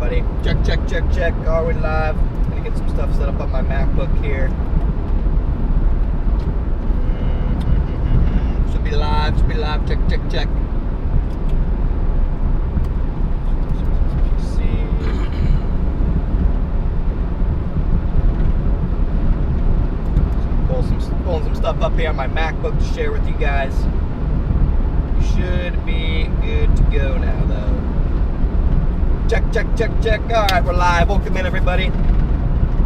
everybody. Check. Are we live? Gonna get some stuff set up on my MacBook here. Should be live. Check. See. Pulling some stuff up here on my MacBook to share with you guys. Should be good to go now, though. Check. All right, we're live. Welcome in, everybody.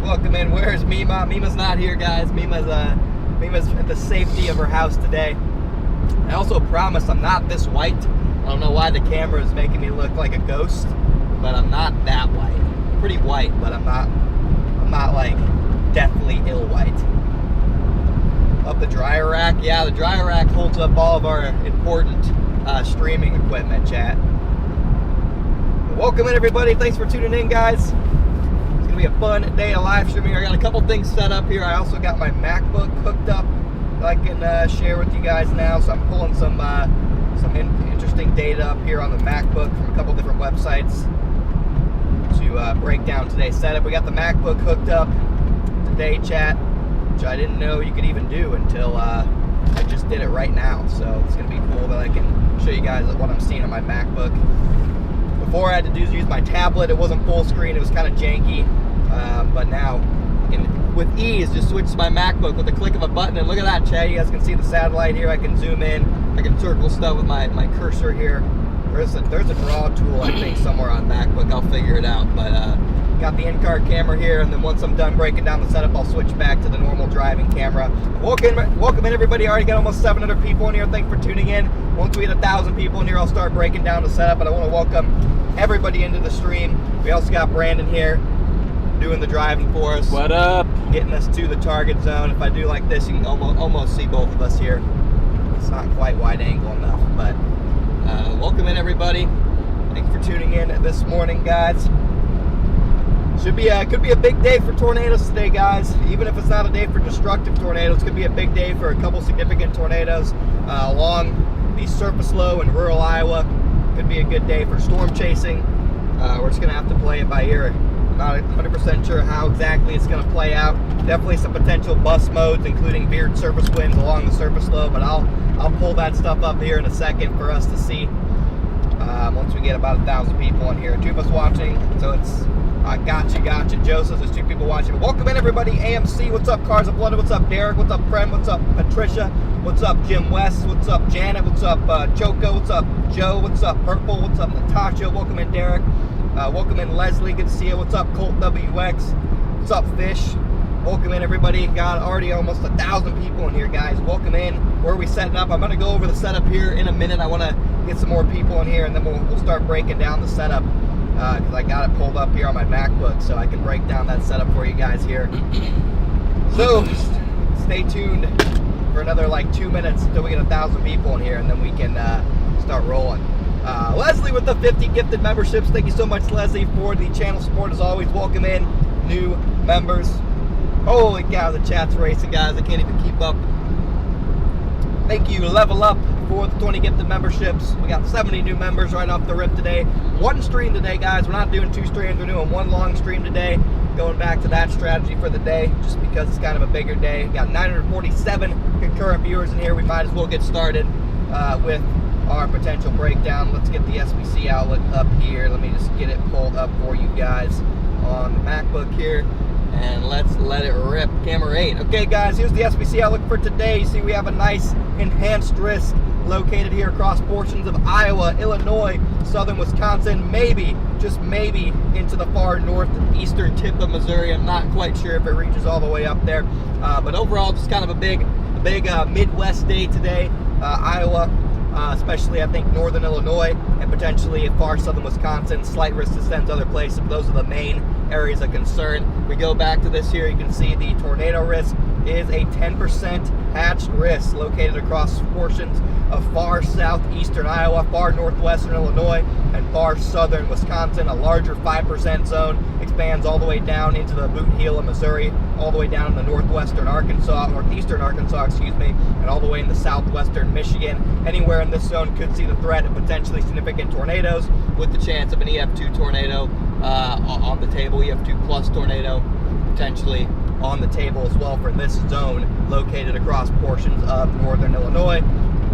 Welcome in. Where's Mima? Mima's not here, guys. Mima's at the safety of her house today. I also promise I'm not this white. I don't know why the camera is making me look like a ghost, but I'm not that white. I'm pretty white, but I'm not like deathly ill white. Up the dryer rack. Yeah, the dryer rack holds up all of our important streaming equipment, chat. Welcome in, everybody. Thanks for tuning in, guys. It's gonna be a fun day of live streaming. I got a couple things set up here. I also got my MacBook hooked up that I can share with you guys now. So I'm pulling some interesting data up here on the MacBook from a couple different websites to break down today's setup. We got the MacBook hooked up today, chat, which I didn't know you could even do until I just did it right now. So it's gonna be cool that I can show you guys what I'm seeing on my MacBook. Before I had to use my tablet. It wasn't full screen. It was kind of janky. But now, with ease, just switch to my MacBook with the click of a button. And look at that, chat. You guys can see the satellite here. I can zoom in. I can circle stuff with my cursor here. There's a draw tool, I think, somewhere on MacBook. I'll figure it out. But got the in-car camera here. And then once I'm done breaking down the setup, I'll switch back to the normal driving camera. Welcome in, everybody. I already got almost 700 people in here. Thanks for tuning in. Once we hit 1,000 people in here, I'll start breaking down the setup. But I want to welcome everybody into the stream. We also got Brandon here doing the driving for us. What up? Getting us to the target zone. If I do like this, you can almost see both of us here. It's not quite wide angle enough, but welcome in, everybody. Thanks for tuning in this morning, guys. Could be a big day for tornadoes today, guys. Even if it's not a day for destructive tornadoes, could be a big day for a couple significant tornadoes along the surface low in rural Iowa. Could be a good day for storm chasing. We're just gonna have to play it by ear. Not 100% sure how exactly it's gonna play out. Definitely some potential bust modes, including veered surface winds along the surface low. But I'll pull that stuff up here in a second for us to see. Once we get about 1,000 people in here, 2 of us watching. So it's gotcha. Joseph, there's 2 people watching. Welcome in, everybody. AMC, what's up? Cars of Blood, what's up? Derek, what's up? Prem, what's up? Patricia, what's up? Jim West, what's up? Janet, what's up? Choco, what's up? Joe, what's up? Purple, what's up? Natasha, welcome in. Derek, welcome in. Leslie, good to see you. What's up? Colt WX, what's up? Fish, welcome in, everybody. Got already almost 1,000 people in here, guys. Welcome in. Where are we setting up? I'm gonna go over the setup here in a minute. I want to get some more people in here, and then we'll start breaking down the setup. Because I got it pulled up here on my MacBook, so I can break down that setup for you guys here. So stay tuned for another like 2 minutes until we get 1,000 people in here, and then we can start rolling. Leslie with the 50 gifted memberships. Thank you so much, Leslie, for the channel support as always. Welcome in new members. Holy cow, the chat's racing, guys. I can't even keep up. Thank you, Level Up, for the 20 gifted memberships. We got 70 new members right off the rip today. 1 stream today, guys. We're not doing 2 streams. We're doing 1 long stream today. Going back to that strategy for the day, just because it's kind of a bigger day. We got 947 concurrent viewers in here. We might as well get started with our potential breakdown. Let's get the SBC outlook up here. Let me just get it pulled up for you guys on the MacBook here. And let's let it rip. Camera 8. Okay, guys, here's the SBC outlook for today. You see we have a nice enhanced risk located here across portions of Iowa, Illinois, southern Wisconsin, maybe, just maybe, into the far northeastern tip of Missouri. I'm not quite sure if it reaches all the way up there. But overall, just kind of a big Midwest day today. Iowa, especially I think northern Illinois, and potentially far southern Wisconsin. Slight risk descent to other places, but those are the main areas of concern. We go back to this here, you can see the tornado risk is a 10% hatched risk located across portions of far southeastern Iowa, far northwestern Illinois, and far southern Wisconsin. A larger 5% zone expands all the way down into the boot heel of Missouri, all the way down in the northeastern Arkansas, and all the way into southwestern Michigan. Anywhere in this zone could see the threat of potentially significant tornadoes, with the chance of an EF2 tornado on the table. You have 2+ tornado potentially on the table as well for this zone located across portions of northern Illinois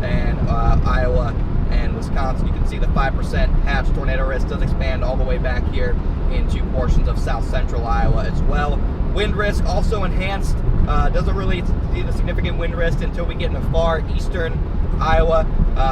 and Iowa and Wisconsin. You can see the 5% hatch tornado risk does expand all the way back here into portions of south central Iowa as well. Wind risk also enhanced. Doesn't really see the significant wind risk until we get into far eastern Iowa,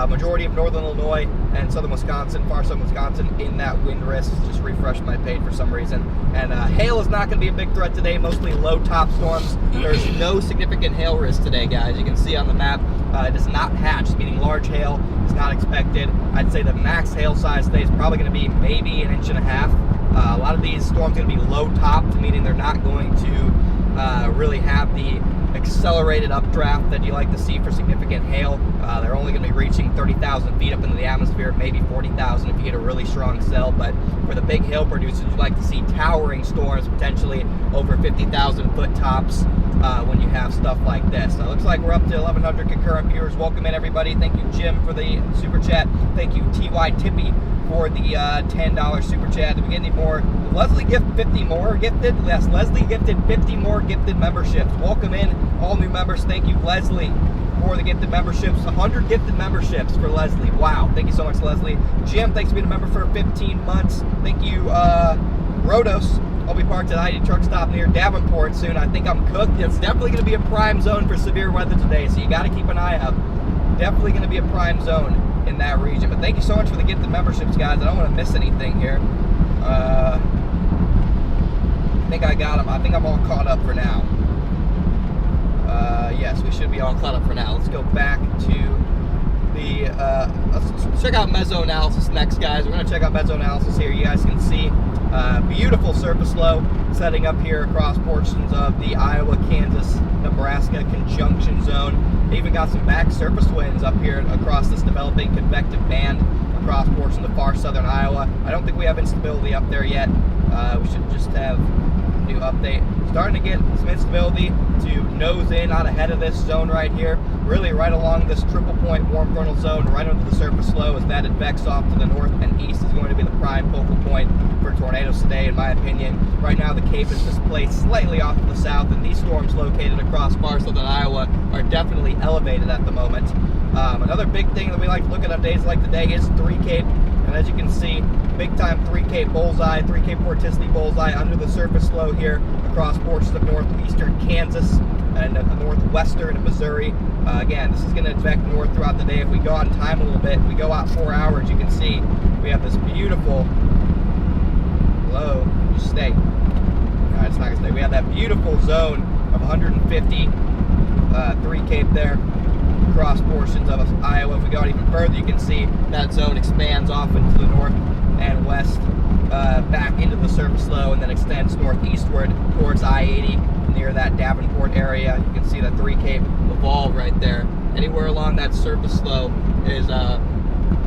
majority of northern Illinois and southern Wisconsin, far southern Wisconsin in that wind risk. Just refreshed my page for some reason. And hail is not going to be a big threat today, mostly low top storms. There's no significant hail risk today, guys. You can see on the map, it is not hatched, meaning large hail is not expected. I'd say the max hail size today is probably going to be maybe 1.5 inches. A lot of these storms are going to be low topped, meaning they're not going to really have the accelerated updraft that you like to see for significant hail. They're only going to be reaching 30,000 feet up into the atmosphere, maybe 40,000 if you get a really strong cell. But for the big hail producers, you like to see towering storms, potentially over 50,000 foot tops when you have stuff like this. So it looks like we're up to 1,100 concurrent viewers. Welcome in, everybody. Thank you, Jim, for the super chat. Thank you, T.Y. Tippy, for the $10 super chat. Did we get any more? Leslie gift 50 more gifted? Yes, Leslie gifted 50 more gifted memberships. Welcome in, all new members. Thank you, Leslie, for the gifted memberships. 100 gifted memberships for Leslie. Wow, thank you so much, Leslie. Jim, thanks for being a member for 15 months. Thank you, Rhodos. I'll be parked at ID truck stop near Davenport soon. I think I'm cooked. It's definitely going to be a prime zone for severe weather today, so you got to keep an eye out. Definitely going to be a prime zone in that region. But thank you so much for the gifted memberships, guys. I don't want to miss anything here. I think I got them. I think I'm all caught up for now. Yes, we should be all caught up for now. Let's go back to the let's check out Mesoanalysis next, guys. We're going to check out Mesoanalysis here. You guys can see beautiful surface low setting up here across portions of the Iowa, Kansas, Nebraska conjunction zone. They even got some back surface winds up here across this developing convective band across portions of far southern Iowa. I don't think we have instability up there yet. We should just have a new update. Starting to get some instability to nose in out ahead of this zone right here. Really right along this triple point warm frontal zone, right under the surface low, as that advects off to the north and east is going to be the prime focal point for tornadoes today, in my opinion. Right now the Cape is displaced slightly off to the south, and these storms located across far southern Iowa are definitely elevated at the moment. Another big thing that we like to look at on days like today is 3 Cape. And as you can see, big time 3 Cape bullseye, 3 Cape vorticity bullseye under the surface low here across portions of northeastern Kansas and northwestern Missouri. Again, this is going to advect north throughout the day. If we go out in time a little bit, if we go out 4 hours, you can see we have this beautiful low. Just stay. All right, it's not going to stay. We have that beautiful zone of 150, 3 Cape there, across portions of Iowa. If we go out even further, you can see that zone expands off into the north and west, back into the surface low, and then extends northeastward towards I-80 near that Davenport area. You can see that 3 Cape evolve right there. Anywhere along that surface low is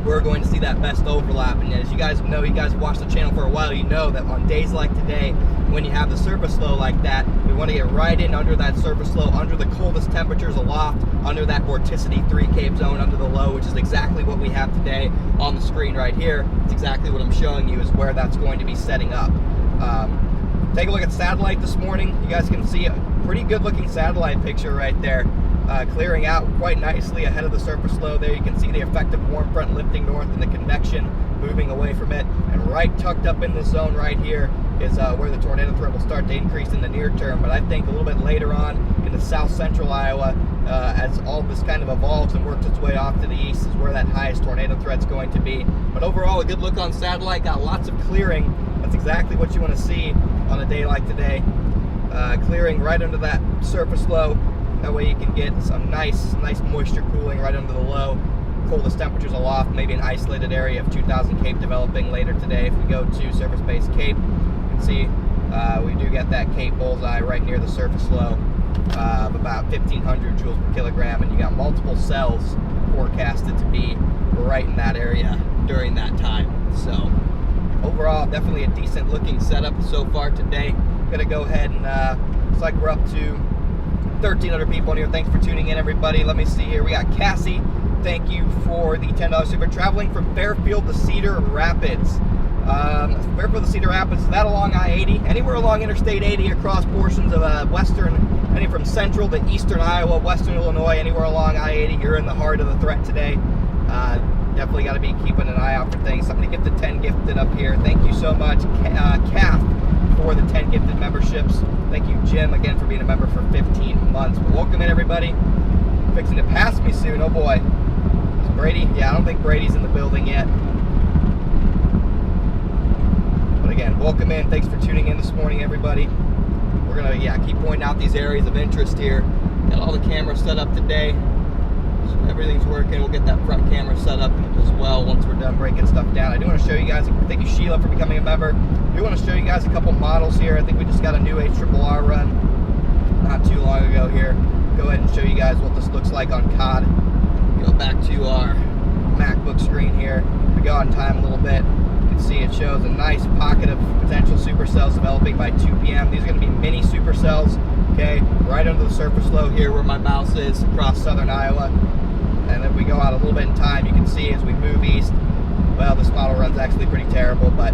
we're going to see that best overlap. And as you guys know, you guys watched the channel for a while, you know that on days like today, when you have the surface low like that, we want to get right in under that surface low, under the coldest temperatures aloft, under that vorticity 3 Cape zone, under the low, which is exactly what we have today on the screen right here. It's exactly what I'm showing you is where that's going to be setting up. Take a look at satellite this morning. You guys can see a pretty good looking satellite picture right there. Clearing out quite nicely ahead of the surface low there. You can see the effective warm front lifting north and the convection moving away from it. And right tucked up in this zone right here is where the tornado threat will start to increase in the near term. But I think a little bit later on in the south central Iowa, as all this kind of evolves and works its way off to the east, is where that highest tornado threat's going to be. But overall, a good look on satellite. Got lots of clearing. That's exactly what you want to see on a day like today. Clearing right under that surface low. That way you can get some nice moisture cooling right under the low. Coldest temperatures aloft, maybe an isolated area of 2,000 Cape developing later today. If we go to surface-based Cape, you can see we do get that Cape bullseye right near the surface low of about 1,500 joules per kilogram, and you got multiple cells forecasted to be right in that area during that time. So overall, definitely a decent looking setup so far today. I'm gonna go ahead and looks like we're up to 1,300 people in here. Thanks for tuning in, everybody. Let me see here. We got Cassie. Thank you for the $10 super. Traveling from Fairfield to Cedar Rapids. Fairfield to Cedar Rapids, is that along I-80? Anywhere along Interstate 80 across portions of any from central to eastern Iowa, western Illinois, anywhere along I-80, you're in the heart of the threat today. Definitely got to be keeping an eye out for things. Somebody get the 10 gifted up here. Thank you so much, CAF, for the 10 gifted memberships. Thank you, Jim, again, for being a member for 15 months. But welcome in, everybody. Fixing to pass me soon. Oh, boy. Is Brady? Yeah, I don't think Brady's in the building yet. But again, welcome in. Thanks for tuning in this morning, everybody. We're going to, keep pointing out these areas of interest here. Got all the cameras set up today. So everything's working. We'll get that front camera set up as well once we're done breaking stuff down. I do want to show you guys, thank you, Sheila, for becoming a member. I do want to show you guys a couple models here. I think we just got a new HRRR run not too long ago here. Go ahead and show you guys what this looks like on COD. Go back to our MacBook screen here. We go on time a little bit. You can see it shows a nice pocket of potential supercells developing by 2 p.m. These are going to be mini supercells, okay, right under the surface low here where my mouse is across southern Iowa. And if we go out a little bit in time, you can see as we move east, well, this model run's actually pretty terrible, but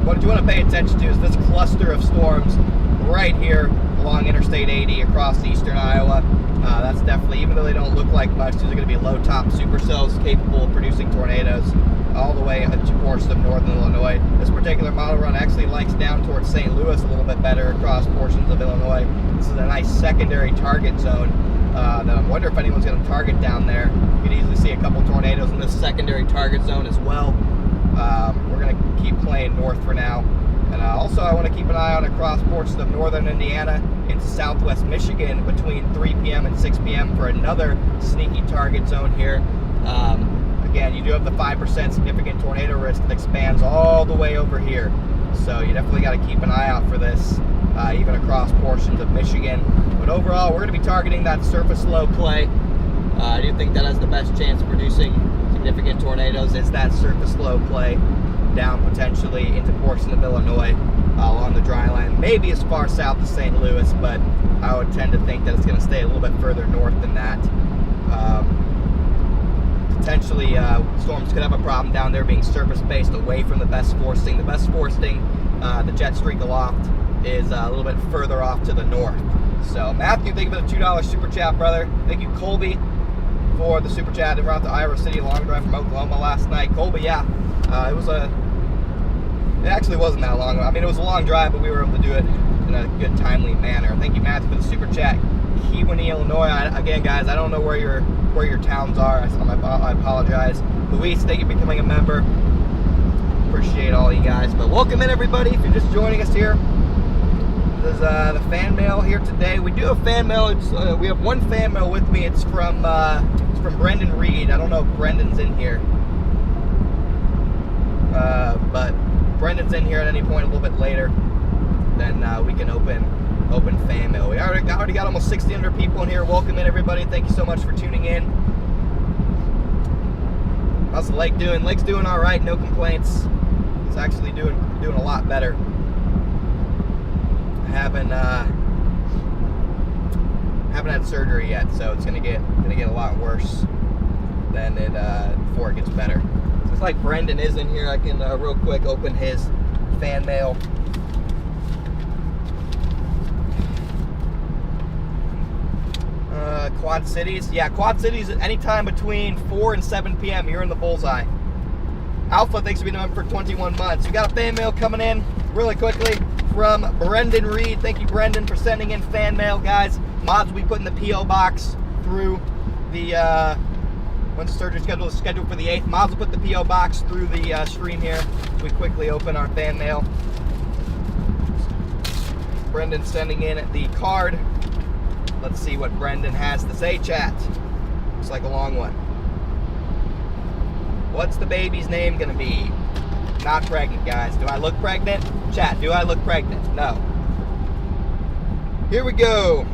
what you want to pay attention to is this cluster of storms right here along Interstate 80 across eastern Iowa. That's definitely, even though they don't look like much, these are going to be low-top supercells capable of producing tornadoes all the way to portions of northern Illinois. This particular model run actually likes down towards St. Louis a little bit better across portions of Illinois. This is a nice secondary target zone that I'm wondering if anyone's going to target down there. You can easily see a couple tornadoes in this secondary target zone as well. We're going to keep playing north for now. And also I want to keep an eye on across portions of northern Indiana into southwest Michigan between 3 p.m. and 6 p.m. for another sneaky target zone here. Again, you do have the 5% significant tornado risk that expands all the way over here. So you definitely got to keep an eye out for this, even across portions of Michigan. But overall, we're going to be targeting that surface low play. I do think that has the best chance of producing significant tornadoes is that surface low play down potentially into portions of Illinois along the dry line, maybe as far south as St. Louis, but I would tend to think that it's going to stay a little bit further north than that. Potentially, storms could have a problem down there being surface-based away from the best foresting. The best foresting, the jet streak aloft, is a little bit further off to the north. So, Matthew, thank you for the $2 super chat, brother. Thank you, Colby, for the super chat. And we're out to Iowa City, long drive from Oklahoma last night. Colby, yeah, it actually wasn't that long. I mean, it was a long drive, but we were able to do it in a good, timely manner. Thank you, Matthew, for the super chat. Kewanee, Illinois. Again, guys, I don't know where your towns are. I apologize. Luis, thank you for becoming a member. Appreciate all you guys. But welcome in, everybody. If you're just joining us here, this is the fan mail here today. We do have fan mail. We have one fan mail with me. It's from Brendan Reed. I don't know if Brendan's in here, but Brendan's in here at any point a little bit later. Then we can open fan mail. We already got almost 1,600 people in here. Welcome in, everybody. Thank you so much for tuning in. How's the lake doing? Lake's doing all right. No complaints. It's actually doing a lot better. I haven't had surgery yet, so it's gonna get a lot worse than it before it gets better. So it's like Brendan is in here. I can real quick open his fan mail. Quad Cities. Yeah, Quad Cities anytime between 4 and 7 p.m. You're in the bullseye. Alpha, thanks for being on for 21 months. We got a fan mail coming in really quickly from Brendan Reed. Thank you, Brendan, for sending in fan mail, guys. Mods will be put in the P.O. box through the, once the surgery schedule is scheduled for the 8th, mods will put the P.O. box through the stream here. We quickly open our fan mail. Brendan sending in the card. Let's see what Brendan has to say, chat. Looks like a long one. What's the baby's name gonna be? Not pregnant, guys. Do I look pregnant? Chat, do I look pregnant? No. Here we go.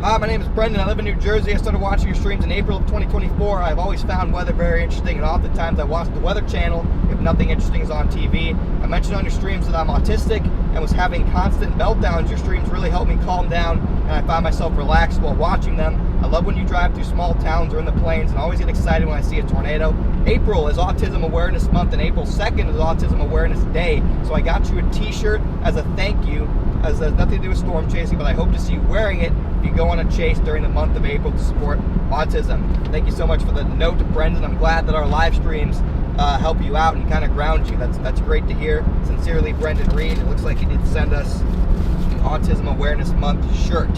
Hi, my name is Brendan. I live in New Jersey. I started watching your streams in April of 2024. I've always found weather very interesting, and oftentimes I watch the Weather Channel if nothing interesting is on TV. I mentioned on your streams that I'm autistic and was having constant meltdowns. Your streams really helped me calm down, and I find myself relaxed while watching them. I love when you drive through small towns or in the plains, and always get excited when I see a tornado. April is Autism Awareness Month, and April 2nd is Autism Awareness Day. So I got you a t-shirt as a thank you, as has nothing to do with storm chasing, but I hope to see you wearing it if you go on a chase during the month of April to support autism. Thank you so much for the note, Brendan. I'm glad that our live streams help you out and kind of ground you. That's great to hear. Sincerely, Brendan Reed. It looks like he did send us the Autism Awareness Month shirt.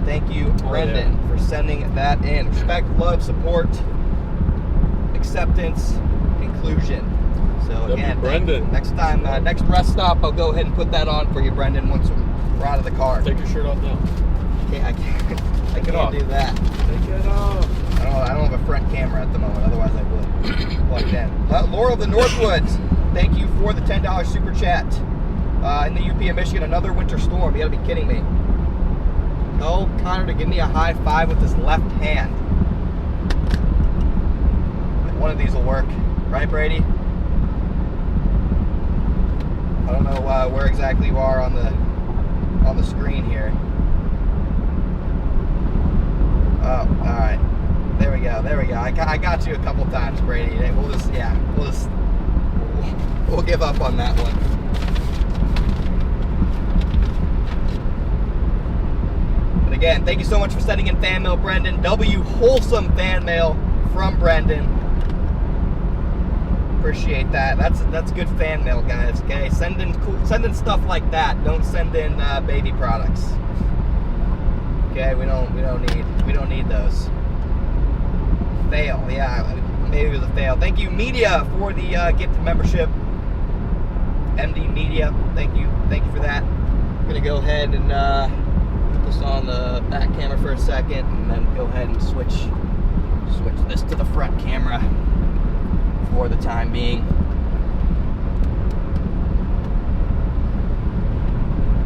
Thank you, Brendan, for sending that in. Respect, love, support, acceptance, inclusion. So again, Brendan. Next time, next rest stop, I'll go ahead and put that on for you, Brendan, once we're out of the car. Take your shirt off now. I can't do that. Take it off. I don't have a front camera at the moment, otherwise I would. Plug it in. Laurel of the Northwoods, thank you for the $10 super chat. In the UP of Michigan, another winter storm. You gotta be kidding me. Tell Connor to give me a high five with his left hand. One of these will work, right, Brady? I don't know where exactly you are on the screen here. Oh, all right. There we go. I got you a couple times, Brady. We'll give up on that one. But again, thank you so much for sending in fan mail, Brendan. Wholesome fan mail from Brendan. Appreciate that. That's good fan mail, guys. Okay, send in stuff like that. Don't send in baby products. Okay, we don't need those. Fail, yeah, maybe it was a fail. Thank you, Media, for the gifted membership. MD Media, thank you for that. I'm gonna go ahead and put this on the back camera for a second, and then go ahead and switch this to the front camera for the time being.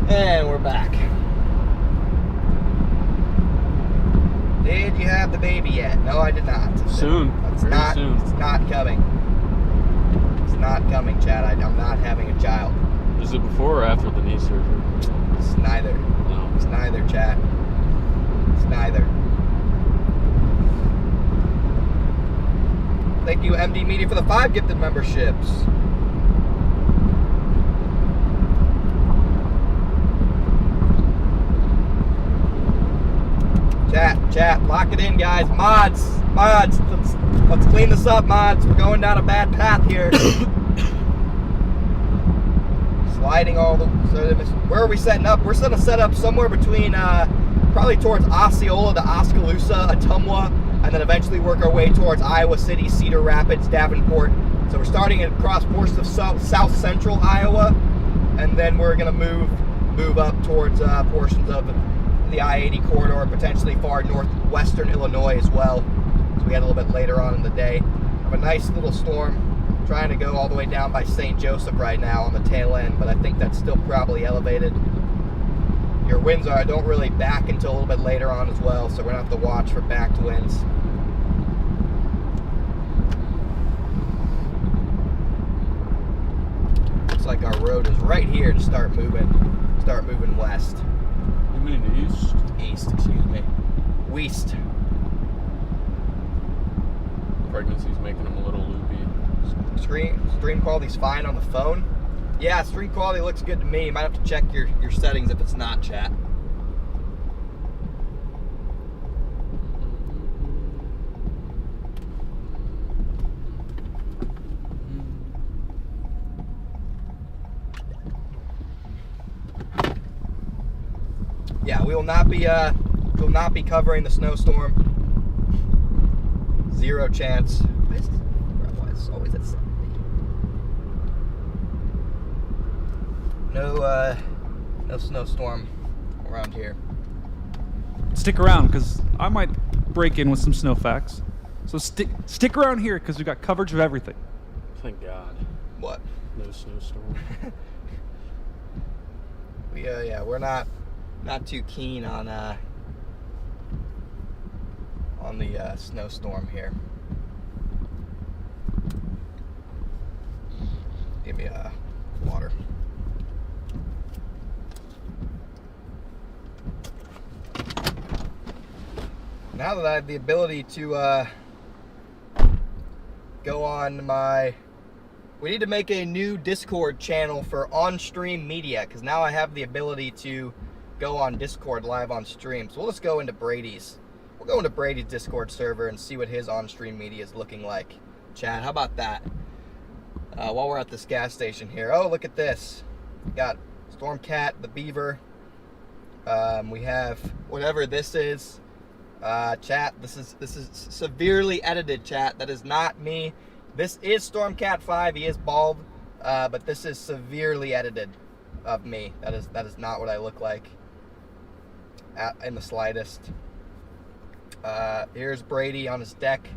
And we're back. Did you have the baby yet? No, I did not. Soon. It's not coming. It's not coming, Chad. I'm not having a child. Is it before or after the knee surgery? It's neither. No. It's neither, Chad. It's neither. Thank you, MD Media, for the 5 gifted memberships. Chat, lock it in, guys. Mods, let's clean this up, mods. We're going down a bad path here. Sliding all the. Where are we setting up? We're going to set up somewhere between, probably towards Osceola to Oskaloosa, Ottumwa, and then eventually work our way towards Iowa City, Cedar Rapids, Davenport. So we're starting across portions of south central Iowa, and then we're going to move up towards portions of the I-80 corridor, potentially far northwestern Illinois as well. So we had a little bit later on in the day. Have a nice little storm trying to go all the way down by St. Joseph right now on the tail end, but I think that's still probably elevated. Your winds don't really back until a little bit later on as well, so we're going to have to watch for backed winds. Looks like our road is right here to start moving west. You mean east? East, excuse me. West. Pregnancy's making them a little loopy. Stream quality's fine on the phone. Yeah, stream quality looks good to me. You might have to check your settings if it's not, chat. Yeah, we will not be covering the snowstorm. 0 chance. It's always at 70. No snowstorm around here. Stick around, because I might break in with some snow facts. So stick around here, because we got coverage of everything. Thank God. What? No snowstorm. We're not too keen on the snowstorm here. Give me water. now that I have the ability to go on my... We need to make a new Discord channel for on-stream media, because now I have the ability to go on Discord live on stream. So we'll just go into Brady's. We'll go into Brady's Discord server and see what his on-stream media is looking like. Chad, how about that? While we're at this gas station here. Oh, look at this. We got Stormcat, the Beaver. We have whatever this is. Chat, this is severely edited, chat. That is not me. This is Stormcat 5. He is bald, but this is severely edited of me. That is not what I look like in the slightest. Here's Brady on his deck.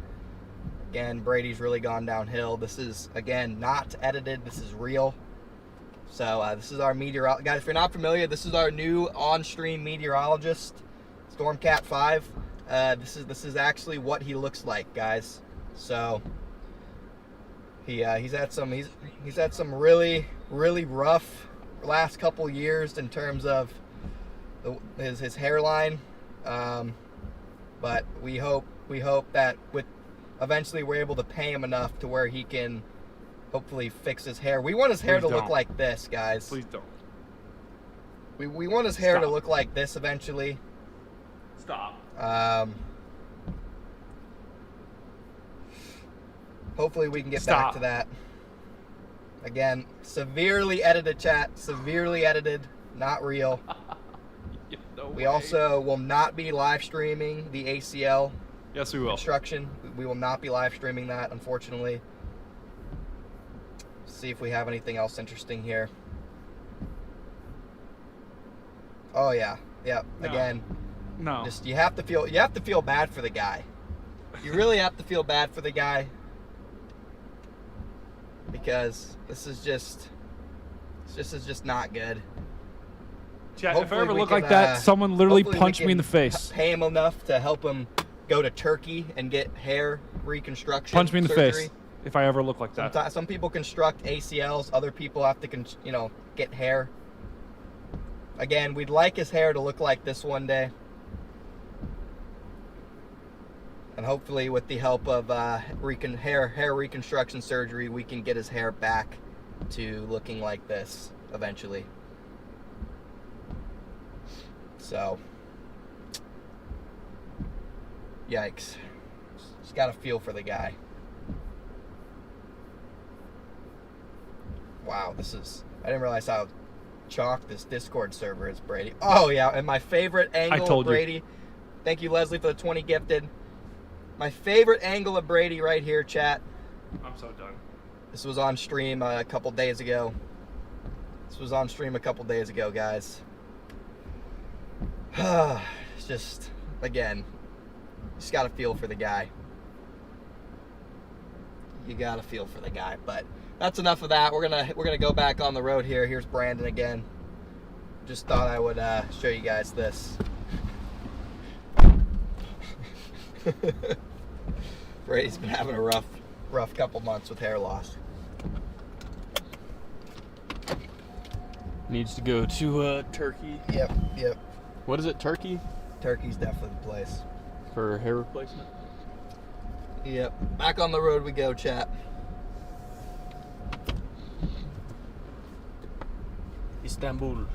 Again, Brady's really gone downhill. This is, again, not edited. This is real. So this is our meteorologist. Guys, if you're not familiar, this is our new on-stream meteorologist, Stormcat 5. This is actually what he looks like, guys. So he's had some really rough last couple years in terms of his hairline, but we hope that eventually we're able to pay him enough to where he can hopefully fix his hair. We want his hair to look like this, guys. Please don't. We want his hair to look like this eventually. Stop. Hopefully we can get back to that. Again, severely edited, chat. Severely edited. Not real. No we way. also will not be live streaming the ACL Yes, we will. construction. We will not be live streaming that, unfortunately. See if we have anything else interesting here. Oh yeah. Yep. No. Again. No. Just you have to feel bad for the guy. You really have to feel bad for the guy, because this is just not good. Chat, if I Hopefully ever we look can, like that, someone literally hopefully we punched me in can the face. Pay him enough to help him go to Turkey and get hair reconstruction. Punch me in the surgery. face if I ever look like that. Some people construct ACLs. Other people have to, get hair. Again, we'd like his hair to look like this one day. And hopefully with the help of hair reconstruction surgery, we can get his hair back to looking like this eventually. So, yikes. Just got to feel for the guy. Wow, I didn't realize how chalked this Discord server is, Brady. Oh, yeah, and my favorite angle of Brady. Thank you, Leslie, for the 20 gifted. My favorite angle of Brady right here, chat. I'm so done. This was on stream a couple days ago. Guys. It's just, again, just got to feel for the guy. You got to feel for the guy, but that's enough of that. We're gonna go back on the road here. Here's Brandon again. Just thought I would show you guys this. Brady's been having a rough couple months with hair loss. Needs to go to Turkey. Yep. What is it, Turkey? Turkey's definitely the place. For hair replacement? Yep. Back on the road we go, chat. Istanbul.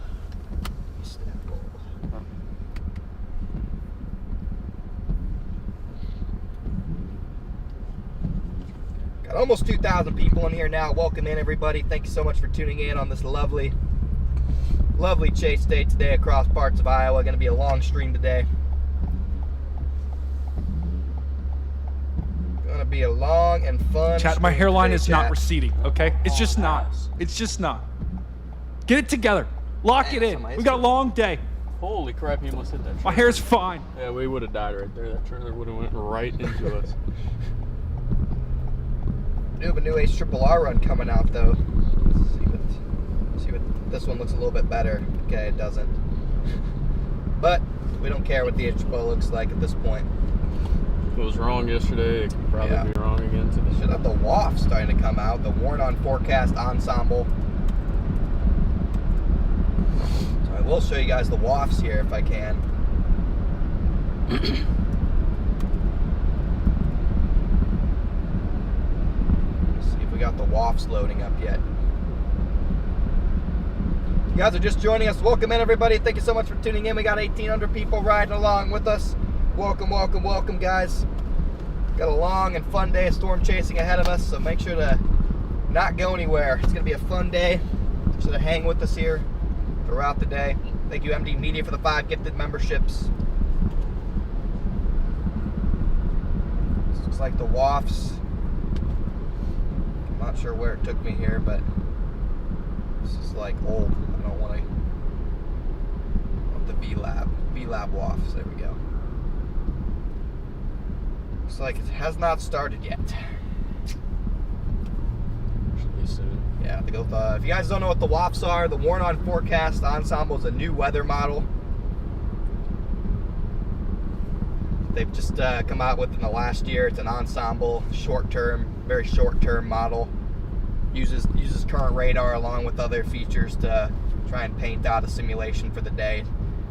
Got almost 2,000 people in here now. Welcome in, everybody. Thank you so much for tuning in on this lovely chase day today across parts of Iowa. Going to be a long stream today. Going to be a long and fun Chat, my stream hairline today, is not chat. receding, okay? It's just not. It's just not. Get it together. Lock it in. We got a long day. Holy crap, he almost hit that trailer. My hair's fine. Yeah, we would have died right there. That trailer would have went right into us. We do have a new HRRR run coming out, though. See what this one looks a little bit better. Okay, it doesn't. But we don't care what the HRRR looks like at this point. If it was wrong yesterday, it could probably be wrong again today. Should have the WAF starting to come out. The Warn on Forecast Ensemble. So I will show you guys the WAFs here if I can. we got the wafts loading up yet. You guys are just joining us. Welcome in, everybody. Thank you so much for tuning in. We got 1,800 people riding along with us. Welcome, welcome, welcome, guys. Got a long and fun day of storm chasing ahead of us, so make sure to not go anywhere. It's going to be a fun day. So to hang with us here throughout the day. Thank you, MD Media, for the 5 gifted memberships. This looks like the wafts. I'm not sure where it took me here, but this is like old. I don't want the V-Lab wafts. There we go. Looks like it has not started yet. Should be soon. Yeah, if you guys don't know what the wafts are, the Warn On Forecast Ensemble is a new weather model. They've just come out with in the last year. It's an ensemble, very short-term model. Uses current radar along with other features to try and paint out a simulation for the day.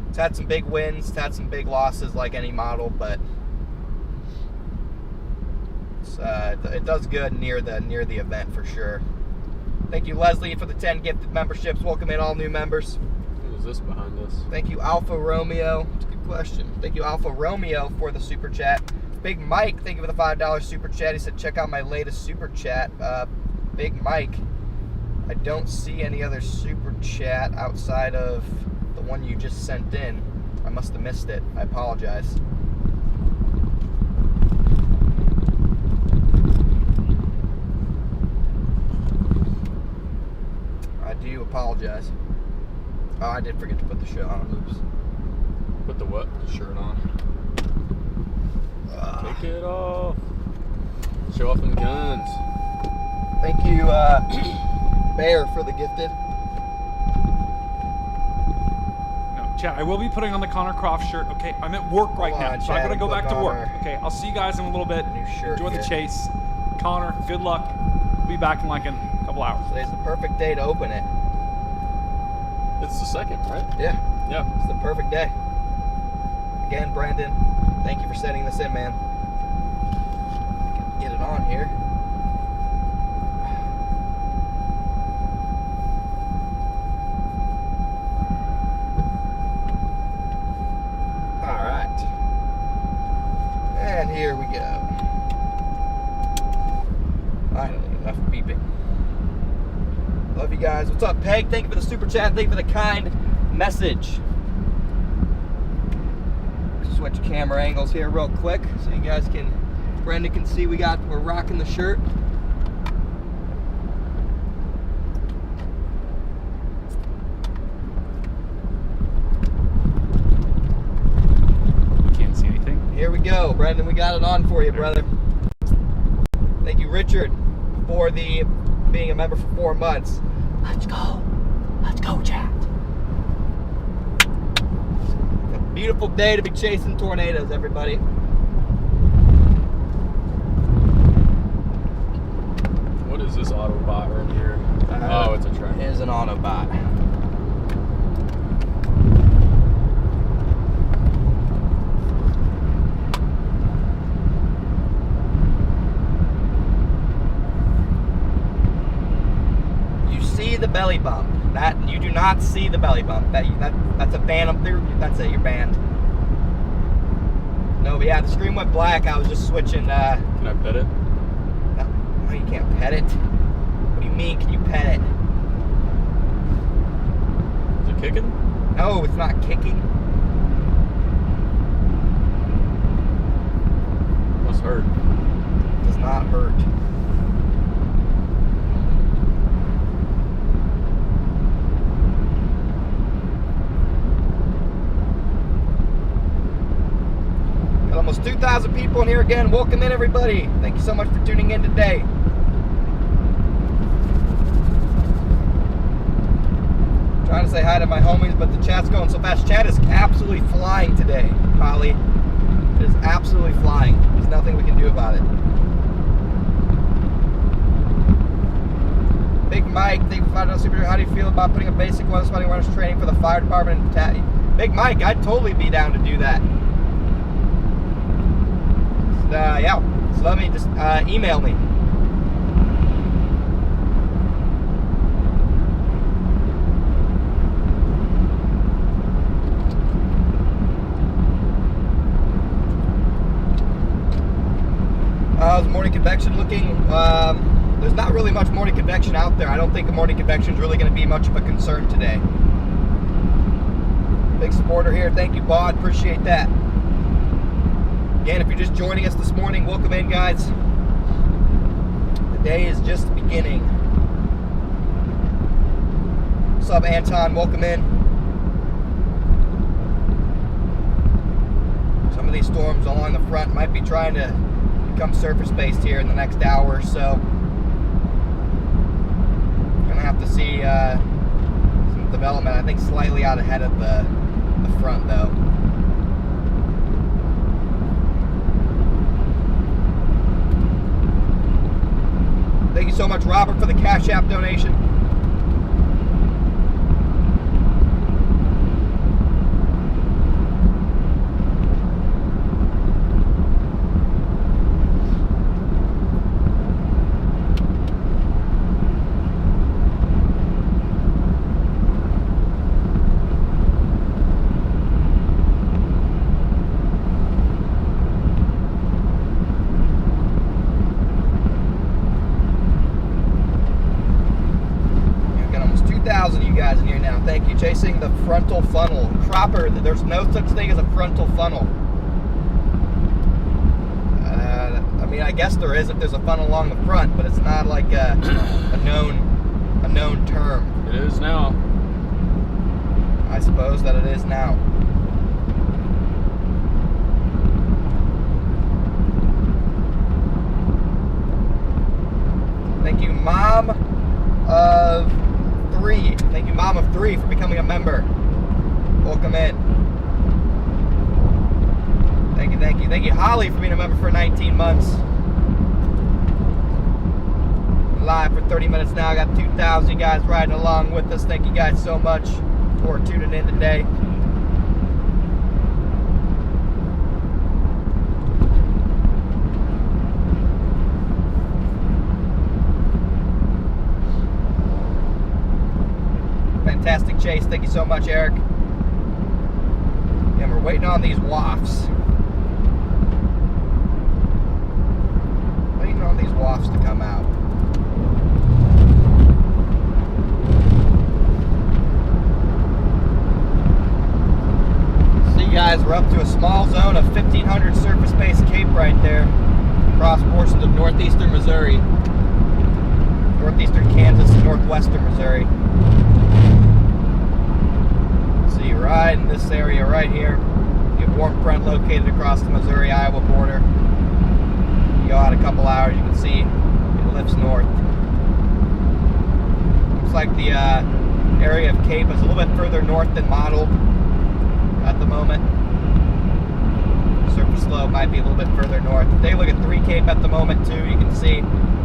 It's had some big wins, it's had some big losses like any model, but it does good near the event for sure. Thank you, Leslie, for the 10 gifted memberships. Welcome in all new members. Who is this behind us? Thank you, Alpha Romeo. That's a good question. Thank you, Alpha Romeo, for the super chat. Big Mike, thank you for the $5 super chat. He said, check out my latest super chat. Big Mike, I don't see any other super chat outside of the one you just sent in. I must have missed it. I apologize. I do apologize. Oh, I did forget to put the shirt on. Oops. Put the what? The shirt on. Take it off. Show off them guns. Thank you, Bear, for the gifted. No, Chad, I will be putting on the Connor Croft shirt. Okay, I'm at work right Hold now, on, so I Chad, gotta go click back to on work. her. Okay, I'll see you guys in a little bit. New shirt Enjoy the here. chase. Connor, good luck. We'll be back in like a couple hours. Today's the perfect day to open it. It's the second, right? Yeah, Yeah. it's the perfect day. Again, Brandon, thank you for setting this in, man. Get it on here. All right. And here we go. Finally, enough beeping. Love you guys. What's up, Peg? Thank you for the super chat. Thank you for the kind message. Switch camera angles here real quick so you guys Brandon can see we're rocking the shirt. Can't see anything. Here we go, Brandon. We got it on for you, brother. Thank you, Richard, for being a member for 4 months. Let's go, chat. A beautiful day to be chasing tornadoes, everybody. What is this Autobot right here? Oh, it's a train. Here's an Autobot. The belly bump. That you do not see the belly bump. That's a band up there. That's it. You're banned. No, but yeah, the screen went black. I was just switching. Can I pet it? No, you can't pet it. What do you mean? Can you pet it? Is it kicking? No, it's not kicking. Must hurt. It does not hurt. Almost 2,000 people in here again. Welcome in, everybody. Thank you so much for tuning in today. Trying to say hi to my homies, but the chat's going so fast. Chat is absolutely flying today, Holly. It is absolutely flying. There's nothing we can do about it. Big Mike, thank you for $5 super. How do you feel about putting a basic weather spotting awareness training for the fire department in Tatty? Big Mike, I'd totally be down to do that. Yeah, so let me just email me. convection looking? There's not really much morning convection out there. I don't think a morning convection is really going to be much of a concern today. Big supporter here. Thank you, Bod. Appreciate that. Again, if you're just joining us this morning, welcome in, guys. The day is just beginning. What's up, Anton? Welcome in. Some of these storms along the front might be trying to become surface-based here in the next hour or so. Gonna have to see some development. I think slightly out ahead of the front, though. Thank you so much, Robert, for the Cash App donation. Thank you. Chasing the frontal funnel. Cropper, there's no such thing as a frontal funnel. I mean, I guess there is if there's a funnel along the front, but it's not like a known term. It is now. I suppose that it is now. Thank you, Mom of 3. Thank you, Mom of 3, for becoming a member. Welcome in. Thank you, thank you. Thank you, Holly, for being a member for 19 months. Live for 30 minutes now. I got 2,000 you guys riding along with us. Thank you guys so much for tuning in today. Fantastic chase. Thank you so much, Eric. And we're waiting on these wafts. Waiting on these wafts to come out. See, guys, we're up to a small zone of 1,500 surface-based Cape right there. Across portions of northeastern Missouri. Northeastern Kansas and northwestern Missouri. Right in this area right here. You have warm front located across the Missouri-Iowa border. You go out a couple hours, you can see it lifts north. Looks like the area of Cape is a little bit further north than modeled at the moment. Surface slope might be a little bit further north. If they look at 3 Cape at the moment too, you can see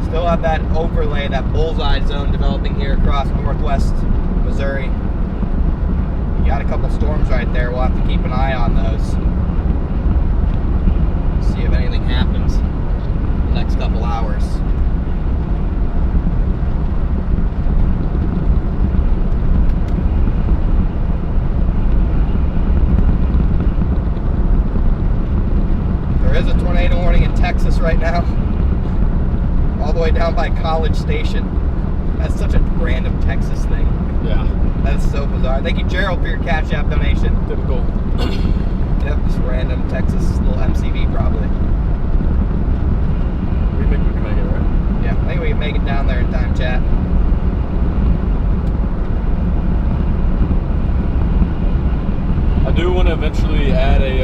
still have that overlay, that bullseye zone developing here across northwest Missouri. You got a couple storms right there. We'll have to keep an eye on those. See if anything happens in the next couple hours. There is a tornado warning in Texas right now. All the way down by College Station. That's such a random Texas thing. Yeah. That's so bizarre. Thank you, Gerald, for your Cash App donation. Typical. Yep, just random Texas little MCV probably. We think we can make it, right? Yeah, I think we can make it down there in time, chat. I do want to eventually add a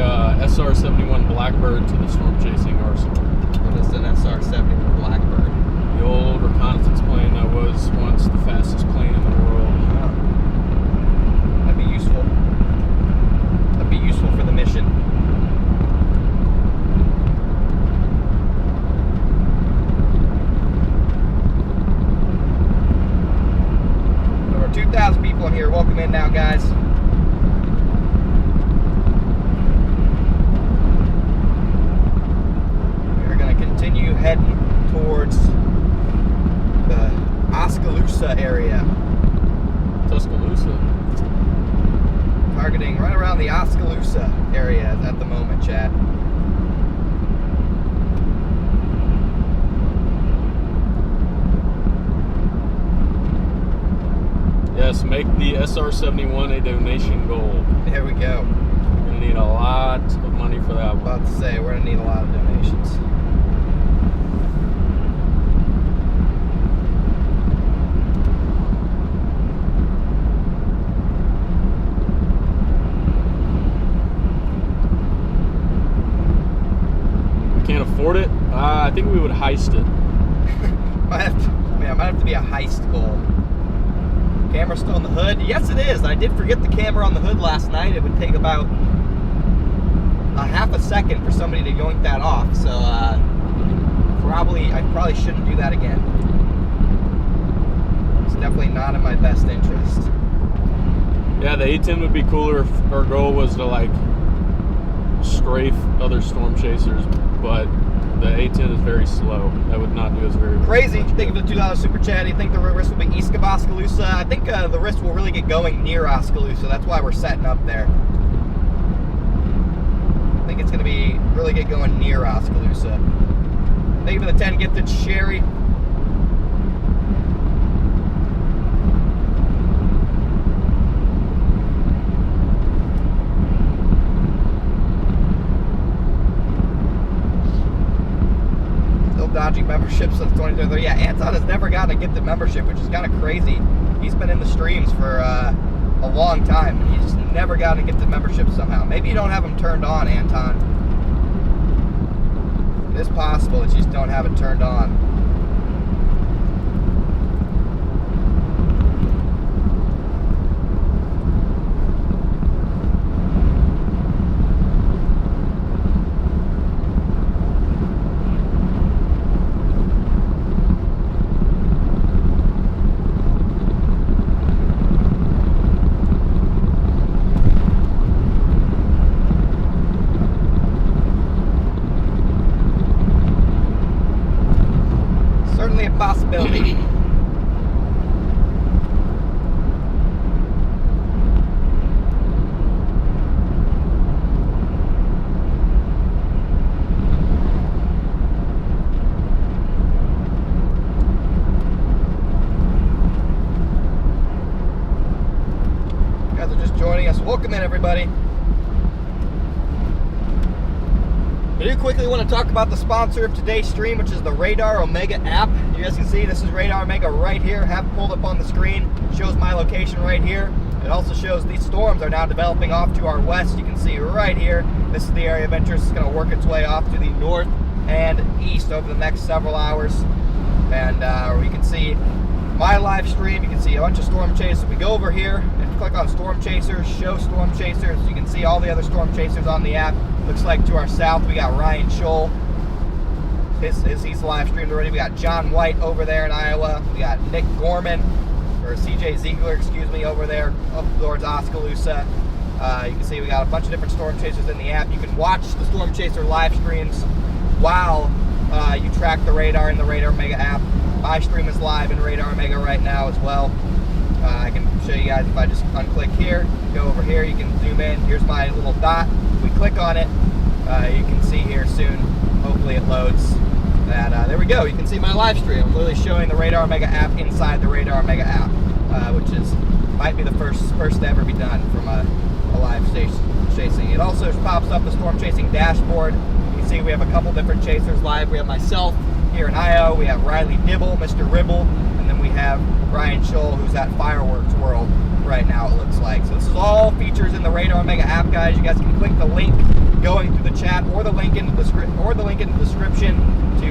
SR-71 Blackbird to the storm chasing arsenal. What is an SR-71 Blackbird? The old reconnaissance plane that was once the fastest plane in the world. That'd be useful. That'd be useful for the mission. Over 2,000 people in here. Welcome in now, guys. We're going to continue heading towards the Oskaloosa area. Tuscaloosa. Targeting right around the Oskaloosa area. make the SR-71 a donation goal. Here we go. We're gonna need a lot of money for that one. About to say, we're gonna need a lot of donations. Can't afford it. I think we would heist it. Might have to be a heist goal. Camera still in the hood? Yes, it is. I did forget the camera on the hood last night. It would take about a half a second for somebody to yoink that off. So I probably shouldn't do that again. It's definitely not in my best interest. Yeah, the A-10 would be cooler if our goal was to like strafe other storm chasers, but the A-10 is very slow. That would not do us very Crazy. much Think of the $2 super chat. You think the risk will be east of Oskaloosa? I think the risk will really get going near Oskaloosa. That's why we're setting up there. I think it's going to really get going near Oskaloosa. Thank you for the 10 gifted, Sherry. Dodging memberships since 2023. Yeah, Anton has never gotten a gifted membership, which is kind of crazy. He's been in the streams for a long time, and he's just never gotten a gifted membership somehow. Maybe you don't have them turned on, Anton. It is possible that you just don't have it turned on. Possibility. You guys are just joining us. Welcome in, everybody. I do quickly want to talk about the sponsor of today's stream, which is the Radar Omega app. You guys can see this is Radar Omega right here. Have it pulled up on the screen. Shows my location right here. It also shows these storms are now developing off to our west. You can see right here, this is the area of interest. It's going to work its way off to the north and east over the next several hours. And you can see my live stream. You can see a bunch of storm chasers. We go over here and click on storm chasers, show storm chasers. You can see all the other storm chasers on the app. Looks like to our south we got Ryan Scholl. He's live streamed already. We got John White over there in Iowa. We got Nick Gorman, or CJ Ziegler, excuse me, over there up towards Oskaloosa. You can see we got a bunch of different storm chasers in the app. You can watch the storm chaser live streams while you track the radar in the Radar Omega app. My stream is live in Radar Omega right now as well. I can show you guys if I just unclick here, go over here, you can zoom in. Here's my little dot. If we click on it, you can see here soon, hopefully it loads, that there we go. You can see my live stream. I'm literally showing the Radar Omega app inside the Radar Omega app, which might be the first to ever be done from a live chasing. It also pops up the storm chasing dashboard. You can see we have a couple different chasers live. We have myself here in Iowa. We have Riley Dibble, Mr. Ribble, and then we have Ryan Scholl, who's at Fireworks World right now, it looks like. So this is all features in the Radar Omega app, guys. You guys can click the link going through the chat or the link in the description to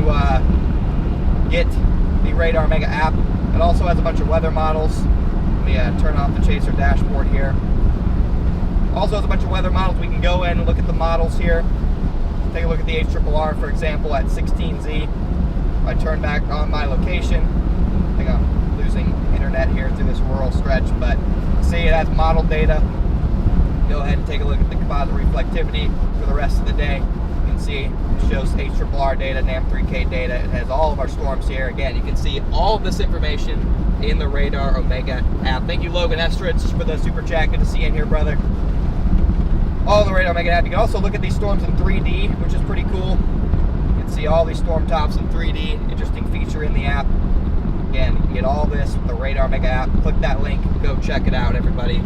get the Radar Omega app. It also has a bunch of weather models. Let me turn off the chaser dashboard here. Also has a bunch of weather models. We can go in and look at the models here. Take a look at the HRRR, for example, at 16Z. If I turn back on my location, I think I'm losing internet here through this rural stretch, but see it has model data. Go ahead and take a look at the composite reflectivity for the rest of the day. You can see it shows HRRR data, NAM3K data. It has all of our storms here. Again, you can see all of this information in the Radar Omega app. Thank you, Logan Estridge, for the super chat. Good to see you in here, brother. All the Radar Omega app. You can also look at these storms in 3D, which is pretty cool. You can see all these storm tops in 3D. Interesting feature in the app. Again, you can get all this with the Radar Mega app. Click that link, go check it out, everybody.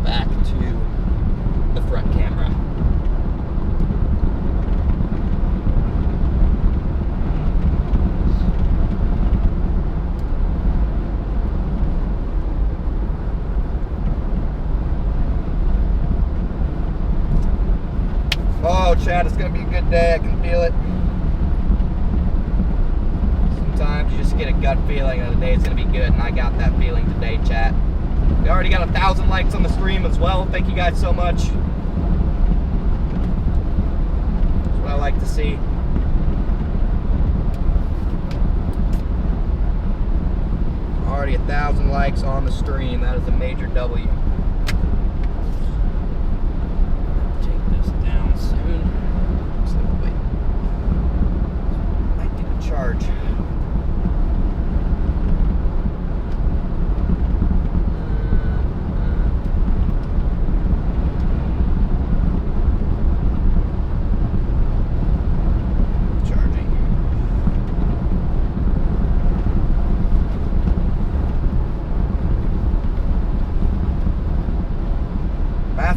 Back to the front camera. Oh, Chad, it's going to be a good day. I can feel it. Sometimes you just get a gut feeling that the day is going to be good, and I got that feeling today, chat. We already got 1,000 likes on the stream as well. Thank you guys so much. That's what I like to see. Already 1,000 likes on the stream. That is a major W. Take this down soon. So wait. Might get a charge.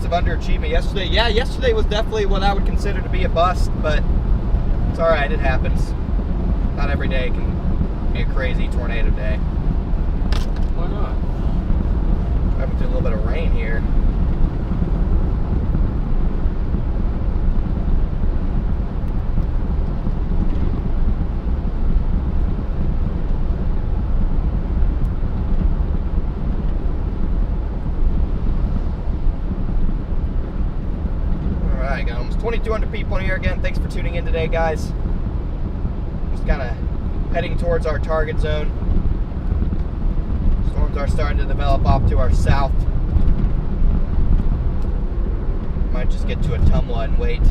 Underachievement yesterday. Yeah, yesterday was definitely what I would consider to be a bust, but it's alright, it happens. Not every day can be a crazy tornado day. Why not? Driving through a little bit of rain here. Alright, got almost 2,200 people in here again. Thanks for tuning in today, guys. Just kind of heading towards our target zone. Storms are starting to develop off to our south. Might just get to a Tumla and wait.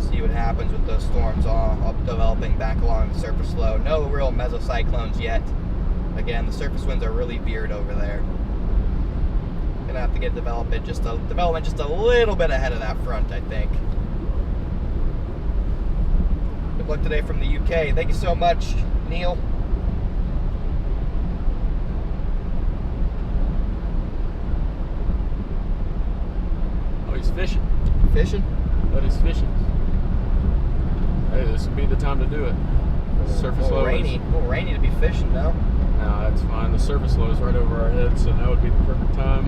See what happens with those storms all developing back along the surface low. No real mesocyclones yet. Again, the surface winds are really veered over there. Gonna have to get development just a little bit ahead of that front, I think. Good luck today from the UK. Thank you so much, Neil. Oh, he's fishing. Fishing? But he's fishing. Hey, this would be the time to do it. Surface low rainy. is... A little rainy to be fishing, though. No, that's fine. The surface low is right over our heads, so now would be the perfect time.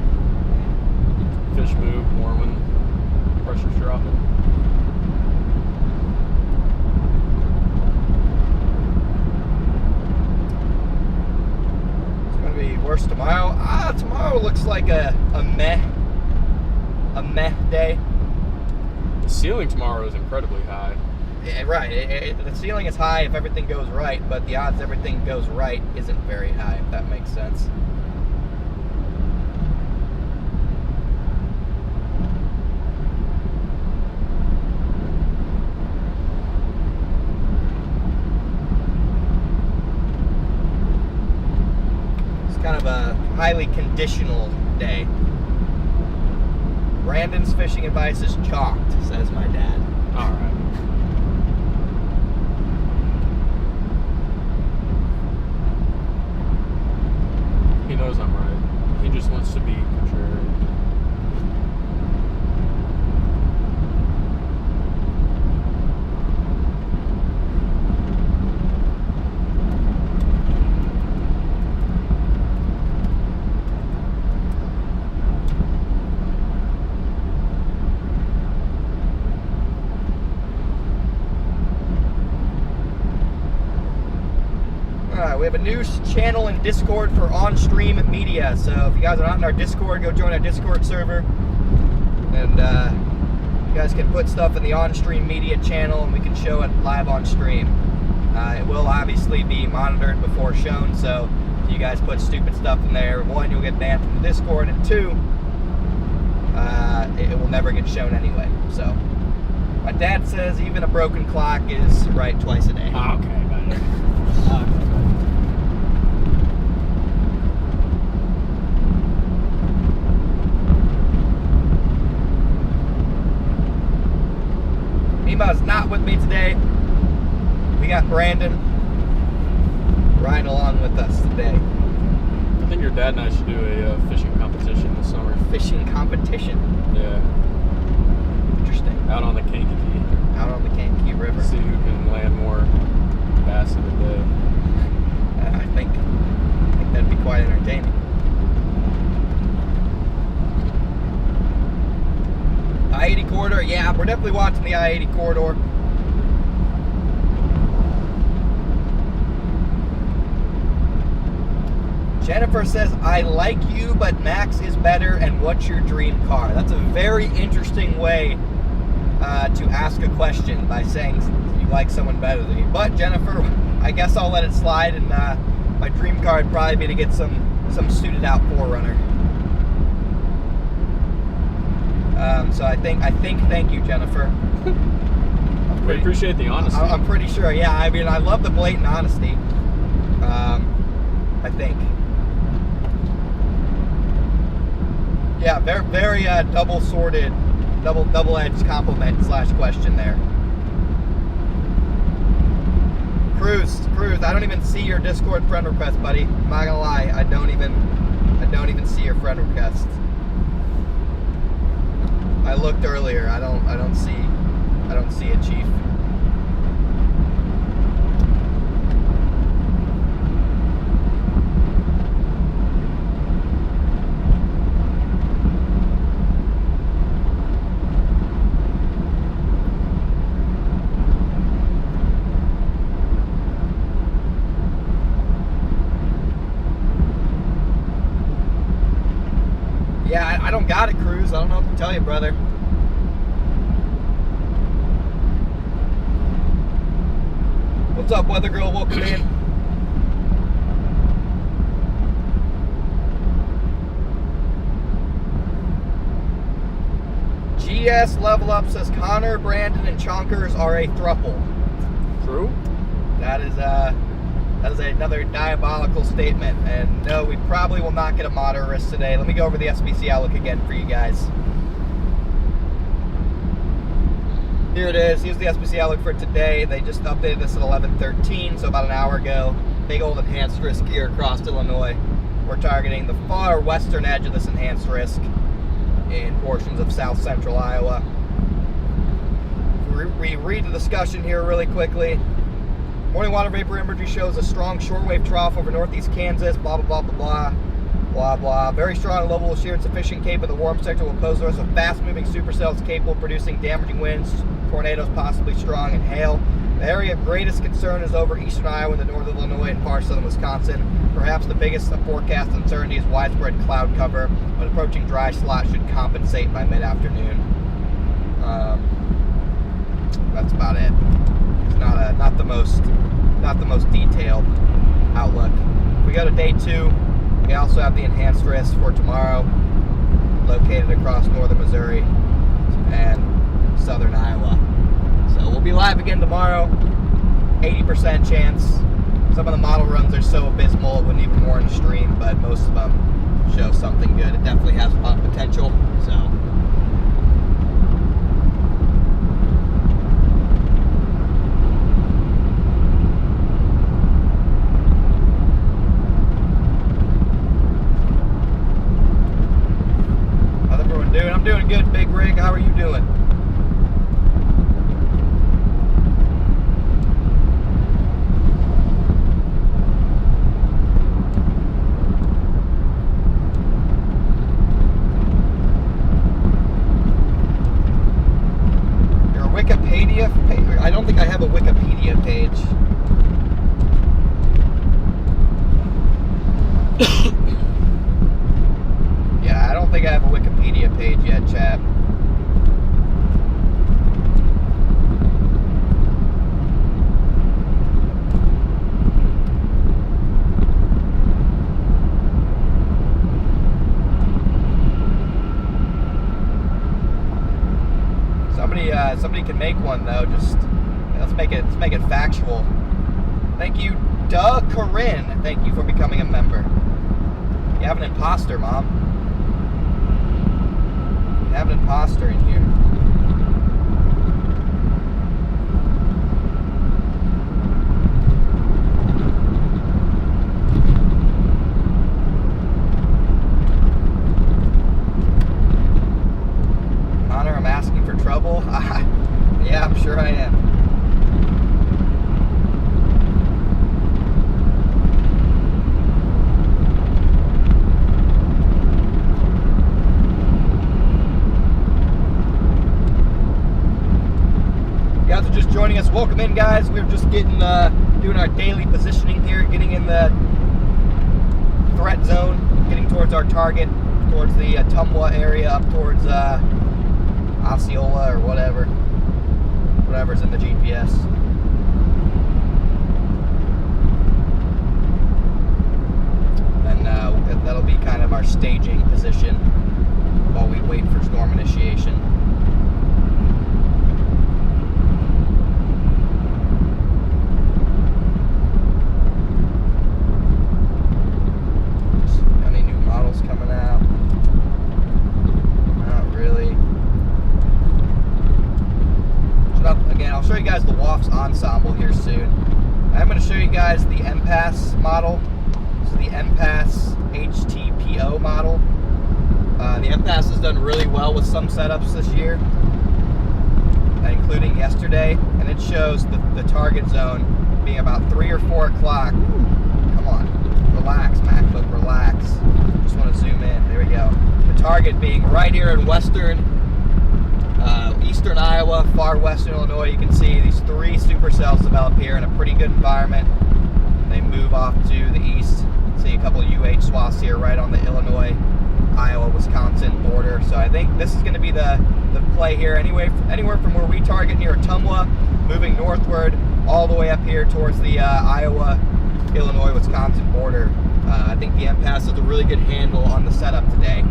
Fish move more when pressure's dropping. It's going to be worse tomorrow. Tomorrow looks like a meh day. The ceiling tomorrow is incredibly high. Yeah, right. The ceiling is high if everything goes right, but the odds everything goes right isn't very high, if that makes sense. It's kind of a highly conditional day. Brandon's fishing advice is chalked, says my dad. All right. He knows I'm right. He just wants to be contrary. We have a new channel in Discord for on-stream media. So if you guys are not in our Discord, go join our Discord server. And you guys can put stuff in the on-stream media channel and we can show it live on stream. It will obviously be monitored before shown, so if you guys put stupid stuff in there, one, you'll get banned from the Discord, and two, it will never get shown anyway. So my dad says even a broken clock is right twice a day. Okay, buddy. Mima's not with me today. We got Brandon riding along with us today. I think your dad and I should do a fishing competition this summer. Fishing competition. Yeah, Interesting. out on the Kankakee. Out on the Kankakee River. See who can land more bass in a day. I think that'd be quite entertaining. I-80 corridor, yeah, we're definitely watching the I-80 corridor. Jennifer says, I like you, but Max is better, and what's your dream car? That's a very interesting way to ask a question, by saying you like someone better than you. But Jennifer, I guess I'll let it slide, and my dream car would probably be to get some suited out 4Runner. So I think thank you, Jennifer. We appreciate the honesty. I'm pretty sure, yeah. I mean, I love the blatant honesty. I think. Yeah, very double-sorted, double-edged compliment / question there. Cruz, I don't even see your Discord friend request, buddy. I'm not gonna lie, I don't even see your friend request. I looked earlier. I don't see it, Chief. Yeah, I don't got it, Cruz. I don't know what to tell you, brother. What's up, Weather Girl? Welcome in. GS Level Up says Connor, Brandon, and Chonkers are a thruple. True. That is another diabolical statement. And no, we probably will not get a motorist today. Let me go over the SBC outlook again for you guys. Here it is. Here's the SBC outlook for today. They just updated this at 11:13, so about an hour ago. Big old enhanced risk here across Illinois. We're targeting the far western edge of this enhanced risk in portions of south central Iowa. We read the discussion here really quickly. Morning water vapor imagery shows a strong shortwave trough over northeast Kansas, blah, blah, blah, blah, blah, blah. Very strong level of shear and sufficient cape of the warm sector will pose the rest of fast-moving supercells capable of producing damaging winds, tornadoes, possibly strong, and hail. The area of greatest concern is over eastern Iowa and the northern Illinois and far southern Wisconsin. Perhaps the biggest forecast uncertainty is widespread cloud cover, but approaching dry slot should compensate by mid-afternoon. That's about it. It's not the most detailed outlook. We go to day 2. We also have the enhanced risk for tomorrow, located across northern Missouri and southern Iowa. So we'll be live again tomorrow. 80% chance. Some of the model runs are so abysmal it wouldn't even warrant a stream, but most of them show something good. It definitely has a lot of potential. So. I'm doing good, Big Rig. How are you doing? Your Wikipedia page? I don't think I have a Wikipedia page. Yeah, I don't think I have a Wikipedia page yet, chat. Somebody can make one though. Just let's make it factual. Thank you, Corinne. Thank you for becoming a member. You have an imposter, Mom. You have an imposter in here. comfortable? Yeah, I'm sure I am. You guys are just joining us. Welcome in, guys. We're just getting doing our daily positioning here, getting in the threat zone, getting towards our target, towards the Tumwa area, up towards Osceola or whatever's in the GPS. And that'll be kind of our staging position while we wait for storm initiation. Any new models coming out? Not really. Again, I'll show you guys the WAFS ensemble here soon. I'm going to show you guys the MPass model. This is the MPass HTPO model. The MPass has done really well with some setups this year, including yesterday, and it shows the target zone being about 3 or 4 o'clock. Come on, relax, MacBook, relax. Just want to zoom in. There we go. The target being right here in eastern Iowa, far western Illinois. You can see these 3 supercells develop here in a pretty good environment. They move off to the east. See a couple of UH swaths here right on the Illinois, Iowa, Wisconsin border. So I think this is going to be the play here. Anywhere from where we target near Tumwa, moving northward all the way up here towards the Iowa, Illinois, Wisconsin border. I think the MPass has a really good handle on the setup today.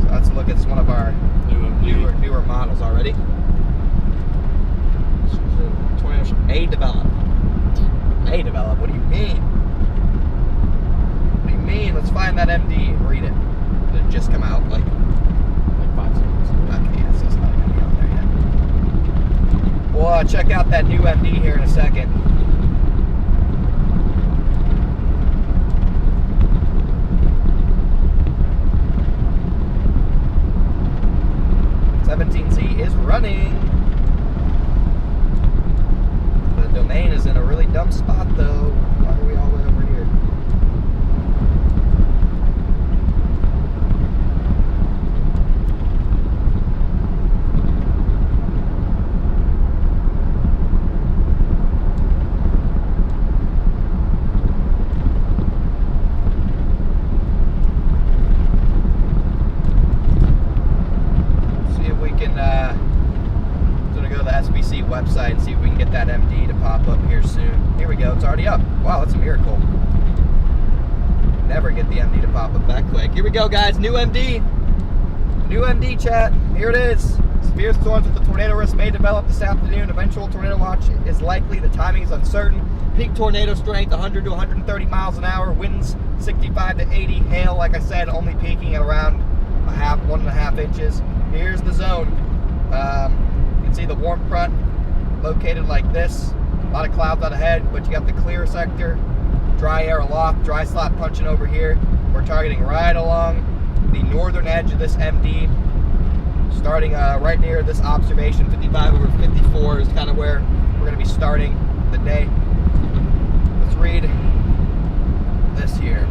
So let's look at one of our newer models already. A develop. What do you mean? What do you mean? Let's find that MD and read it. Did it just come out like 5 seconds. Okay, yeah, so it's not going to be out there yet. We'll check out that new MD here in a second. Z is running. The domain is in a really dumb spot though. Why are we all the way over here? Website and see if we can get that MD to pop up here soon. Here we go, it's already up. Wow, that's a miracle. Never get the MD to pop up that quick. Here we go, guys, new MD. New MD chat, here it is. Severe storms with the tornado risk may develop this afternoon. Eventual tornado watch is likely. The timing is uncertain. Peak tornado strength 100 to 130 miles an hour. Winds 65 to 80. Hail, like I said, only peaking at around 1.5 inches. Here's the zone. You can see the warm front located like this. A lot of clouds out ahead, but you got the clear sector, dry air aloft, dry slot punching over here. We're targeting right along the northern edge of this MD, starting right near this observation. 55 over 54 is kind of where we're going to be starting the day. Let's read this here.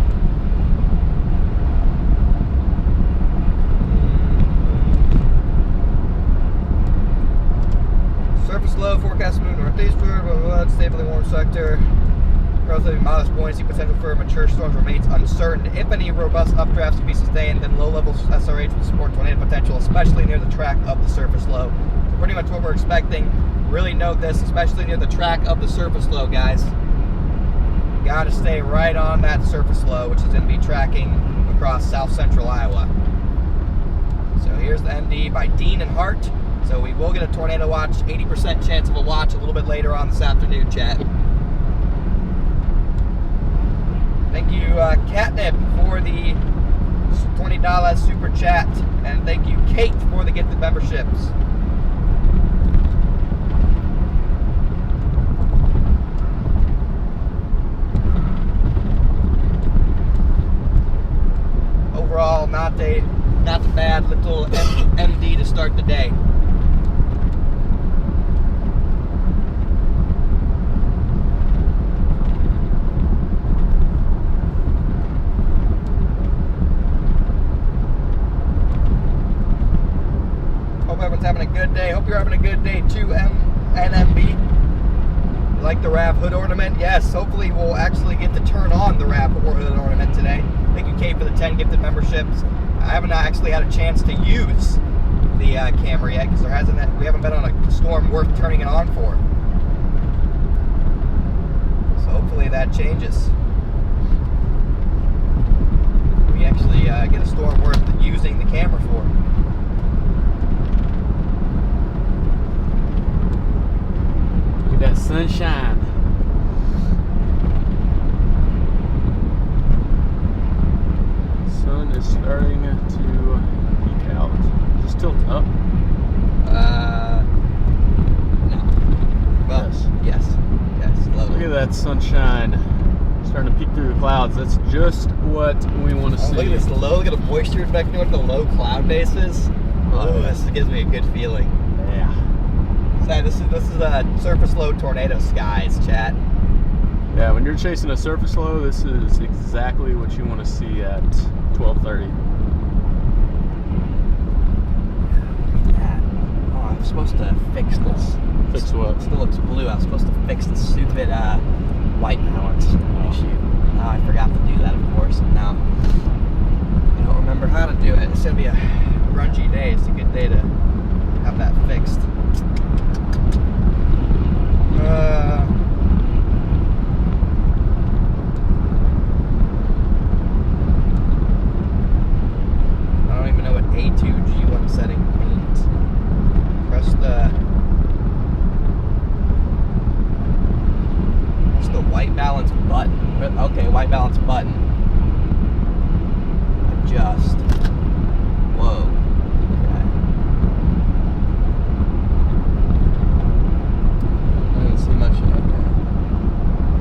Surface low, forecast moon northeastward, stably warm sector. Relatively modest buoyancy potential for mature storms remains uncertain. If any robust updrafts to be sustained, then low level SRH will support tornado potential, especially near the track of the surface low. So pretty much what we're expecting. Really note this, especially near the track of the surface low, guys. You gotta stay right on that surface low, which is going to be tracking across south central Iowa. So here's the MD by Dean and Hart. So we will get a tornado watch, 80% chance of a watch a little bit later on this afternoon, chat. Thank you, Catnip, for the $20 super chat. And thank you, Kate, for the gifted memberships. Overall, not not a bad little MD to start the day. Hope everyone's having a good day. Hope you're having a good day too, NMB. You like the RAV hood ornament? Yes, hopefully we'll actually get to turn on the RAV hood ornament today. Thank you, Kate, for the 10 gifted memberships. I haven't actually had a chance to use the camera yet because we haven't been on a storm worth turning it on for. So hopefully that changes. We actually get a storm worth using the camera for. Look at that sunshine. Sun is starting to peek out. Is this tilt up? No. Well, yes. Slowly. Look at that sunshine starting to peek through the clouds. That's just what we want to see. Look at this low. Look at the moisture effect. Look at the low cloud bases. Oh, this gives me a good feeling. Yeah. So this is a surface low tornado skies, chat. Yeah, when you're chasing a surface low, this is exactly what you want to see at 12:30. Oh, I'm supposed to fix this. Fix what? It still looks blue. I was supposed to fix the stupid white balance issue. Oh, I forgot to do that, of course. And now I don't remember how to do it. It's gonna be a grungy day. It's a good day to have that fixed. I don't even know what A2G1 setting means. Press the white balance button. Okay, white balance button. Adjust. Whoa. Okay. I didn't see much. Okay.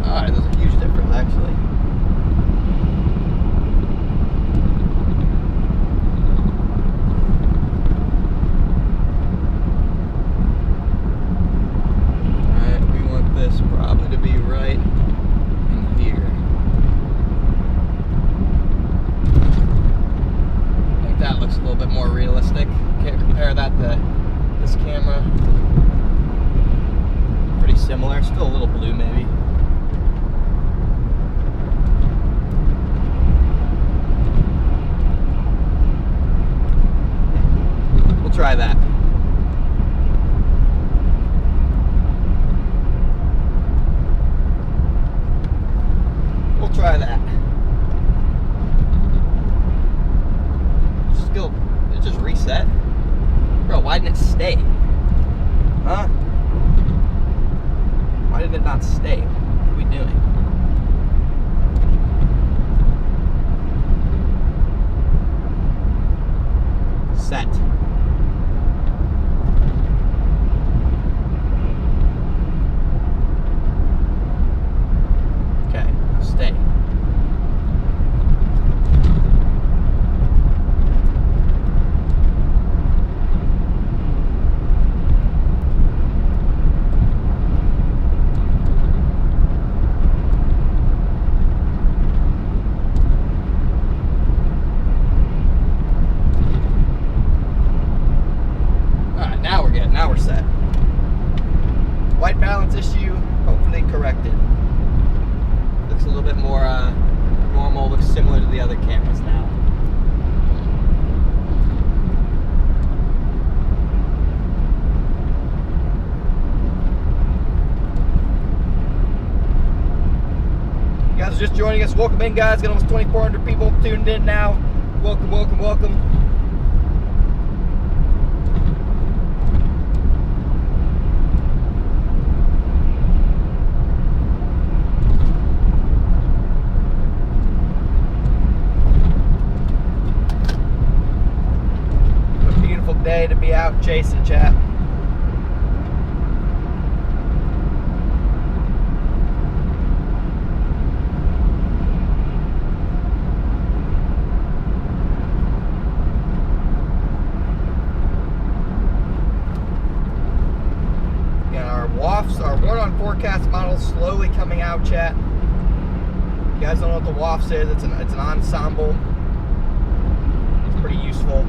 Alright, there's a huge difference actually. This probably to be right in here. I think that looks a little bit more realistic. Can't compare that to this camera. Pretty similar, still a little blue maybe. We'll try that. Try that. It just reset? Bro, why didn't it stay? Huh? Why did it not stay? What are we doing? Set. Okay, stay. Now we're set. White balance issue, hopefully corrected. Looks a little bit more normal, looks similar to the other cameras now. You guys are just joining us. Welcome in, guys. Got almost 2,400 people tuned in now. Welcome, welcome, welcome. Day to be out chasing, chat. on forecast models slowly coming out, chat. You guys don't know what the WAFS is. It's an ensemble. It's pretty useful.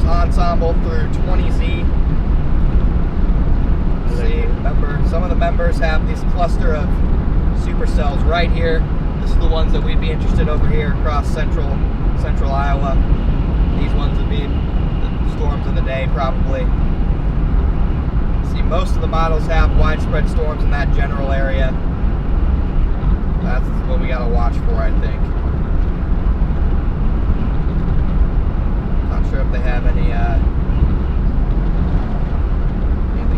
Ensemble through 20Z. See, remember, some of the members have this cluster of supercells right here. This is the ones that we'd be interested over here across central Iowa. These ones would be the storms of the day, probably. See, most of the models have widespread storms in that general area. That's what we got to watch for, I think. Not sure if they have anything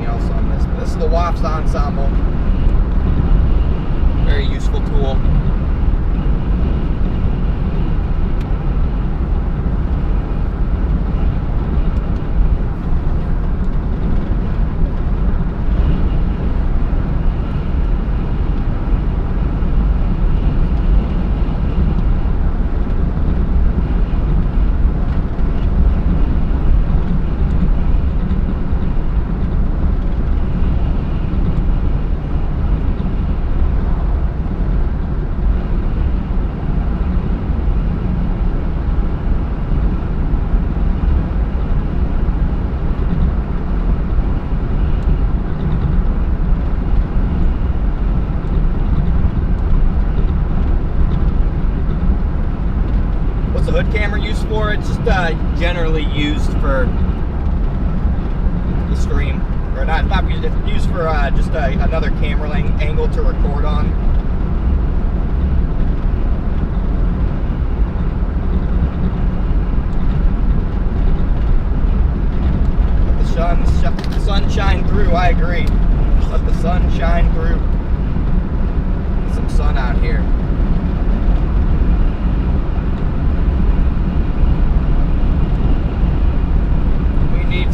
else on this, but this is the WAFS ensemble. Very useful tool. Hood camera used for? It's just generally used for the stream, or not used. It's used for just another camera angle to record on. Let the sun shine through. I agree. Let the sun shine through. Get some sun out here.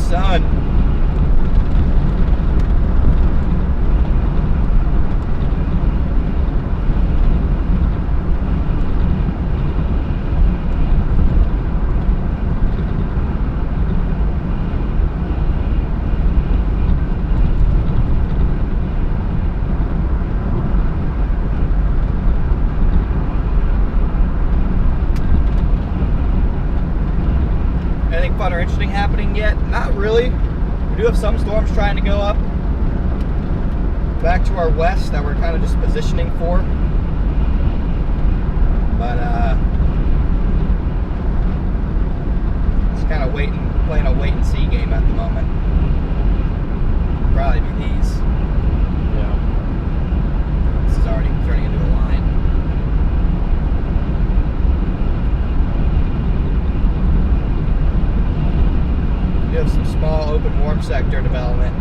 Sun. Anything fun or interesting happening yet? Not really. We do have some storms trying to go up back to our west that we're kind of just positioning for. But it's kind of playing a wait and see game at the moment. Probably be these. Yeah. This is already turning into a line. We have some small open warm sector development.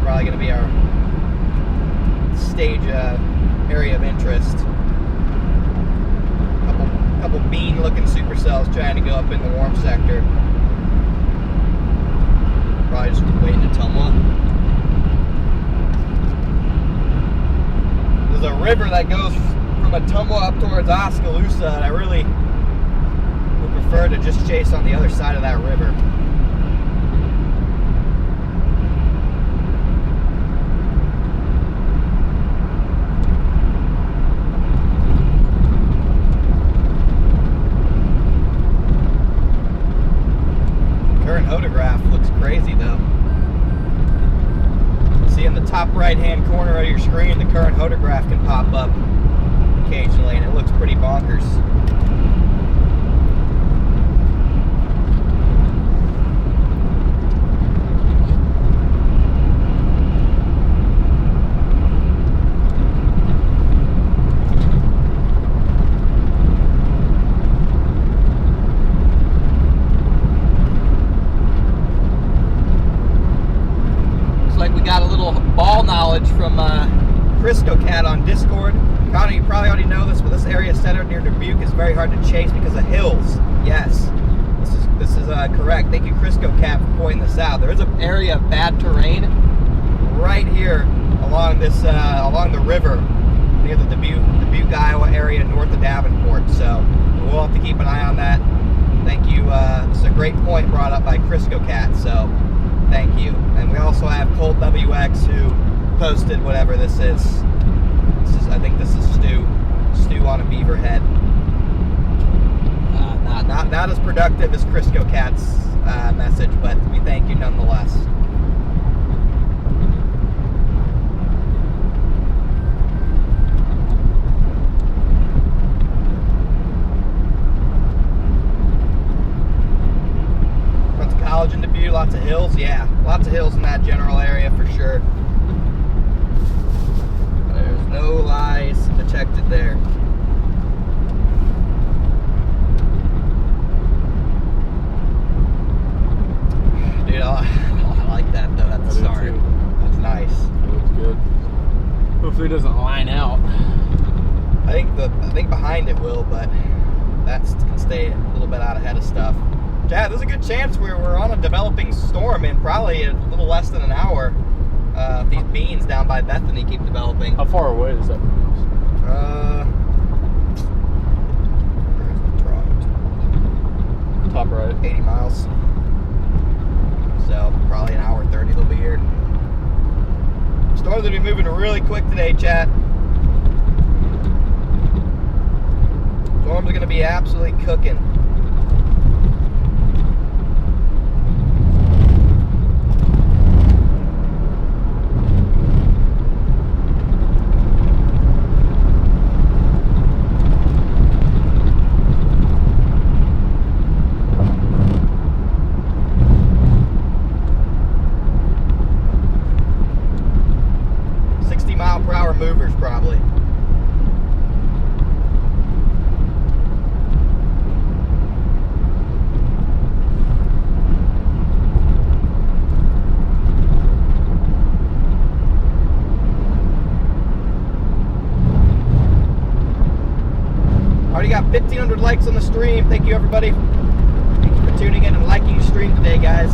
Probably going to be our stage area of interest. Couple bean looking supercells trying to go up in the warm sector. Probably just waiting to tumble. There's a river that goes from Atumwa up towards Oskaloosa, and I really would prefer to just chase on the other side of that river. Current photograph looks crazy though. See in the top right hand corner of your screen, the current photograph can pop up occasionally and it looks pretty bonkers. knowledge from Crisco Cat on Discord. Connor, you probably already know this, but this area centered near Dubuque is very hard to chase because of hills. Yes, this is correct. Thank you, Crisco Cat, for pointing this out. There is an area of bad terrain right here along this along the river near the Dubuque, Iowa area north of Davenport. So we'll have to keep an eye on that. Thank you. It's a great point brought up by Crisco Cat. So thank you. And we also have Colt WX who posted whatever this is. I think this is stew on a beaver head. Not as productive as Crisco Cat's message, but we thank you nonetheless. Went to college in Dubuque, lots of hills. Yeah, lots of hills in that general area for sure. There's no lies detected there. Dude, I like that though. That's the start. That's nice. That looks good. Hopefully it doesn't line out. I think behind it will, but that can stay a little bit out ahead of stuff. Yeah, there's a good chance we're on a developing storm in probably a little less than an hour. These beans down by Bethany keep developing. How far away is that from us? Where's the truck? Top right. 80 miles. So probably an hour 30 they'll be here. Storm's gonna be moving really quick today, chat. Storm's gonna be absolutely cooking. Movers probably. Already got 1,500 likes on the stream. Thank you, everybody. Thank you for tuning in and liking the stream today, guys.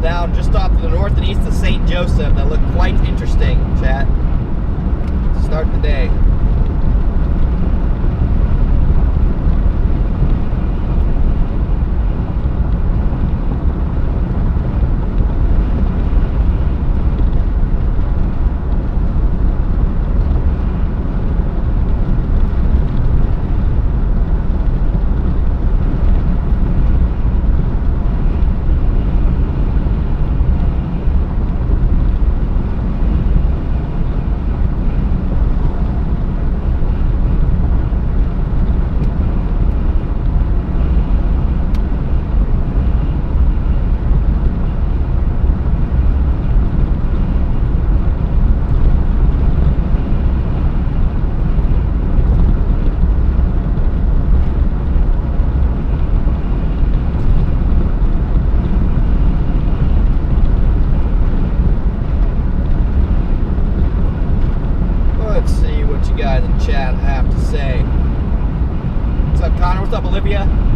Down just off to the north and east of St. Joseph that look quite interesting, chat. Start the day.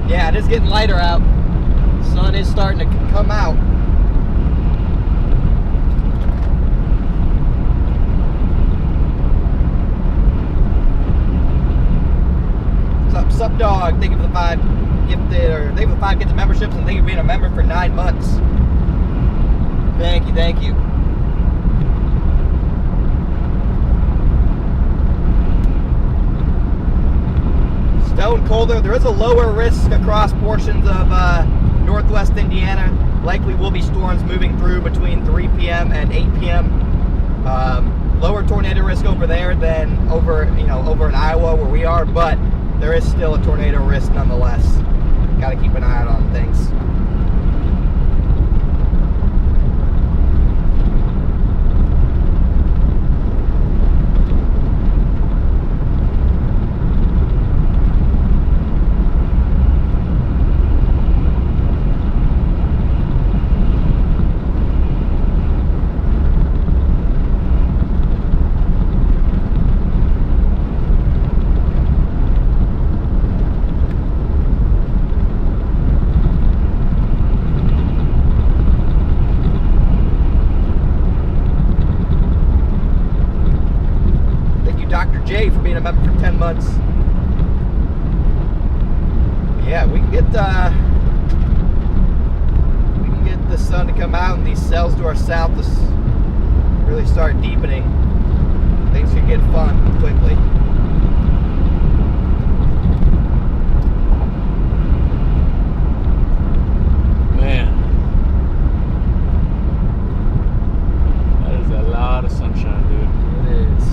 Yeah, it is getting lighter out. The sun is starting to come out. Hot Dog, thank you for the 5 gifted, or thank you for the 5 gifted memberships, and thank you for being a member for 9 months. Thank you, thank you. Stone colder. There is a lower risk across portions of northwest Indiana. Likely will be storms moving through between 3 p.m. and 8 p.m. Lower tornado risk over there than over in Iowa where we are, but there is still a tornado risk nonetheless. Got to keep an eye out on things. For being a member for 10 months. Yeah, we can get the sun to come out and these cells to our south to really start deepening. Things can get fun quickly. Man, that is a lot of sunshine, dude. It is.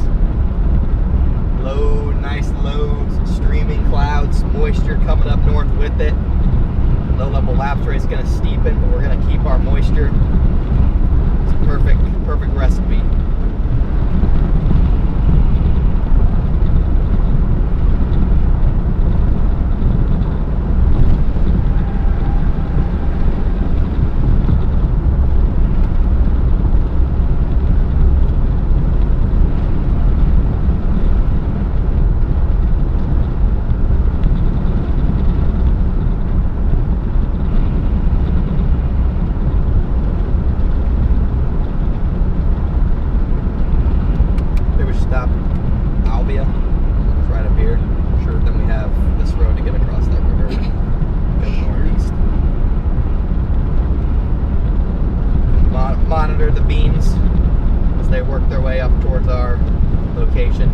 Low, nice lows, streaming clouds, moisture coming up north with it. Low level lapse rate is going to steepen, but we're going to keep our moisture. It's a perfect recipe. Monitor the beams as they work their way up towards our location.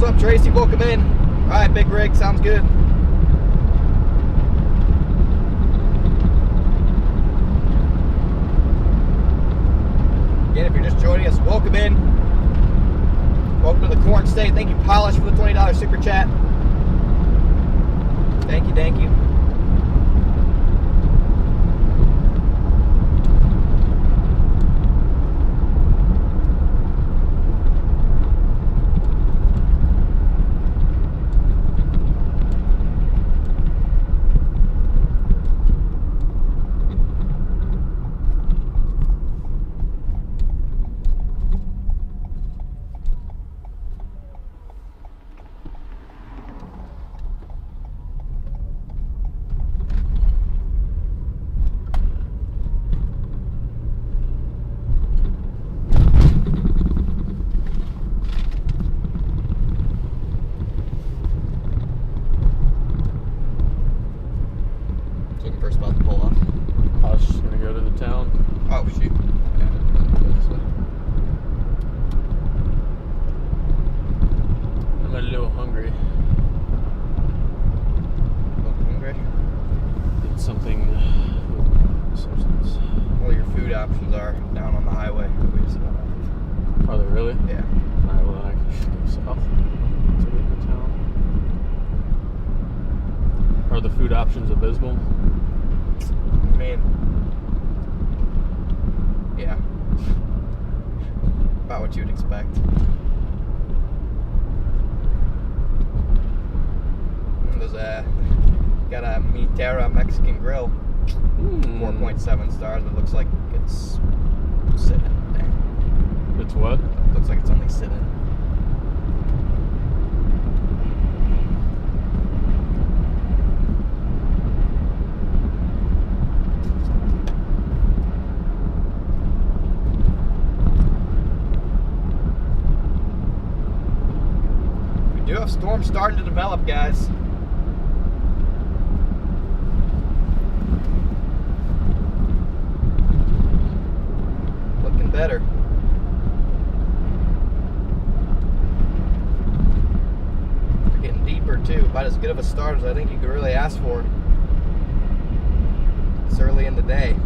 What's up, Tracy? Welcome in. All right, Big Rig, sounds good. Again, if you're just joining us, welcome in. Welcome to the Corn State. Thank you, Polish, for the $20 super chat. Thank you, thank you. First about to pull off. I was just gonna go to the town. Oh shoot. Yeah, this way. I'm a little hungry. Hungry? Need something with substance. Well, your food options are down on the highway. We just went off. Are they really? Yeah. Alright, well then I can just go south to get to town. Are the food options abysmal? I mean, yeah. About what you'd expect. There's got a Mexican grill. 4.7 stars. It looks like it's sitting. It's what? Looks like it's only sitting. We do have storms starting to develop, guys. Looking better. They're getting deeper too. About as good of a start as I think you could really ask for. It's early in the day.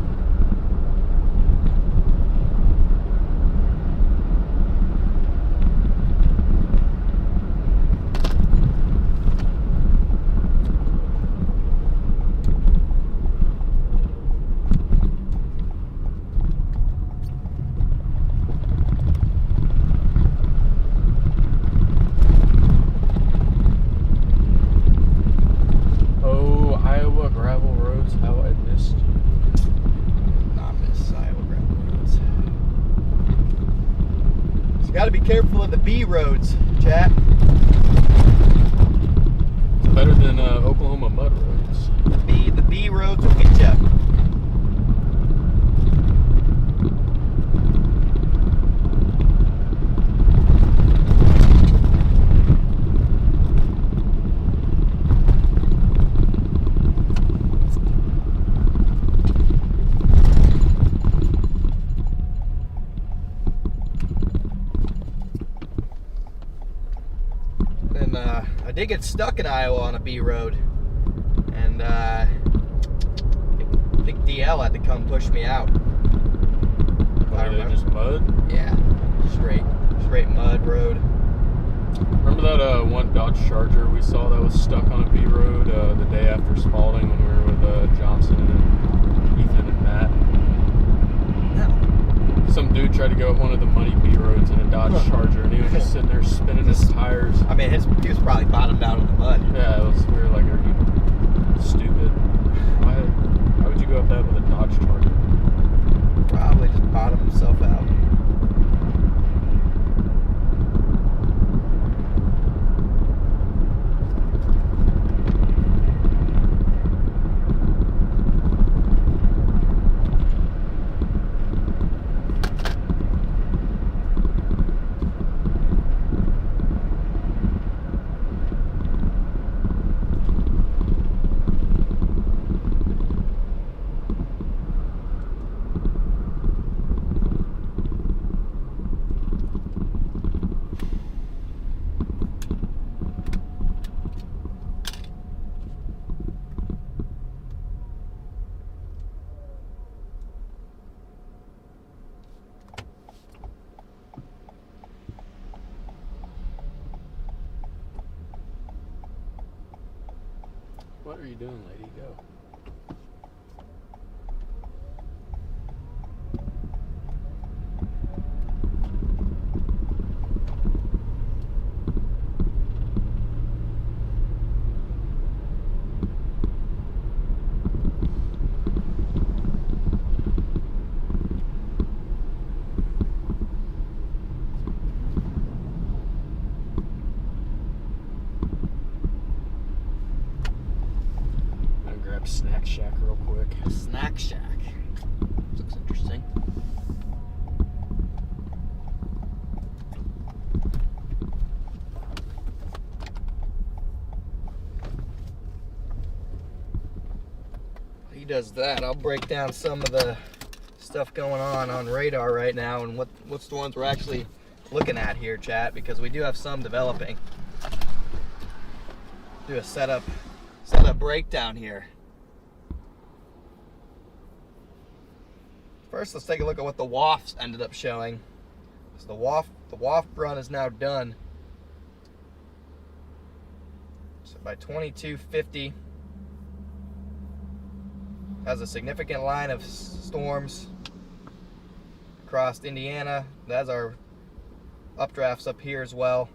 Got to be careful of the B roads, chat. It's better than Oklahoma mud roads. The B roads will get you. I did get stuck in Iowa on a B road, and I think DL had to come push me out. Just mud? Yeah, straight mud road. Remember that one Dodge Charger we saw that was stuck on a B road the day after Spalding when we were with Johnson and Ethan and Matt? No. Some dude tried to go up one of the muddy B roads in a Dodge Charger, and he was just sitting there spinning his tires. I mean, he was probably bottomed out in the mud. Yeah, we were like, are you stupid? Why would you go up that with a Dodge Charger? Probably just bottomed himself out. What are you doing, lady? Go. Snack Shack real quick. Snack Shack. Looks interesting. He does that. I'll break down some of the stuff going on radar right now and what's the ones we're actually looking at here, chat, because we do have some developing. Do a setup breakdown here. First, let's take a look at what the WAFs ended up showing. So the WAF run is now done. So by 22:50, has a significant line of storms across Indiana. That's our updrafts up here as well.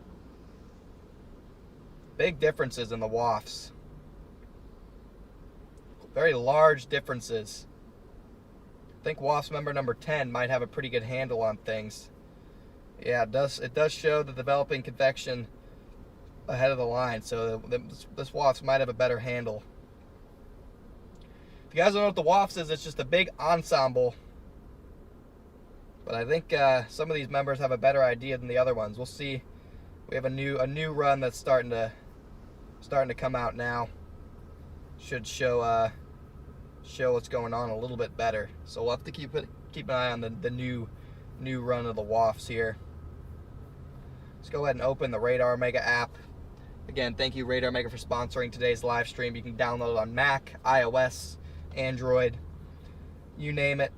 Big differences in the wafts. Very large differences. I think WAFS member number 10 might have a pretty good handle on things. Yeah, it does show the developing convection ahead of the line, so this WAFS might have a better handle. If you guys don't know what the WAFS is, it's just a big ensemble. But I think some of these members have a better idea than the other ones. We'll see. We have a new run that's starting to come out now. Should show what's going on a little bit better. So we'll have to keep an eye on the new run of the WAFs here. Let's go ahead and open the Radar Mega app. Again, thank you Radar Mega for sponsoring today's live stream. You can download it on Mac, iOS, Android, you name it.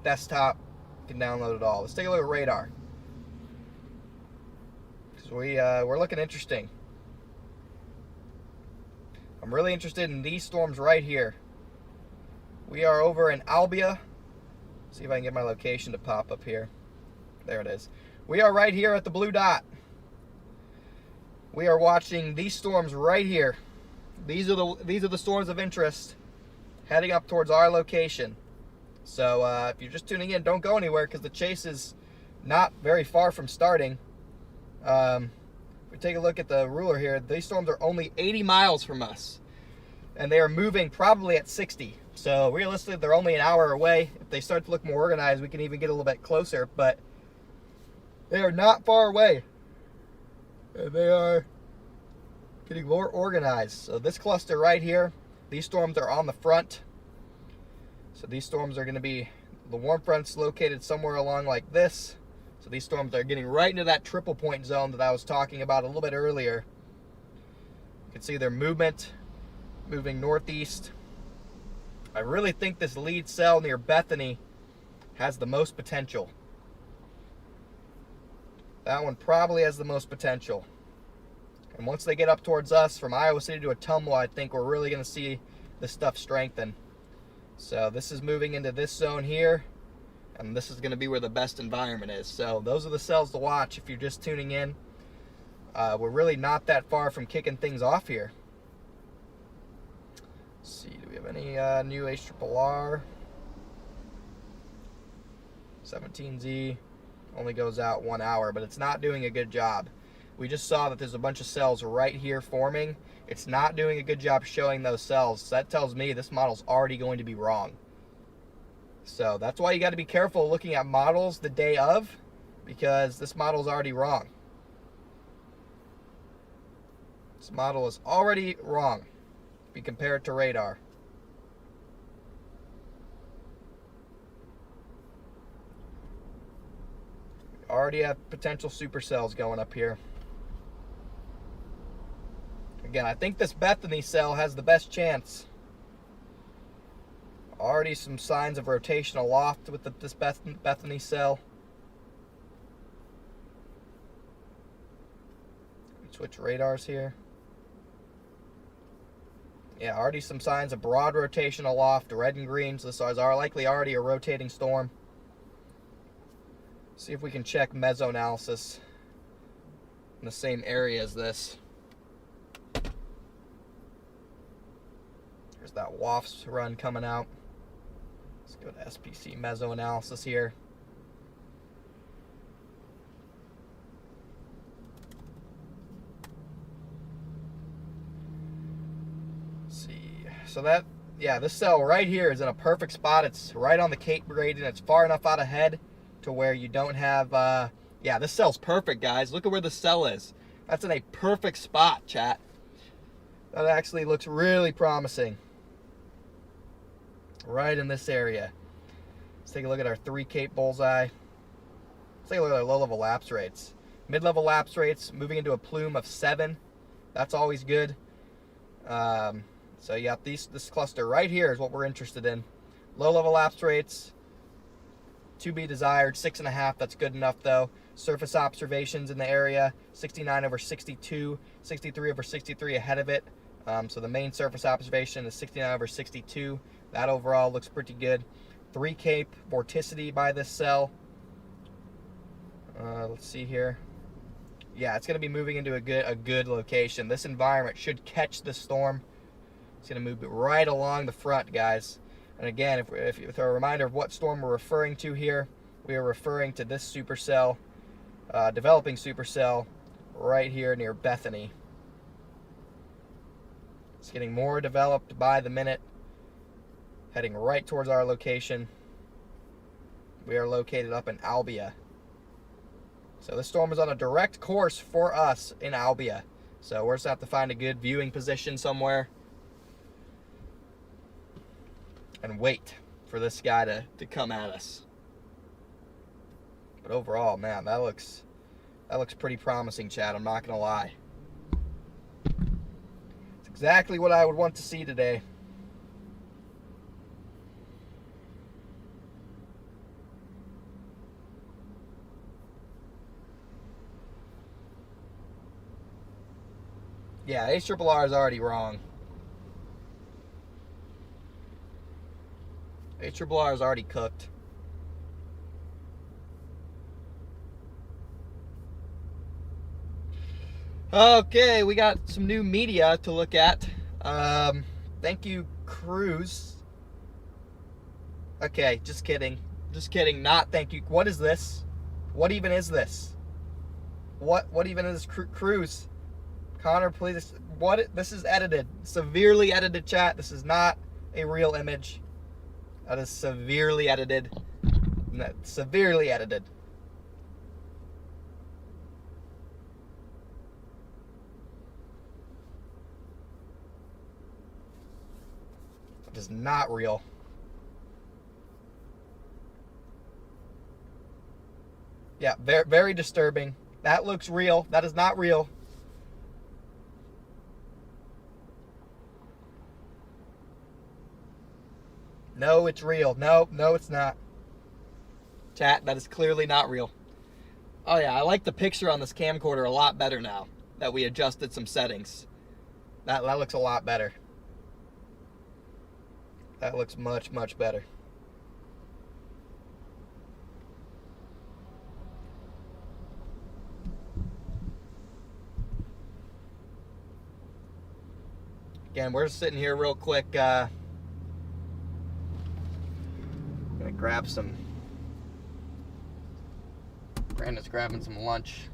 Desktop, you can download it all. Let's take a look at radar. So we're looking interesting. I'm really interested in these storms right here. We are over in Albia. See if I can get my location to pop up here. There it is. We are right here at the blue dot. We are watching these storms right here. These are the storms of interest heading up towards our location. So if you're just tuning in, don't go anywhere because the chase is not very far from starting. If we take a look at the ruler here, these storms are only 80 miles from us. And they are moving probably at 60. So realistically, they're only an hour away. If they start to look more organized, we can even get a little bit closer. But they are not far away. And they are getting more organized. So this cluster right here, these storms are on the front. So these storms are going to be, the warm front's located somewhere along like this. So these storms are getting right into that triple point zone that I was talking about a little bit earlier. You can see their movement moving northeast. I really think this lead cell near Bethany has the most potential. That one probably has the most potential. And once they get up towards us, from Iowa City to Ottumwa, I think we're really going to see this stuff strengthen. So this is moving into this zone here, and this is going to be where the best environment is. So those are the cells to watch if you're just tuning in. We're really not that far from kicking things off here. Let's see, do we have any new HRRR? 17Z only goes out 1 hour, but it's not doing a good job. We just saw that there's a bunch of cells right here forming. It's not doing a good job showing those cells. So that tells me this model's already going to be wrong. So that's why you got to be careful looking at models the day of, because this model's already wrong. This model is already wrong. Be compared to radar. We already have potential supercells going up here. Again, I think this Bethany cell has the best chance. Already some signs of rotation aloft with this Bethany cell. Switch radars here. Yeah, already some signs of broad rotation aloft, red and green. So this is likely already a rotating storm. See if we can check mesoanalysis in the same area as this. There's that WAFS run coming out. Let's go to SPC mesoanalysis here. So that, yeah, this cell right here is in a perfect spot. It's right on the Cape gradient. It's far enough out ahead to where you don't have, yeah, this cell's perfect, guys. Look at where the cell is. That's in a perfect spot, chat. That actually looks really promising. Right in this area. Let's take a look at our 3 Cape bullseye. Let's take a look at our low-level lapse rates. Mid-level lapse rates moving into a plume of 7. That's always good. So yeah, this cluster right here is what we're interested in. Low-level lapse rates, to be desired, 6.5. That's good enough though. Surface observations in the area, 69 over 62, 63 over 63 ahead of it. So the main surface observation is 69 over 62. That overall looks pretty good. 3 Cape vorticity by this cell. Let's see here. Yeah, it's going to be moving into a good location. This environment should catch the storm. It's going to move right along the front, guys. And again, if a reminder of what storm we're referring to here, we are referring to this supercell, developing supercell right here near Bethany. It's getting more developed by the minute, heading right towards our location. We are located up in Albia. So this storm is on a direct course for us in Albia. So we're just have to find a good viewing position somewhere and wait for this guy to come at us. But overall, man, that looks pretty promising, Chad. I'm not gonna lie. It's exactly what I would want to see today. Yeah, ARRR is already wrong. ARRR is already cooked. Okay, we got some new media to look at. Thank you, Cruz. Okay, just kidding. Just kidding. Not thank you. What is this? What even is this? What even is Cruz? Connor, please. This is edited. Severely edited, chat. This is not a real image. That is severely edited. Severely edited. It is not real. Yeah, very, very disturbing. That looks real. That is not real. No, it's real. No, it's not. Chat, that is clearly not real. Oh yeah, I like the picture on this camcorder a lot better now that we adjusted some settings. That looks a lot better. That looks much, much better. Again, we're sitting here real quick. Gonna grab some. Brandon's grabbing some lunch.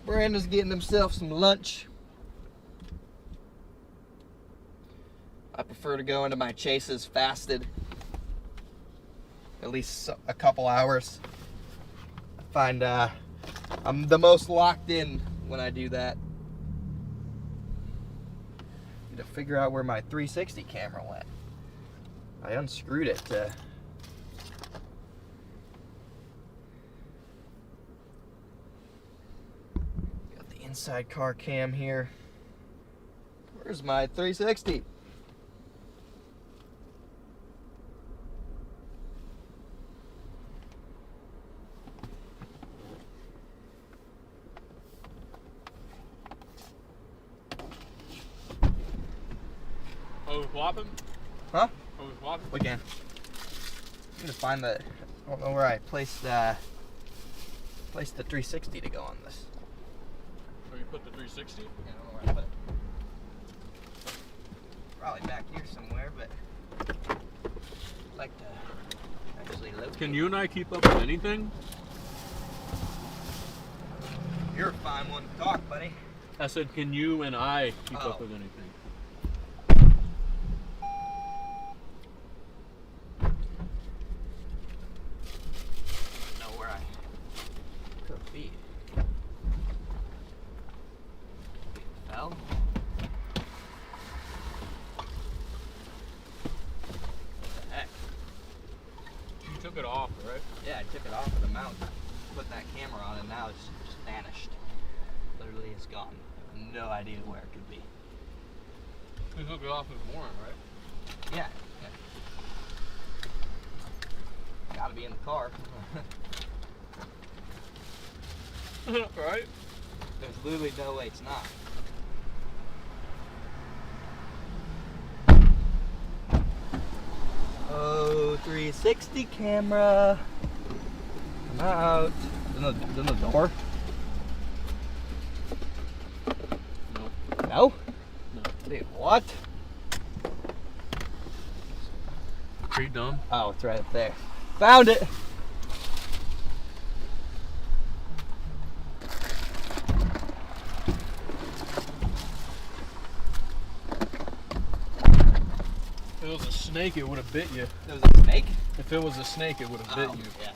Brandon's getting himself some lunch. I prefer to go into my chases fasted. At least a couple hours. I find I'm the most locked in when I do that. Need to figure out where my 360 camera went. I unscrewed it to... Got the inside car cam here. Where's my 360? Swapping? Huh? Are we swapping? We can. I'm gonna find the. I don't know where I placed the 360 to go on this. Where you put the 360? Yeah, I don't know where I put it. Probably back here somewhere, but I'd like to actually locate. Can you and I keep up with anything? You're a fine one to talk, buddy. I said, can you and I keep up with anything? It off, right? Yeah, I took it off of the mount, put that camera on, and now it's just vanished. Literally, it's gone. I have no idea where it could be. You took it off this morning, right? Yeah. gotta be in the car. Right? There's literally no way it's not. Oh, 360 camera. Come out. Is in the door? No. No? No. Dude, what? Are you dumb? Oh, it's right up there. Found it. If it was a snake, it would have bit you. There was a snake? If it was a snake, it would have bit you. Yeah.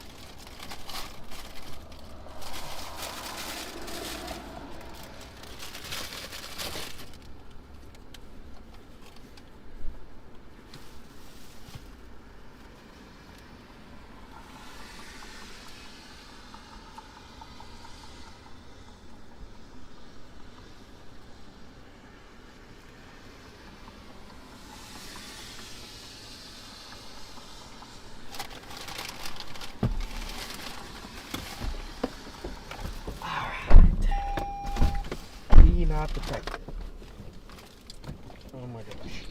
Not detected. Oh my gosh.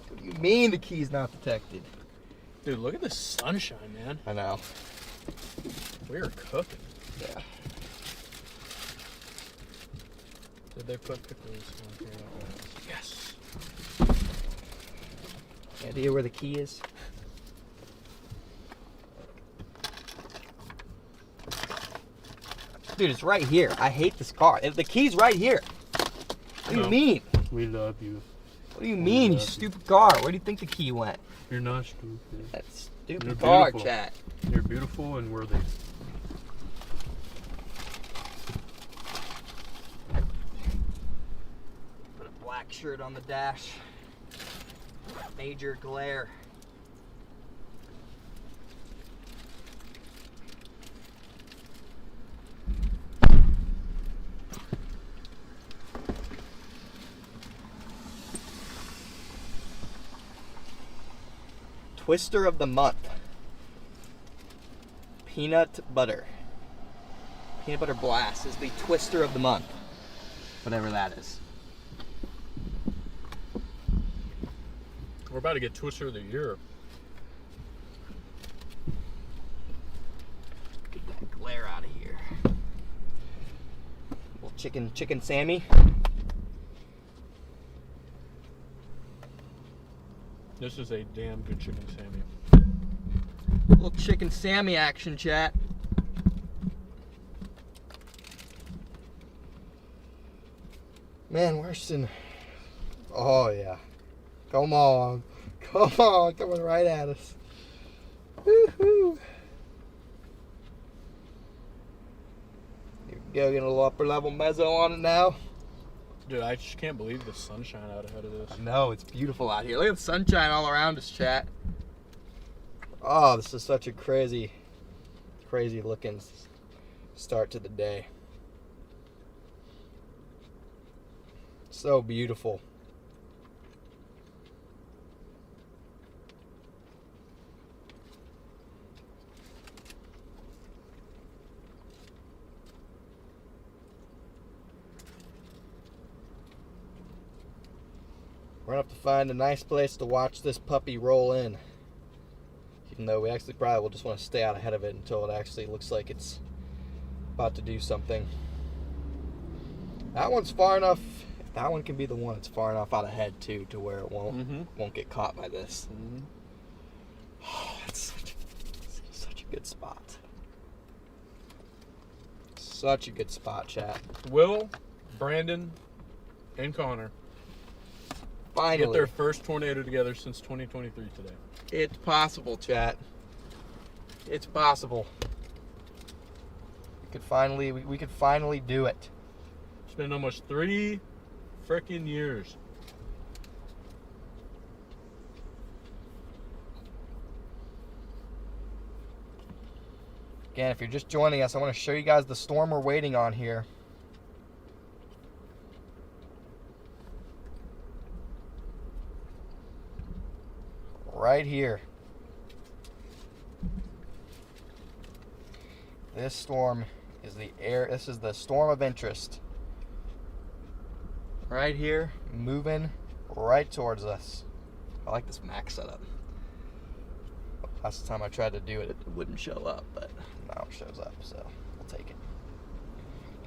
What do you mean the key's not detected? Dude, look at the sunshine, man. I know. We are cooking. Yeah. Did they put pickles on here? Yes. Any idea where the key is? Dude, it's right here. I hate this car. The key's right here. What do you No. mean? We love you. What do you mean, you stupid car? Where do you think the key went? You're not stupid. That stupid You're car, beautiful. chat. You're beautiful and worthy. Put a black shirt on the dash. Major glare. Twister of the month. Peanut butter. Peanut butter blast is the twister of the month. Whatever that is. We're about to get Twister of the Year. Get that glare out of here. Little chicken Sammy. This is a damn good chicken Sammy. Little chicken Sammy action, chat. Man, Weston. Oh yeah. Come on. Come on. Coming right at us. Woohoo. Here we go. Getting a little upper level meso on it now. Dude, I just can't believe the sunshine out ahead of this. I know, it's beautiful out here. Look at the sunshine all around us, chat. Oh, this is such a crazy looking start to the day. So beautiful. We're gonna have to find a nice place to watch this puppy roll in. Even though we actually probably will just want to stay out ahead of it until it actually looks like it's about to do something. That one's far enough. That one can be the one that's far enough out ahead too, to where it won't get caught by this. Oh, it's such a good spot. Such a good spot, chat. Will, Brandon, and Connor Finally, get their first tornado together since 2023 today. it's possible, chat. It's possible. We could finally do it. It's been almost 3 freaking years. Again, if you're just joining us, I want to show you guys the storm we're waiting on here. Right here. This storm is this is the storm of interest. Right here, moving right towards us. I like this max setup. Last time I tried to do it, it wouldn't show up, but now it shows up, so we'll take it.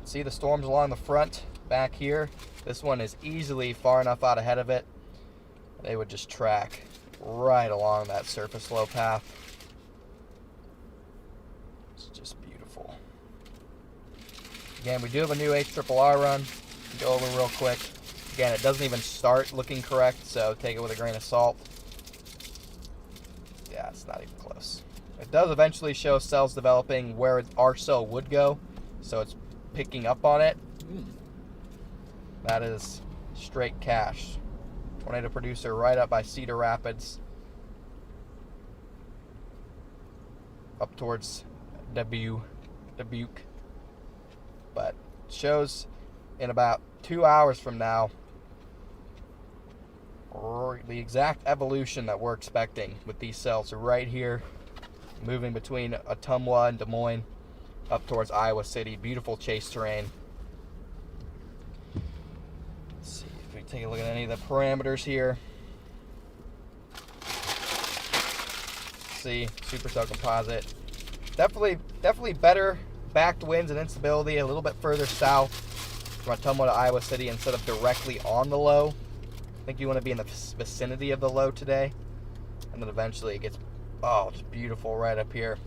See the storms along the front back here. This one is easily far enough out ahead of it. They would just track right along that surface low path. It's just beautiful. Again, we do have a new HRRR run. Go over real quick. Again, it doesn't even start looking correct, so take it with a grain of salt. Yeah, it's not even close. It does eventually show cells developing where our cell would go, so it's picking up on it. That is straight cash. Tornado producer right up by Cedar Rapids. Up towards Dubuque. But it shows in about 2 hours from now the exact evolution that we're expecting with these cells. So right here, moving between Ottumwa and Des Moines up towards Iowa City. Beautiful chase terrain. Let's see if we take a look at any of the parameters here. See, supercell composite. Definitely better backed winds and instability a little bit further south from Ottumwa to Iowa City instead of directly on the low. I think you want to be in the vicinity of the low today, and then eventually it gets, oh, just beautiful right up here.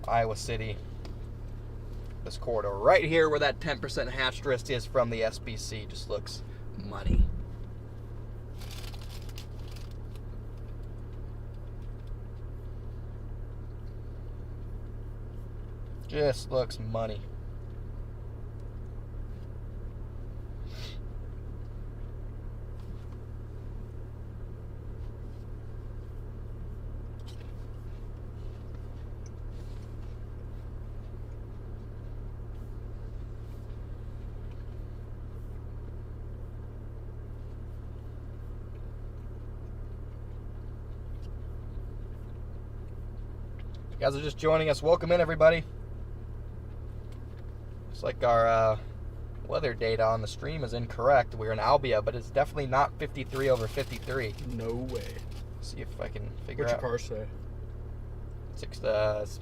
Iowa City. This corridor right here where that 10% hatched wrist is from the SBC just looks money. Just looks money. If you guys are just joining us, welcome in, everybody. Looks like our weather data on the stream is incorrect. We're in Albia, but it's definitely not 53 over 53. No way. See if I can figure What's out. your car say?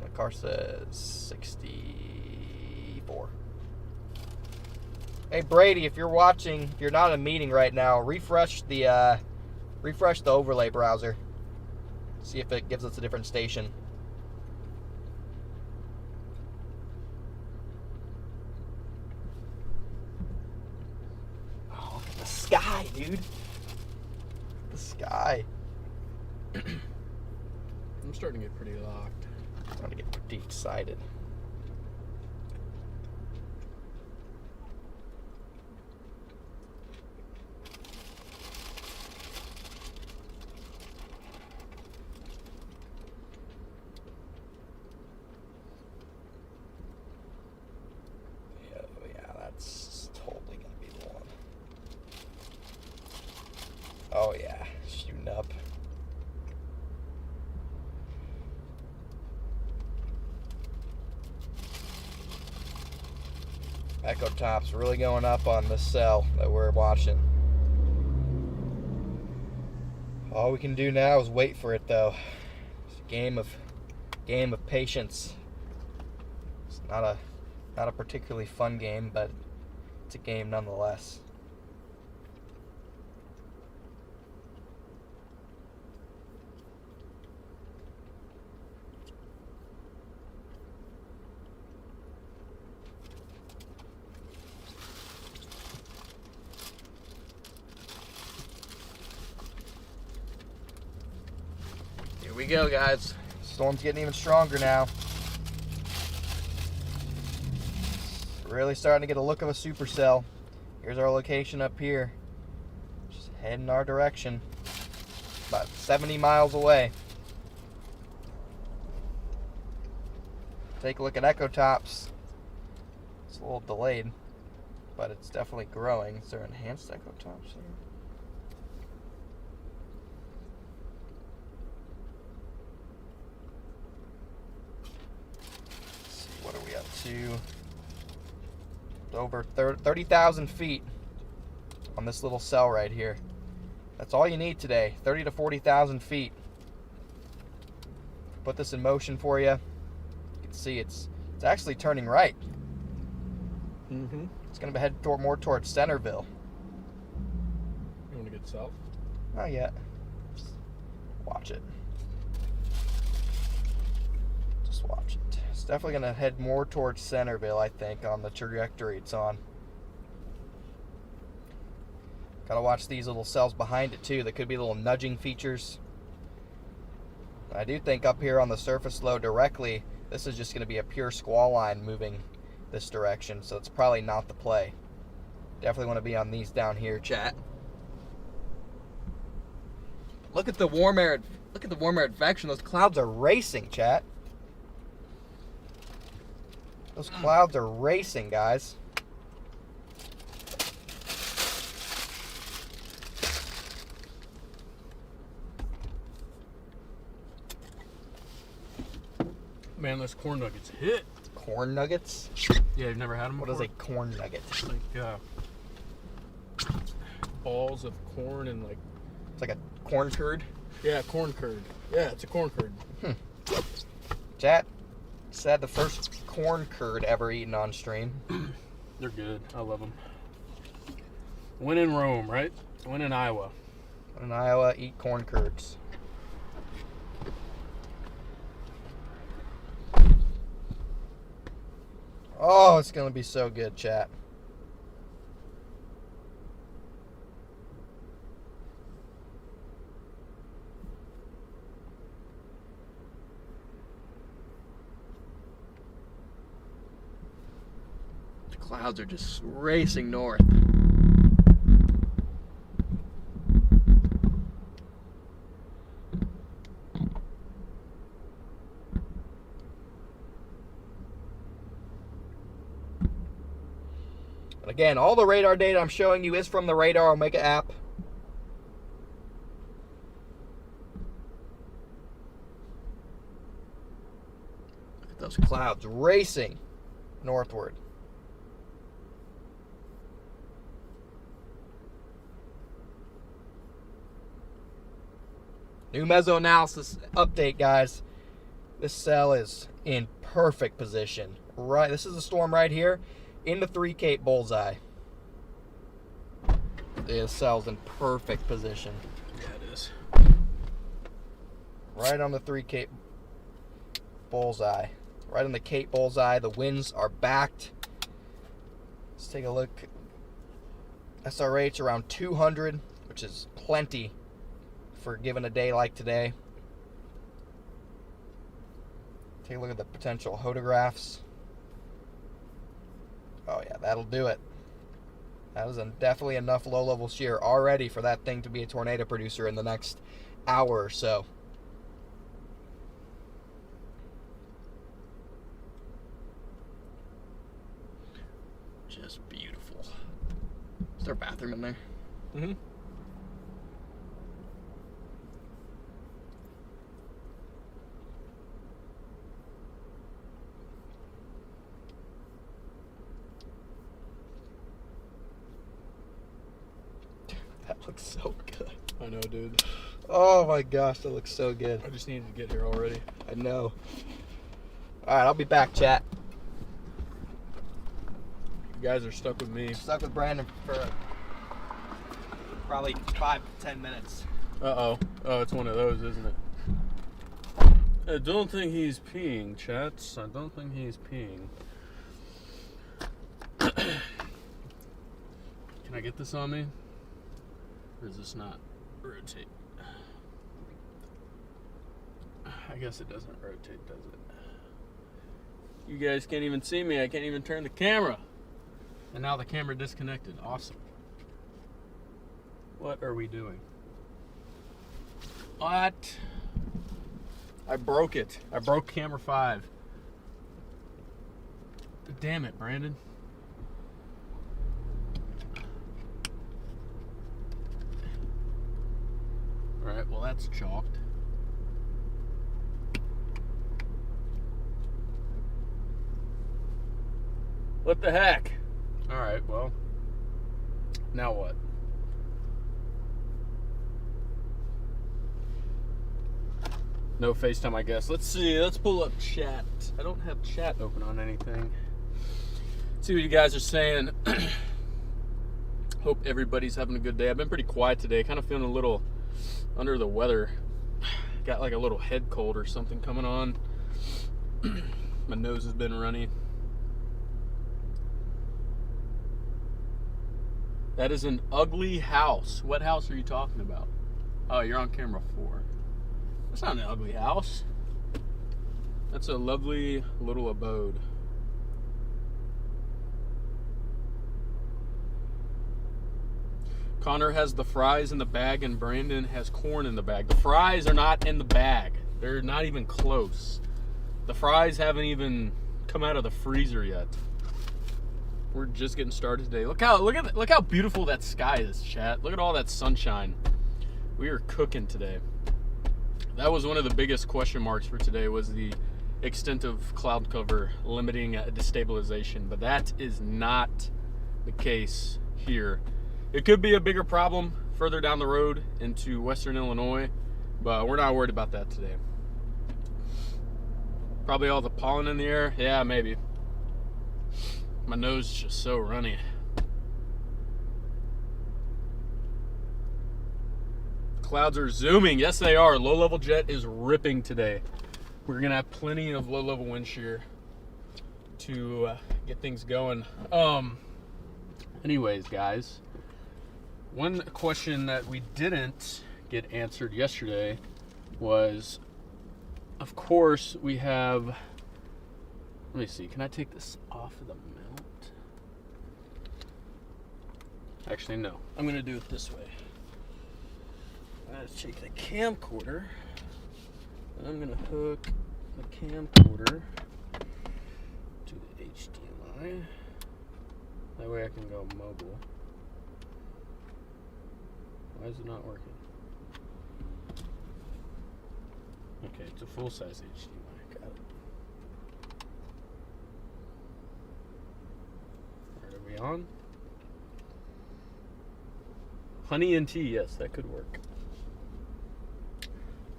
My car says 64. Hey Brady, if you're watching, if you're not in a meeting right now, refresh the overlay browser. See if it gives us a different station. Oh, look at the sky, dude. The sky. I'm starting to get pretty locked. I'm starting to get pretty excited. Yeah, that's totally gonna be the one. Oh yeah, shooting up. Echo top's really going up on this cell that we're watching. All we can do now is wait for it, though. It's a game of patience. It's not a particularly fun game, but it's a game nonetheless. Here we go, guys. Storm's getting even stronger now. Really starting to get a look of a supercell. Here's our location up here. Just heading our direction. About 70 miles away. Take a look at echo tops. It's a little delayed, but it's definitely growing. Is there enhanced echo tops here? to over 30,000 feet on this little cell right here. That's all you need today, 30 to 40,000 feet. Put this in motion for you. You can see it's actually turning right. Mm-hmm. It's going to head more towards Centerville. You want to get south? Not yet. Just watch it. Just watch it. It's definitely going to head more towards Centerville, I think, on the trajectory it's on. Got to watch these little cells behind it, too. There could be little nudging features. I do think up here on the surface low directly, this is just going to be a pure squall line moving this direction, so it's probably not the play. Definitely want to be on these down here, chat. Look at the warm air. Look at the warm air advection. Those clouds are racing, chat. Those clouds are racing, guys. Man, those corn nuggets hit. Corn nuggets? Yeah, you've never had them What before? is a corn nugget? It's like balls of corn and like... It's like a corn curd? Yeah, corn curd. Yeah, it's a corn curd. Chat said the first corn curd ever eaten on stream. They're good. I love them. When in Rome, right? When in Iowa. In Iowa, eat corn curds. Oh, it's going to be so good, chat. The clouds are just racing north. But again, all the radar data I'm showing you is from the Radar Omega app. Look at those clouds racing northward. New Mesoanalysis update, guys. This cell is in perfect position. Right, this is the storm right here. In the 3 Cape bullseye. The cell's in perfect position. Yeah, it is. Right on the 3 Cape bullseye. Right on the Cape bullseye. The winds are backed. Let's take a look. SRH around 200, which is plenty for given a day like today. Take a look at the potential hodographs. Oh yeah, that'll do it. That is definitely enough low-level shear already for that thing to be a tornado producer in the next hour or so. Just beautiful. Is there a bathroom in there? Mm-hmm. That looks so good. I know, dude. Oh my gosh, that looks so good. I just needed to get here already. I know. Alright, I'll be back, chat. You guys are stuck with me. Stuck with Brandon for probably 5 to 10 minutes. Uh-oh. Oh, it's one of those, isn't it? I don't think he's peeing, chats. I don't think he's peeing. Can I get this on me? Or does this not rotate? I guess it doesn't rotate, does it? You guys can't even see me. I can't even turn the camera. And now the camera disconnected. Awesome. What are we doing? What? I broke it. I broke camera 5. Damn it, Brandon. Alright, well that's chalked. What the heck? All right, well, now what? No FaceTime, I guess. Let's see. Let's pull up chat. I don't have chat open on anything. See what you guys are saying. Hope everybody's having a good day. I've been pretty quiet today. Kind of feeling a little under the weather. Got like a little head cold or something coming on. My nose has been runny. That is an ugly house. What house are you talking about? Oh, you're on camera 4. That's not an ugly house. That's a lovely little abode. Connor has the fries in the bag and Brandon has corn in the bag. The fries are not in the bag. They're not even close. The fries haven't even come out of the freezer yet. We're just getting started today. Look how beautiful that sky is, chat. Look at all that sunshine. We are cooking today. That was one of the biggest question marks for today, was the extent of cloud cover limiting destabilization, but that is not the case here. It could be a bigger problem further down the road into western Illinois, but we're not worried about that today. Probably all the pollen in the air. Yeah, maybe. My nose is just so runny. Clouds are zooming. Yes, they are. Low-level jet is ripping today. We're going to have plenty of low-level wind shear to get things going. Anyways, guys, one question that we didn't get answered yesterday was, of course, we have... Let me see. Can I take this off of the mount? Actually, no. I'm going to do it this way. I'm going to take the camcorder, and I'm going to hook the camcorder to the HDMI. That way I can go mobile. Why is it not working? Okay, it's a full-size HDMI. Got it. Are we on? Honey and tea, yes, that could work.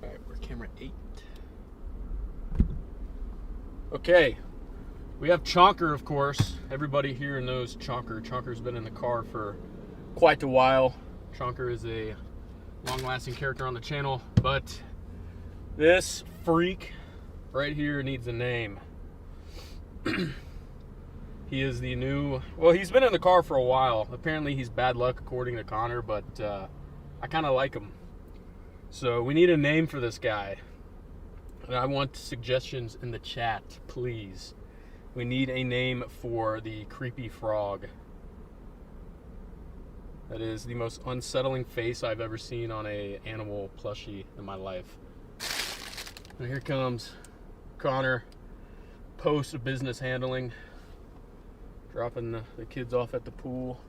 Alright, we're camera 8. Okay, we have Chonker, of course. Everybody here knows Chonker. Chonker's been in the car for quite a while. Chonker is a long-lasting character on the channel, but this freak right here needs a name. He is the new... Well, he's been in the car for a while. Apparently, he's bad luck, according to Connor, but I kind of like him. So we need a name for this guy. And I want suggestions in the chat, please. We need a name for the creepy frog. That is the most unsettling face I've ever seen on a animal plushie in my life. And here comes Connor, post business handling, dropping the kids off at the pool.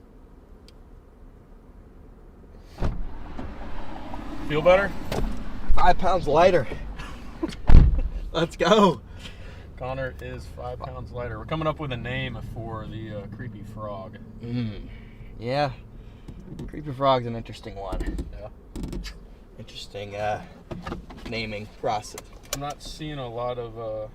Feel better? 5 pounds lighter. Let's go. Connor is 5 pounds lighter. We're coming up with a name for the creepy frog. Yeah. Creepy frog's an interesting one. Yeah. Interesting naming process. I'm not seeing a lot of...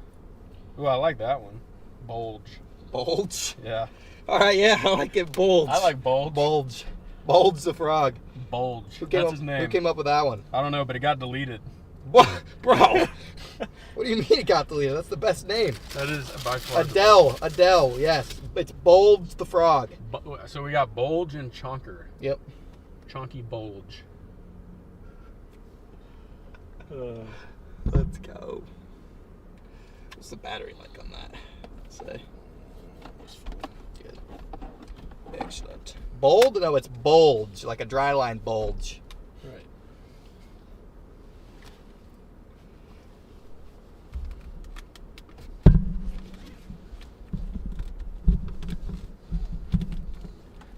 Ooh, I like that one. Bulge. Bulge? Yeah. Alright, yeah, I like it. Bulge. I like Bulge. Bulge. Bulge the frog. Bulge. That's his name. Who came up with that one? I don't know, but it got deleted. What? Bro! What do you mean it got deleted? That's the best name. That is by far Adele, yes. It's Bulge the frog. So we got Bulge and Chonker. Yep. Chonky Bulge. Let's go. What's the battery like on that? Say. Good. Excellent. Bold? No, it's bulge, like a dry line bulge. Right.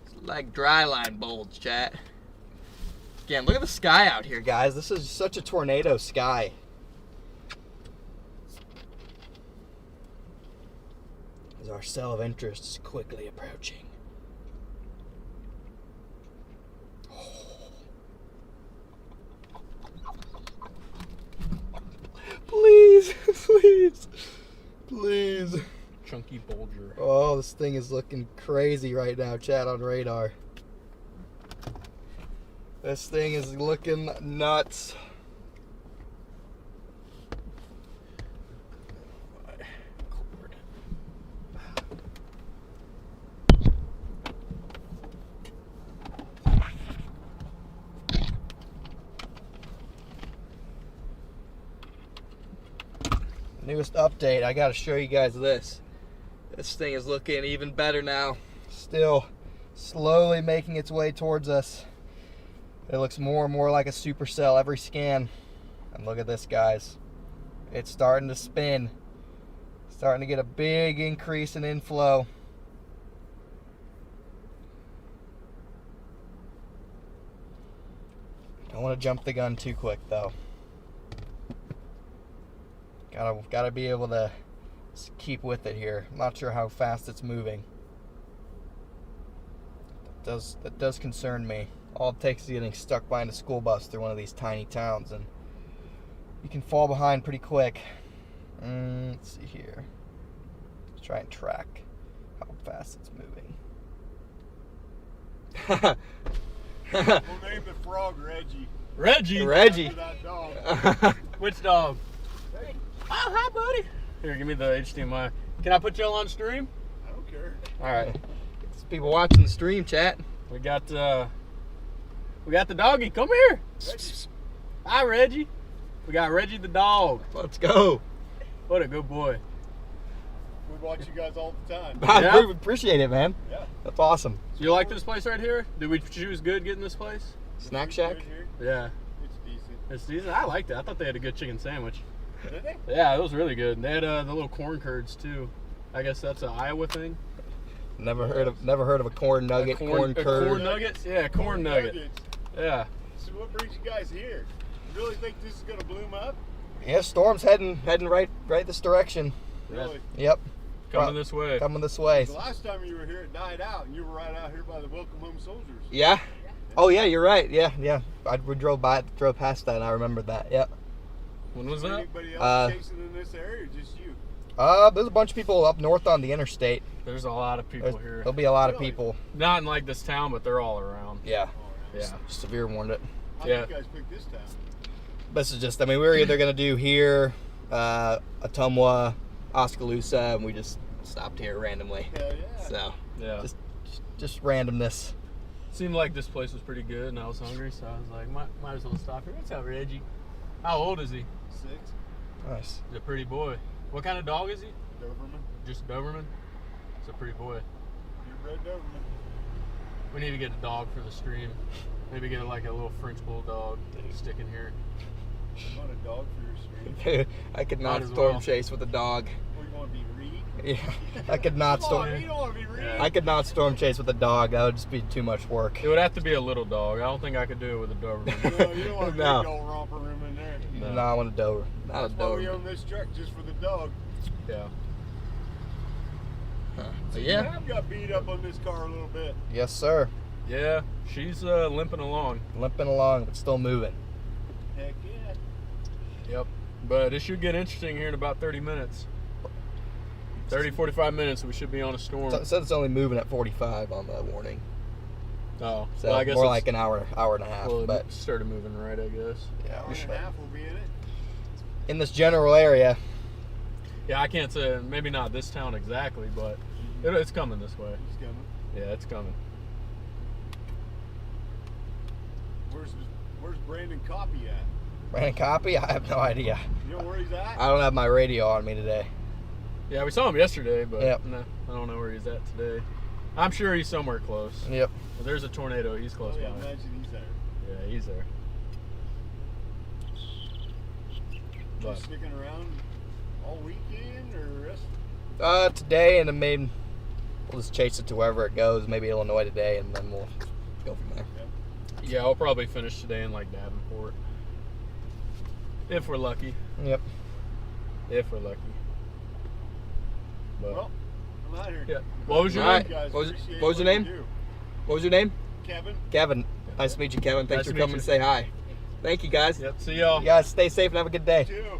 It's like dry line bulge, chat. Again, look at the sky out here, guys. This is such a tornado sky. As our cell of interest is quickly approaching. Please, please, please. Chunky bulger. Oh, this thing is looking crazy right now, chat, on radar. This thing is looking nuts. Newest update, I gotta show you guys this. This thing is looking even better now. Still slowly making its way towards us. It looks more and more like a supercell every scan. And look at this, guys. It's starting to spin. Starting to get a big increase in inflow. Don't want to jump the gun too quick though. Gotta be able to keep with it here. I'm not sure how fast it's moving. That does concern me. All it takes is getting stuck behind a school bus through one of these tiny towns, and you can fall behind pretty quick. Let's see here. Let's try and track how fast it's moving. We'll name the frog Reggie. Reggie? Reggie. After that dog. Which dog? Oh, hi, buddy. Here, give me the HDMI. Can I put y'all on stream? I don't care. All right. There's people watching the stream, chat. We got the doggy. Come here. Reggie. Hi, Reggie. We got Reggie the dog. Let's go. What a good boy. We watch you guys all the time. I Yeah. appreciate it, man. Yeah. That's awesome. So you like this place right here? Did we choose good getting this place? Snack Shack. Right here, Yeah. it's decent. It's decent. I liked it. I thought they had a good chicken sandwich. Did they? Yeah, it was really good. And they had the little corn curds too. I guess that's an Iowa thing. Never heard of a corn nugget, corn curd. Corn nuggets? Yeah, corn nugget. Nuggets. Yeah. So what brings you guys here? You really think this is gonna bloom up? Yeah, storm's heading right this direction. Really? Yep. Coming this way. Coming this way. The last time you were here, it died out, and you were right out here by the Welcome Home Soldiers. Yeah. Oh yeah, you're right. Yeah. We drove past that, and I remembered that. Yep. When was that? Anybody else chasing in this area, or just you? There's a bunch of people up north on the interstate. There's a lot of people here. There'll be a lot of Really? people. Not in like this town, but they're all around. Yeah. Yeah. Severe warned it. How Yeah. did you guys pick this town? This is just, we were either gonna do here, Ottumwa, Oskaloosa, and we just stopped here randomly. Hell yeah. So Yeah. just randomness. Seemed like this place was pretty good, and I was hungry, so I was like, might as well stop here. What's up, Reggie? How old is he? 6. Nice. He's a pretty boy. What kind of dog is he? Doberman. Just a Doberman? It's a pretty boy. Purebred Doberman. We need to get a dog for the stream. Maybe get like a little French bulldog stick in here. You want a dog for your stream? I could Might not as storm well. chase with a dog. Or you want to be Reed? Yeah, I could not Come on, storm. you don't want to be Reed. Yeah. I could not storm chase with a dog. That would just be too much work. It would have to be a little dog. I don't think I could do it with a Doberman. No, you don't want a No. big old romper room in there. No. No, I want a Dover. Not a That's why we Dover. own this truck, just for the dog. Yeah. So You yeah. have got beat up on this car a little bit. Yes, sir. Yeah, she's limping along. Limping along, but still moving. Heck yeah. Yep. But it should get interesting here in about 30 minutes. 30, 45 minutes, we should be on a storm. So it said it's only moving at 45 on the warning. Oh, So well, I guess more it's- like an hour and a half. well, but it started moving right, I guess. yeah, Hour and a half will be in it. in this general area. Yeah, I can't say, maybe not this town exactly, but it's coming this way. He's coming. Yeah, it's coming. Where's Brandon Copy at? Brandon Copy? I have no idea. You know where he's at? I don't have my radio on me today. Yeah, we saw him yesterday, but Yep. no, I don't know where he's at today. I'm sure he's somewhere close. Yep. If there's a tornado, he's close Oh, yeah, by. imagine he's there. Yeah, he's there. But Just sticking around all weekend or rest? Today, and then maybe we'll just chase it to wherever it goes. Maybe Illinois today, and then we'll go from there. yeah, I'll probably finish today in like Davenport. If we're lucky. Yep. If we're lucky. But Well, Flattered. Yeah. What was your All right. name? Guys, What was appreciate your you name? do. What was your name? Kevin. Kevin. Nice to meet you, Kevin. Thanks Nice for to meet coming you. to say hi. Thank you, guys. Yep. See y'all. You guys stay safe and have a good day. Too.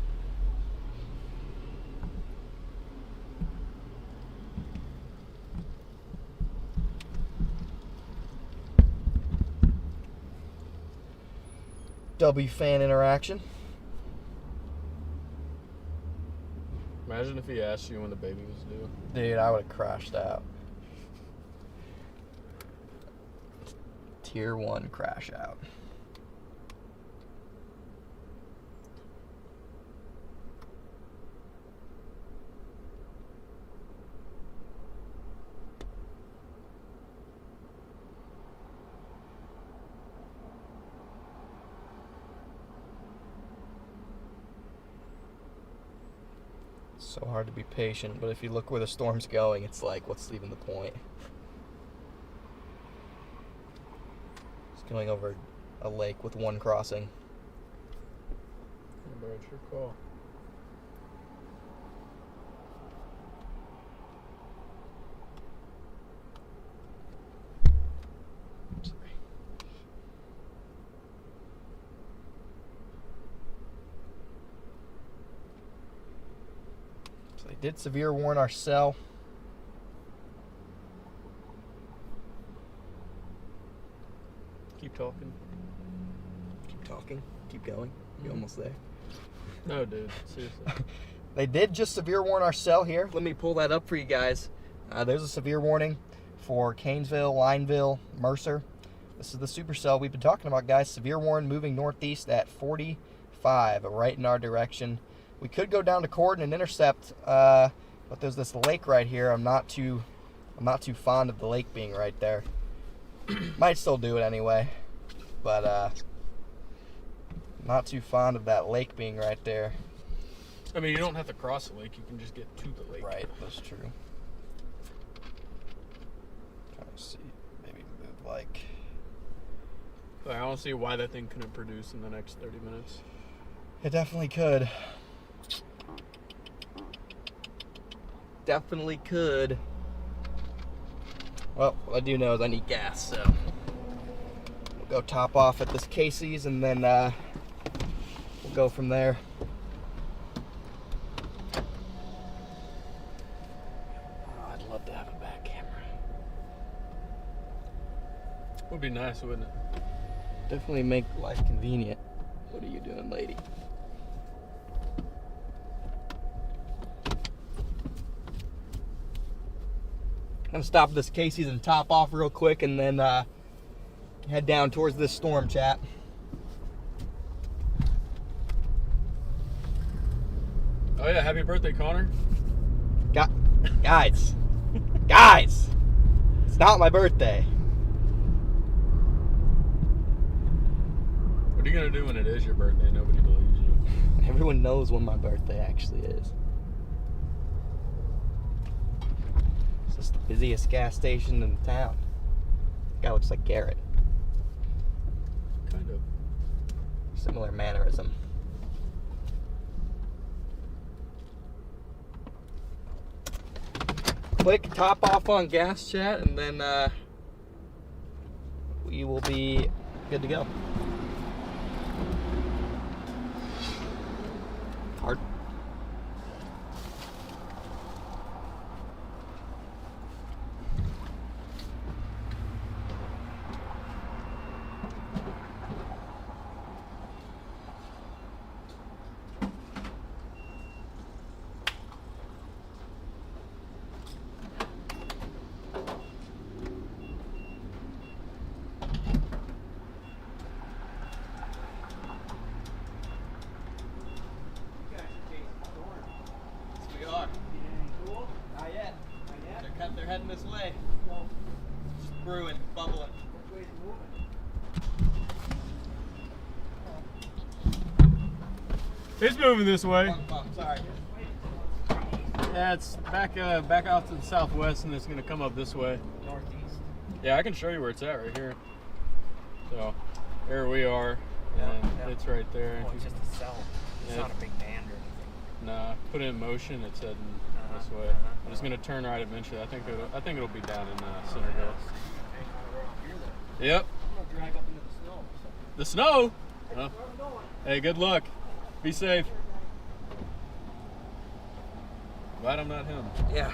W fan interaction. Imagine if he asked you when the baby was due. Dude, I would have crashed out. Tier 1 crash out. So hard to be patient, but if you look where the storm's going, it's like, what's even the point? It's going over a lake with one crossing. Yeah, bro, it's your call. Sorry. So they did severe warn our cell. Keep talking. Keep talking. Keep going. You almost there. No, dude. Seriously. They did just severe warn our cell here. Let me pull that up for you guys. There's a severe warning for Canesville, Lineville, Mercer. This is the supercell we've been talking about, guys. Severe warning moving northeast at 45, right in our direction. We could go down to Corden and intercept, but there's this lake right here. I'm not too fond of the lake being right there. Might still do it anyway, but not too fond of that lake being right there. I mean, you don't have to cross the lake. You can just get to the lake. Right, that's true. Trying to see, maybe move like. But I don't see why that thing couldn't produce in the next 30 minutes. It definitely could. Definitely could. Well, what I do know is I need gas, so we'll go top off at this Casey's and then we'll go from there. Oh, I'd love to have a back camera. Would be nice, wouldn't it? Definitely make life convenient. What are you doing, lady? I'm gonna stop at this Casey's and top off real quick and then head down towards this storm, chat. Oh yeah, happy birthday, Connor. Guys, guys, it's not my birthday. What are you gonna do when it is your birthday and nobody believes you? Everyone knows when my birthday actually is. It's just the busiest gas station in town. Guy looks like Garrett. Kind of. Similar mannerism. Quick top off on gas, chat, and then we will be good to go. Hard. They're heading this way. Just brewing, bubbling. It's moving this way. Sorry. Yeah, it's back out to the southwest, and it's gonna come up this way. Northeast. Yeah, I can show you where it's at right here. So, there we are, and Yeah. it's right there. Oh, it's just a cell. It's Yeah. not a big band or anything. Nah, put it in motion. It's heading this way. I'm just gonna turn right eventually. I think it'll be down in Centerville. Yep. I'm gonna drag up into the snow. The snow? Oh. Hey, good luck. Be safe. Glad I'm not him. Yeah.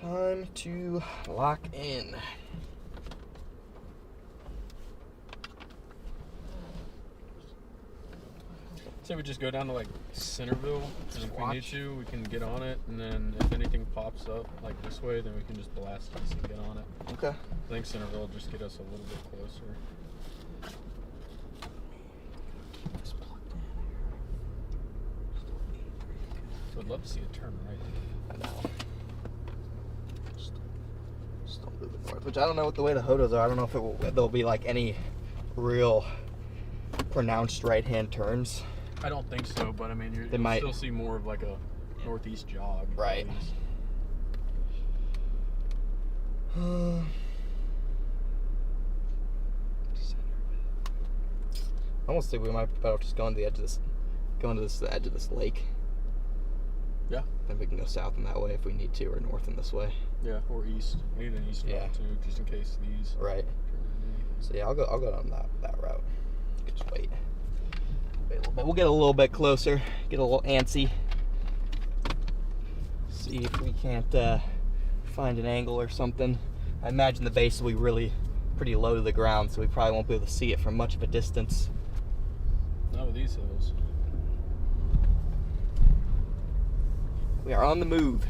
Time to lock in. Say we just go down to like Centerville, and if we need to, we can get on it, and then if anything pops up like this way, then we can just blast east and get on it. Okay. I think Centerville will just get us a little bit closer. So I'd love to see it turn right. I know. Still moving north, which I don't know what the way the Hodos are. I don't know if there'll be like any real pronounced right-hand turns. I don't think so, but I mean, you'll might still see more of like a northeast jog. Right. I almost think we might be better off just going to the edge of this, the edge of this lake. Yeah. Then we can go south in that way if we need to, or north in this way. Yeah, or east. We need an east route too, just in case these. Right. So yeah, I'll go down that route. Just wait a little bit. We'll get a little bit closer, get a little antsy. See if we can't find an angle or something. I imagine the base will be really pretty low to the ground, so we probably won't be able to see it from much of a distance. Not with these hills. We are on the move.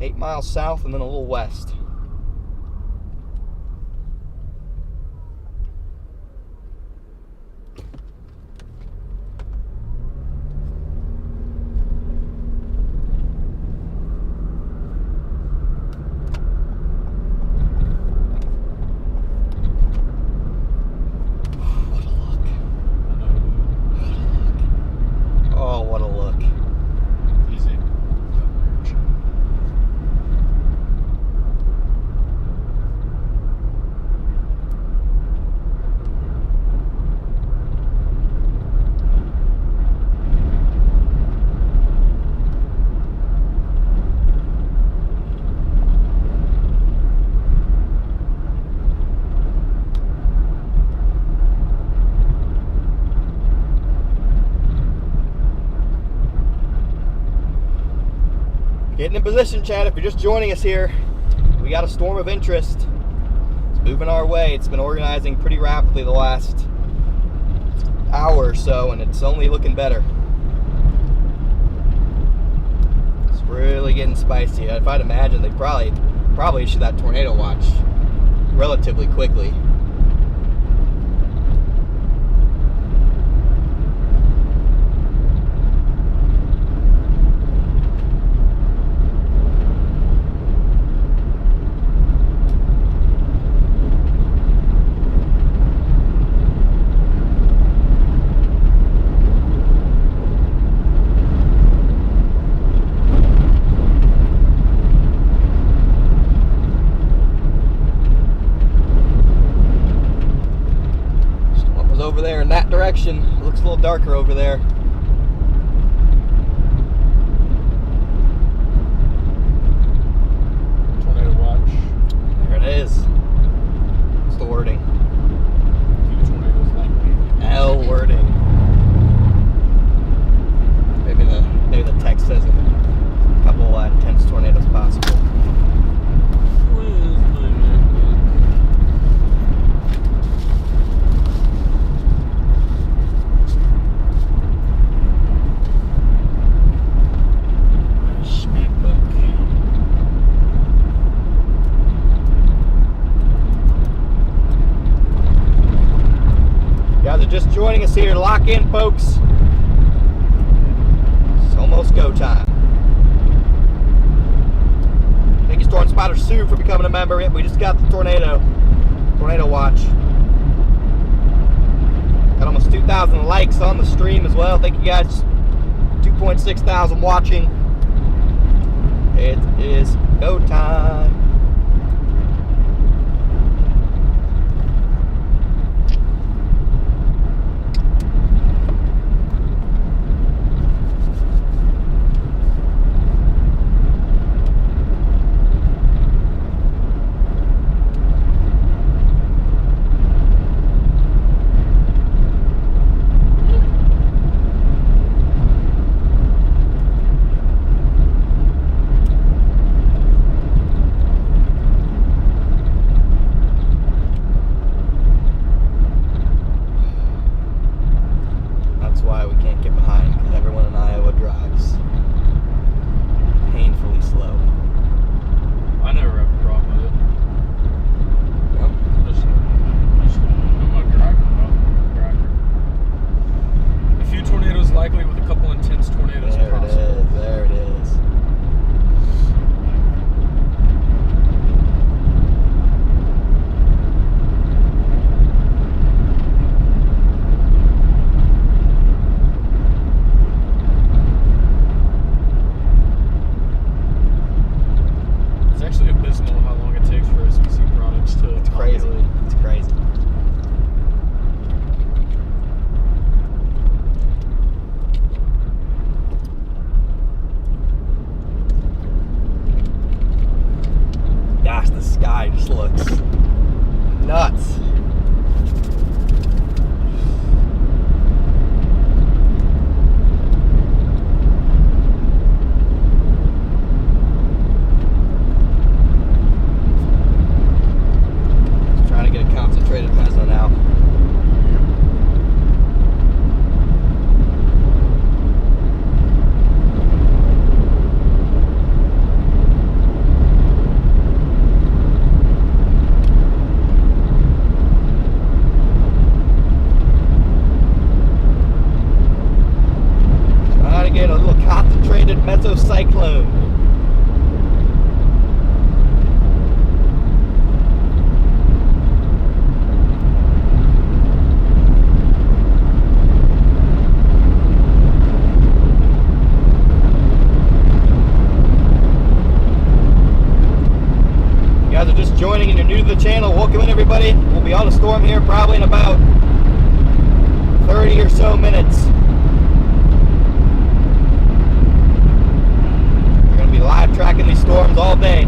Eight miles south and then a little west. Getting in position, Chad. If you're just joining us here, we got a storm of interest. It's moving our way. It's been organizing pretty rapidly the last hour or so, and it's only looking better. It's really getting spicy. If I'd imagine, they'd probably issue that tornado watch relatively quickly. Over there in that direction, looks a little darker over there. Tornado watch. There it is. What's the wording? Few tornadoes likely. L wording. Maybe the text says a couple intense tornadoes possible. Where's my MacBook? MacBook. You guys are just joining us here. Lock in, folks. It's almost go time. Thank you, Storm Spider Sue, for becoming a member. We just got the tornado watch. Got almost 2,000 likes on the stream as well. Thank you guys. 2.6 thousand watching. It is go time. That's why we can't get behind, because everyone in Iowa drives painfully slow. I never have a problem with it. Yep. I'm a driver. A few tornadoes likely with a couple intense tornadoes There it possible. is. There it is. It's actually abysmal how long it takes for SBC products to It's crazy. populate. It's crazy. Gosh, the sky just looks nuts. Just trying to get a concentrated meso now. Trying to get a little concentrated mesocyclone. You guys are just joining and you're new to the channel, welcome in everybody. We'll be on a storm here probably in about 30 or so minutes. We're going to be live tracking these storms all day.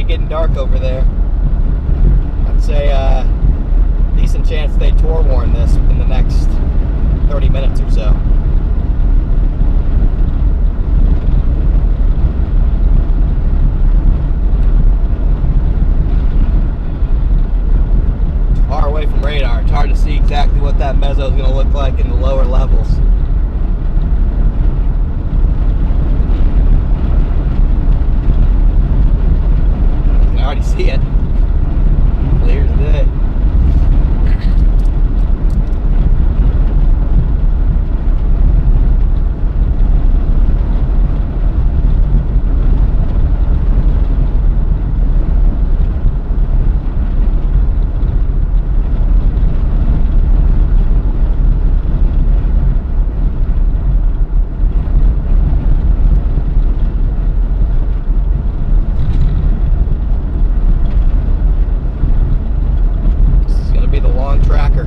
getting dark over there. I'd say decent chance they tour warn this in the next 30 minutes or so. Far away from radar, it's hard to see exactly what that meso is going to look like in the lower levels. You can already see it. Clear as day. Tracker.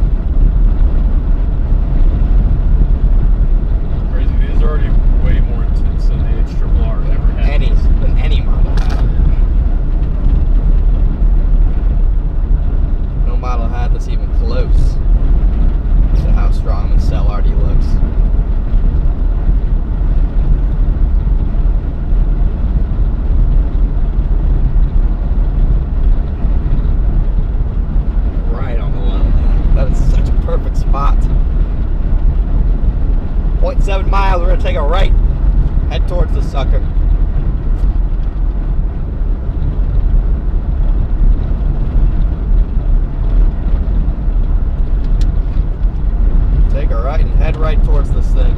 Crazy. These are already way more intense than the HRRR ever had. Than any model had. No model had this even close to how strong the cell already looks. That is such a perfect spot. 0.7 miles, we're gonna take a right, head towards the sucker. Take a right and head right towards this thing.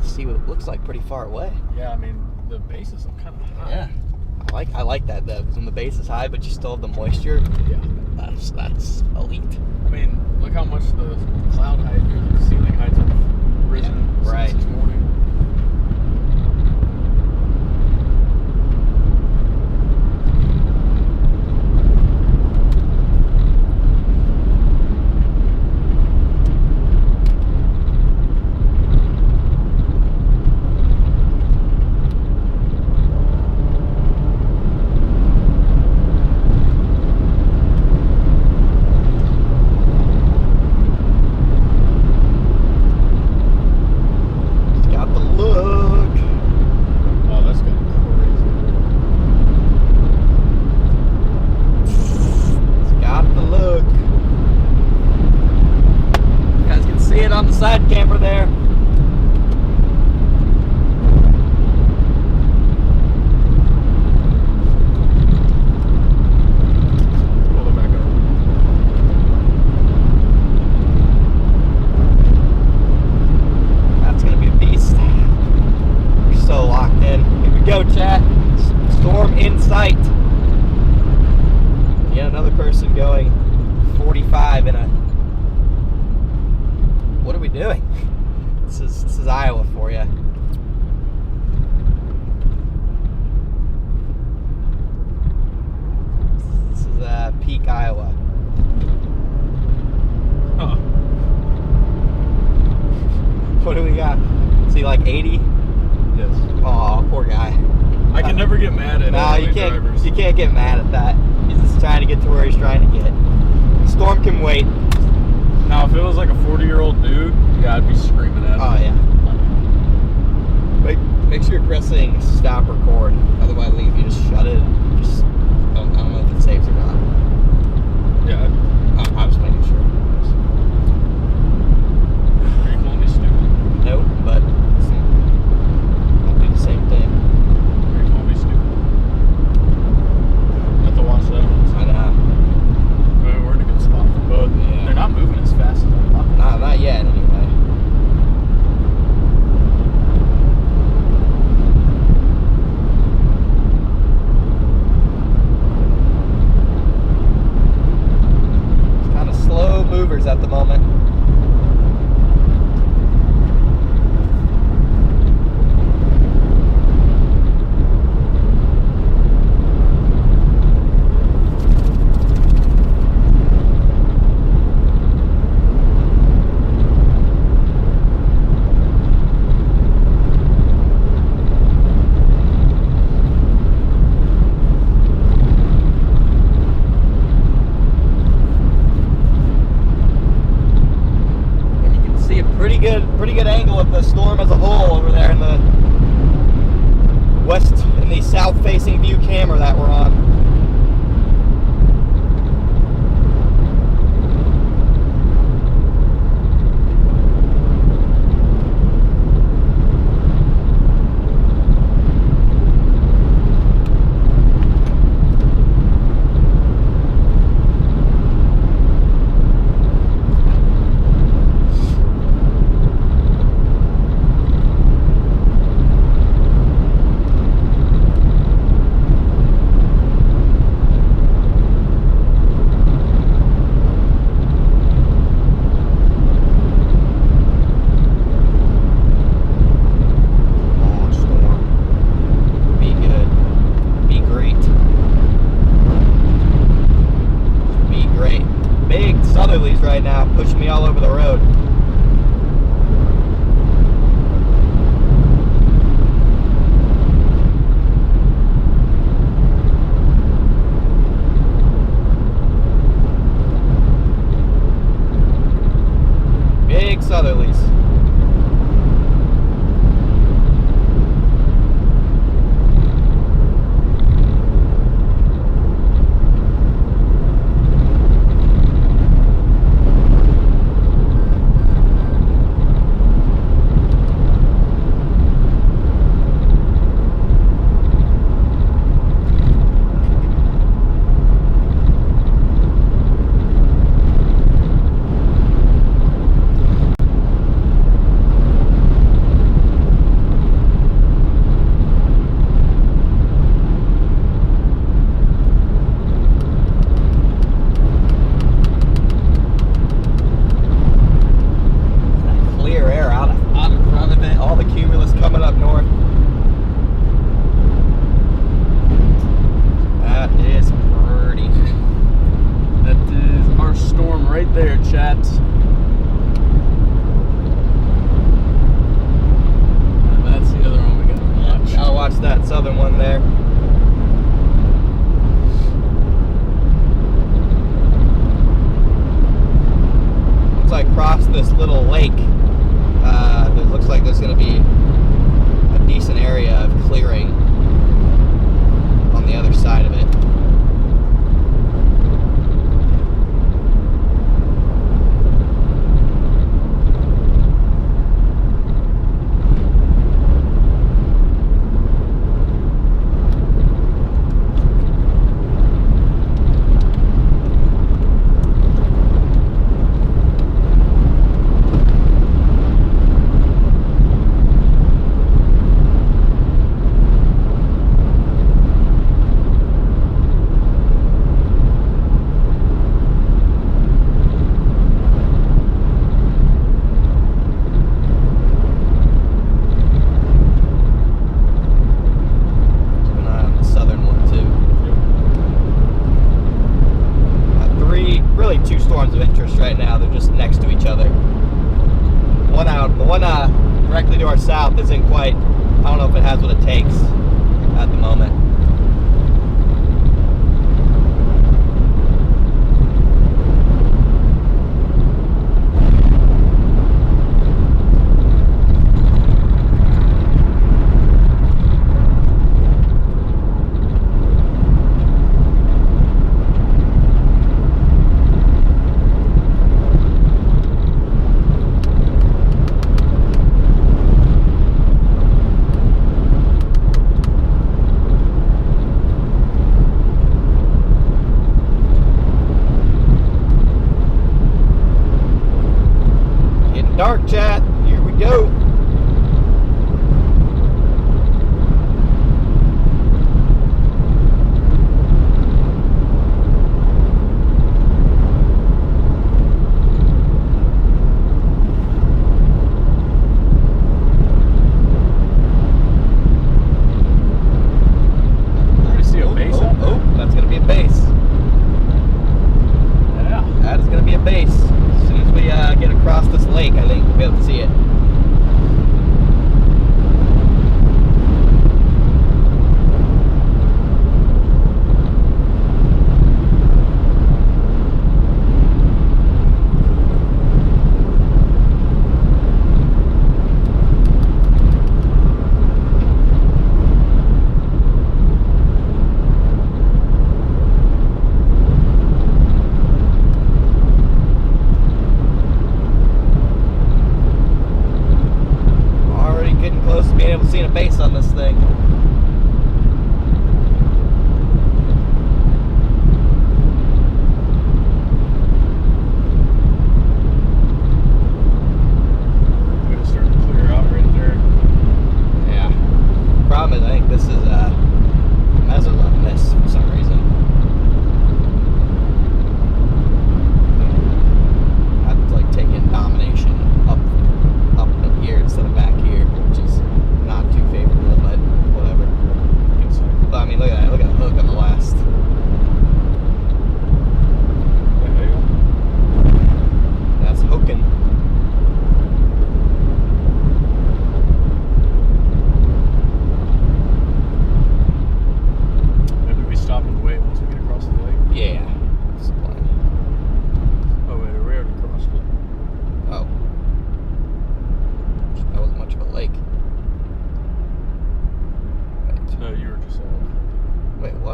See what it looks like pretty far away. Yeah, I mean the bases are kind of high. Yeah, I like that though, because when the base is high, but you still have the moisture. Yeah, that's elite. I mean, look how much the cloud height or the ceiling heights have risen since this morning. On the side camper there. Pull it back up. That's gonna be a beast. We're so locked in. Here we go, chat. Storm in sight. Yet another person going 45 in a. What are we doing? This is Iowa for you. This is peak Iowa. Huh. What do we got? Is he like 80? Yes. Oh, poor guy. I can never get mad at No, you can't. drivers. You can't get mad at that. He's just trying to get to where he's trying to get. Storm can wait. Now, if it was like a 40-year-old dude, yeah, I'd be screaming at him. Oh yeah. Make sure you're pressing stop record. Otherwise, if you just shut it, just I don't know if it saves or not. Yeah. I was making sure. Are you calling me stupid? No, but I'll do the same thing. Are you calling me stupid? I have to watch that one. I know. I mean, we're in a good spot for both. Yeah. They're not moving as fast as I thought. Not yet, anyway. right now, pushing me all over the road. Big southerlies.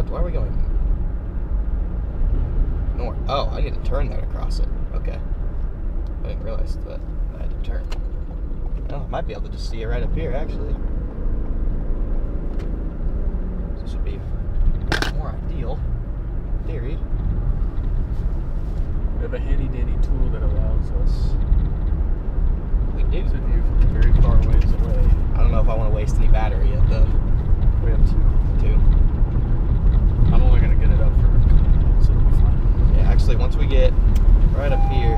Why are we going north? Oh, I need to turn that across it. Okay. I didn't realize that I had to turn. Oh, I might be able to just see it right up here, actually. This would be more ideal, in theory. We have a handy dandy tool that allows us We do. to view from very far ways away. I don't know if I want to waste any battery yet, though. We have two. I'm only gonna get it up for a couple minutes, so it'll be fine. Yeah, actually, once we get right up here,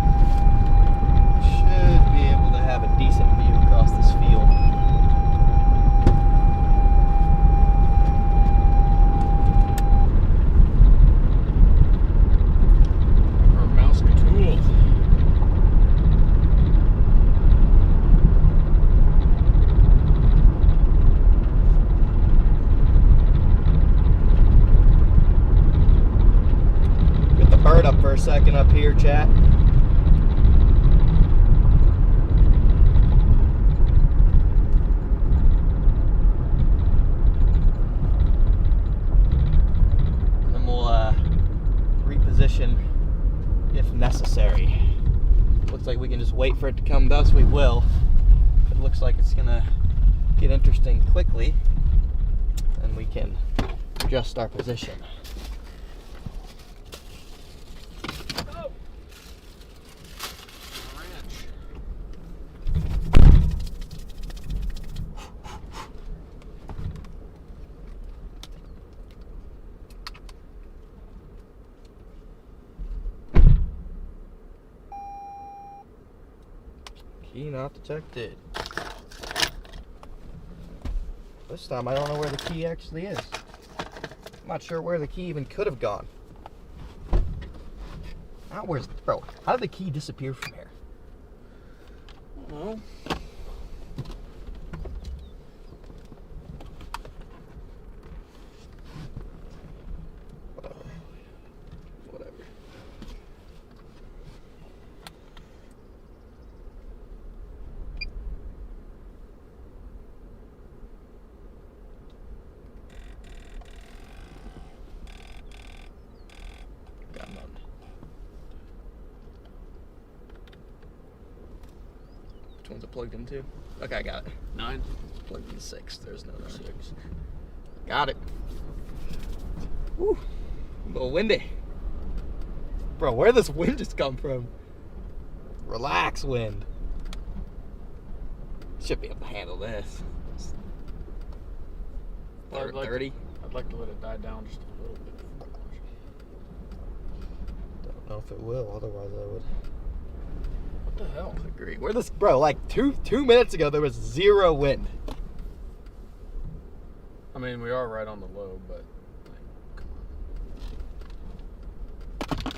we should be able to have a decent view across this field. Our mouse tool. Get the bird up for a second up here, chat. And then we'll reposition if necessary. Looks like we can just wait for it to come, thus we will. It looks like it's gonna get interesting quickly, and we can adjust our position. Key not detected. This time I don't know where the key actually is. I'm not sure where the key even could have gone. Now where's, bro, how did the key disappear from here? Well, Whatever. Got none. Which one's it plugged into? Okay, I got it. 9, Plugged into 6. There's no 9. 6. Got it. Woo. A little windy. Bro, where does this wind just come from? Relax, wind. Should be able to handle this. I'd like 30? I'd like to let it die down just a little bit. Don't know if it will, otherwise I would What the hell? agree. Where this, bro, like two minutes ago there was 0 wind. I mean, we are right on the low, but like, come on.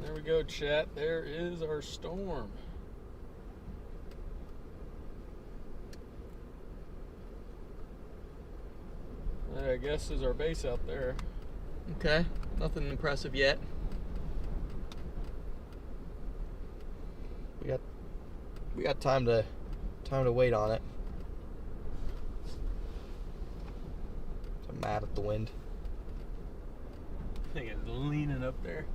There we go, chat. There is our storm. That, I guess, is our base out there. Okay, nothing impressive yet. We got time to wait on it. I'm mad at the wind. I think it's leaning up there.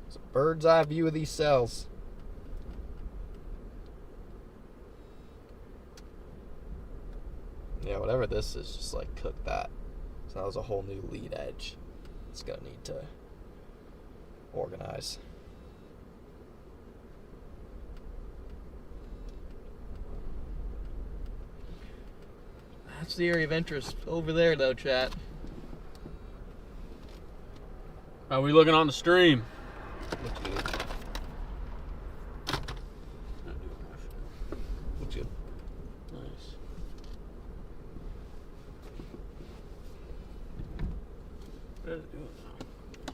It's a bird's eye view of these cells. Yeah, whatever this is, just like cook that. So that was a whole new lead edge. It's gonna need to organize. That's the area of interest over there, though, chat. How are we looking on the stream? Looks good. Looks good. Nice. What is it doing now?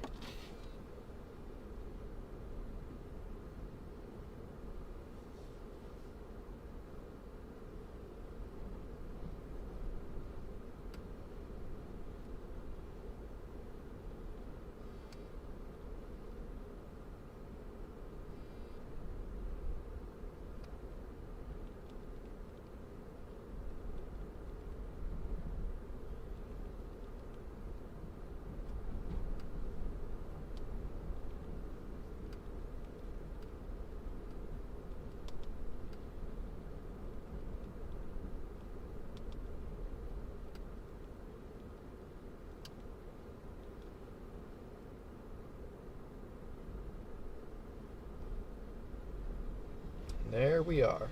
There we are.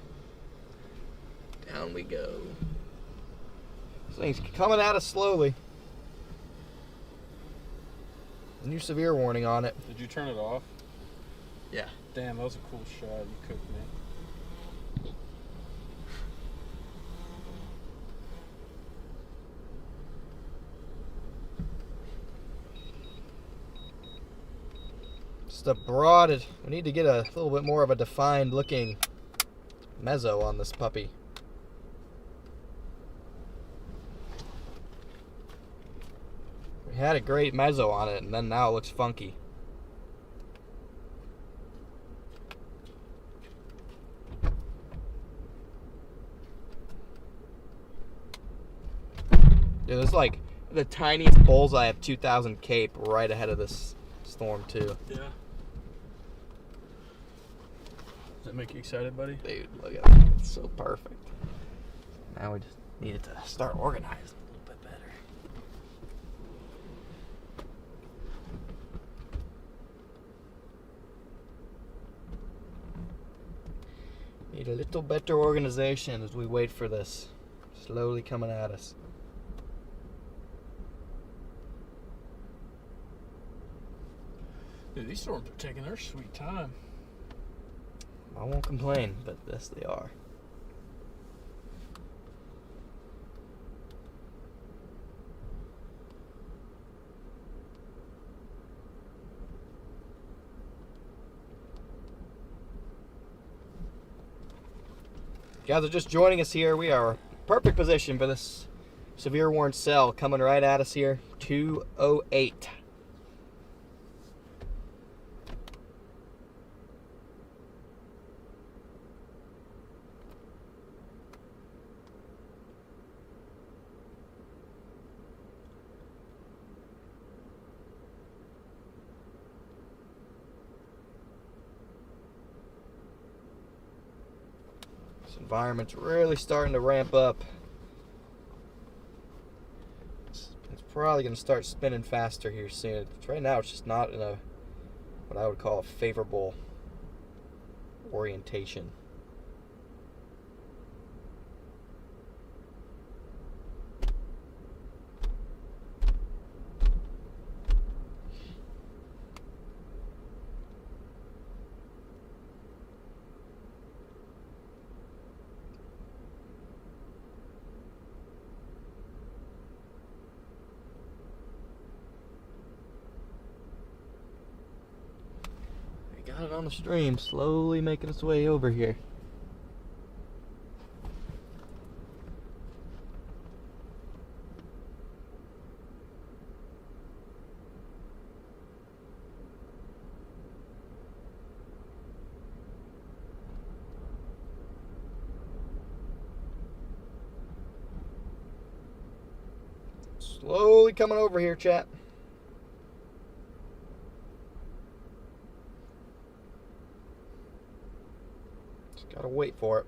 Down we go. This thing's coming at us slowly. New severe warning on it. Did you turn it off? Yeah. Damn, that was a cool shot. You cooked me. Just a broad. We need to get a little bit more of a defined looking meso on this puppy. We had a great meso on it, and then now it looks funky. Dude, it's like the tiniest bullseye of 2000 Cape right ahead of this storm too. Yeah. Does that make you excited, buddy? Dude, look at it. It's so perfect. Now we just needed to start organizing a little bit better. Need a little better organization as we wait for this. Slowly coming at us. Dude, these storms are taking their sweet time. I won't complain, but yes, they are. If you guys are just joining us here, we are perfect position for this severe warned cell coming right at us here. 208. Environment's really starting to ramp up. It's probably going to start spinning faster here soon. Right now it's just not in a what I would call a favorable orientation. Got it on the stream, slowly making its way over here. Slowly coming over here, chat. Gotta wait for it.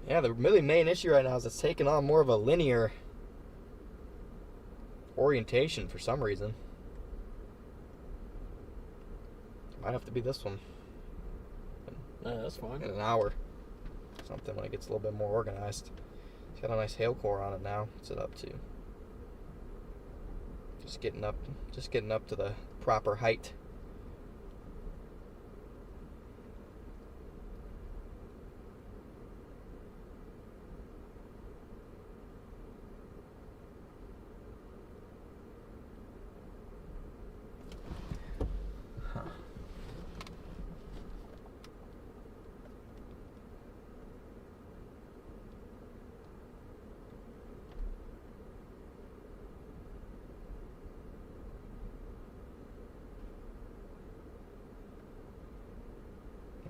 Yeah, the really main issue right now is it's taking on more of a linear orientation for some reason. Might have to be this one. Yeah, that's fine. In an hour. Something when it gets a little bit more organized. It's got a nice hail core on it now. What's it up to? Just getting up to the proper height.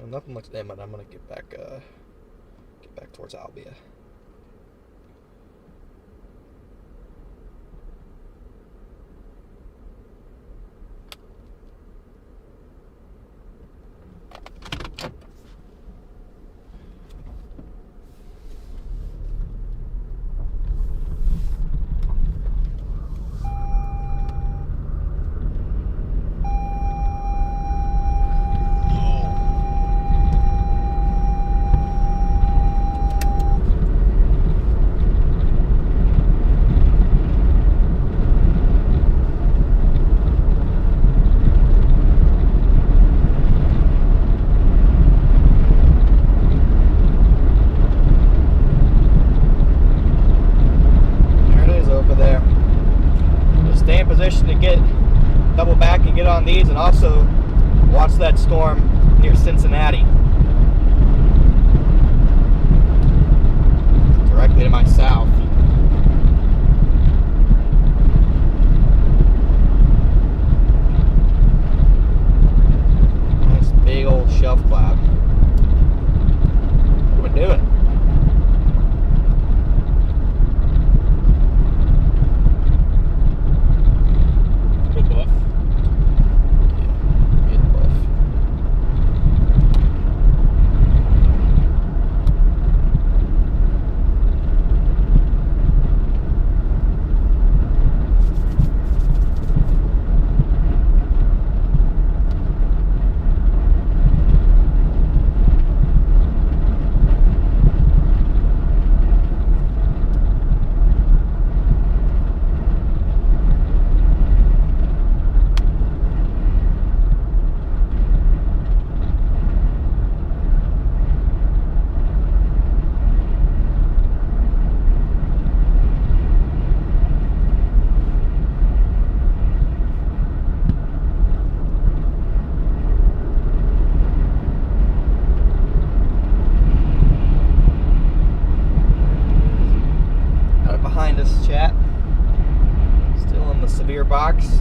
Nothing looks imminent. I'm gonna get back towards Albia. To get double back and get on these, and also watch that storm near Cincinnati directly to my south. Nice big old shelf cloud. What are we doing? Box.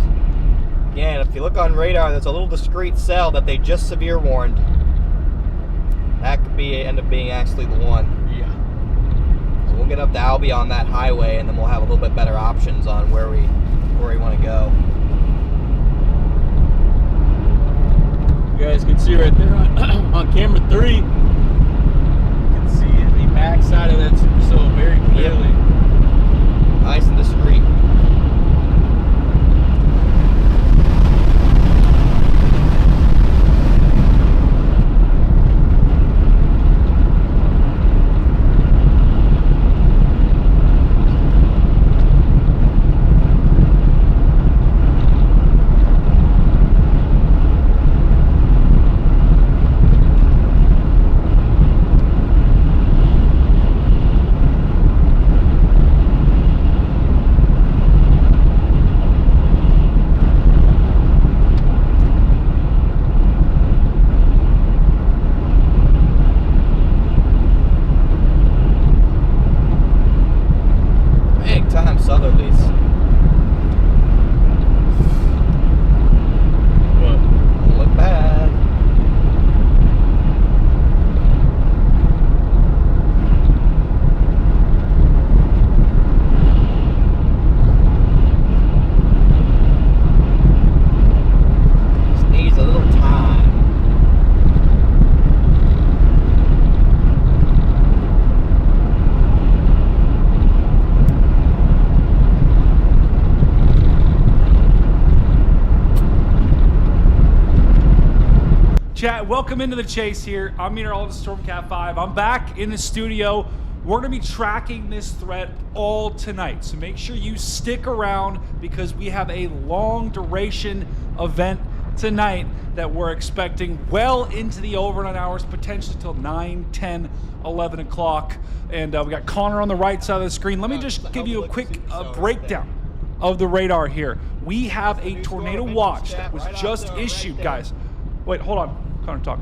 Again, if you look on radar, there's a little discrete cell that they just severe warned. That could end up being actually the one. Yeah. So we'll get up to Albia on that highway, and then we'll have a little bit better options on where we want to go. You guys can see right there on camera 3. You can see the back side of that supercell very clearly. Yep. Nice and discreet. Southerlies. What? Don't look bad. Just needs a little time. Chat, welcome into the chase here. I'm meteorologist Stormcat 5. I'm back in the studio. We're going to be tracking this threat all tonight, so make sure you stick around because we have a long duration event tonight that we're expecting well into the overnight hours, potentially till 9, 10, 11 o'clock. And we got Connor on the right side of the screen. Let me just give you a quick breakdown of the radar here. We have a tornado watch that was just issued, guys. Wait, hold on. Connor, talk.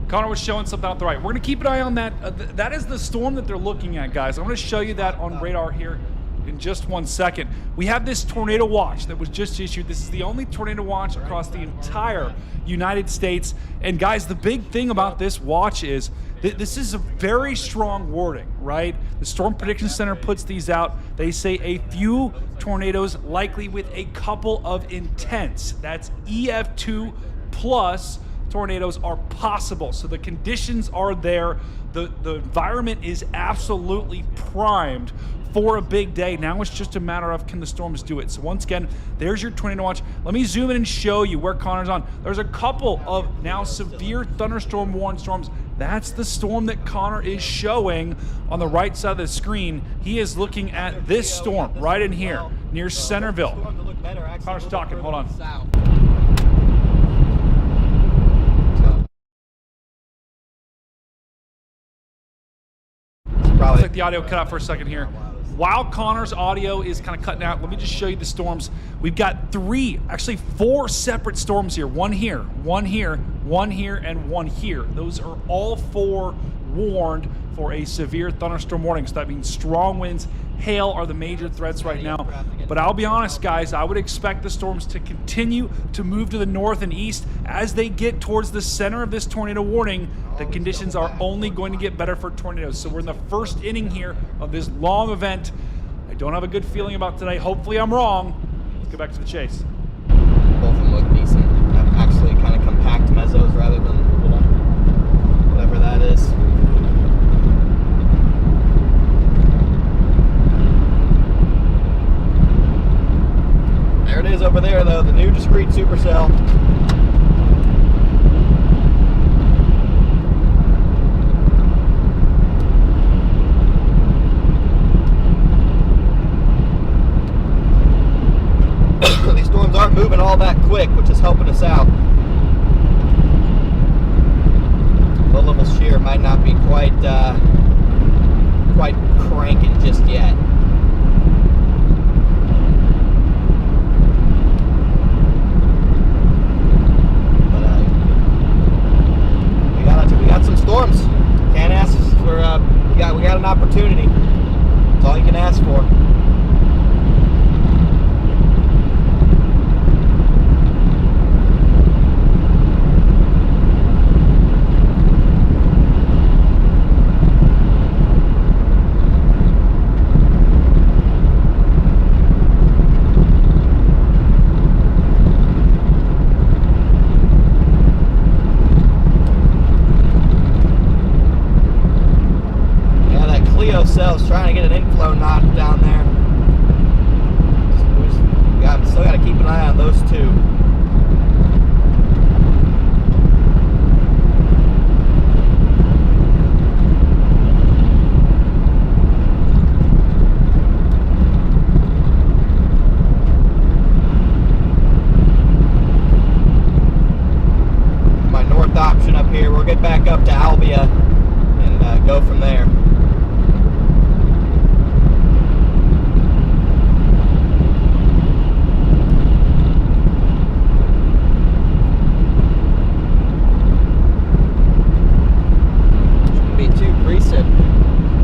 Connor was showing something out the right. We're going to keep an eye on that. That is the storm that they're looking at, guys. I'm going to show you that on radar here in just 1 second. We have this tornado watch that was just issued. This is the only tornado watch across the entire United States. And guys, the big thing about this watch is this is a very strong wording, right? The Storm Prediction Center puts these out. They say a few tornadoes, likely with a couple of intense. That's EF2 plus tornadoes are possible. So the conditions are there. The environment is absolutely primed for a big day. Now it's just a matter of, can the storms do it? So once again, there's your tornado watch. Let me zoom in and show you where Connor's on. There's a couple of now severe thunderstorm warned storms. That's the storm that Connor is showing on the right side of the screen. He is looking at this storm right in here near Centerville. Connor's talking, hold on. Looks like the audio cut out for a second here. While Connor's audio is kind of cutting out, let me just show you the storms. We've got actually four separate storms here. One here, one here, one here, and one here. Those are all four warned for a severe thunderstorm warning. So that means strong winds, hail are the major threats right now. But I'll be honest, guys, I would expect the storms to continue to move to the north and east as they get towards the center of this tornado warning. The conditions are only going to get better for tornadoes. So we're in the first inning here of this long event. I don't have a good feeling about today. Hopefully I'm wrong. Let's go back to the chase. Both of them look decent. Actually kind of compact mesos rather than whatever that is. There it is over there though, the new discrete supercell. These storms aren't moving all that quick, which is helping us out. Low level shear might not be quite cranking just yet. We got some storms. Can't ask for we got an opportunity. That's all you can ask for. Cells trying to get an inflow knot down there. Still got to keep an eye on those two. My north option up here. We'll get back up to Albia and go from there.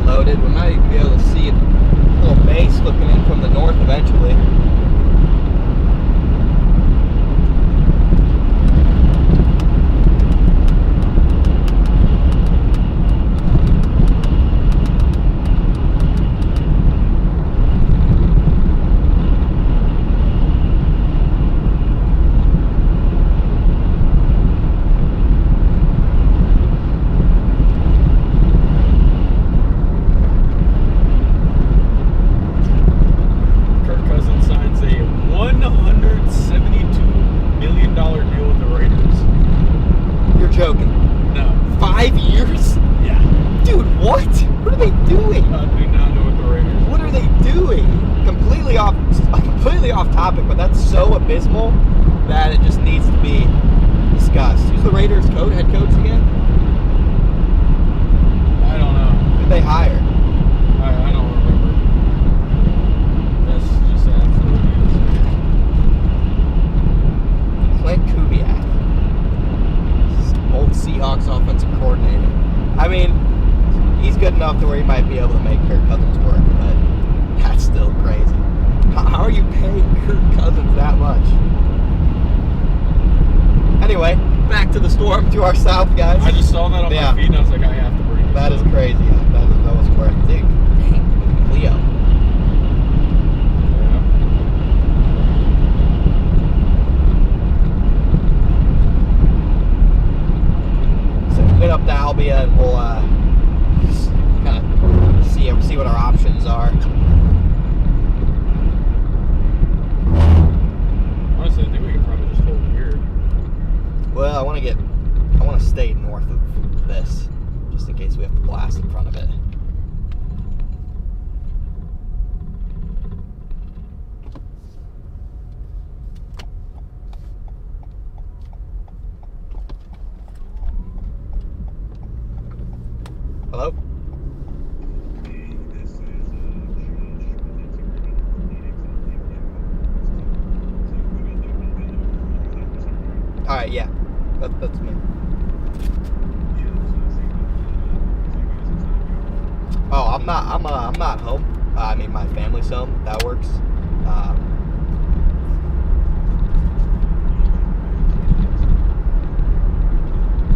Loaded. We might even be able to see a little base looking in from the north eventually. Joking. No. 5 years? Yeah. Dude, what? What are they doing? I do not know what the Raiders. What are they doing? Completely off topic, but that's so abysmal that it just needs to be discussed. Who's the Raiders head coach again? I don't know. Who did they hire? I don't remember. That's just absolutely insane. Clint Kubiak. Old Seahawks offensive I mean, he's good enough to where he might be able to make Kirk Cousins work, but that's still crazy. How are you paying Kirk Cousins that much? Anyway, back to the storm to our south, guys. I just saw that on my feed and I was like, I have to bring this That is up. crazy. That was worth it. Dang, Cleo. So we went up to Albia and we'll kind of see what our options are. Honestly, I think we could probably just hold here. Well, I want to stay north of this, just in case we have to blast in front of it. Hello? All right, yeah, that's me. Oh, I'm not home. I mean, my family's home. That works.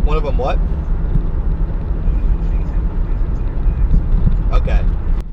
One of them, what? Okay.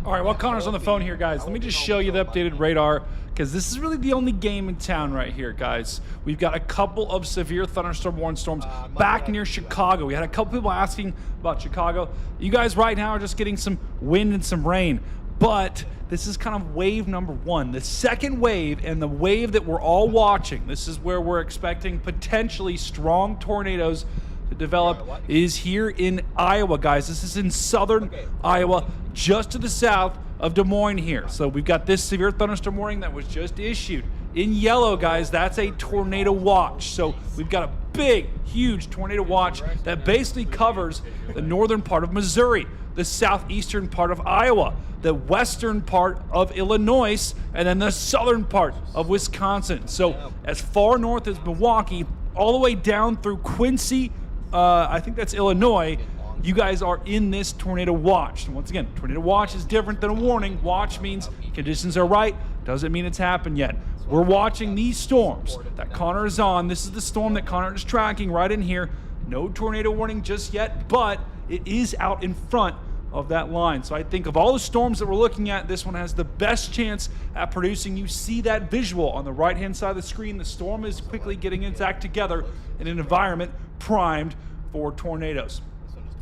All right, while Connor's on the phone here, guys, let me just show you the updated radar, because this is really the only game in town right here, guys. We've got a couple of severe thunderstorm warning storms back near Chicago. We had a couple people asking about Chicago. You guys right now are just getting some wind and some rain, but this is kind of wave number one. The second wave, and the wave that we're all watching, this is where we're expecting potentially strong tornadoes to develop, is here in Iowa, guys. This is in southern Iowa, just to the south of Des Moines here. So we've got this severe thunderstorm warning that was just issued. In yellow, guys, that's a tornado watch. So we've got a big, huge tornado watch that basically covers the northern part of Missouri, the southeastern part of Iowa, the western part of Illinois, and then the southern part of Wisconsin. So as far north as Milwaukee, all the way down through Quincy, I think that's Illinois, you guys are in this tornado watch. And once again, tornado watch is different than a warning. Watch means conditions are right, doesn't mean it's happened yet. We're watching these storms that Connor is on. This is the storm that Connor is tracking right in here. No tornado warning just yet, but it is out in front of that line. So I think of all the storms that we're looking at, this one has the best chance at producing. You see that visual on the right-hand side of the screen. The storm is quickly getting its act together in an environment primed for tornadoes.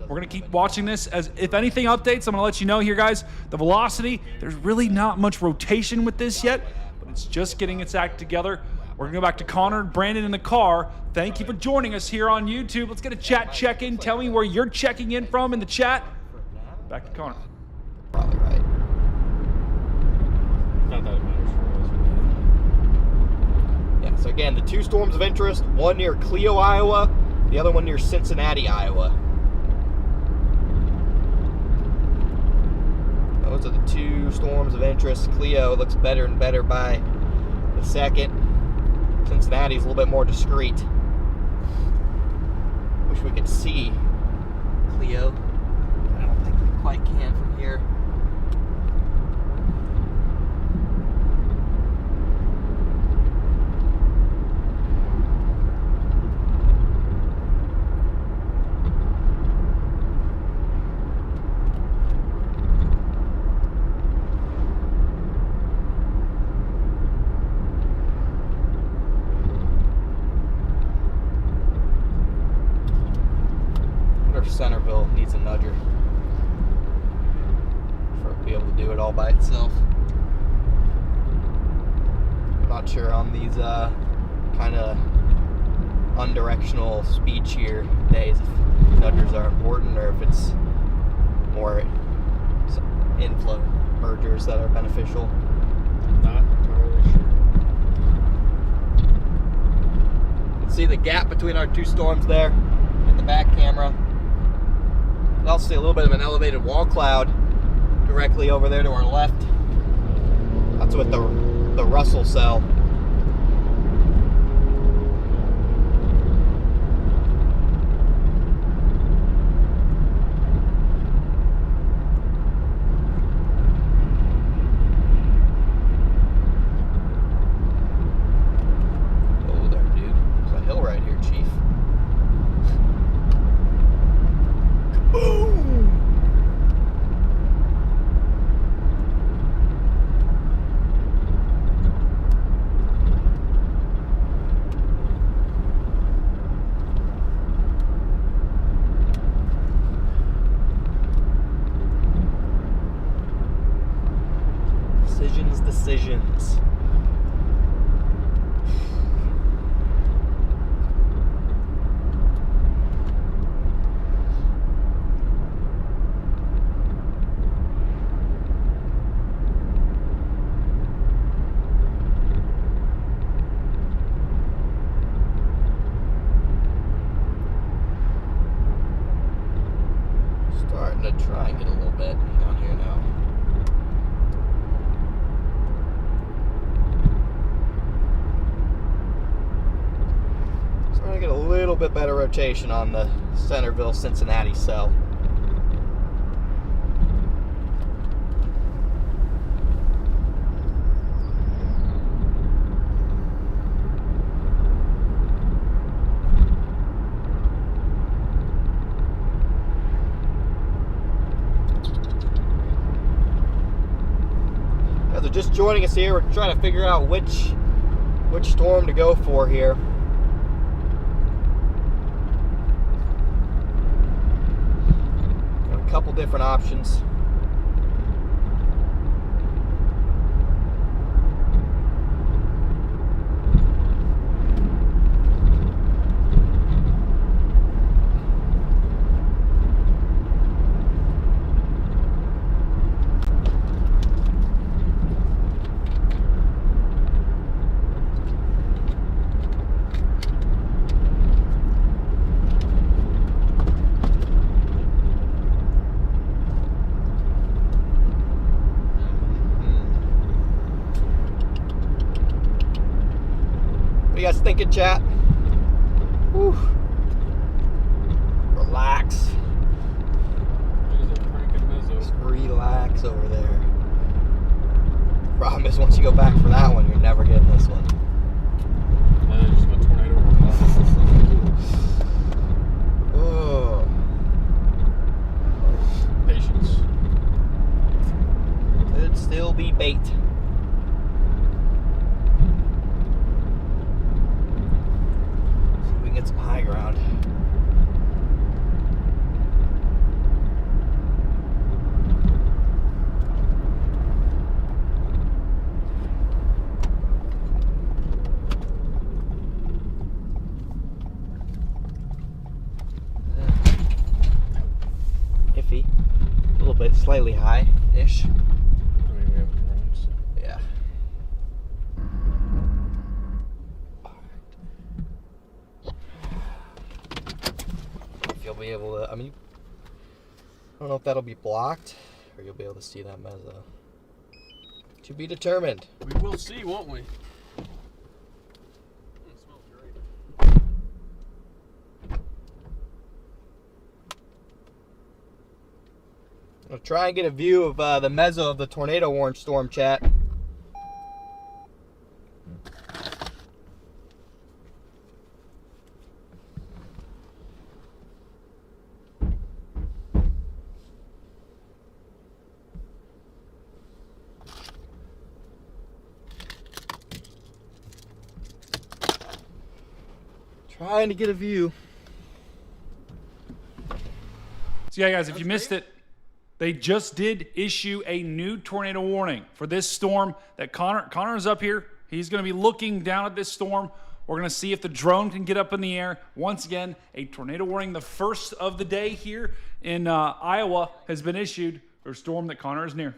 We're going to keep watching this. As if anything updates, I'm going to let you know here, guys. The velocity, there's really not much rotation with this yet, but it's just getting its act together. We're going to go back to Connor and Brandon in the car. Thank you for joining us here on YouTube. Let's get a chat check-in. Tell me where you're checking in from in the chat. Back to Connor. Probably right. Not that it matters for us. Yeah, so again, the two storms of interest, one near Cleo, Iowa, the other one near Cincinnati, Iowa. Those are the two storms of interest. Cleo looks better and better by the second. Cincinnati's a little bit more discreet. Wish we could see Cleo. I don't think we quite can from here. Centerville needs a nudger for it to be able to do it all by itself. I'm not sure on these kind of undirectional speed shear days if nudgers are important or if it's more inflow mergers that are beneficial. Not entirely sure. You can see the gap between our two storms there in the back camera. You can also see a little bit of an elevated wall cloud directly over there to our left. That's with the Russell cell. decisions. Starting to try and get a little bit down here now. Starting to get a little bit better rotation on the Centerville Cincinnati cell. If they're just joining us here, we're trying to figure out which storm to go for here. Got a couple different options. What you guys thinking, chat? Whew. Relax. There's a cranking Meso. Just relax over there. Problem is, once you go back for that one, you're never getting this one. And then just went tornado. Oh. Patience. Could still be bait. See if we can get some high ground. Iffy. A little bit, slightly high-ish. I mean, we have it wrong, so. Yeah. If you'll be able to, I mean, I don't know if that'll be blocked or you'll be able to see that Meso. To be determined. We will see, won't we? It smells great. I'll try and get a view of the Meso of the tornado warning storm, chat. Trying to get a view. So yeah, guys, if you missed it, they just did issue a new tornado warning for this storm that Connor is up here. He's going to be looking down at this storm. We're going to see if the drone can get up in the air. Once again, a tornado warning, the first of the day here in Iowa, has been issued for a storm that Connor is near.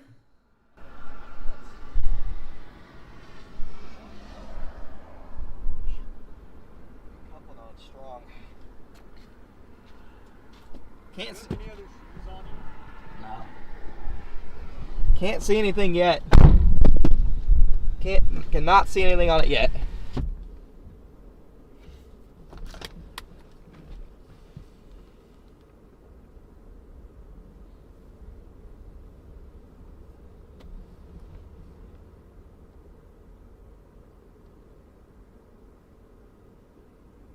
Can't see, Any other shoes on you? no. Can't see anything yet. Cannot see anything on it yet.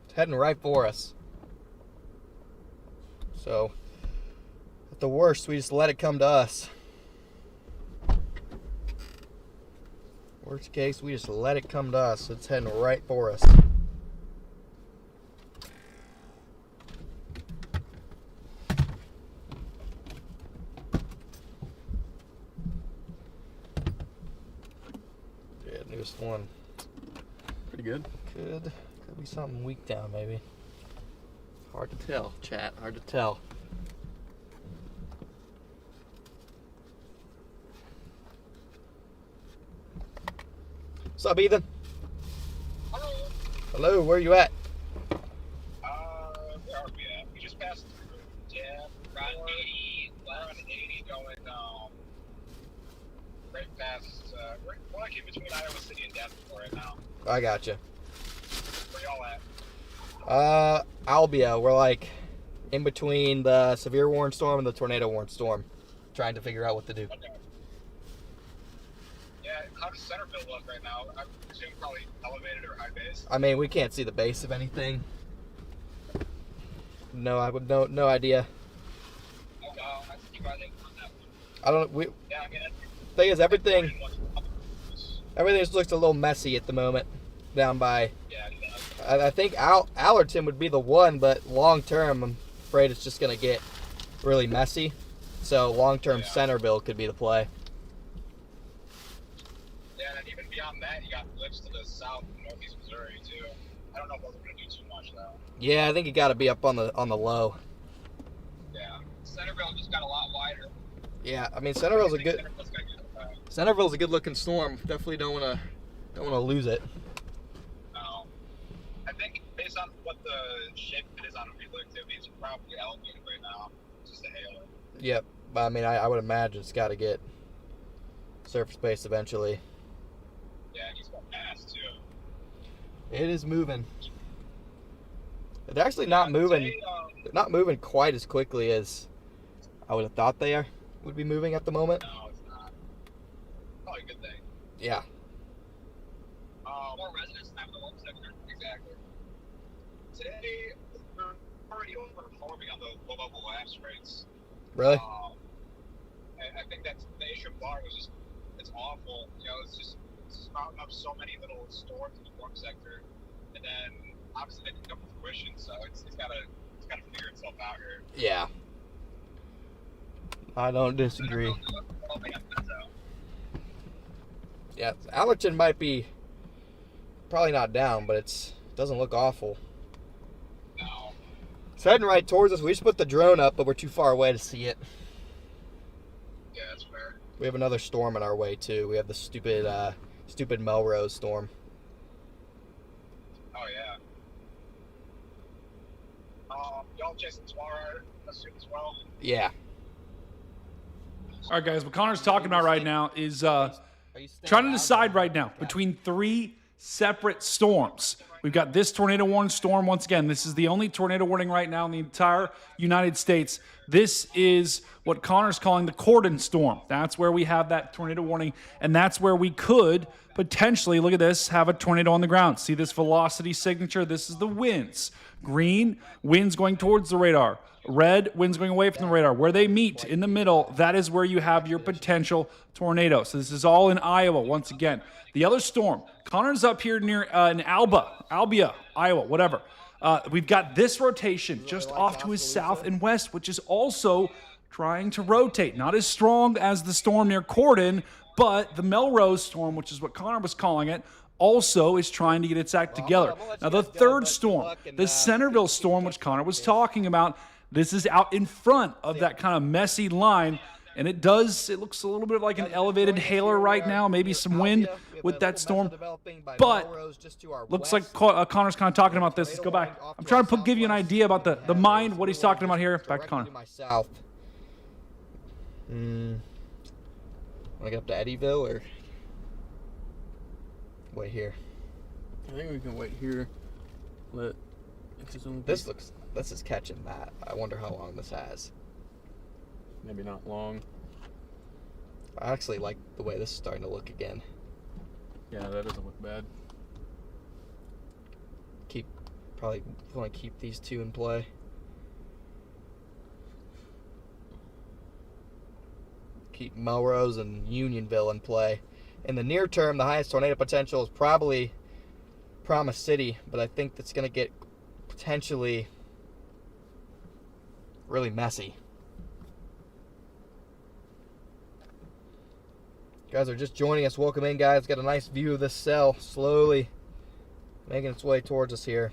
It's heading right for us. So, at the worst, we just let it come to us. Worst case, we just let it come to us. It's heading right for us. Nearest one. Pretty good. Could be something weak down, maybe. Hard to tell, chat. Hard to tell. What's up, Ethan? Hello. Hello, where you at? Where are we at? We just passed through. Yeah, we're on 80. We're on 80 going right past. We're like in between Iowa City and Davenport right now. I gotcha. Where y'all at? Albia. We're like in between the severe warning storm and the tornado warning storm, trying to figure out what to do. Okay. Yeah, how does Centerville look right now? I presume probably elevated or high base. I mean, we can't see the base of anything. No, I would no idea. Okay, I think you guys ain't on that one. I don't. We Yeah, I mean, thing is everything just looks a little messy at the moment. Down by. Yeah, it does. I think Allerton would be the one, but long term, I'm afraid it's just gonna get really messy. So long term, Yeah. Centerville could be the play. Yeah, and even beyond that, you got blips to the south and northeast Missouri too. I don't know if those are gonna do too much though. Yeah, I think you got to be up on the low. Yeah, Centerville just got a lot wider. Yeah, I mean Centerville's a good Centerville's gonna get it. Centerville's a good looking storm. Definitely don't wanna lose it. No. I think based on what the shape it is on vehicle activity, it's probably elevated right now. Just a halo. Yep, but I mean I would imagine it's got to get surface based eventually. Yeah, and he's going fast too. It is moving. It's actually not moving. Today, They're not moving quite as quickly as I would have thought they would be moving at the moment. no, it's not. Probably a good thing. Yeah. More residents than the home sector. Exactly. Today, we're already overperforming on the low-level lapse rates. Really? I think that's the issue of bar was just it's awful. You know, it's just sprouting up so many little storms in the warm sector, and then obviously they didn't come to fruition. So it's gotta figure itself out here. Yeah. I don't disagree. Yeah, Allerton might be probably not down, but it doesn't look awful. No. It's heading right towards us. We just put the drone up, but we're too far away to see it. Yeah, that's fair. We have another storm in our way too. We have the stupid Melrose storm. Oh yeah. Y'all chasing tomorrow, I assume as well. Yeah. All right, guys. What Connor's talking about right now is trying to decide right now between three separate storms. We've got this tornado warning storm. Once again, this is the only tornado warning right now in the entire United States. This is what Connor's calling the cordon storm. That's where we have that tornado warning, and that's where we could potentially, look at this, have a tornado on the ground. See this velocity signature? This is the winds. Green, winds going towards the radar. Red, winds going away from the radar. Where they meet in the middle, that is where you have your potential tornado. So this is all in Iowa, once again. The other storm, Connor's up here near in Albia, Iowa, whatever. We've got this rotation just off to his south and west, which is also trying to rotate. Not as strong as the storm near Cordon, but the Melrose storm, which is what Connor was calling it, also is trying to get its act together. Now, the third storm, the Centerville storm, which Connor was talking about, this is out in front of that kind of messy line, and it looks a little bit like an elevated hailer right now, maybe some wind with that storm, but looks like Connor's kind of talking about this. Let's go back. I'm trying to give you an idea about the mind, what he's talking about here. Back to Connor. South. Want to get up to Eddyville or wait here? I think we can wait here. This is catching that. I wonder how long this has. Maybe not long. I actually like the way this is starting to look again. Yeah, that doesn't look bad. Probably want to keep these two in play. Keep Melrose and Unionville in play. In the near term, the highest tornado potential is probably Promise City, but I think that's going to get potentially really messy. guys are just joining us, welcome in, guys. Got a nice view of this cell slowly making its way towards us here.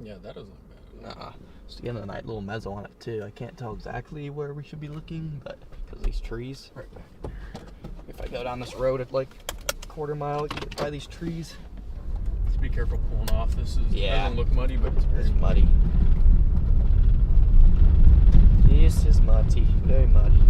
Yeah, that doesn't look bad. Nah, just getting a nice little meso on it too. I can't tell exactly where we should be looking, but because of these trees. Right back. If I go down this road at like a quarter mile, you get by these trees. Just be careful pulling off. This is doesn't look muddy, but it's very muddy. This is muddy, very muddy.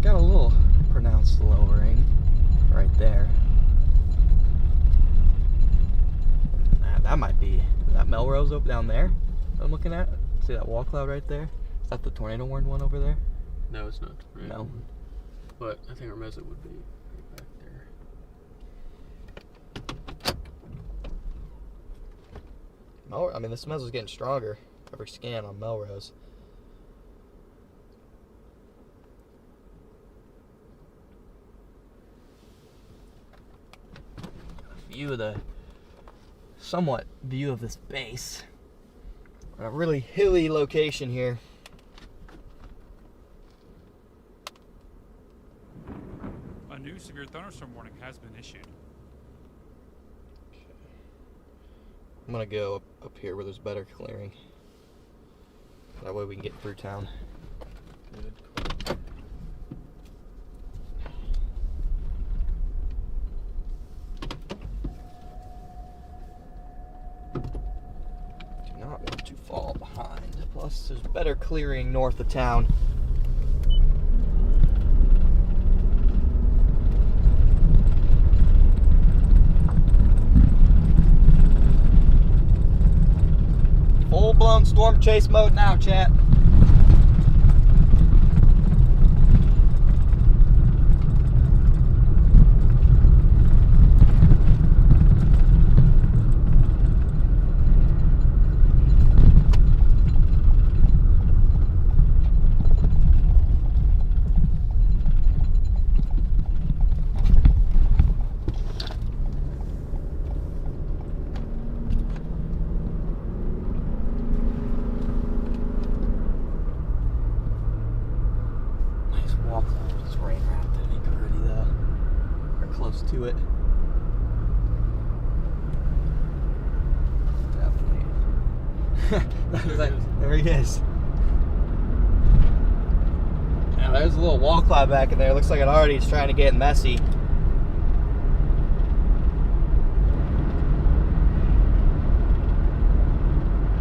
Got a little pronounced lowering right there. That might be that Melrose up down there I'm looking at. See that wall cloud right there? Is that the tornado warned one over there? No, it's not. Right? No. But I think our meso would be right back there. I mean, this meso's getting stronger every scan on Melrose. View of the somewhat view of this base. A really hilly location here. A new severe thunderstorm warning has been issued. I'm gonna go up here where there's better clearing. That way we can get through town. Good. Do not want to fall behind. Plus, there's better clearing north of town. Full-blown storm chase mode now, chat. To it. Definitely. There he is. Now there's a little wall cloud back in there. Looks like it already is trying to get messy.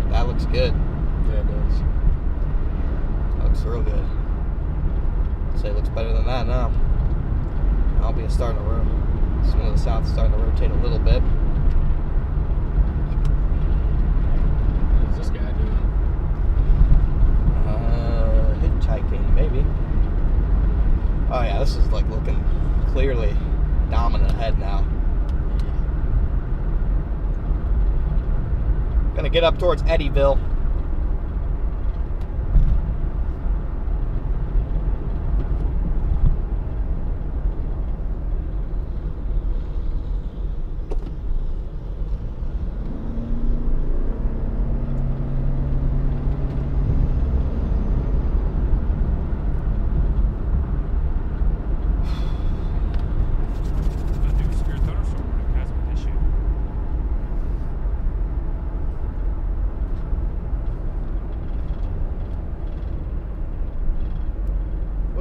That looks good. Yeah, it does. That looks real good. I'd say it looks better than that now. I'll be starting to rotate. Some of the south is starting to rotate a little bit. What is this guy doing? Hitchhiking, maybe. Oh yeah, this is like looking clearly dominant ahead now. Gonna get up towards Eddyville.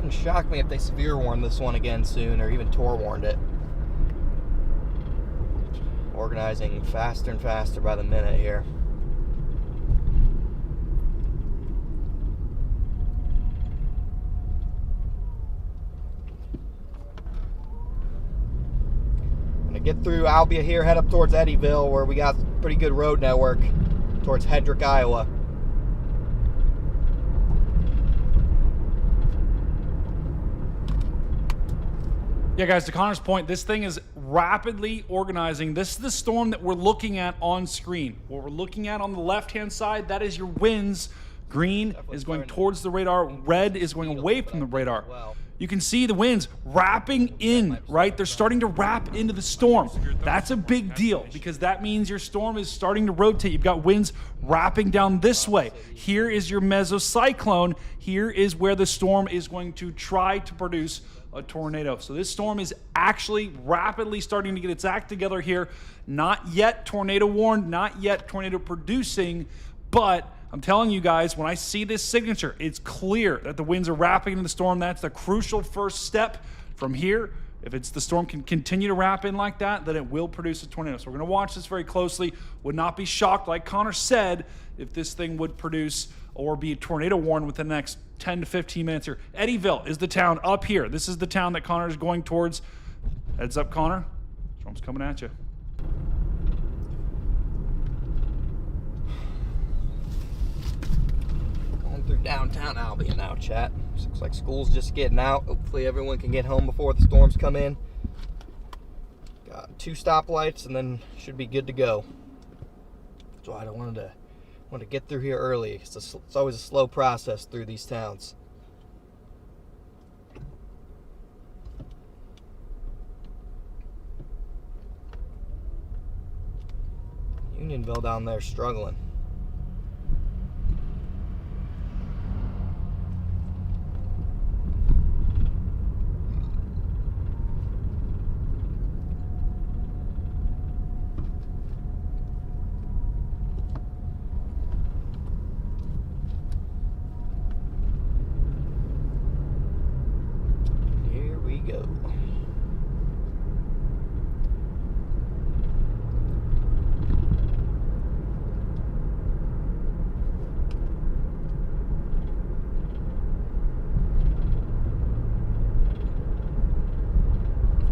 Shock me if they severe warned this one again soon, or even Tor warned it. Organizing faster and faster by the minute here. Gonna get through Albia here, head up towards Eddyville, where we got pretty good road network towards Hedrick, Iowa. Yeah, guys, to Connor's point, this thing is rapidly organizing. This is the storm that we're looking at on screen. What we're looking at on the left-hand side, that is your winds. Green is going towards the radar. Red is going away from the radar. You can see the winds wrapping in, right? They're starting to wrap into the storm. That's a big deal because that means your storm is starting to rotate. You've got winds wrapping down this way. Here is your mesocyclone. Here is where the storm is going to try to produce a tornado. So this storm is actually rapidly starting to get its act together here. Not yet tornado warned, not yet tornado producing, but I'm telling you guys, when I see this signature, it's clear that the winds are wrapping into the storm. That's the crucial first step. From here, if the storm can continue to wrap in like that, then it will produce a tornado. So we're going to watch this very closely. Would not be shocked, like Connor said, if this thing would produce or be a tornado warned within the next 10 to 15 minutes here. Eddyville is the town up here. This is the town that Connor is going towards. Heads up, Connor. Storm's coming at you. Through downtown Albion now, chat. Looks like school's just getting out. Hopefully everyone can get home before the storms come in. Got 2 stoplights and then should be good to go. That's why I wanted to get through here early. It's always a slow process through these towns. Unionville down there struggling.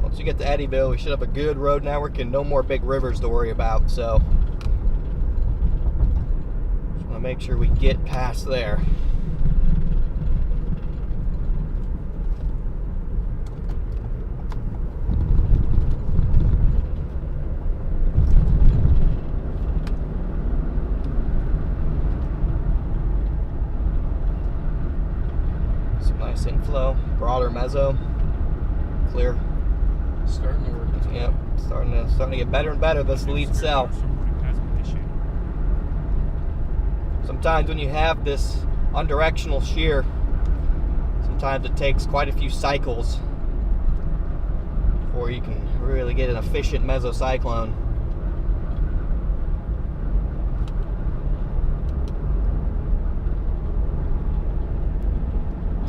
Once you get to Eddyville, we should have a good road network and no more big rivers to worry about. So, just want to make sure we get past there. Some nice inflow, broader meso, clear. Starting to work. Yep, starting to get better and better, this lead cell. Sometimes when you have this undirectional shear, sometimes it takes quite a few cycles before you can really get an efficient mesocyclone.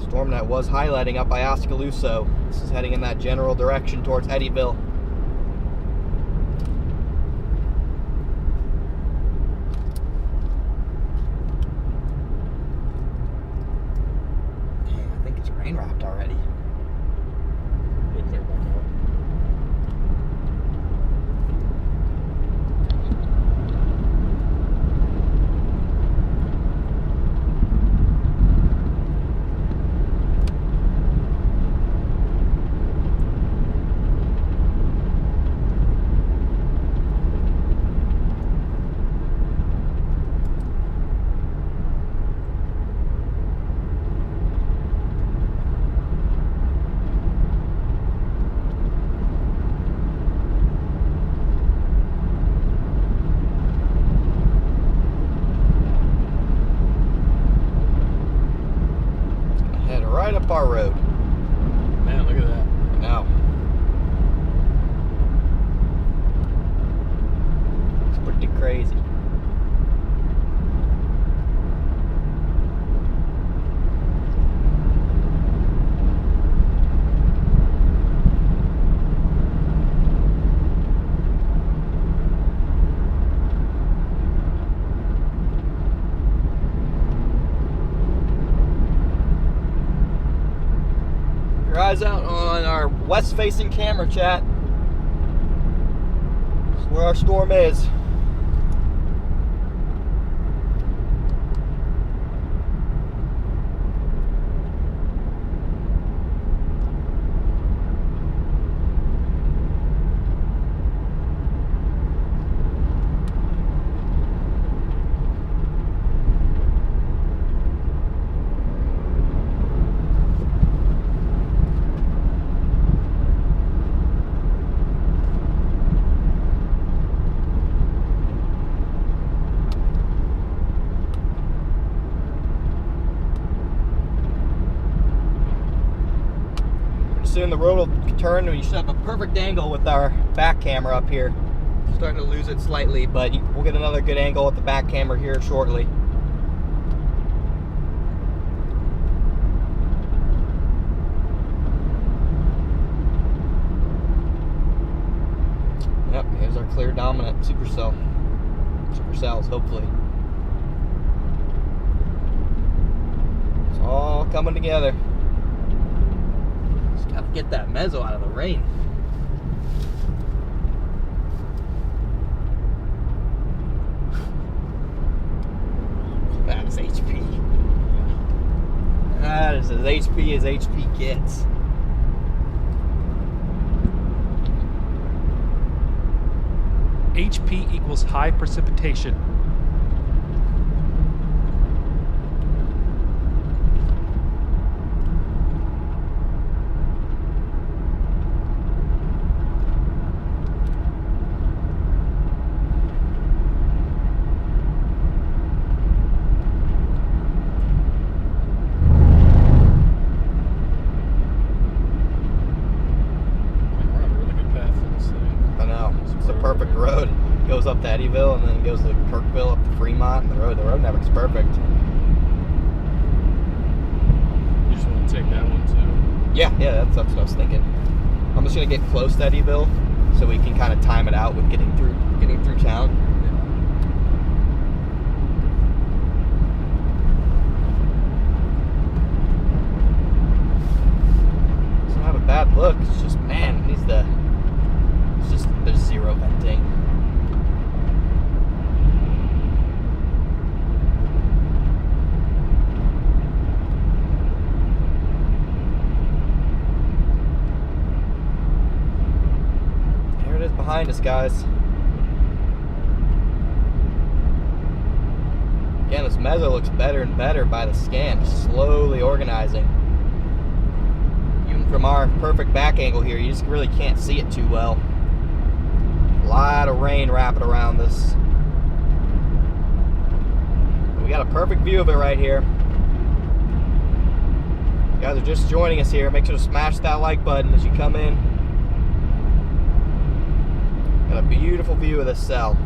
Storm that was highlighting up by Oskaloosa. This is heading in that general direction towards Eddyville. Dang, I think it's rain wrapped already. It'll clear back out. Right up our road. Man, look at that. Now, it's pretty crazy. Eyes out on our west-facing camera, chat. That's where our storm is. the road will turn, and you should have a perfect angle with our back camera up here. Starting to lose it slightly, but we'll get another good angle with the back camera here shortly. Yep, here's our clear dominant supercells, hopefully. It's all coming together. Just gotta get that meso out of the rain. That is HP. That is as HP as HP gets. HP equals high precipitation. Perfect road. Goes up to Eddyville and then goes to Kirkville up to Fremont. The road network's perfect. You just want to take that one too? Yeah, that's what I was thinking. I'm just gonna get close to Eddyville so we can kind of time it out with getting through town. It's not a bad look. It's just, man, it needs the. There's zero venting. There it is behind us, guys. Again, this meso looks better and better by the scan, slowly organizing. Even from our perfect back angle here, you just really can't see it too well. A lot of rain wrapping around this. We got a perfect view of it right here. If you guys are just joining us here, make sure to smash that like button as you come in. Got a beautiful view of this cell.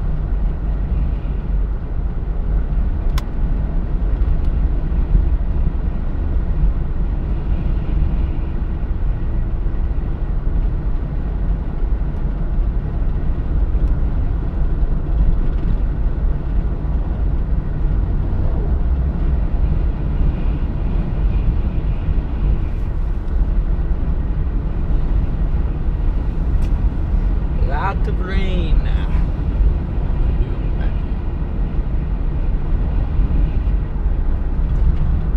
Lots of rain.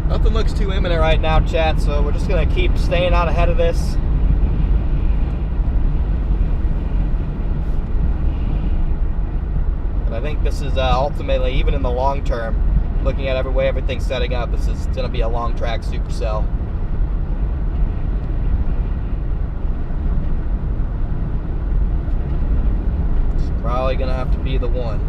Nothing looks too imminent right now, chat, so we're just gonna keep staying out ahead of this. But I think this is ultimately, even in the long term, looking at every way everything's setting up, this is gonna be a long track supercell. Probably gonna have to be the one.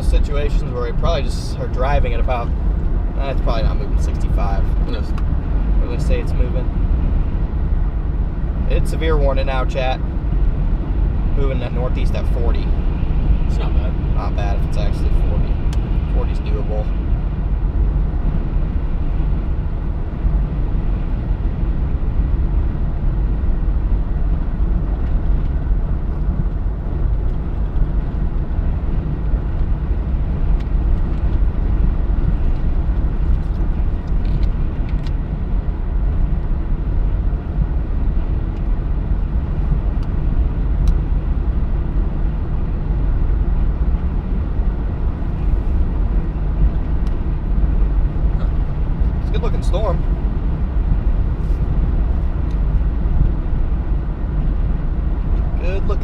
Situations where we probably just are driving at about, it's probably not moving 65. What do they say it's moving? It's severe warning now, chat. Moving that northeast at 40. It's not bad. Not bad if it's actually 40. 40's doable.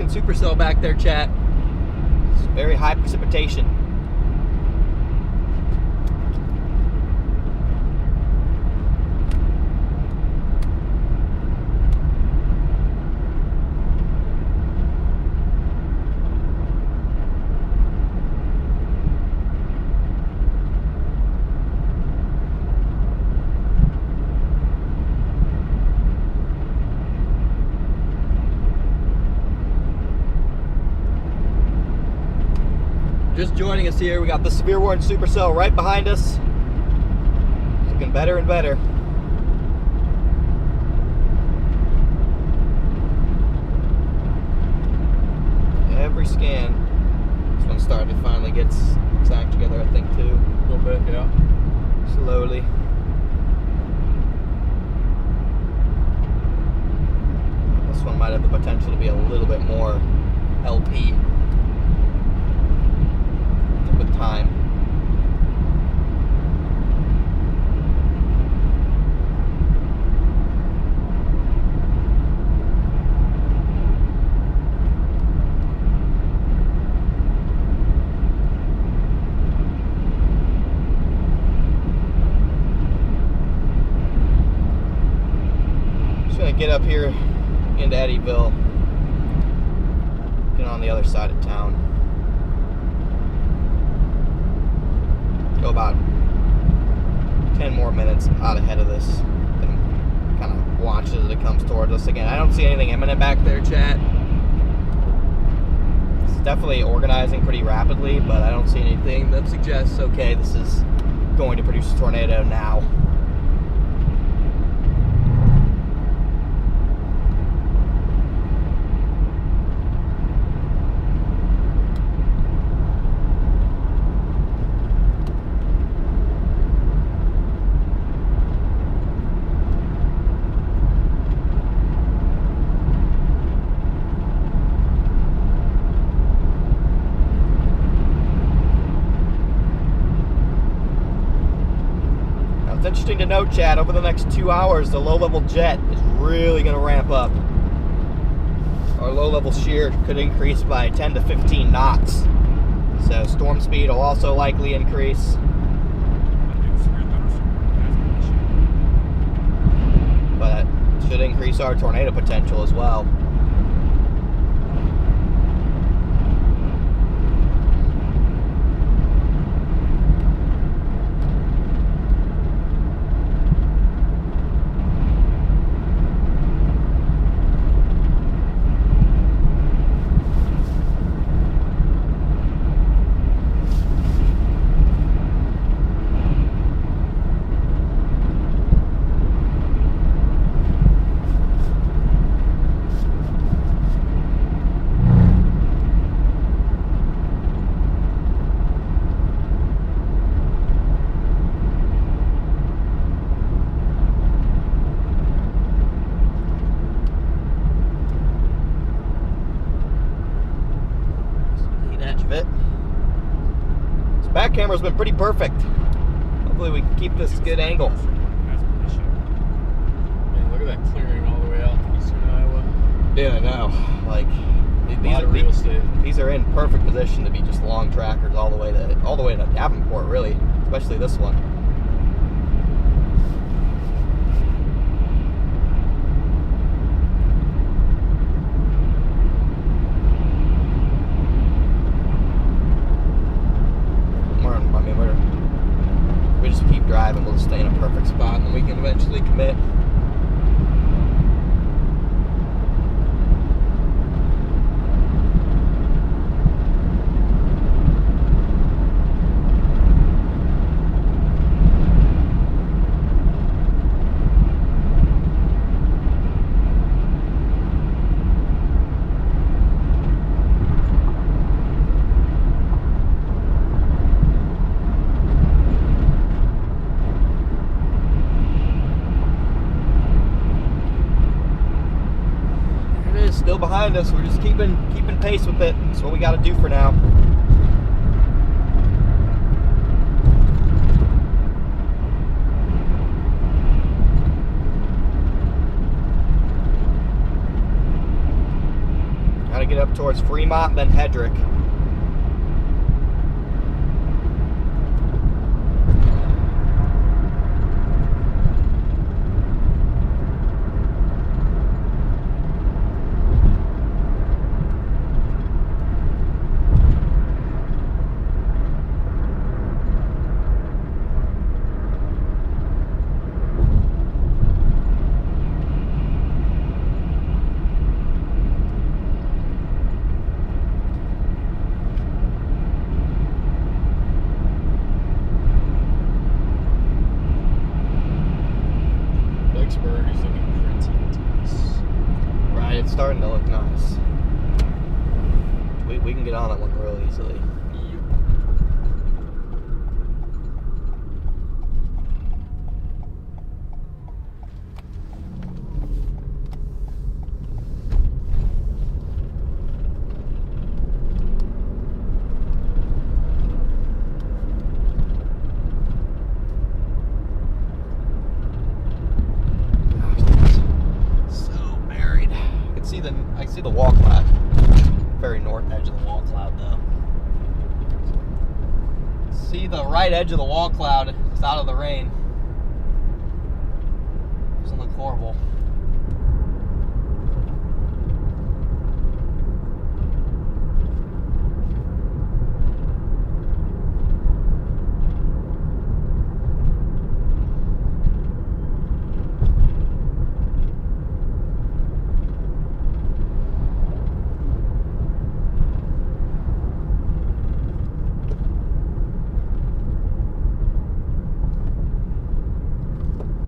working supercell back there, chat. It's very high precipitation. Just joining us here, we got the severe warning supercell right behind us. It's looking better and better. Every scan, this one's starting to finally get its act together, I think, too. A little bit, yeah. Slowly. This one might have the potential to be a little bit more LP with time. Just gonna get up here into Eddyville, get on the other side of town. Go about 10 more minutes out ahead of this and kind of watch as it comes towards us again. I don't see anything imminent back there, chat. It's definitely organizing pretty rapidly, but I don't see anything that suggests, okay, this is going to produce a tornado now. It's interesting to note, Chad, over the next 2 hours, the low-level jet is really going to ramp up. Our low-level shear could increase by 10 to 15 knots. So storm speed will also likely increase. But it should increase our tornado potential as well. Back camera's been pretty perfect. Hopefully we can keep this good angle. Man, look at that clearing all the way out to eastern Iowa. Yeah, I know. Like these are in perfect position to be just long trackers all the way to Davenport, really, especially this one. We just keep driving, we'll just stay in a perfect spot and then we can eventually commit. Still behind us. We're just keeping pace with it. That's what we got to do for now. Gotta I get up towards Fremont, then Hedrick. Right, it's starting to look nice. We can get on that one real easily. I see the wall cloud. Very north edge of the wall cloud, though. See the right edge of the wall cloud. It's out of the rain. Doesn't look horrible.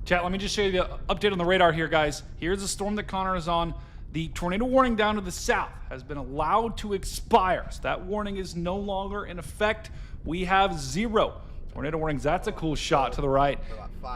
Chat, let me just show you the update on the radar here, guys. Here's the storm that Connor is on. The tornado warning down to the south has been allowed to expire. So that warning is no longer in effect. We have 0 tornado warnings. That's a cool shot to the right.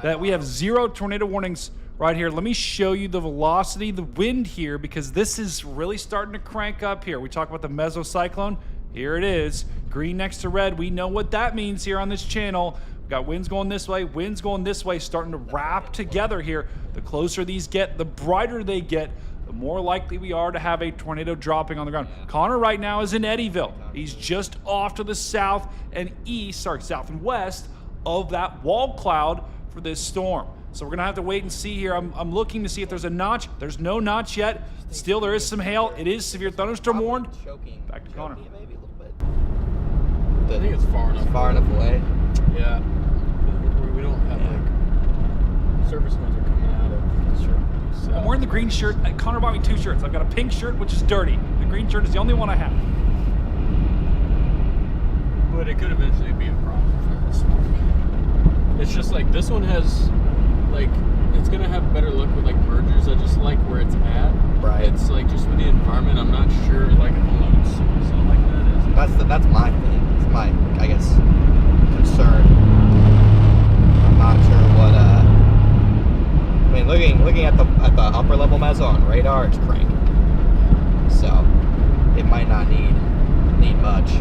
That we have 0 tornado warnings right here. Let me show you the velocity, the wind here, because this is really starting to crank up here. We talk about the mesocyclone. Here it is, green next to red. We know what that means here on this channel. Got winds going this way, winds going this way, starting to wrap together here. The closer these get, the brighter they get, the more likely we are to have a tornado dropping on the ground. Connor right now is in Eddyville. He's just off to the south and east, sorry, south and west of that wall cloud for this storm. So we're gonna have to wait and see here. I'm looking to see if there's a notch. There's no notch yet. Still, there is some hail. It is severe thunderstorm warned. Back to Connor. Maybe a little bit. I think it's far enough. Far enough away. Yeah. We don't have like surface winds are coming out of the I'm wearing the green shirt. Connor bought me 2 shirts. I've got a pink shirt, which is dirty. The green shirt is the only one I have. But it could eventually be a problem for this one. It's just like this one has like it's gonna have better luck with like mergers. I just like where it's at. Right. It's like just with the environment, I'm not sure like if a load source like that is. That's my thing. It's my, I guess, concern. I'm not sure what I mean, looking at the upper level meso on radar, it's cranking. So it might not need much.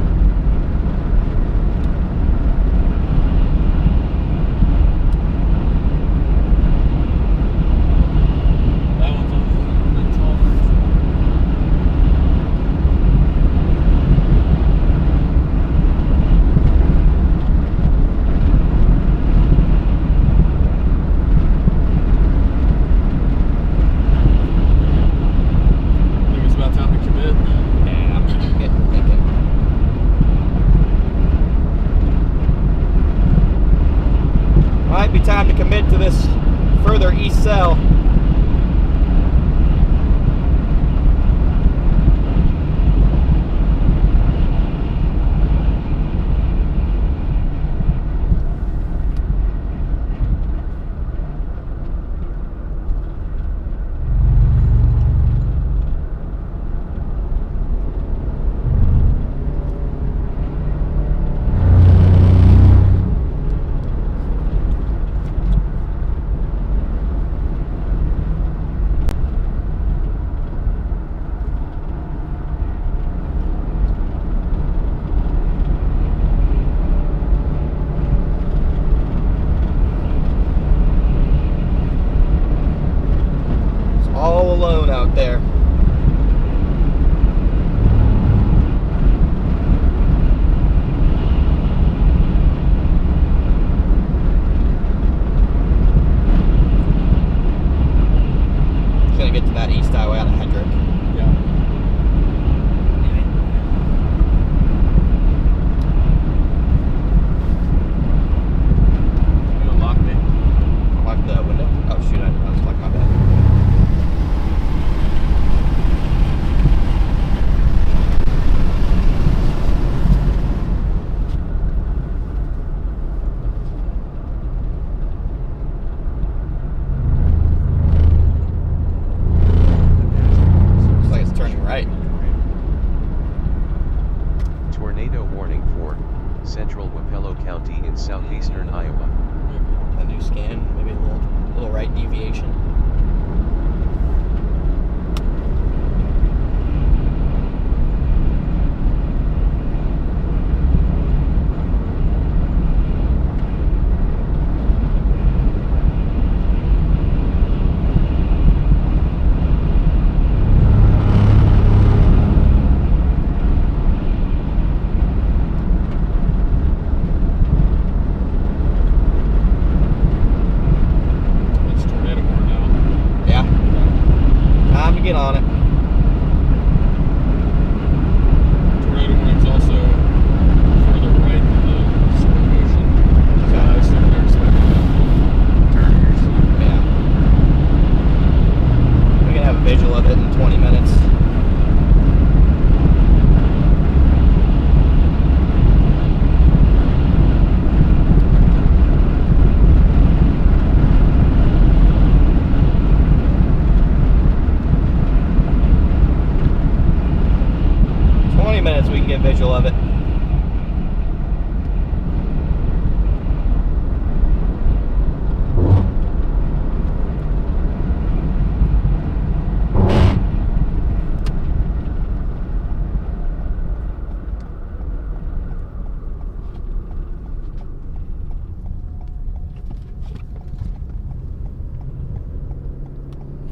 That one's a little bit taller. Might be time to commit to this further east cell. All alone out there. it. Tornado warning's also further right than the storm motion. So I assume there's like a turn here. So. Yeah. We're gonna have a visual of it in 20 minutes. We can get visual of it.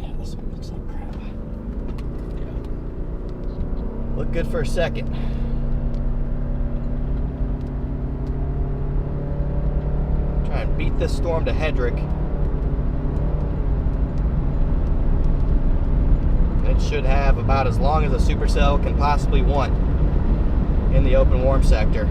Yeah, this one looks like crap. Yeah. Look good for a second. Try and beat this storm to Hedrick. It should have about as long as a supercell can possibly want in the open warm sector.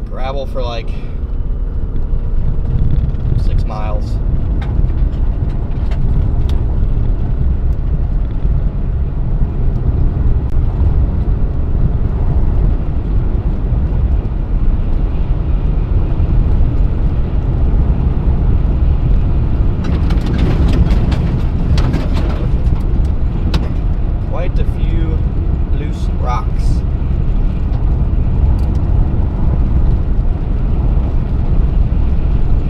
Gravel for like 6 miles. Quite a few loose rocks.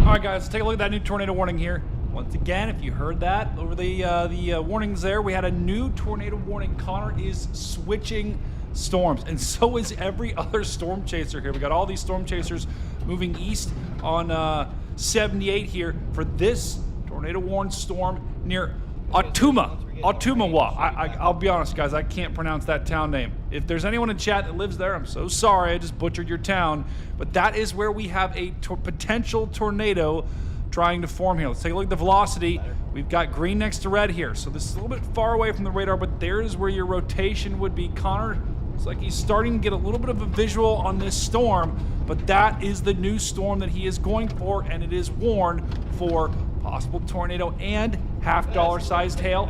All right, guys, let's take a look at that new tornado warning here. Once again, if you heard that over the warnings there, we had a new tornado warning. Connor is switching storms, and so is every other storm chaser here. We got all these storm chasers moving east on 78 here for this tornado warned storm near Ottumwa. I'll be honest, guys, I can't pronounce that town name. If there's anyone in chat that lives there, I'm so sorry, I just butchered your town. But that is where we have a potential tornado trying to form here. Let's take a look at the velocity. We've got green next to red here, so this is a little bit far away from the radar, but there's where your rotation would be. Connor, looks like he's starting to get a little bit of a visual on this storm, but that is the new storm that he is going for, and it is warned for possible tornado and $half sized hail.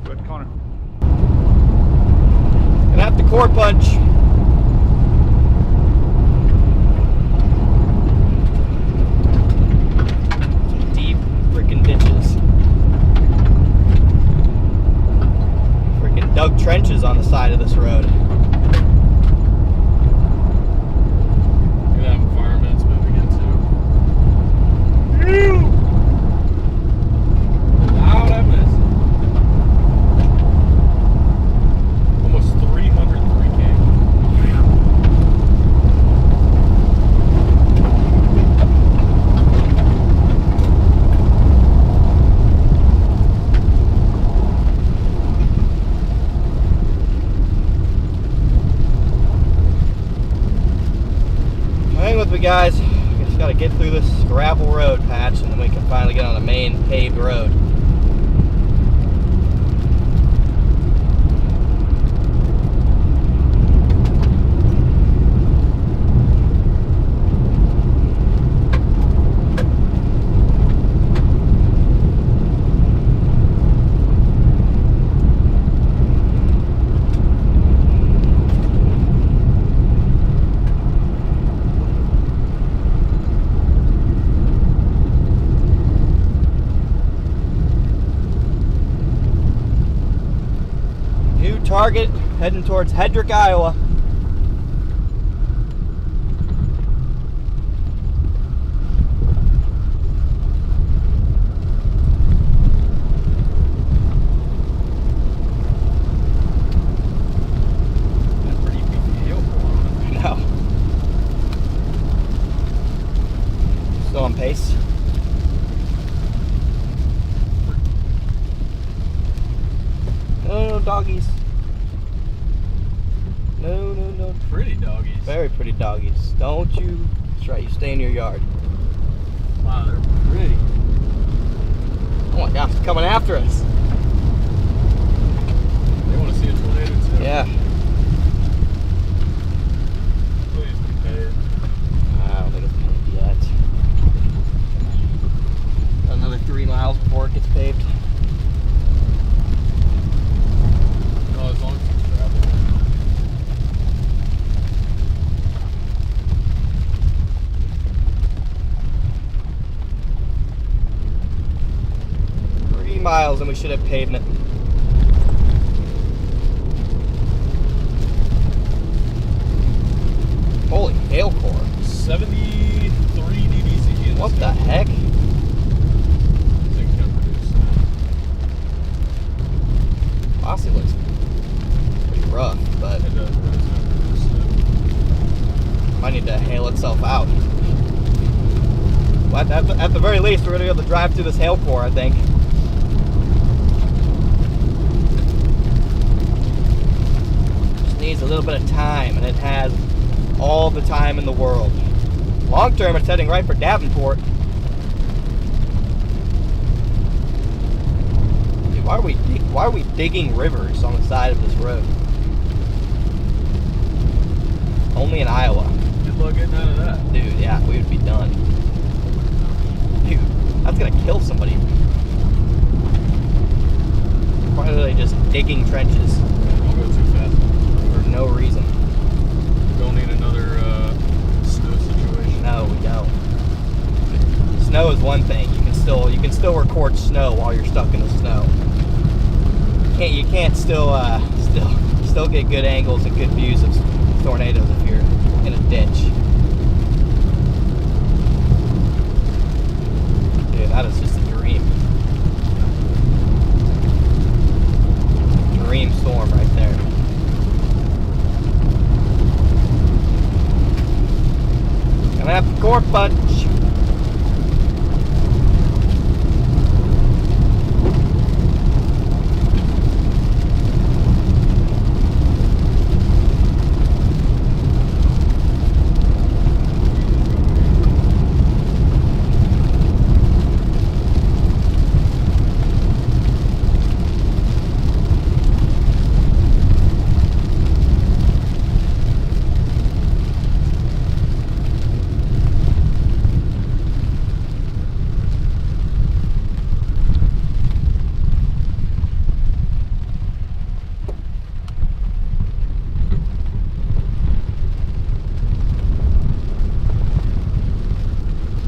Go ahead, Connor. Gonna have to core punch. Some deep freaking ditches. Freaking dug trenches on the side of this road. Look at that environment it's moving into. Loud, I miss. Almost 303K. Hang with me, guys. We just gotta get through this gravel road patch, and then we can finally get on the main paved road. Target heading towards Hedrick, Iowa. That's pretty beefy hail for on it. No. pace. No, doggies. No. Pretty doggies. Very pretty doggies. Don't you? That's right. You stay in your yard. Wow, they're pretty. Oh my gosh, it's coming after us. They want to see a tornado too. Yeah. Please be paid. I don't think it's paved yet. Another 3 miles before it gets paved. No, as long as it's gravel. 3 miles and we should have pavement. Holy hail core. 73 dBz. in What this the guy. heck? Thing's gonna produce. Honestly looks pretty rough, but It does. It is gonna produce. might need to hail itself out. Well, at the very least, we're going to be able to drive through this hail core, I think. Just needs a little bit of time, and it has all the time in the world. Long term, it's heading right for Davenport. Dude, why are we digging rivers on the side of this road? Only in Iowa. Good luck getting out of that. Dude, yeah, we would be done. Dude, that's gonna kill somebody. Why are they just digging trenches Don't go too fast. for no reason? We don't need another snow situation. No, we don't. Snow is one thing. You can still record snow while you're stuck in the snow. You can't still get good angles and good views of tornadoes if you're in a ditch. Dude, that is just a dream. Dream storm right there. Gonna have the cork punch.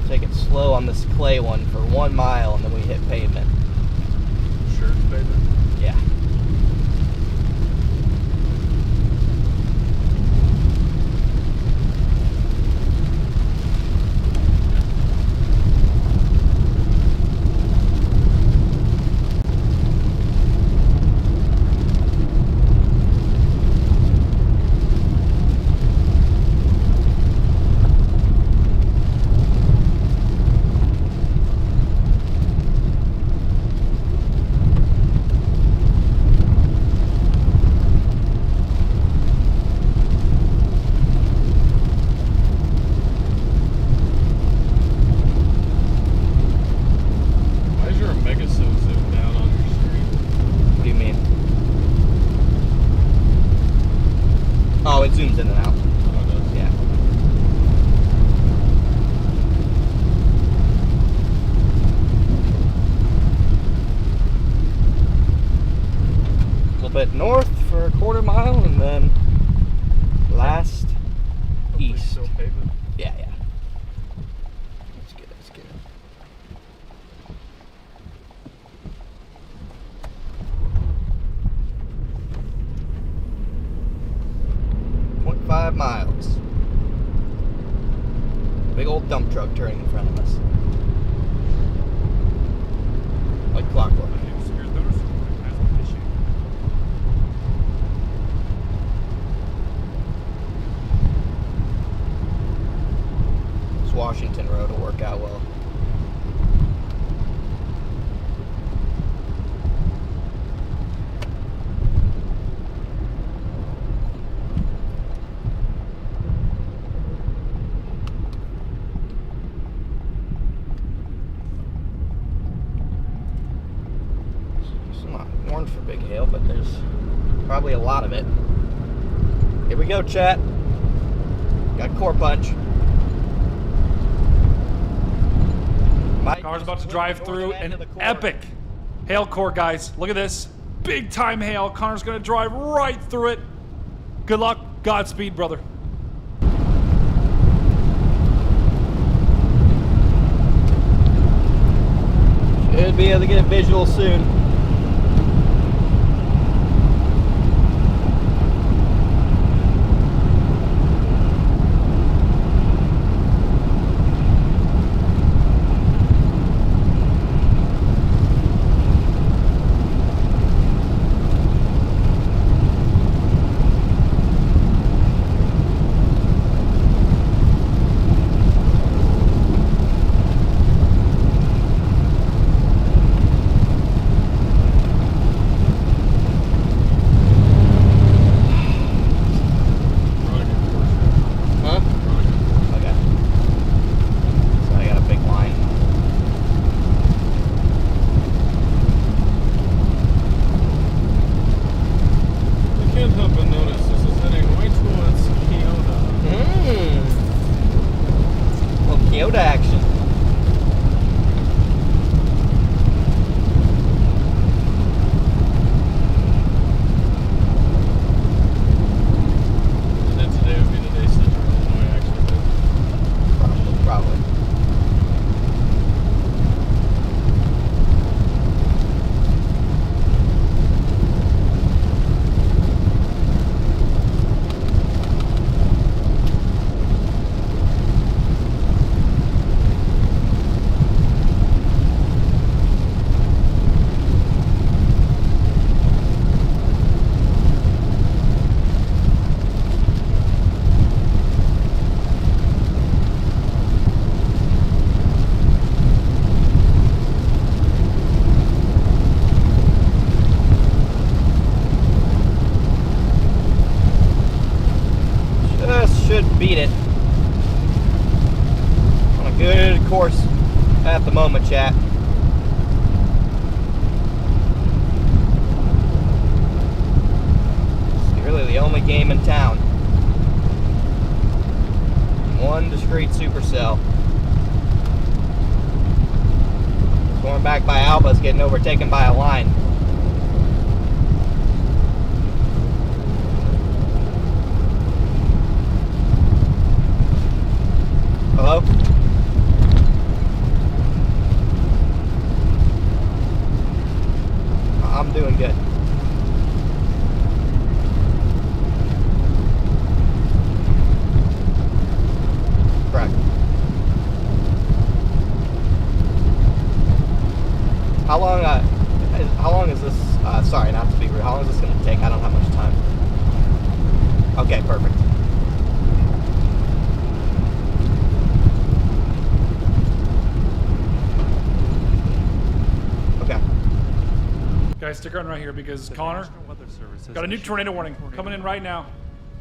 Take it slow on this clay one for 1 mile and then we hit pavement. Sure, it's pavement. Yeah. Why is your Omega so zoomed down on your screen? What do you mean? Oh, it zooms in and out. Oh, it does. Yeah. A little bit north for a 1/4 mile and then last Hopefully east. still pavement. Yeah. That's good. 0.5 miles. Big old dump truck turning in front of us. Like clockwork. This Washington Road will work out well. warned for big hail, but there's probably a lot of it. Here we go, chat. Got core punch. Car's about to drive through an epic hail core, guys. Look at this. Big time hail. Connor's going to drive right through it. Good luck. Godspeed, brother. Should be able to get a visual soon. Yoda action. And then today would be the day Central Illinois actually did. Probably. Should beat it on a good course at the moment, chat. It's really the only game in town. One discrete supercell. Going back by Alba's getting overtaken by a line. Hello? I'm doing good. Correct. How long is this, sorry, not to be rude, how long is this going to take? I don't have much time. Okay, perfect. Guys, stick around right here because Connor got a new tornado warning coming in right now.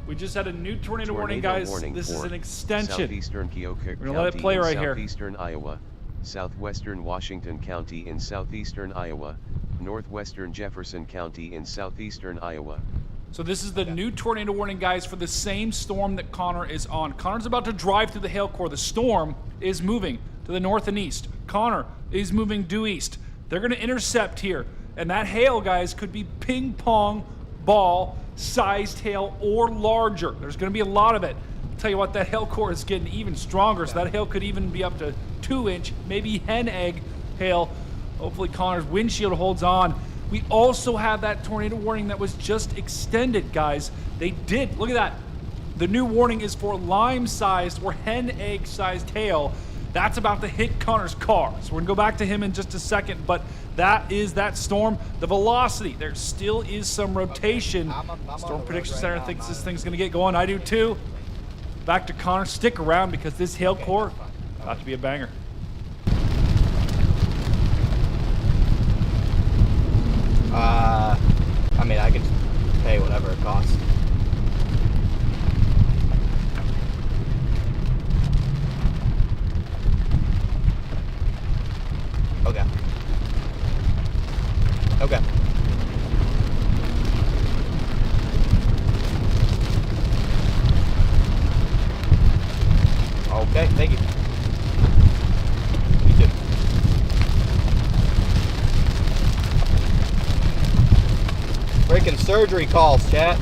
We just had a new tornado warning, guys. This is an extension. Southeastern Keokuk We're gonna let it play right here. Southeastern Iowa, southwestern Washington County in southeastern Iowa, northwestern Jefferson County in southeastern Iowa. So this is the new tornado warning, guys, for the same storm that Connor is on. Connor's about to drive through the hail core. The storm is moving to the north and east. Connor is moving due east. They're going to intercept here. And that hail, guys, could be ping pong ball sized hail or larger. There's going to be a lot of it. I'll tell you what, that hail core is getting even stronger, so that hail could even be up to 2-inch, maybe hen egg hail. Hopefully Connor's windshield holds on. We also have that tornado warning that was just extended, guys. They did, look at that. The new warning is for lime-sized or hen egg-sized hail. That's about to hit Connor's car. So we're gonna go back to him in just a second, but that is that storm. The velocity, there still is some rotation. Storm Prediction Center thinks this thing's gonna get going. I do too. Back to Connor, stick around because this hail core about to be a banger. I mean, I can pay whatever it costs. Okay. Okay. Okay, thank you. You too. Freaking surgery calls, chat.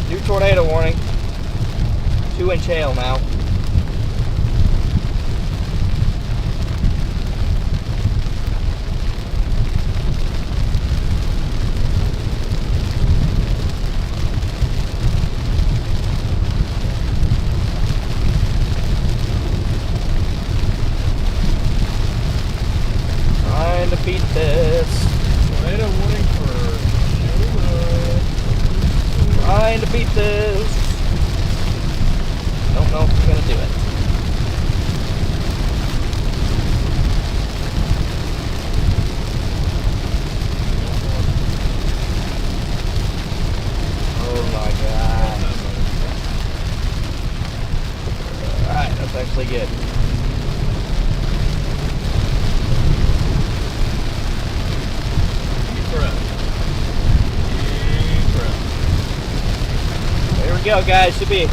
New tornado warning. 2-inch hail now. Trying to beat this. Tornado warning for Trying to beat this. Don't know if I'm gonna do it. Oh my god. Alright, that's actually good. Deep breath. There we go, guys. Should be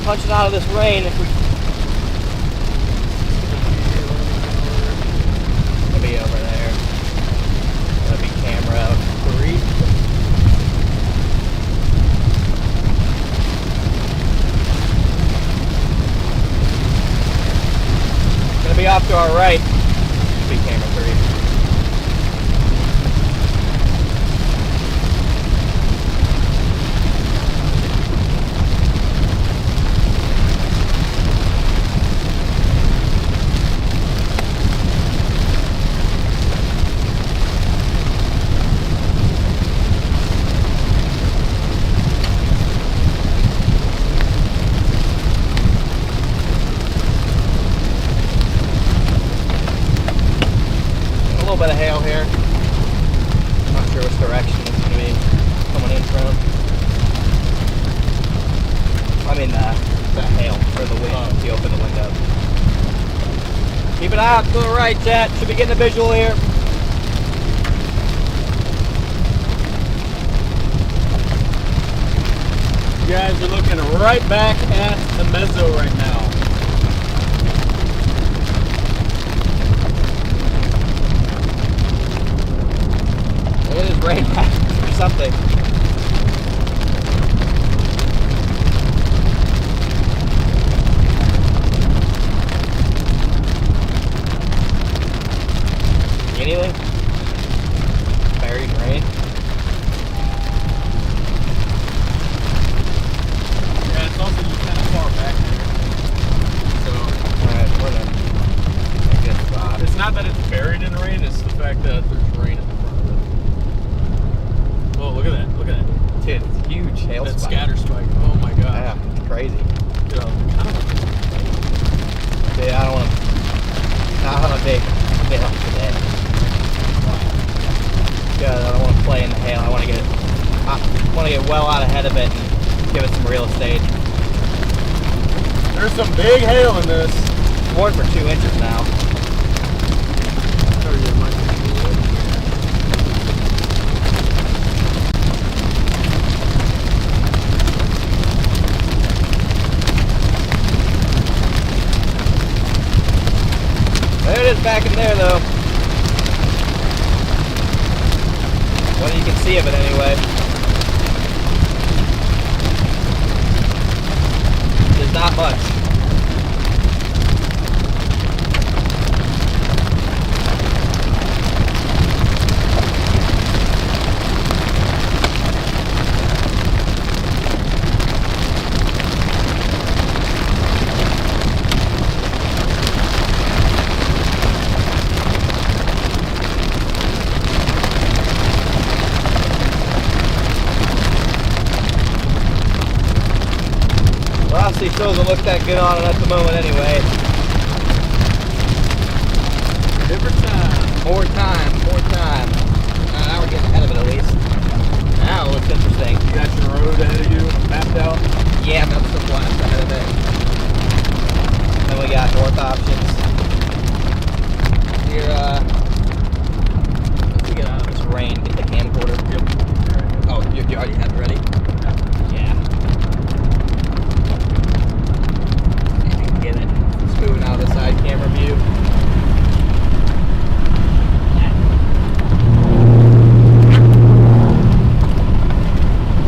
punching out of this rain if we. Gonna be over there. Gonna be camera 3. Gonna be off to our right. Should be camera 3. A little bit of hail here. Not sure which direction it's going to be coming in from. I mean the hail or the wind if you open the window. Keep an eye out to the right, chat. Should be getting a visual here. You guys are looking right back at the meso right now. It is rain or something. Anything? Buried rain? Yeah, it's also just kind of far back there. So Alright, we're in a good spot. it's not that it's buried in rain, it's the fact that there's rain in the front of it. Oh, look at that. Look at that. Dude, it's huge hail That spike. scatter spike. Oh my god. Yeah, it's crazy. Dude, I don't know. Dude, I don't want to. Not on a big hail today. Because I don't want to play in the hail. I want to get well out ahead of it and give it some real estate. There's some big hail in this. Warned for 2 inches now. Oh, yeah, might be. There it is back in there though. What you can see of it anyway. There's not much. Velocity still doesn't look that good on it at the moment anyway. Different time. More time. Now we're getting ahead of it at least. Now it looks interesting. You got your road ahead of you, mapped out. Yeah, that's the last ahead of it. Then we got north options. Here, rain. Get the camcorder. Yep. Oh, you already have it ready? Yeah. See if you can get it. It's moving out of the side camera view.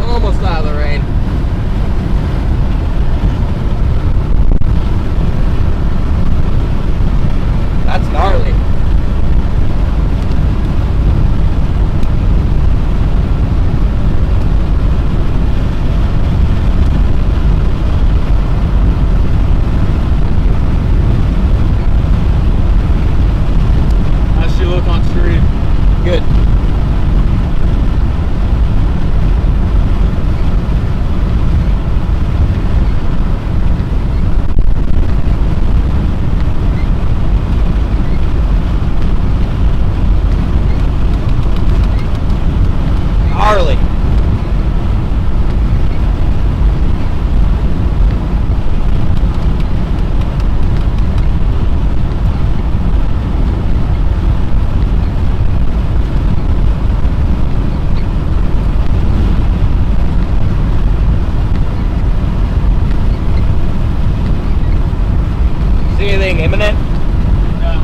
Almost out of the rain. That's gnarly. How's she look on stream? Good. Gnarly. See anything imminent? No.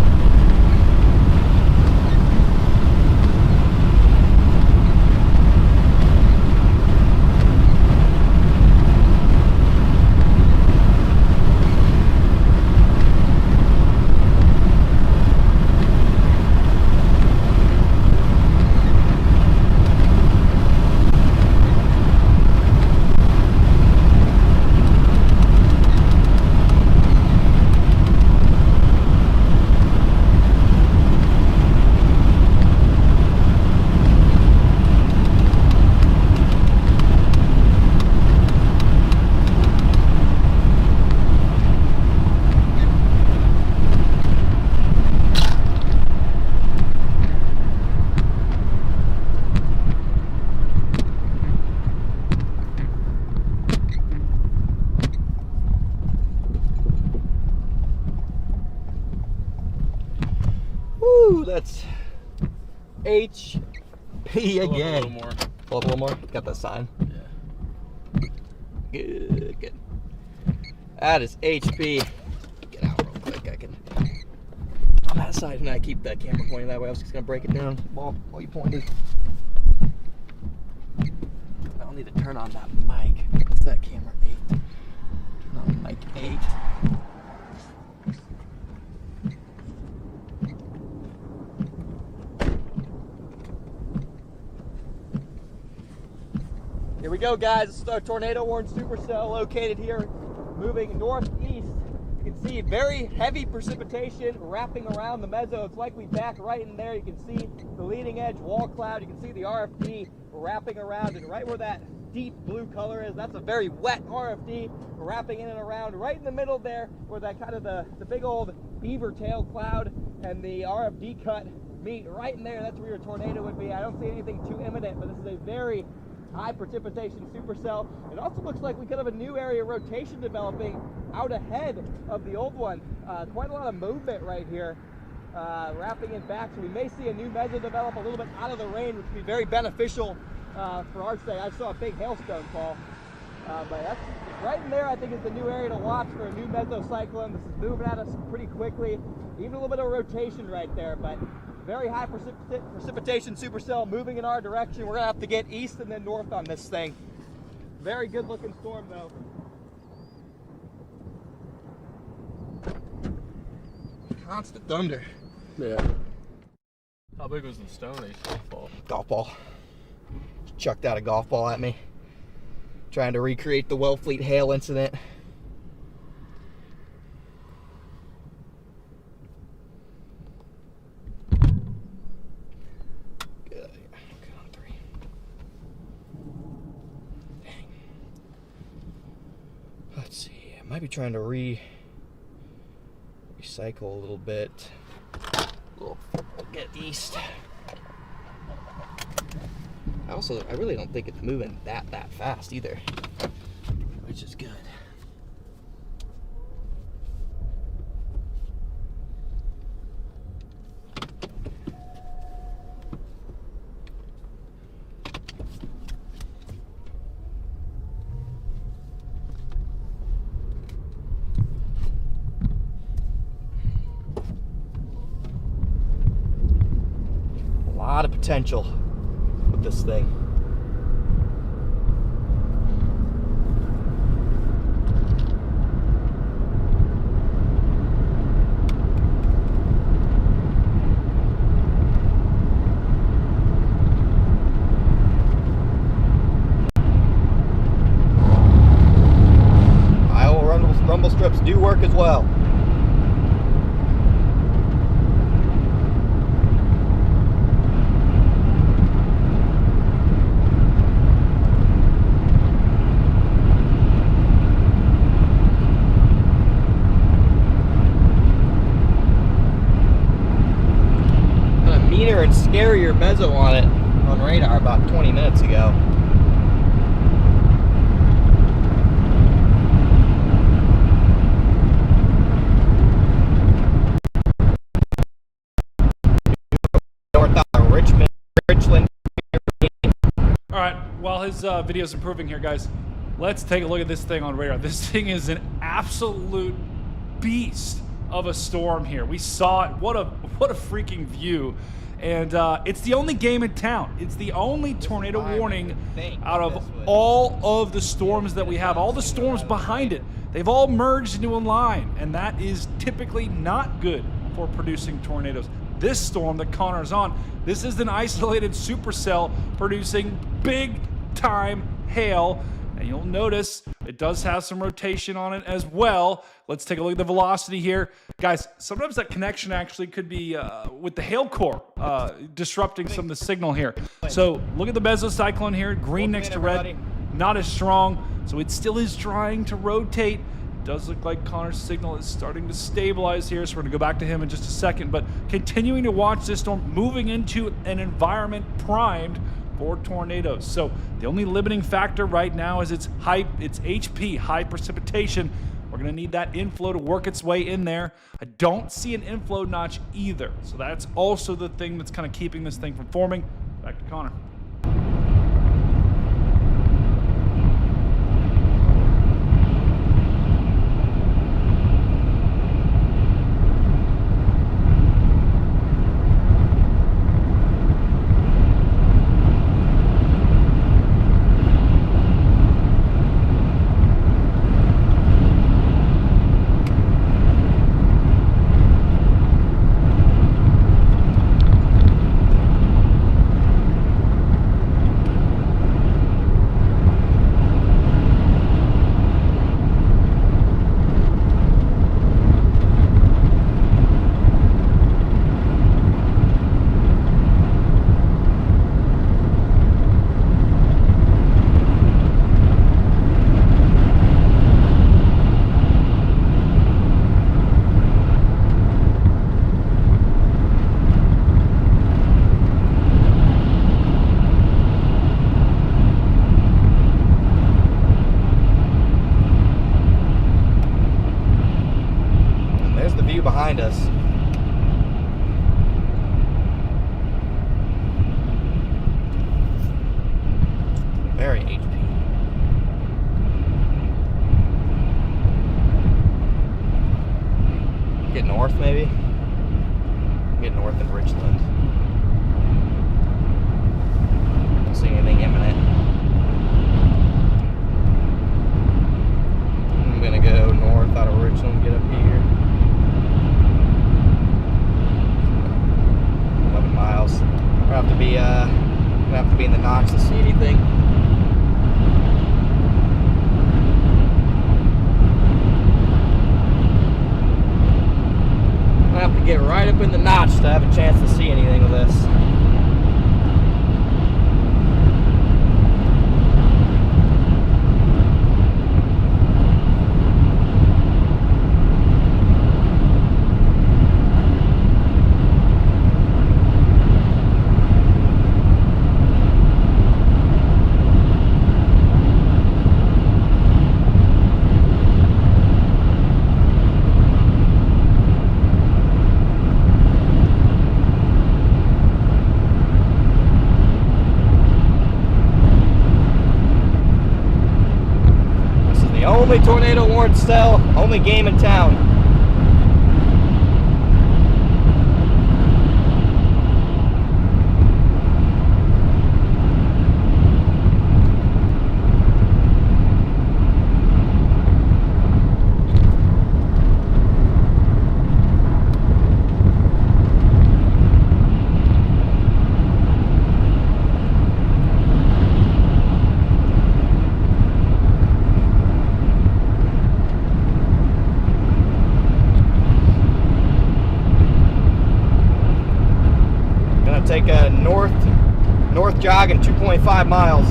Woo, that's HP Pull up a again. little more. Pull up a little more. Got that sign. Yeah. Good, good. That is HP. Get out real quick. I can. On that side, and I keep that camera pointing that way. I was just gonna break it down while you pointed. I'll need to turn on that mic. What's that camera? 8. Turn on mic 8. Here we go, guys. This is our tornado warned supercell located here, moving northeast. You can see very heavy precipitation wrapping around the meso. It's likely back right in there. You can see the leading edge wall cloud. You can see the RFD wrapping around, and right where that deep blue color is, that's a very wet RFD wrapping in and around. Right in the middle there, where that kind of the big old beaver tail cloud and the RFD cut meet, right in there. That's where your tornado would be. I don't see anything too imminent, but this is a very high precipitation supercell. It also looks like we could have a new area of rotation developing out ahead of the old one. Quite a lot of movement right here, wrapping it back. So we may see a new meso develop a little bit out of the rain, which would be very beneficial for our state. I saw a big hailstone fall, but that's right in there. I think is the new area to watch for a new mesocyclone. This is moving at us pretty quickly. Even a little bit of rotation right there, but very high precipitation supercell moving in our direction. We're gonna have to get east and then north on this thing. Very good looking storm though. Constant thunder. Yeah. How big was the stone they used to fall? Golf ball. Chucked out a golf ball at me. Trying to recreate the Wellfleet hail incident. Let's see, I might be trying to recycle a little bit. We'll get east. I really don't think it's moving that fast either, which is good. lot of potential with this thing. Rumble strips do work as well. Had a meaner and scarier meso on it on radar about 20 minutes ago. All right, while his video's improving here, guys, let's take a look at this thing on radar. This thing is an absolute beast of a storm here. We saw it. What a freaking view. And it's the only game in town. It's the only tornado warning out of all of the storms that we have. All the storms behind it, they've all merged into a line, and that is typically not good for producing tornadoes. This storm that Connor's on, this is an isolated supercell producing big time hail. And you'll notice it does have some rotation on it as well. Let's take a look at the velocity here. Guys, sometimes that connection actually could be with the hail core disrupting some of the signal here. So look at the mesocyclone here, green next to red, not as strong. So it still is trying to rotate. Does look like Connor's signal is starting to stabilize here, so we're gonna go back to him in just a second, but continuing to watch this storm moving into an environment primed for tornadoes. So the only limiting factor right now is its HP, high precipitation. We're gonna need that inflow to work its way in there. I don't see an inflow notch either, so that's also the thing that's kind of keeping this thing from forming. Back to Connor. Behind us. Very HP. Get north maybe? Get north in Richland. Don't see anything imminent. I'm gonna go north out of Richland, get up here. 11 miles. We'll have to be in the notch to see anything. I'll have to get right up in the notch to have a chance to see anything with this. Only tornado warrant cell, only game in town. gonna take a north jog in 2.5 miles.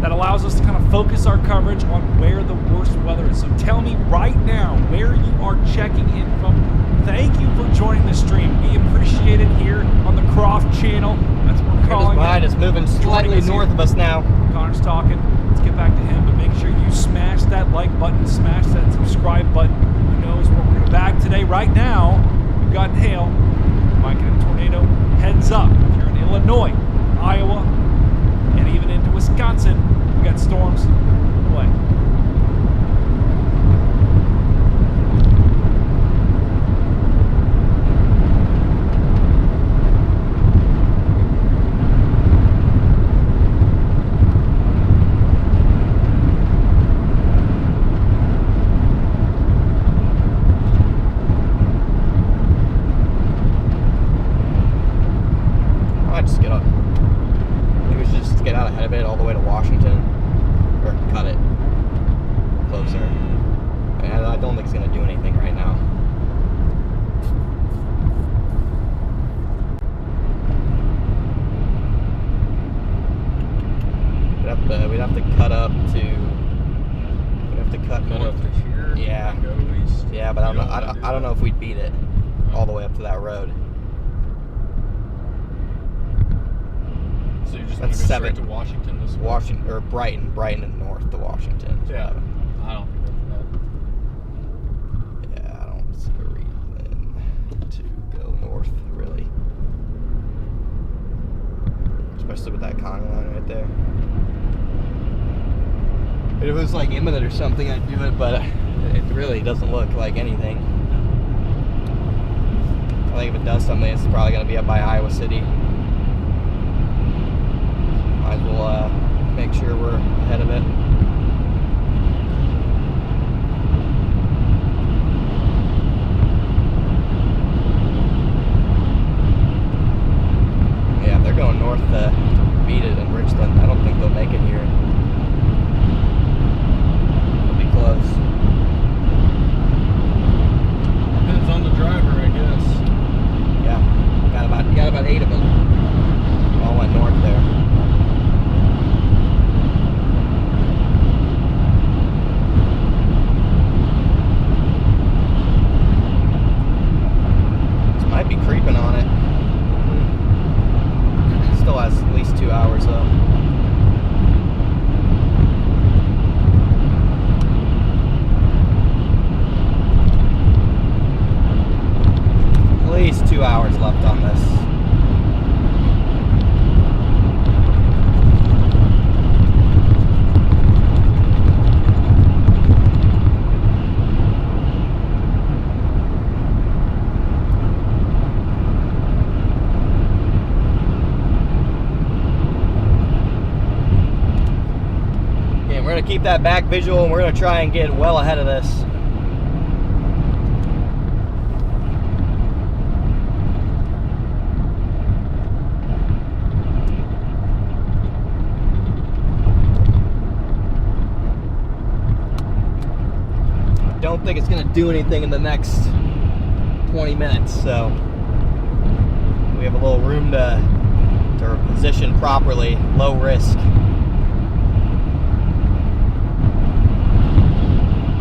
Allows us to kind of focus our coverage on where the worst weather is. So tell me right now where you are checking in from. Thank you for joining the stream. We appreciate it here on the Croft channel. That's what we're calling behind it. us, moving slightly north of us now. Connor's talking. Let's get back to him, but make sure you smash that like button, smash that subscribe button. Who knows what we're going to bag today? Right now, we've got hail, might get a tornado. Heads up if you're in Illinois, Iowa, and even into Wisconsin. We got storms away. I might just get up. Maybe we should just get out ahead of it all the way to Washington. Or cut it closer. And I don't think it's gonna do anything right now. We'd have to cut up to. We'd have to cut Cut north. up to here. Yeah. And go east. Yeah, but I don't You know. wanna do I don't that? know if we'd beat it all the way up to that road. So you're just That's gonna go 7. straight to Washington this way? Washington or Brighton and north to Washington. is Yeah. what I don't think that's bad. Yeah, I don't see a reason to go north, really. Especially with that conga line right there. If it was like imminent or something, I'd do it, but it really doesn't look like anything. I think if it does something, it's probably going to be up by Iowa City. Might as well make sure we're ahead of it. Yeah, they're going north to beat it in Richland. I don't think they'll make it here. It'll be close. Depends on the driver, I guess. Yeah, you got about 8 of them. All went north there. This might be creeping on it. Still has at least 2 hours though. At least 2 hours left on this. Yeah, we're gonna keep that back visual and we're gonna try and get well ahead of this. Don't think it's gonna do anything in the next 20 minutes, so we have a little room to position properly, low risk.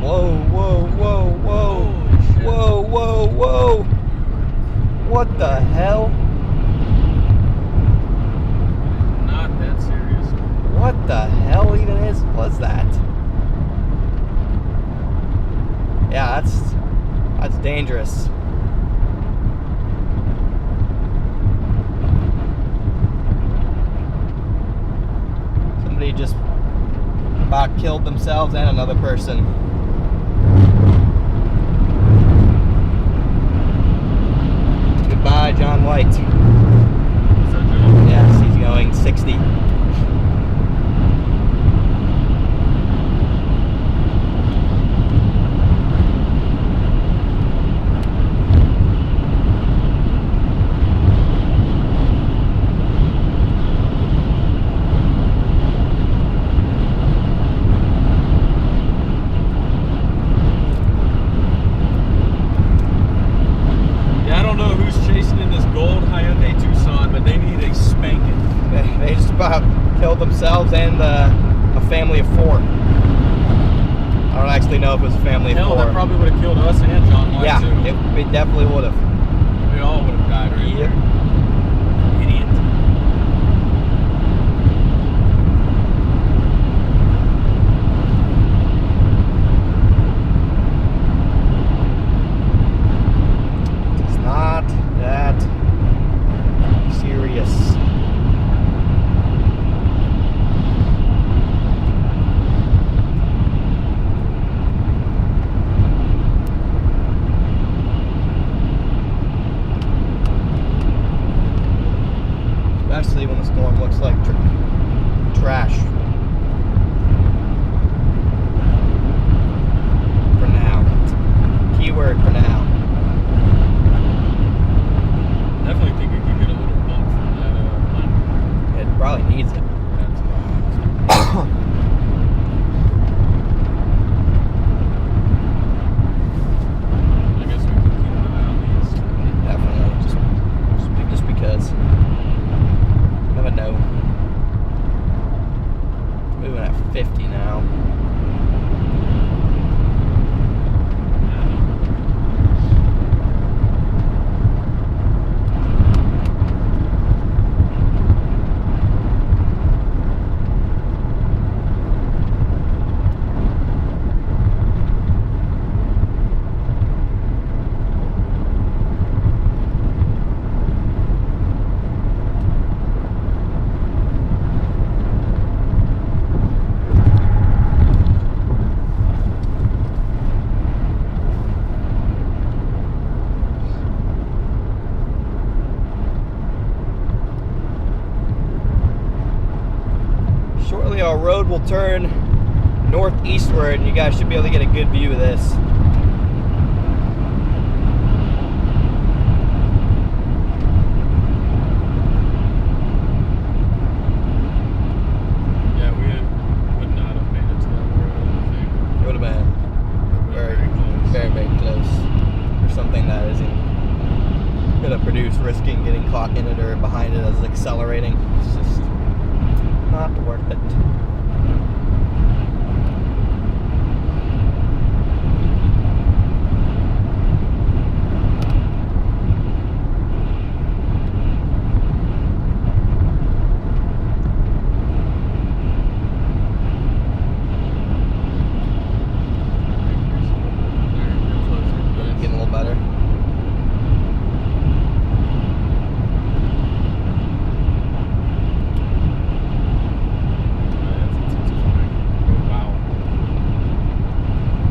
Whoa, whoa, whoa, whoa, Holy shit. whoa, whoa, whoa! What the hell? Not that serious. What the hell even was that? Yeah, that's dangerous. Somebody just about killed themselves and another person. Goodbye, John White. Is that John? Yes, he's about killed themselves and a family of 4. I don't actually know if it was a family of 4. Hell, that probably would have killed us and John White Yeah, too. it definitely would have. We all would have died right Yep. there. Idiot. It's not that serious. Especially when the storm looks like trash. For now. Keyword for now. Definitely think it could get a little bump from that line. It probably needs it. That's I guess we can keep an eye on these. Definitely. Just because. Never know. Moving at 50 now. Shortly our road will turn northeastward and you guys should be able to get a good view of this. Yeah, we would not have made it to that road, I don't think. It would have been very, very, very close for something that isn't going to produce risking getting caught in it or behind it as it's accelerating. It's just not worth it. Getting a little better.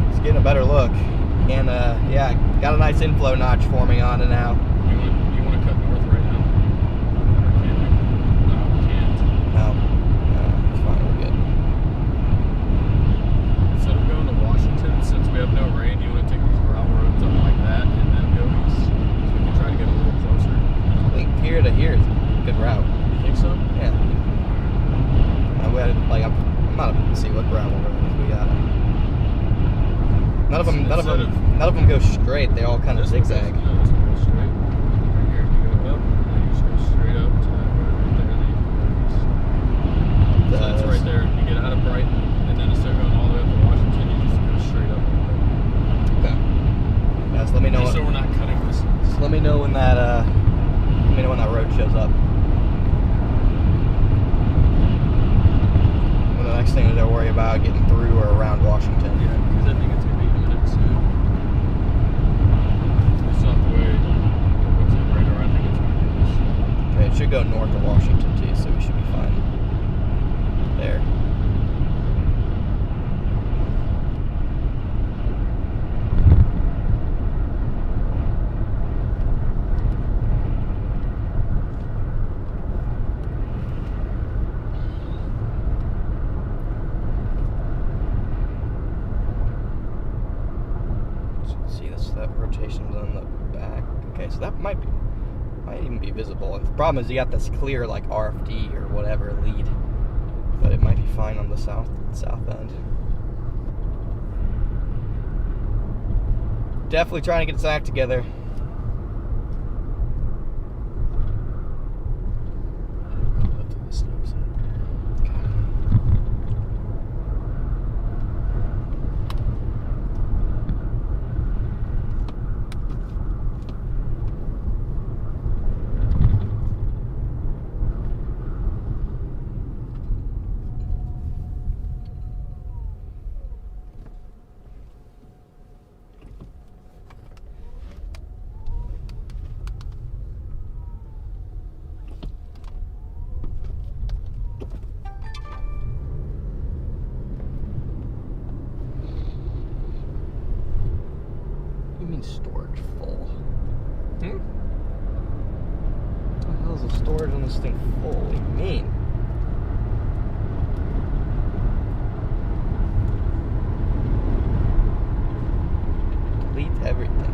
It's getting a better look. And yeah, got a nice inflow notch forming on it now. You want to cut north right now? Or can we? No, we can't. No, it's fine, we're good. Instead of going to Washington, since we have no rain, do you want to take these gravel roads up like that and then go east? So we can try to get a little closer. I think here to here is a good route. You think so? Yeah. We had, like, I'm not able to see what gravel roads we got. None of them go straight. They all kind of zigzag. No, this one goes straight. Right here, you go up, and then you just go straight up to that road right there. Then you go east. So that's right there. You get out of Brighton, and then instead of going all the way up to Washington, you just go straight up. Okay. Yeah, so let me know. Just so we're not cutting this. So let me know when that road shows up. Well, the next thing is to worry about getting through or around Washington. Yeah, because I think it's gonna be imminent soon. It's not the way what's in radar. I think it's gonna be this. Okay, it should go north of Washington too, so we should be fine. There. See, that rotation's on the back. Okay, so that might even be visible. And the problem is you got this clear like RFD or whatever lead, but it might be fine on the south end. Definitely trying to get its act together. Up to the snow side. storage full. What the hell is the storage on this thing full? What do you mean? Delete everything.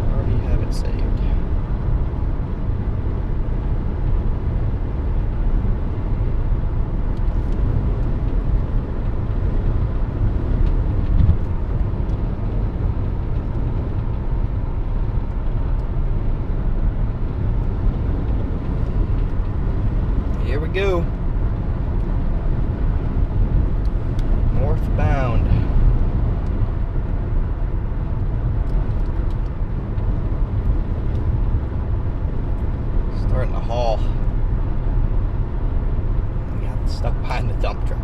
I already have it saved. Here we go. Northbound. Starting to haul. We got stuck behind the dump truck.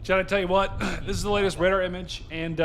Chad, I tell you what, this is the latest radar image, and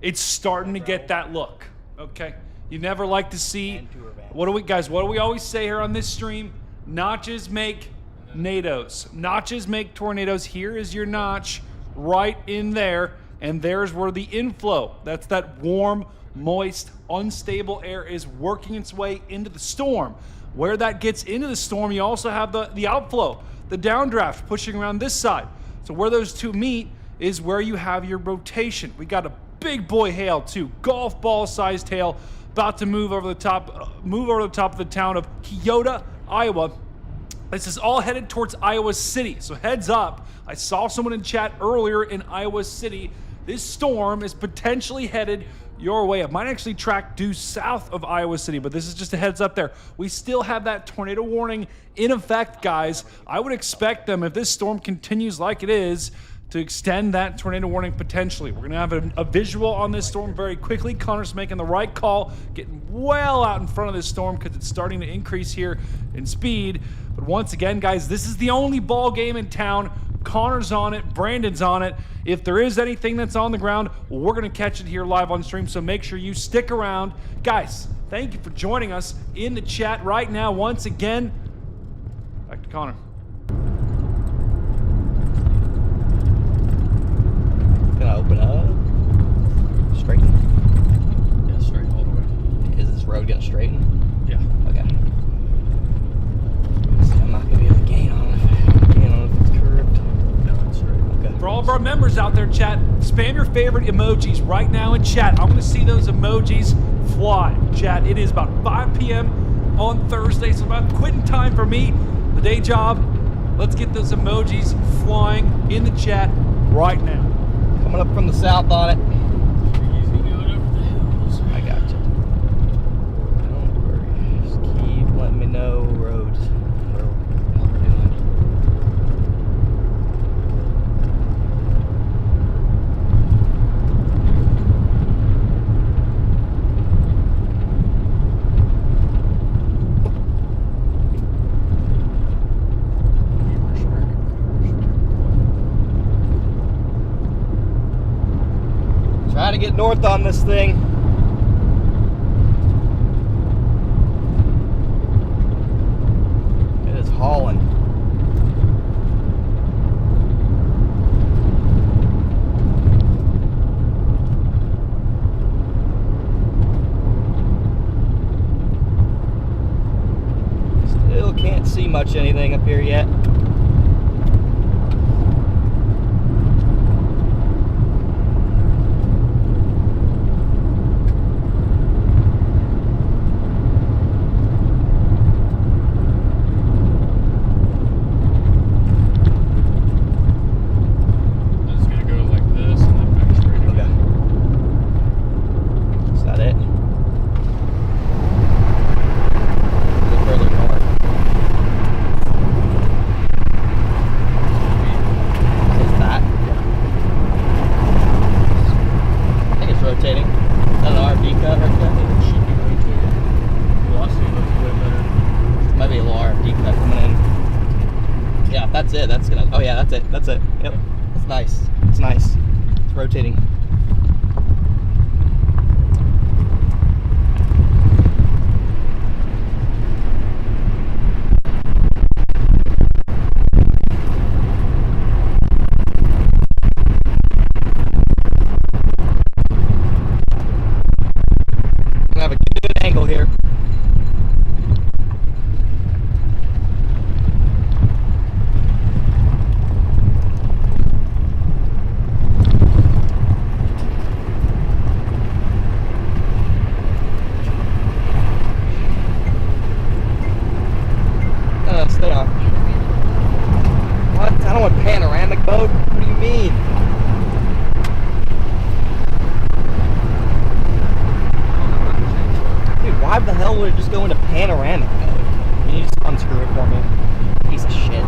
it's starting to get that look. Okay, you never like to see. What do we always say here on this stream? Notches make NATOs. Notches make tornadoes. Here is your notch right in there, and there's where the inflow. That's that warm, moist, unstable air is working its way into the storm. Where that gets into the storm, you also have the outflow, the downdraft pushing around this side. So where those two meet is where you have your rotation. We got a big boy hail too, golf ball sized hail, about to move over the top of the town of Kyoto, Iowa. This is all headed towards Iowa City. So heads up, I saw someone in chat earlier in Iowa City. This storm is potentially headed your way. It might actually track due south of Iowa City, but this is just a heads up there. We still have that tornado warning in effect, guys. I would expect them, if this storm continues like it is, to extend that tornado warning potentially. We're gonna have a visual on this storm very quickly. Connor's making the right call, getting well out in front of this storm because it's starting to increase here in speed. But once again, guys, this is the only ball game in town. Connor's on it, Brandon's on it. If there is anything that's on the ground, we're going to catch it here live on stream, so make sure you stick around. Guys, thank you for joining us in the chat right now once again. Back to Connor. Gonna open up. Straighten. Yeah, straight all the way. Is this road gonna straighten? Yeah. Okay. See, I'm not gonna be able to gain on it if it's curved. No, it's straight. Okay. For all of our members out there, chat, spam your favorite emojis right now in chat. I'm going to see those emojis fly. Chat, it is about 5 p.m. on Thursday, so about quitting time for me, the day job. Let's get those emojis flying in the chat right now. Coming up from the south on it. Easy going over the hills. I got you. Don't worry. Just keep letting me know roads. Where we're doing. Trying to get north on this thing. It is hauling. Still can't see much anything up here yet. That's it. That's it. Yep. That's It's nice. It's nice. It's rotating. I have a good angle here. Stay on. What? I don't want panoramic mode. What do you mean? Dude, why the hell would it just go into panoramic mode? Can you just unscrew it for me? Piece of shit.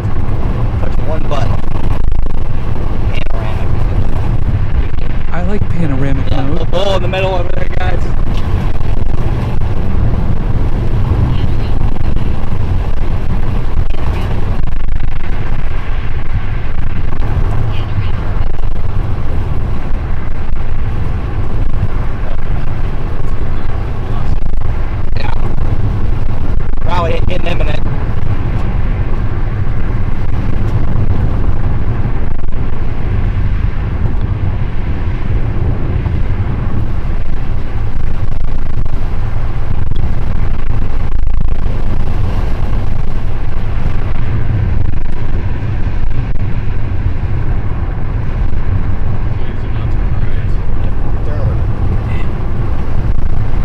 Touch one button. Panoramic. I like panoramic Yeah, mode. the ball in the middle over there, guys. Probably getting imminent.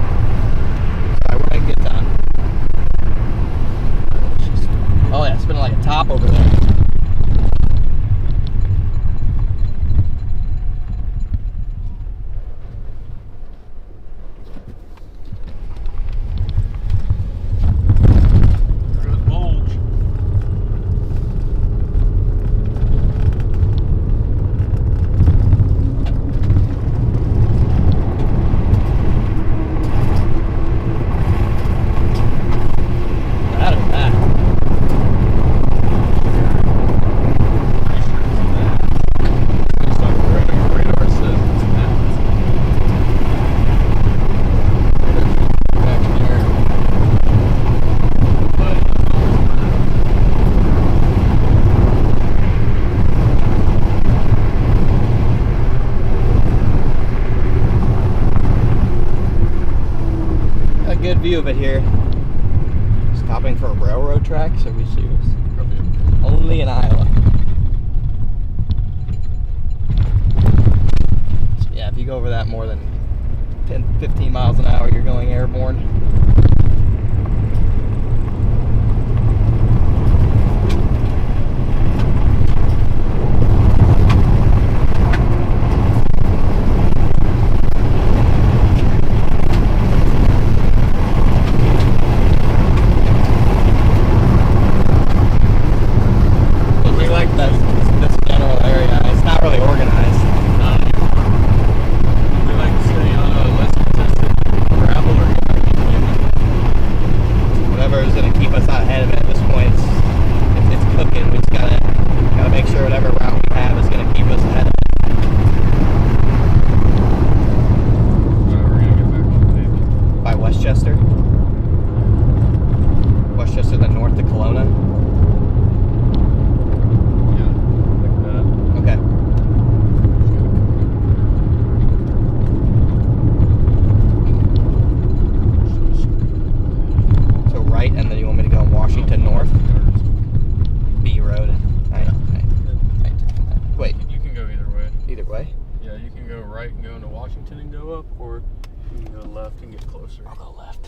Sorry, we're gonna get done. Oh yeah, spinning like a top over there. There goes bulge. Out of that. Radar says it's that. Back there. A good view of it here. Stopping for railroad tracks? Are we serious? Only in Iowa. So yeah, if you go over that more than 10, 15 miles an hour, you're going airborne. We like this general area. It's not really organized. Not anymore. We like to stay on a less contested gravel or Whatever is going to keep us out ahead of it at this point. It's cooking. We just gotta make sure whatever route we have is going to keep us ahead of it. we're gonna get back on maybe. By Westchester. Westchester, then north to Kelowna. Yeah, like that. Okay. So right, and then you want me to go Washington north? B Road. I ain't taking that. Wait, You can go either way. either way? Yeah, you can go right and go into Washington and go up, or you can go left and get closer. I'll go left.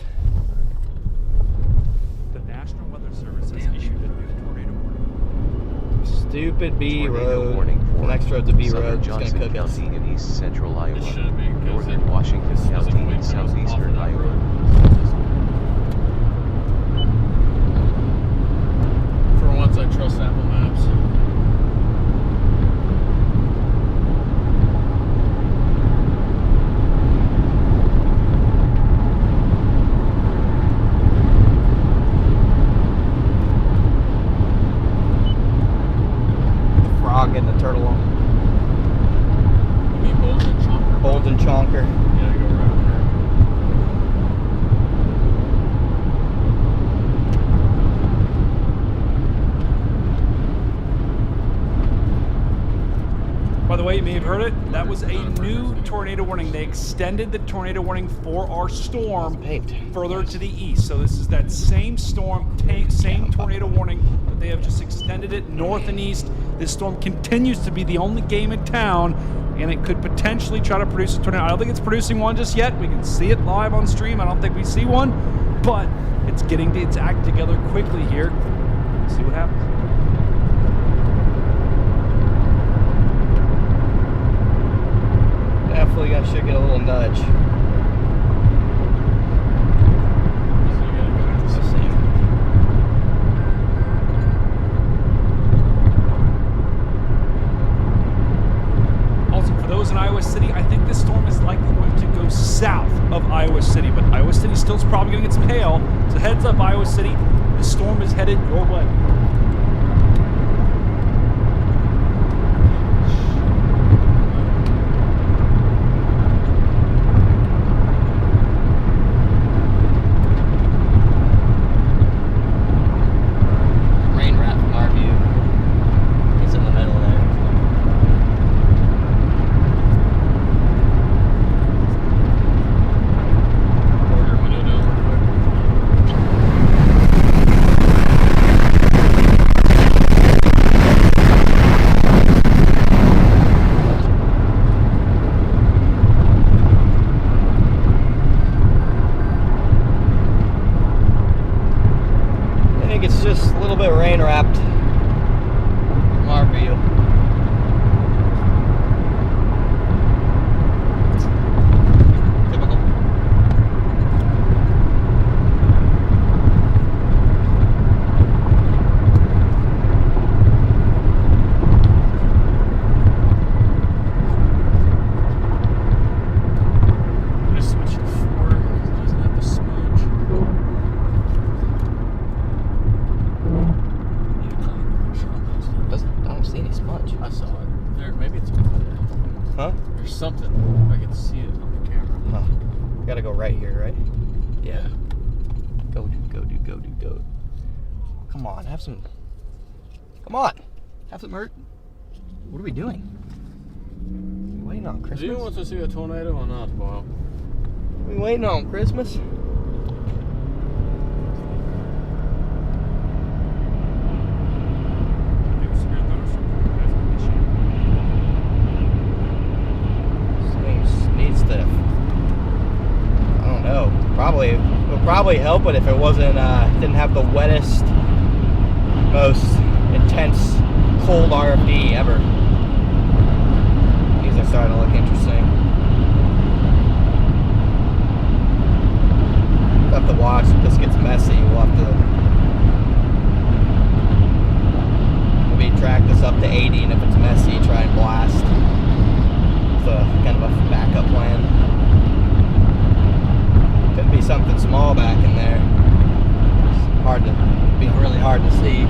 The National Weather Service has issued a new tornado warning. Stupid B Tornado Road. warning for The next road's a B Southern Road. It's gonna Johnson cook us. County in east central Iowa, It should be, 'cause northern it- Washington this doesn't County wait in till it's off of southeastern that Iowa. road. For once, I trust Apple Maps. The frog and the turtle. way, you may have heard it. That was a new tornado warning. They extended the tornado warning for our storm further to the east. So this is that same storm, same tornado warning, but they have just extended it north and east. This storm continues to be the only game in town, and it could potentially try to produce a tornado. I don't think it's producing one just yet. We can see it live on stream. I don't think we see one, but it's getting its act together quickly here. See what happens. Definitely should get a little nudge. Also, for those in Iowa City, I think this storm is likely going to go south of Iowa City, but Iowa City still is probably going to get some hail. So heads up, Iowa City, the storm is headed your way. Rain wrapped from our view. Typical. I'm just switching to 4 because it doesn't have the smudge. I don't see any smudge. I saw it. There, maybe it's over there. Huh? There's something. I can see it on the camera. Huh. Gotta go right here, right? Yeah. Go. Come on, have some. Come on, have some hurt. What are we doing? We waiting on Christmas? Do you want to see a tornado or not, Bob? We waiting on Christmas? It would probably help it if it wasn't didn't have the wettest, most intense cold RFD ever. These are starting to look interesting. We'll have to watch if this gets messy. We'll have to maybe track this up to 80, and if it's messy, try and blast. It's kind of a backup plan. Could be something small back in there. It's be really hard to see.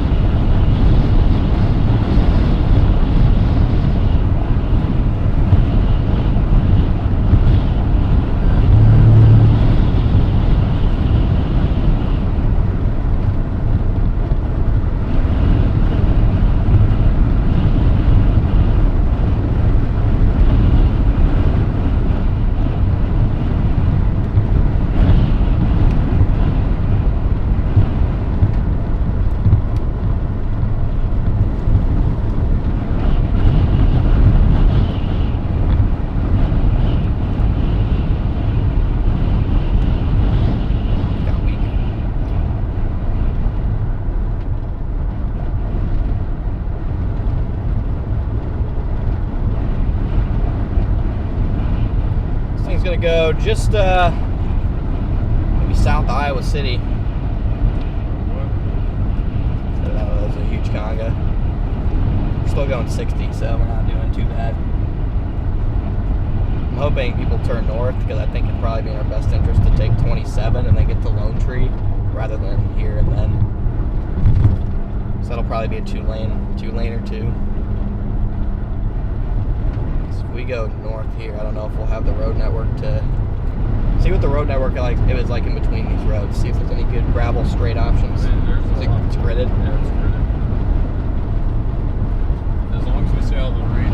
Gonna go just maybe south of Iowa City. So that was a huge conga. We're still going 60, so we're not doing too bad. I'm hoping people turn north because I think it'd probably be in our best interest to take 27 and then get to Lone Tree rather than here and then. So that'll probably be a two lane or two. We go north here. I don't know if we'll have the road network to see what the road network it was like in between these roads. See if there's any good gravel straight options. It's gridded. Yeah, it's gridded. As long as we see all the rain.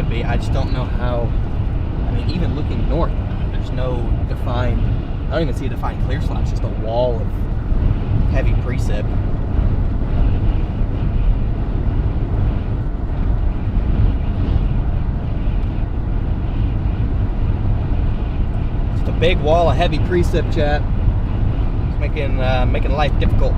would be. I just don't know how. I mean, even looking north, there's no defined. I don't even see a defined clear slot. It's just a wall of heavy precip. Just a big wall of heavy precip, chat. It's making life difficult.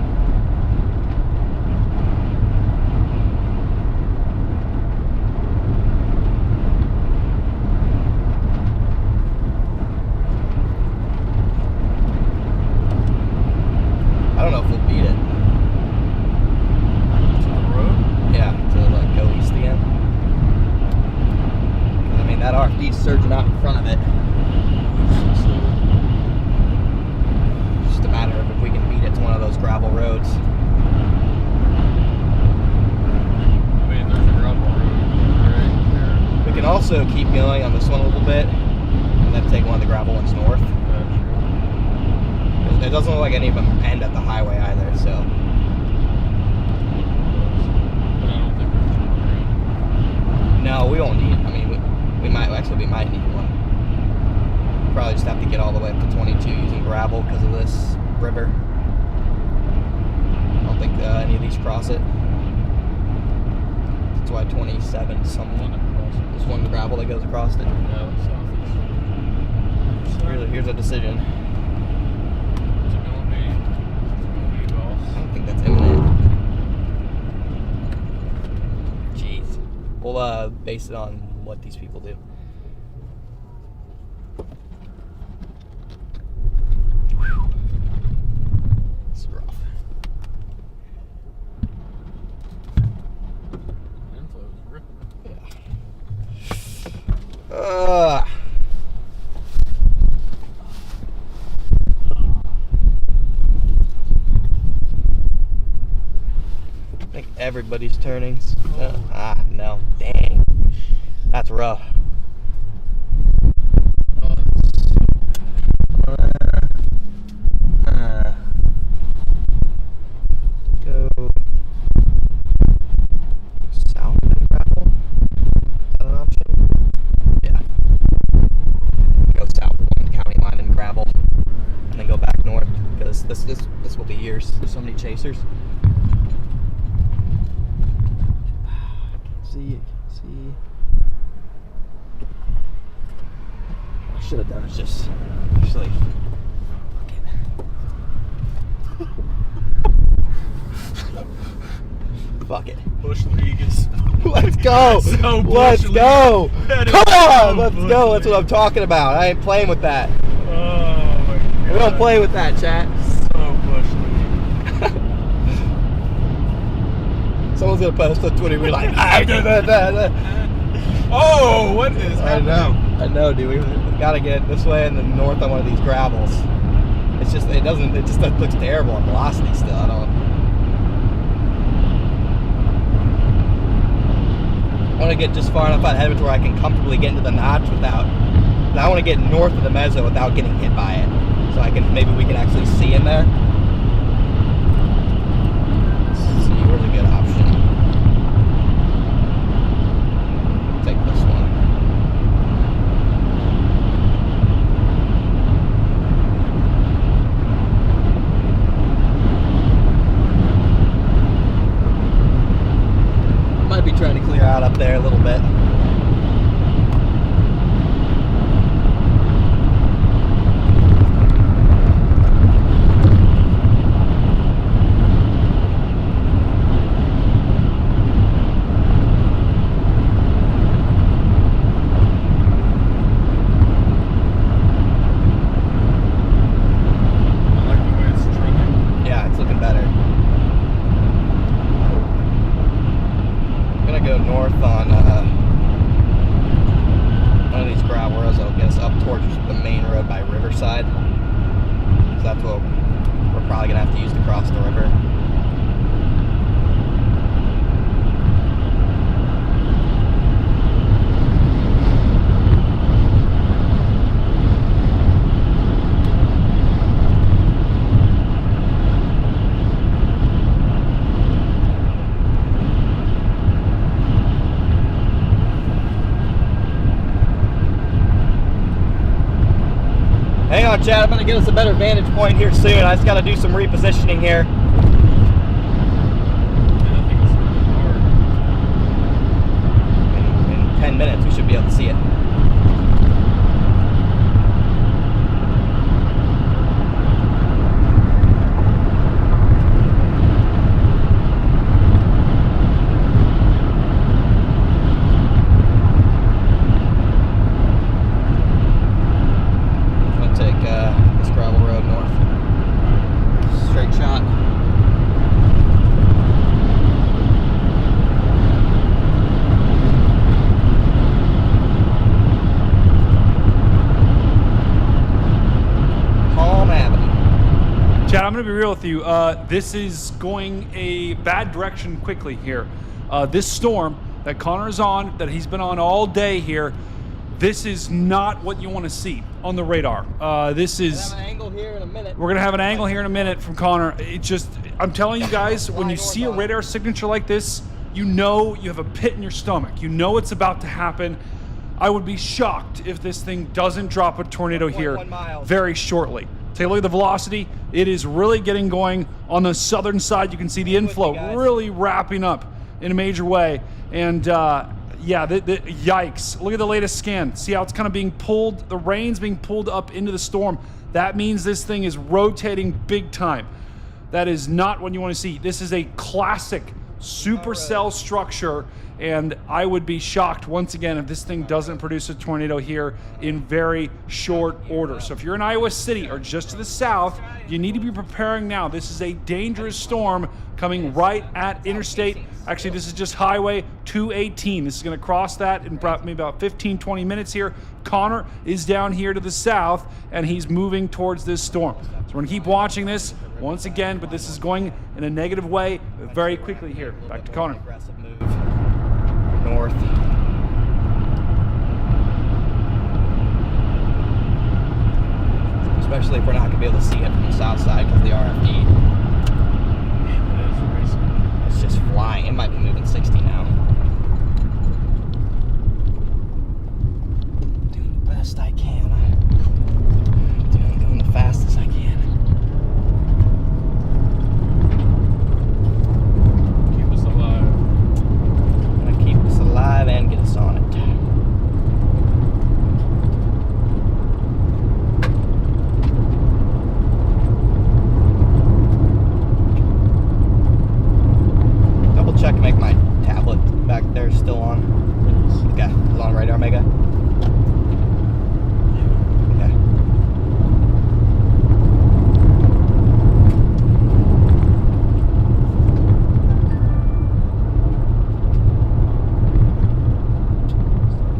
I don't know if we'll beat it. To the road? Yeah, to like go east again. 'Cause, I mean, that RFD's surging out in front of it. It's just a matter of if we can beat it to one of those gravel roads. I mean, there's a gravel road right there. We can also keep going on this one a little bit and then take one of the gravel ones north. It doesn't look like any of them end at the highway either, so. But I don't think we're going. No, we won't need. I mean, we might need one. Probably just have to get all the way up to 22 using gravel because of this river. I don't think any of these cross it. That's why 27 something. There's one gravel that goes across it. Yeah, that's southeast. Here's a decision. Is it gonna be golf? I don't think that's imminent. Jeez. We'll base it on what these people do. Whew. It's rough. Inflo's ripping. Yeah. I think everybody's turning. No. Dang. That's rough. Go south and gravel. Is that an option? Yeah. Go south along the county line and gravel, and then go back north because this will be years. There's so many chasers. See. What I should have done is just actually. Fuck it. Bush League is. Let's go. So Let's Bush go. League. That is Come on. so Let's Bush go. That's what League. I'm talking about. I ain't playing with that. Oh my god. We don't play with that, chat. So Bush League. Someone's gonna post on Twitter. We're like, Oh, what is I know, dude. We gotta get this way and then north on one of these gravels. It just looks terrible on velocity still. I want to get just far enough out ahead of it where I can comfortably get into the notch without. I want to get north of the Meso without getting hit by it, so maybe we can actually see in there. Let's see, where's a good option? Take this one. Might be trying to clear out up there a little bit. I like the way it's trending. Yeah, it's looking better. I'm gonna go north on one of these gravel roads that'll get us up towards the main road by Riverside. So that's what we're probably gonna have to use to cross the river. on, Chad. I'm going to get us a better vantage point here soon. I just got to do some repositioning here. Yeah, I think it's hard. In 10 minutes, we should be able to see it. I'm going to be real with you. This is going a bad direction quickly here. This storm that Connor's on, that he's been on all day here, this is not what you want to see on the radar. This is. We're gonna have an angle here in a minute. We're going to have an angle here in a minute from Connor. It just, I'm telling you guys, when you see a radar signature like this, you know you have a pit in your stomach. You know it's about to happen. I would be shocked if this thing doesn't drop a tornado here very shortly. Take a look at the velocity. It is really getting going on the southern side. You can see the inflow really wrapping up in a major way. And yeah, yikes. Look at the latest scan. See how it's kind of being pulled, the rain's being pulled up into the storm. That means this thing is rotating big time. That is not what you want to see. This is a classic supercell structure, and I would be shocked once again if this thing doesn't produce a tornado here in very short order. So if you're in Iowa City or just to the south, you need to be preparing now. This is a dangerous storm coming right at interstate. Actually, this is just Highway 218. This is going to cross that in maybe about 15-20 minutes here. Connor is down here to the south, and he's moving towards this storm. So we're going to keep watching this once again, but this is going in a negative way very quickly here. Back to Connor. Aggressive move north. Especially if we're not going to be able to see it from the south side because of the RFD. It's just flying. It might be moving 60 now. Doing the best I can. Going the fastest I can. Keep us alive. Gonna keep us alive and get us on it. Check, make my tablet back there still on. Okay, it's on radar, Mega. Okay.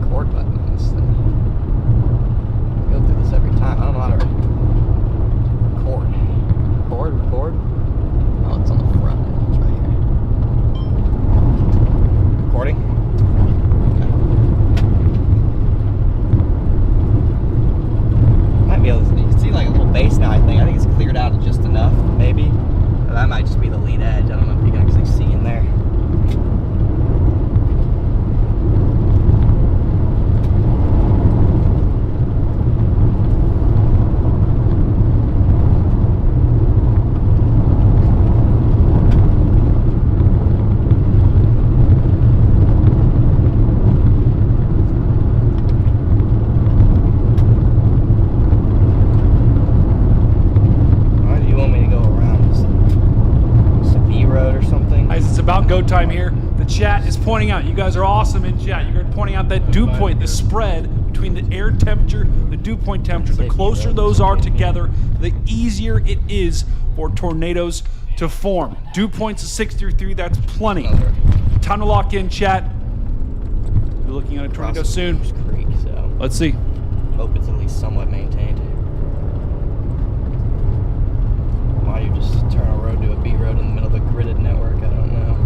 Record button on this thing. I go through this every time. I don't know how to record. Record. Oh, it's on the front. It's right here. Recording? Okay. Might be able to, you can see like a little base now, I think. I think it's cleared out just enough, maybe. But that might just be the lead edge. I don't know if you can actually see in there. Go time here. The chat is pointing out, you guys are awesome in chat. You're pointing out that dew point, the spread between the air temperature, the dew point temperature. The closer those are together, the easier it is for tornadoes to form. Dew points of 633, that's plenty. Time to lock in, chat. We're looking at a tornado soon. Creek, so let's see. Hope it's at least somewhat maintained. Why you just turn a road to a B road in the middle of a gridded network? I don't know.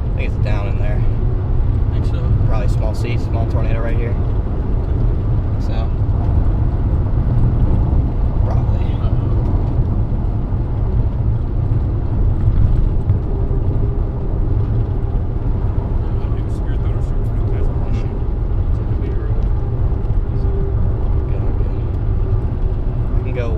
I think it's down in there. I think so. Probably small C, small tornado right here. So, probably. I can go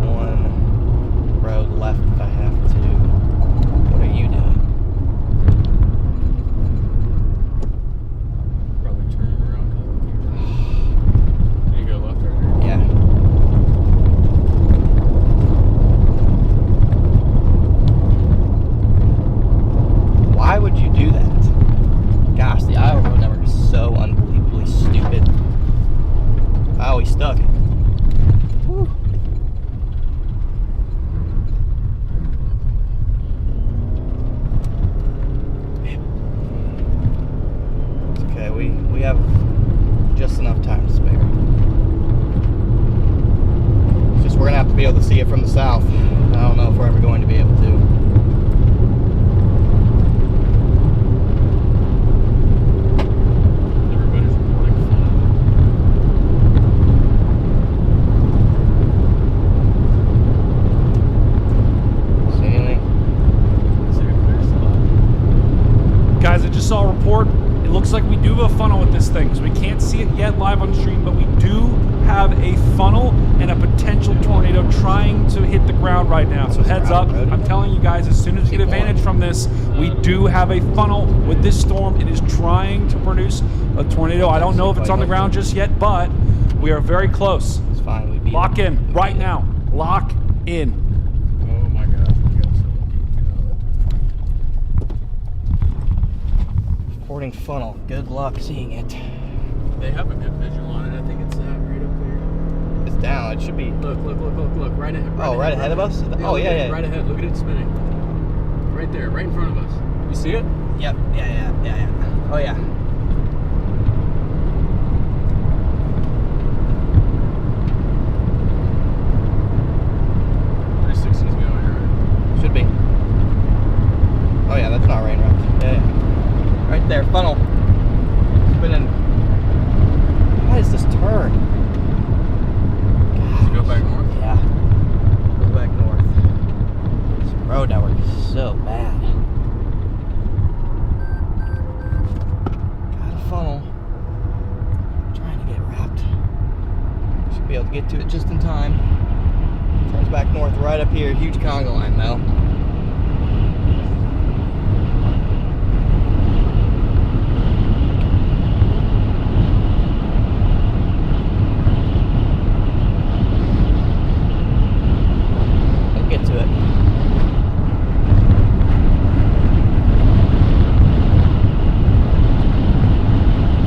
We have just enough time to spare. It's just we're gonna have to be able to see it from the south. I don't know if we're ever going to be able to. Everybody's reporting funnel. See anything? See a clear spot. Guys, I just saw a report. It looks like we do have a funnel with this thing. So we can't see it yet live on stream, but we do have a funnel and a potential tornado trying to hit the ground right now. So heads up. I'm telling you guys, as soon as we get advantage from this, we do have a funnel with this storm. It is trying to produce a tornado. I don't know if it's on the ground just yet, but we are very close. It's fine. We beat Lock it. in right now. Lock in. Oh my gosh, we got so lucky. Reporting funnel. Good luck seeing it. They have a good visual on it. I think it's right up there. It's down. It should be. Look, right ahead. Right ahead of us? Oh, look yeah, at it, yeah. Right ahead. Look at it spinning. Right there, right in front of us. You see it? Yep. Yeah. Oh yeah. 360's going right. Should be. Oh yeah, that's not rain wrapped. Yeah. Right there, funnel. Spinning. Why does this turn? Does it go back north? Yeah. Go back north. This road network is so bad. Got a funnel. Trying to get wrapped. Should be able to get to it just in time. Turns back north right up here. Huge conga line though. Get to it.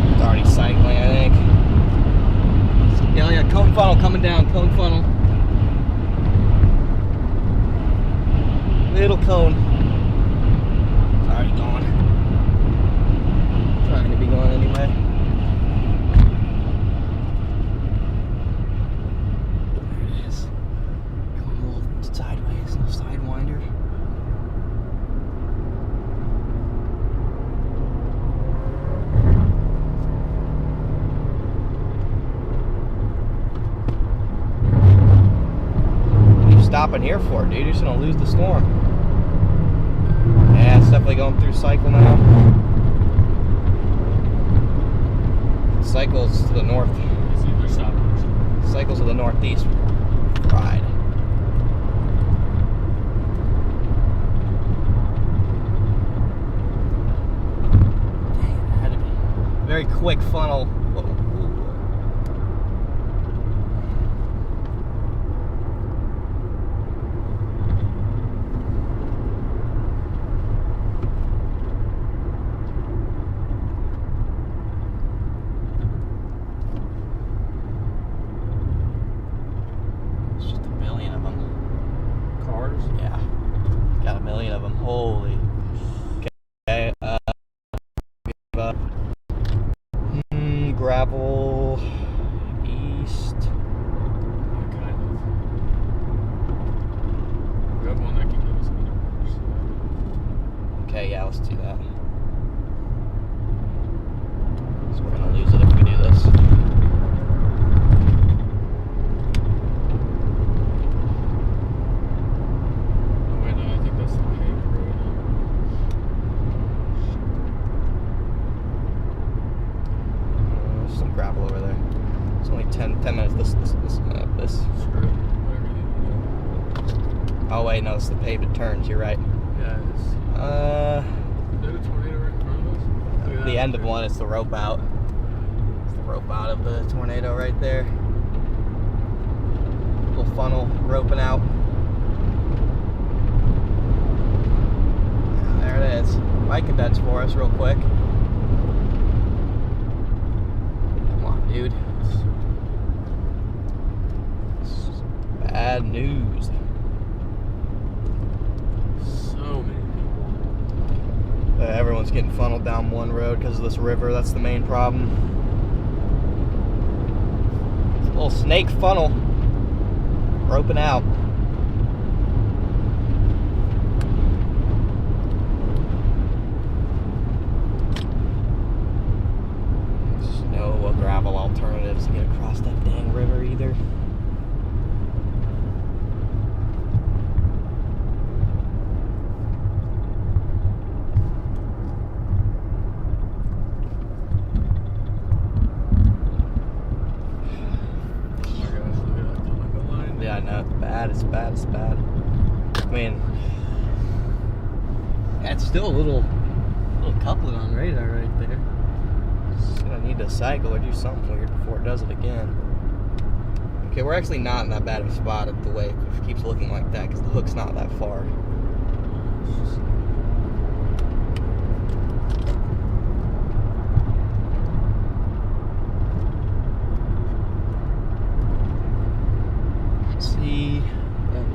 It's already cycling, I think. Yeah, cone funnel coming down, cone funnel. Little cone. It's already gone. Trying to be gone anyway. There it is. Going a little sideways, a little sidewinder. What are you stopping here for, dude? You're just gonna lose the storm. Yeah, it's definitely going through cycle now. Cycles to the north. It's either stopping or something. Cycles to the northeast. Fried. Dang, it had to be very quick funnel. Whoa. It's just a million of them. Cars? Yeah. Got a million of them. Holy. Okay. Gravel east. Yeah, kind of. We have one that can get us anywhere. Okay, yeah, let's do that. So we're gonna lose it if we do this. Oh wait, no, I think that's the paved road. There's some gravel over there. It's only 10 minutes. This. Screw it. Whatever you need to do. Oh wait, no, it's the paved turns. You're right. Yeah, it's. Is there a tornado right in front of us? Look at The that. end of one. It's the rope out. It's the rope out of the tornado right there. Little funnel roping out. Yeah, there it is. Might condense for us real quick. Come on, dude. Bad news. So many people. Everyone's just getting funneled down one road because of this river. That's the main problem. It's a little snake funnel. Roping out. There's no gravel alternatives to get across that dang river either. Yeah, I know, it's bad, it's bad, it's bad. I mean, yeah, it's still a little coupling on radar right there. It's gonna need to cycle or do something weird before it does it again. Okay, we're actually not in that bad of a spot at the way if it keeps looking like that because the hook's not that far. See, that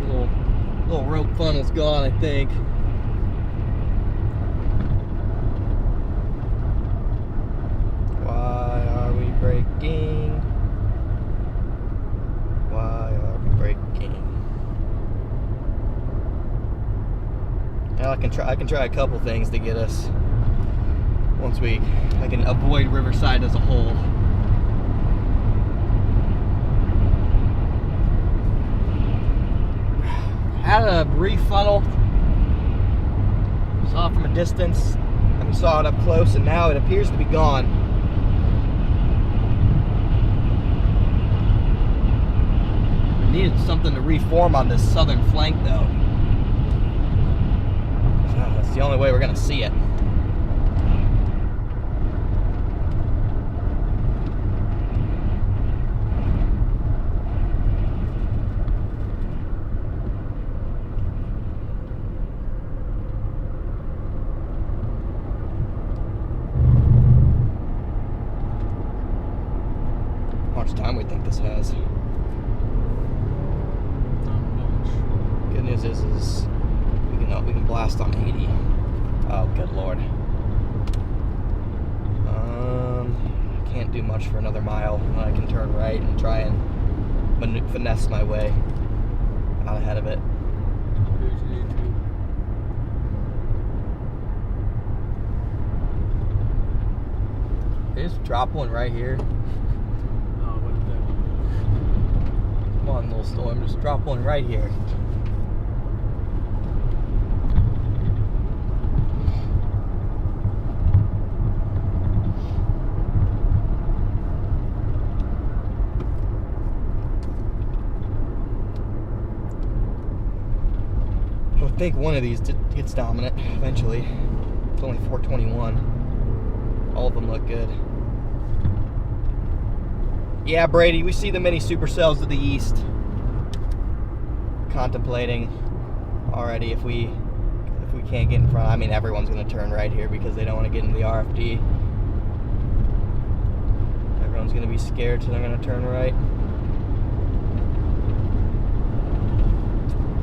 little rope funnel's gone, I think. Why are we breaking? Why are we breaking? Now I can try a couple things to get us once I can avoid Riverside as a whole. Had a brief funnel, saw it from a distance, and we saw it up close, and now it appears to be gone. We needed something to reform on this southern flank, though. That's the only way we're gonna see it. How much time we think this has? Good news is we can blast on 80. Oh, good lord. Can't do much for another mile. I can turn right and try and finesse my way out ahead of it. Just drop one right here. Come on, little storm, just drop one right here. I would think one of these gets dominant eventually. It's only 421. All of them look good. Yeah, Brady, we see the mini supercells to the east. Contemplating already if we can't get in front. I mean, everyone's going to turn right here because they don't want to get in the RFD. Everyone's going to be scared, so they're going to turn right.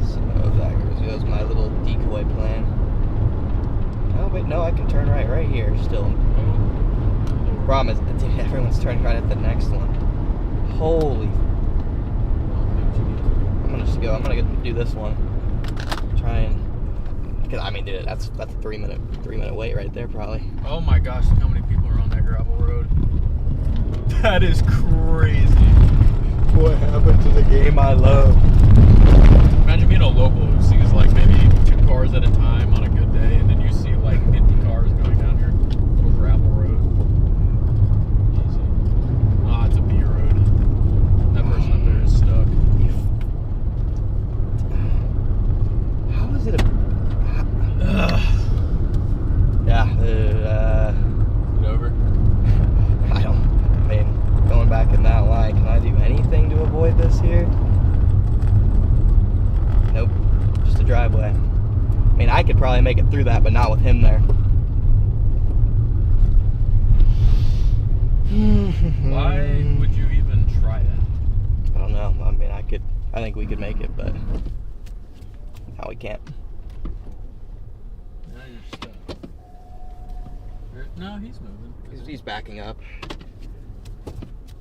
So that goes my little decoy plan. Oh wait, no, I can turn right here still. The problem is, dude, everyone's turning right at the next one. Holy! I'm gonna do this one. Try and, because I mean, dude, that's a 3 minute wait right there probably. Oh my gosh, look how many people are on that gravel road. That is crazy. What happened to the game I love? Imagine being a local who sees like maybe 2 cars at a time on a good day, and then you see like 50 cars going down your little gravel road. Easy. Ah, it's a B road. That person up there is stuck. How is it yeah, Is it over? I mean, going back in that line, can I do anything to avoid this here? Nope, just a driveway. I mean, I could probably make it through that, but not with him there. Why would you even try that? I don't know. I mean, I think we could make it, but now we can't. Now you're stuck. No, he's moving. He's backing up.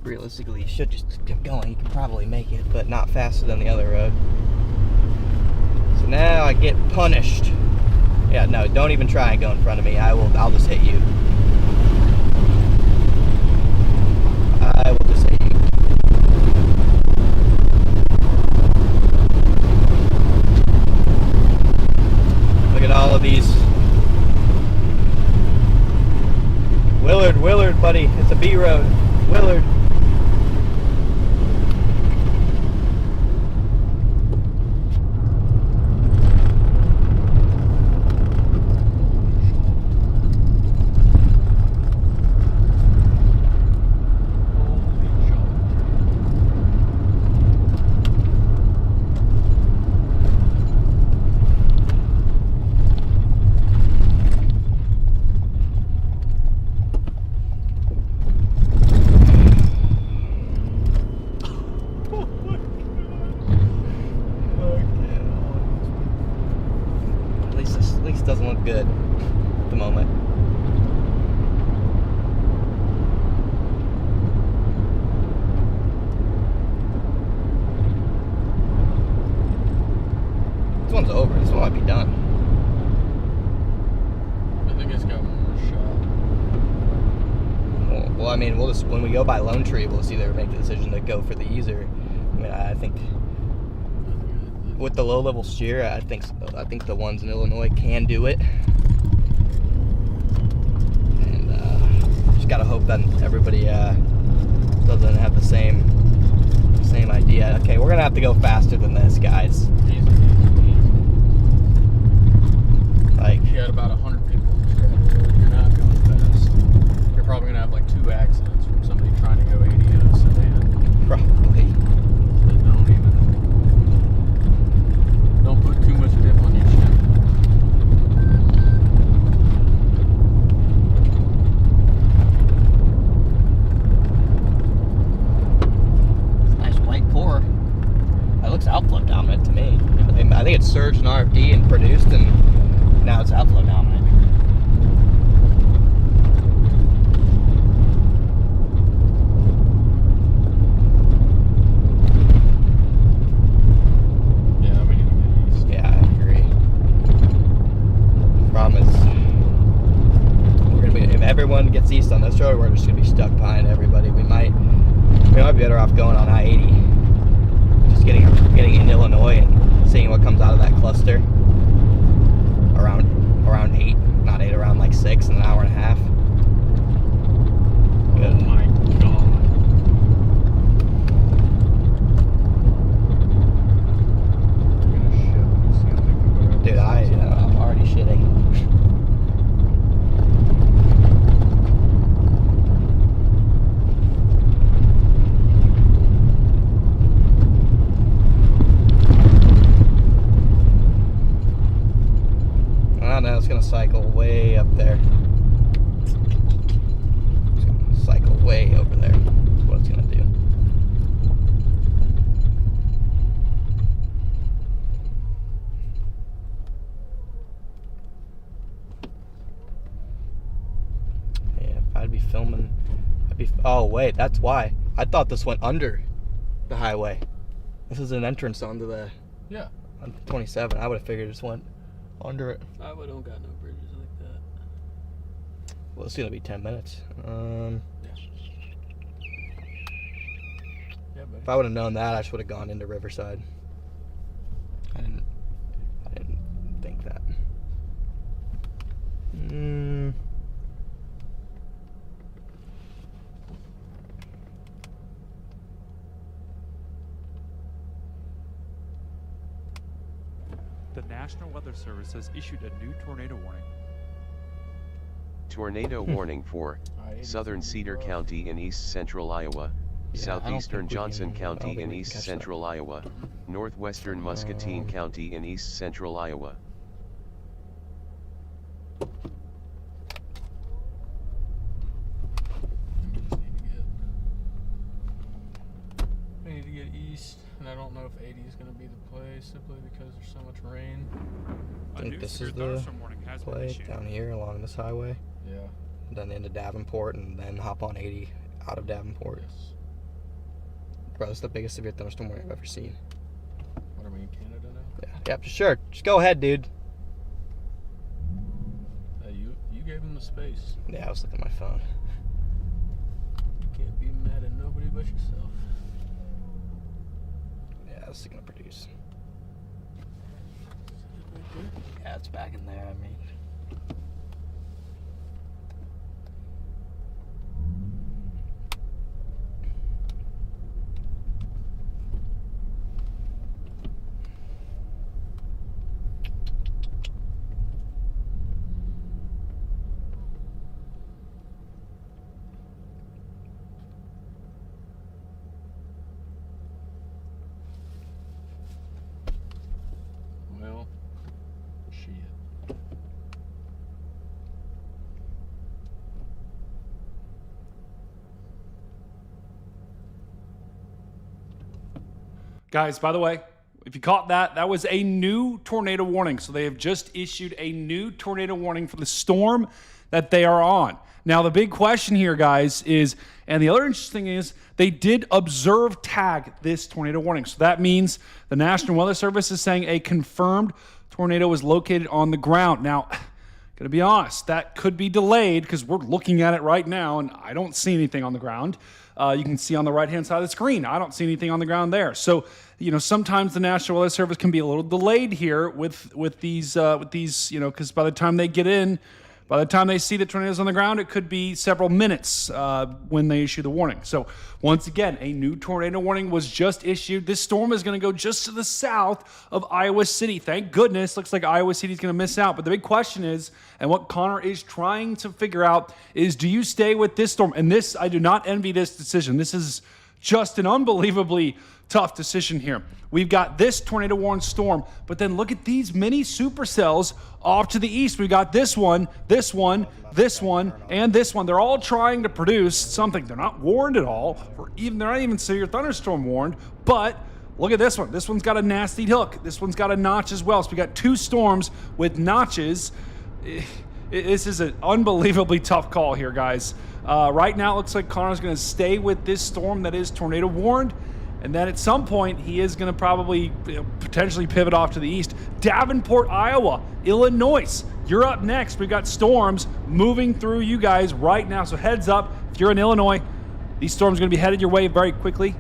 Realistically, he should just keep going. He can probably make it, but not faster than the other road. So now I get punished. Yeah, no, don't even try and go in front of me. I'll just hit you. I will just hit you. Look at all of these. Willard, buddy. It's a B road. Willard. Doesn't look good at the moment. This one's over. This one might be done. I think it's got one more shot. Well, I mean, we'll just, when we go by Lone Tree, we'll just either make the decision to go for the easer. I mean, I think with the low-level steer, I think the ones in Illinois can do it. And just gotta hope that everybody doesn't have the same idea. Okay, we're gonna have to go faster than this, guys. Easy. Like, You got about 100 people on the road. You're not going fast. You're probably gonna have like 2 accidents from somebody trying to go 80 in a sedan. probably. Don't put too much dip on your chin. Nice white pour. That looks outflow dominant to me. I think it's surged in RFD and produced, and now it's outflow dominant. Yeah, we need to get east. Yeah, I agree. Problem is, if everyone gets east on this road, we're just gonna be stuck behind everybody. We might be better off going on I-80, just getting into Illinois and seeing what comes out of that cluster around 8, not 8, around like 6 in an hour and a half. Oh my god. I'm gonna shit when you see how they can go around Dude, this. I'm already shitting. Oh no, it's gonna cycle way up there. It's gonna cycle way over there. That's what it's gonna do. Yeah, if I'd be filming, oh wait, that's why. I thought this went under the highway. This is an entrance onto the Yeah. on 27. I would have figured it just went under it. I don't got no bridges like that. Well, it's gonna be 10 minutes. Yeah, buddy. If I would have known that, I just would have gone into Riverside. I didn't think that. The National Weather Service has issued a new tornado warning. Tornado warning for southern Cedar County in east central Iowa, southeastern Johnson County in east central Iowa, northwestern Muscatine County in east central Iowa. We need to get east, and I don't know if 80 is going to be the play simply because there's so much rain. I think this is the thunderstorm warning has been play issued. down here along this highway. Yeah. then into Davenport, and then hop on 80 out of Davenport. Yes. Bro, this is the biggest severe thunderstorm warning I've ever seen. What are we in Canada now? Yeah, yep, sure. Just go ahead, dude. You gave him the space. Yeah, I was looking at my phone. You can't be mad at nobody but yourself. Yeah, this is gonna produce. Yeah, it's back in there, I mean. Well, shit. Guys, by the way, if you caught that, that was a new tornado warning. So they have just issued a new tornado warning for the storm that they are on. Now, the big question here, guys, is, and the other interesting thing is, they did observe tag this tornado warning. So that means the National Weather Service is saying a confirmed tornado is located on the ground. Now, gonna be honest, that could be delayed because we're looking at it right now and I don't see anything on the ground. You can see on the right-hand side of the screen, I don't see anything on the ground there. So, sometimes the National Weather Service can be a little delayed here with these, because by the time they get in, by the time they see the tornadoes on the ground, it could be several minutes when they issue the warning. So once again, a new tornado warning was just issued. This storm is going to go just to the south of Iowa City. Thank goodness. Looks like Iowa City is going to miss out. But the big question is, and what Connor is trying to figure out is, do you stay with this storm? And this, I do not envy this decision. This is just an unbelievably tough decision here. We've got this tornado warned storm, but then look at these mini supercells off to the east. We've got this one, this one, this one, and this one. They're all trying to produce something. They're not warned at all, or even they're not even severe thunderstorm warned, but look at this one. This one's got a nasty hook. This one's got a notch as well. So we got two storms with notches. This is an unbelievably tough call here, guys. Right now, it looks like Connor's going to stay with this storm that is tornado warned. And then at some point, he is going to probably potentially pivot off to the east. Davenport, Iowa, Illinois. You're up next. We've got storms moving through you guys right now. So heads up, if you're in Illinois, these storms are going to be headed your way very quickly.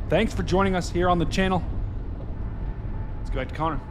Thanks for joining us here on the channel. Let's go back to Connor.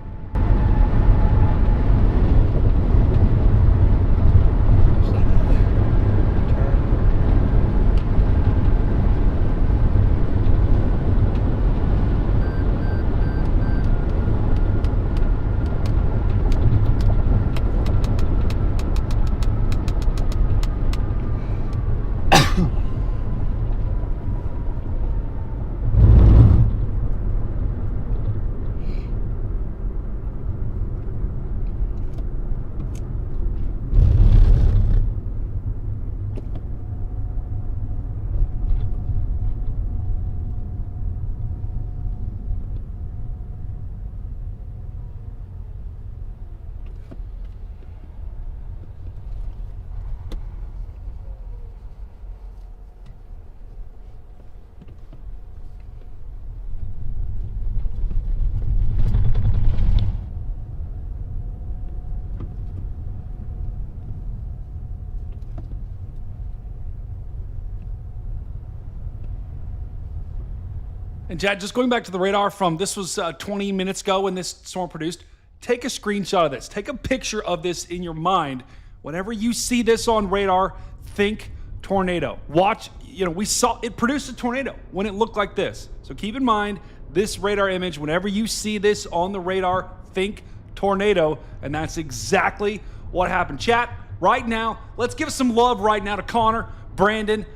And Chad, just going back to the radar from, this was 20 minutes ago when this storm produced, take a screenshot of this. Take a picture of this in your mind. Whenever you see this on radar, think tornado. Watch, we saw, it produced a tornado when it looked like this. So keep in mind this radar image, whenever you see this on the radar, think tornado, and that's exactly what happened. Chat, right now, let's give some love right now to Connor, Brandon,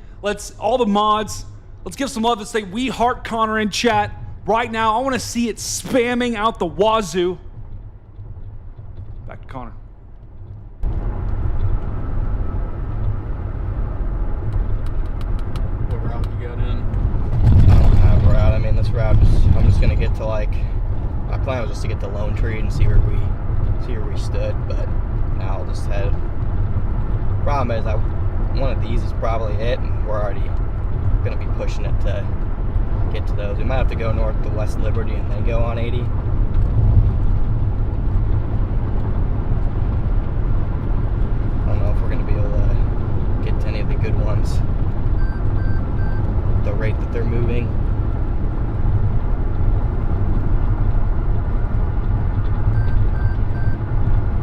all the mods, let's give some love. Let's say we heart Connor in chat right now. I want to see it spamming out the wazoo. Back to Connor. What route you got in? I don't have a route. I mean, this route, I'm just going to get to my plan was just to get to Lone Tree and see where we stood, but now I'll just head. Problem is, one of these is probably it, and we're already going to be pushing it to get to those. We might have to go north to West Liberty and then go on 80. I don't know if we're going to be able to get to any of the good ones at the rate that they're moving.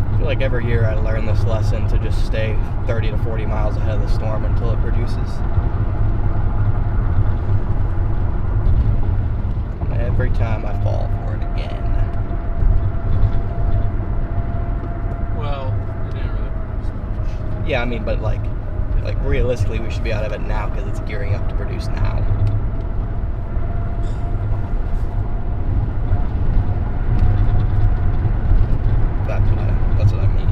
I feel like every year I learn this lesson to just stay 30 to 40 miles ahead of the storm until it produces. And every time I fall for it again. Well, it didn't really produce much. Yeah, I mean, but like realistically, we should be out of it now because it's gearing up to produce now. That's what I mean.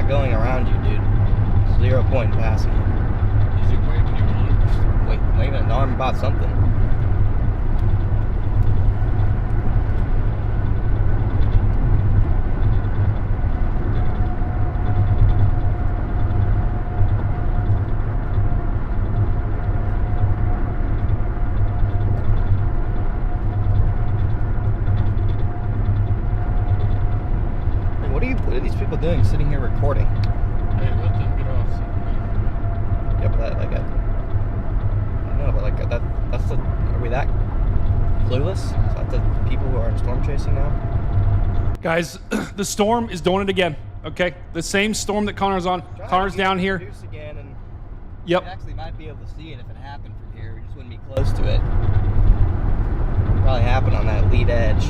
Going around you, dude. 0 point passing. Is it waving you on? Waving an arm about something. What are these people doing sitting here recording? Hey, let them get off. Yeah, but I don't know, but that's the, are we that clueless? Is that the people who are in storm chasing now? Guys, the storm is doing it again, okay? The same storm that Connor's on. Connor's down here. Again, and Yep. we actually might be able to see it if it happened from here. We just wouldn't be close to it. Probably happened on that lead edge.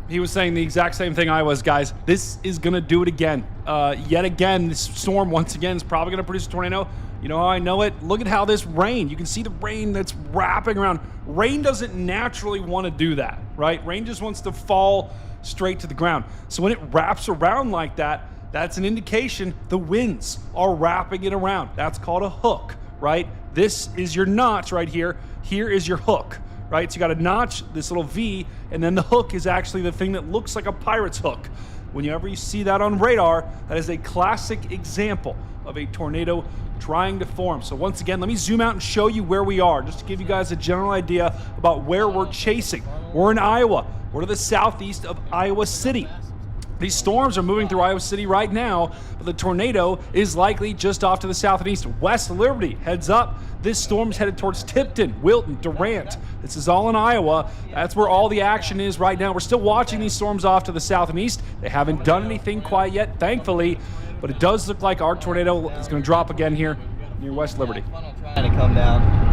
He was saying the exact same thing I was, guys. This is going to do it again. Yet again, this storm, once again, is probably going to produce a tornado. You know how I know it? Look at how this rain, you can see the rain that's wrapping around. Rain doesn't naturally want to do that, right? Rain just wants to fall straight to the ground. So when it wraps around like that, that's an indication the winds are wrapping it around. That's called a hook, right? This is your notch right here. Here is your hook. Right, so you got a notch, this little V, and then the hook is actually the thing that looks like a pirate's hook. Whenever you see that on radar, that is a classic example of a tornado trying to form. So once again, let me zoom out and show you where we are, just to give you guys a general idea about where we're chasing. We're in Iowa. We're to the southeast of Iowa City. These storms are moving through Iowa City right now, but the tornado is likely just off to the south and east. West Liberty, heads up. This storm's headed towards Tipton, Wilton, Durant. This is all in Iowa. That's where all the action is right now. We're still watching these storms off to the south and east. They haven't done anything quite yet, thankfully, but it does look like our tornado is going to drop again here near West Liberty. Trying to come down.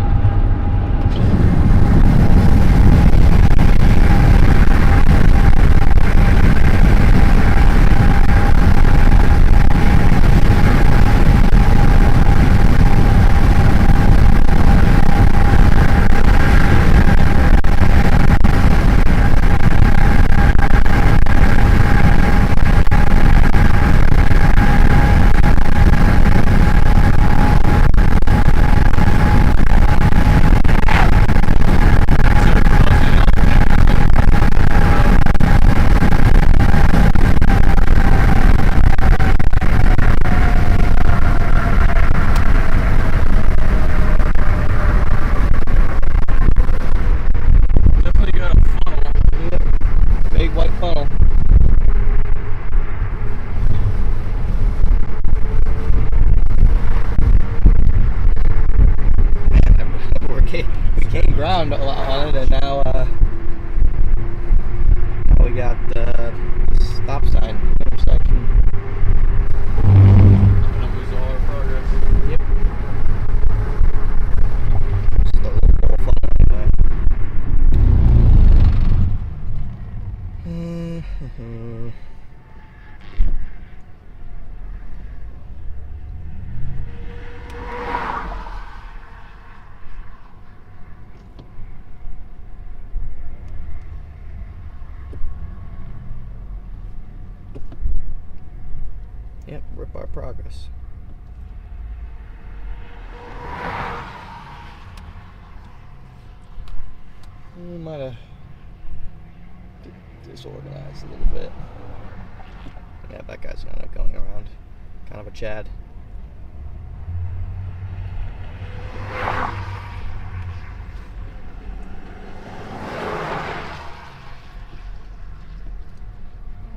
ground on it, and now we got stop sign intersection. Gonna lose all our progress. Yep. Just a little more fun anyway. Yep, rip our progress. We might have disorganized a little bit. Yeah, that guy's kind of going around. Kind of a Chad.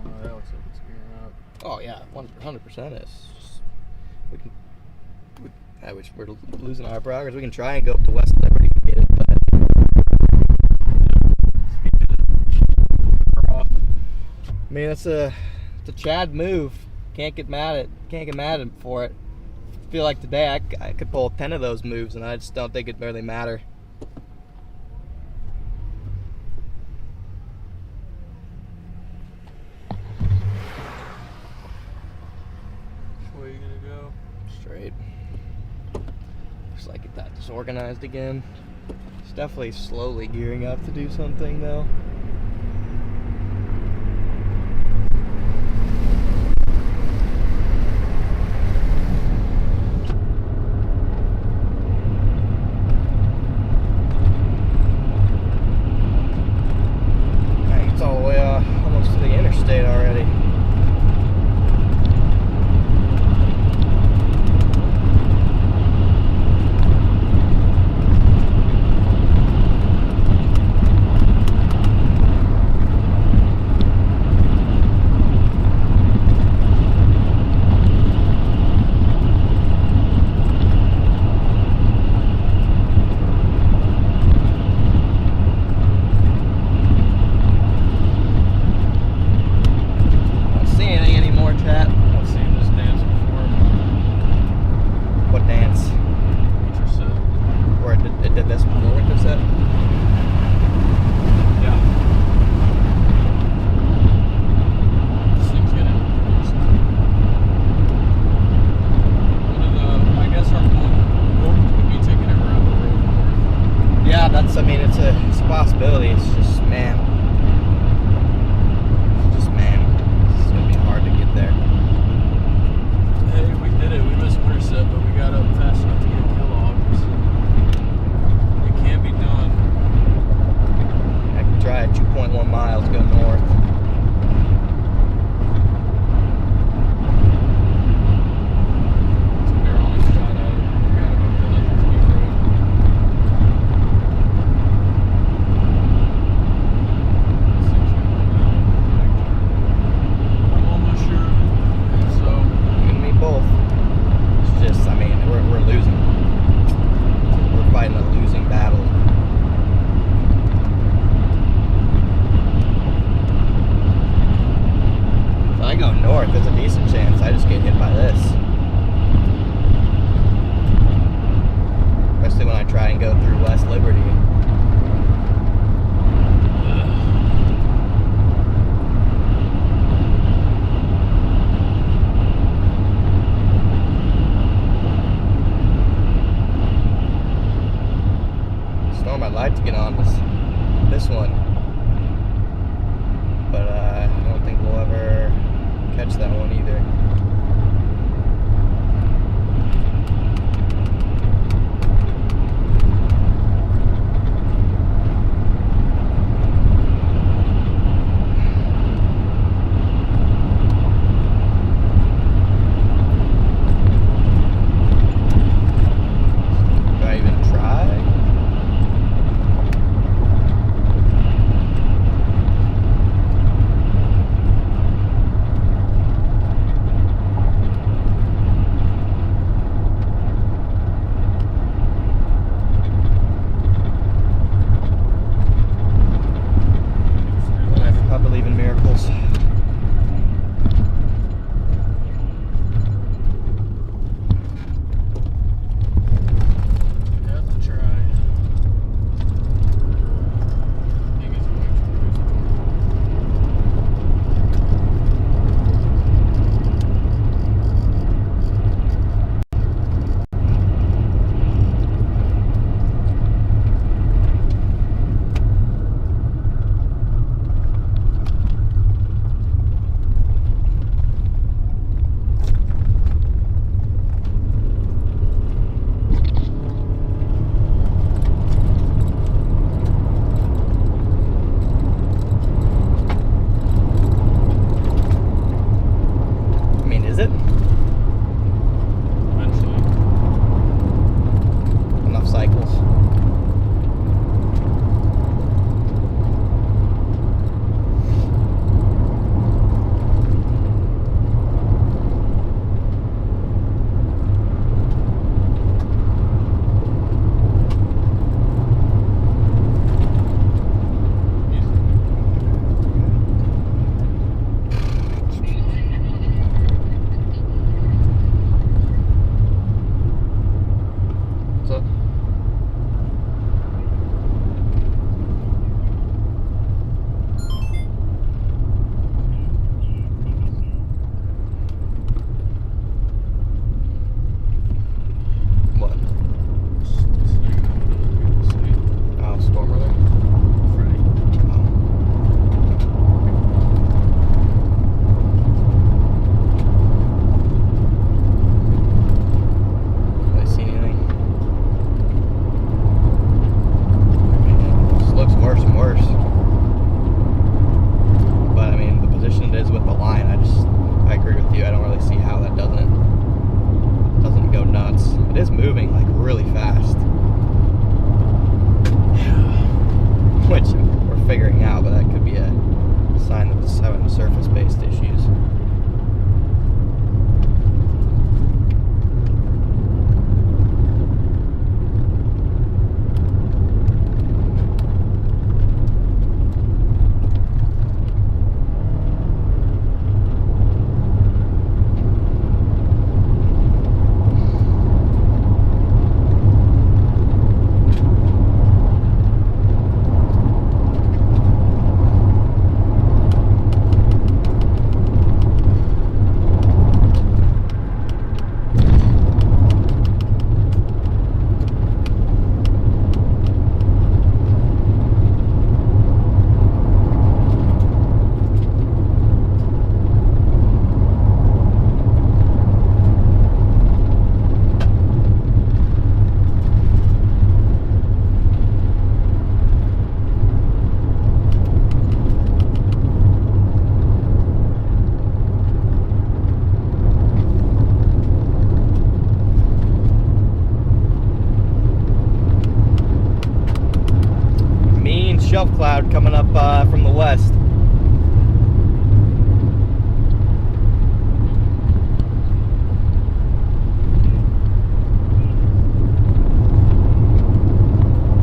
Oh, that looks like it's gearing up. Oh yeah, 100% is. I wish we're losing our progress. We can try and go up to West Liberty and get it, but I mean it's a Chad move. Can't get mad at him for it. I feel like today I could pull 10 of those moves, and I just don't think it'd really matter. Which way are you gonna go? Straight. Looks like it got disorganized again. It's definitely slowly gearing up to do something though. It's all the way almost to the interstate already. Don't see anything anymore, chat. I've seen this dance before. What dance? Intercept. Where it did this before intercept? Yeah. This thing's getting worse. I guess our hope would be taking it around the road north. Yeah, I mean, it's a possibility. It's just, man. It's gonna be hard to get there. Hey, we did it. We missed intercept, but we got up fast enough to get Kellogg's. It can be done. I can try 2.1 miles, go north. It's a barrel and shot at it. We got about the Lincoln Speed Road. This thing's gonna go down. I'm almost sure. So, You and me both. It's just, I mean, we're losing. We're fighting a losing battle. If I go north, there's a decent chance I just get hit by this. Especially when I try and go through West Liberty. Storm, I'd like to get on this one, but I don't think we'll ever catch that one either. Do I even try? shelf cloud coming up from the west. Do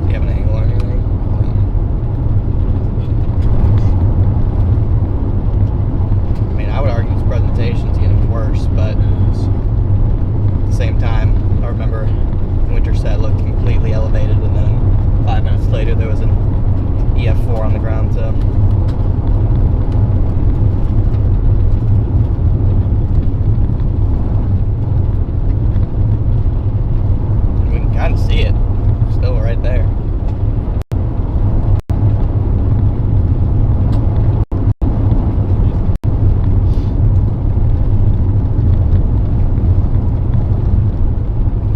you have an angle or anything? I mean, I would argue this presentation's getting worse, but at the same time, I remember winter set looked completely elevated, and then 5 minutes later there was an EF4 on the ground, so we can kind of see it still right there.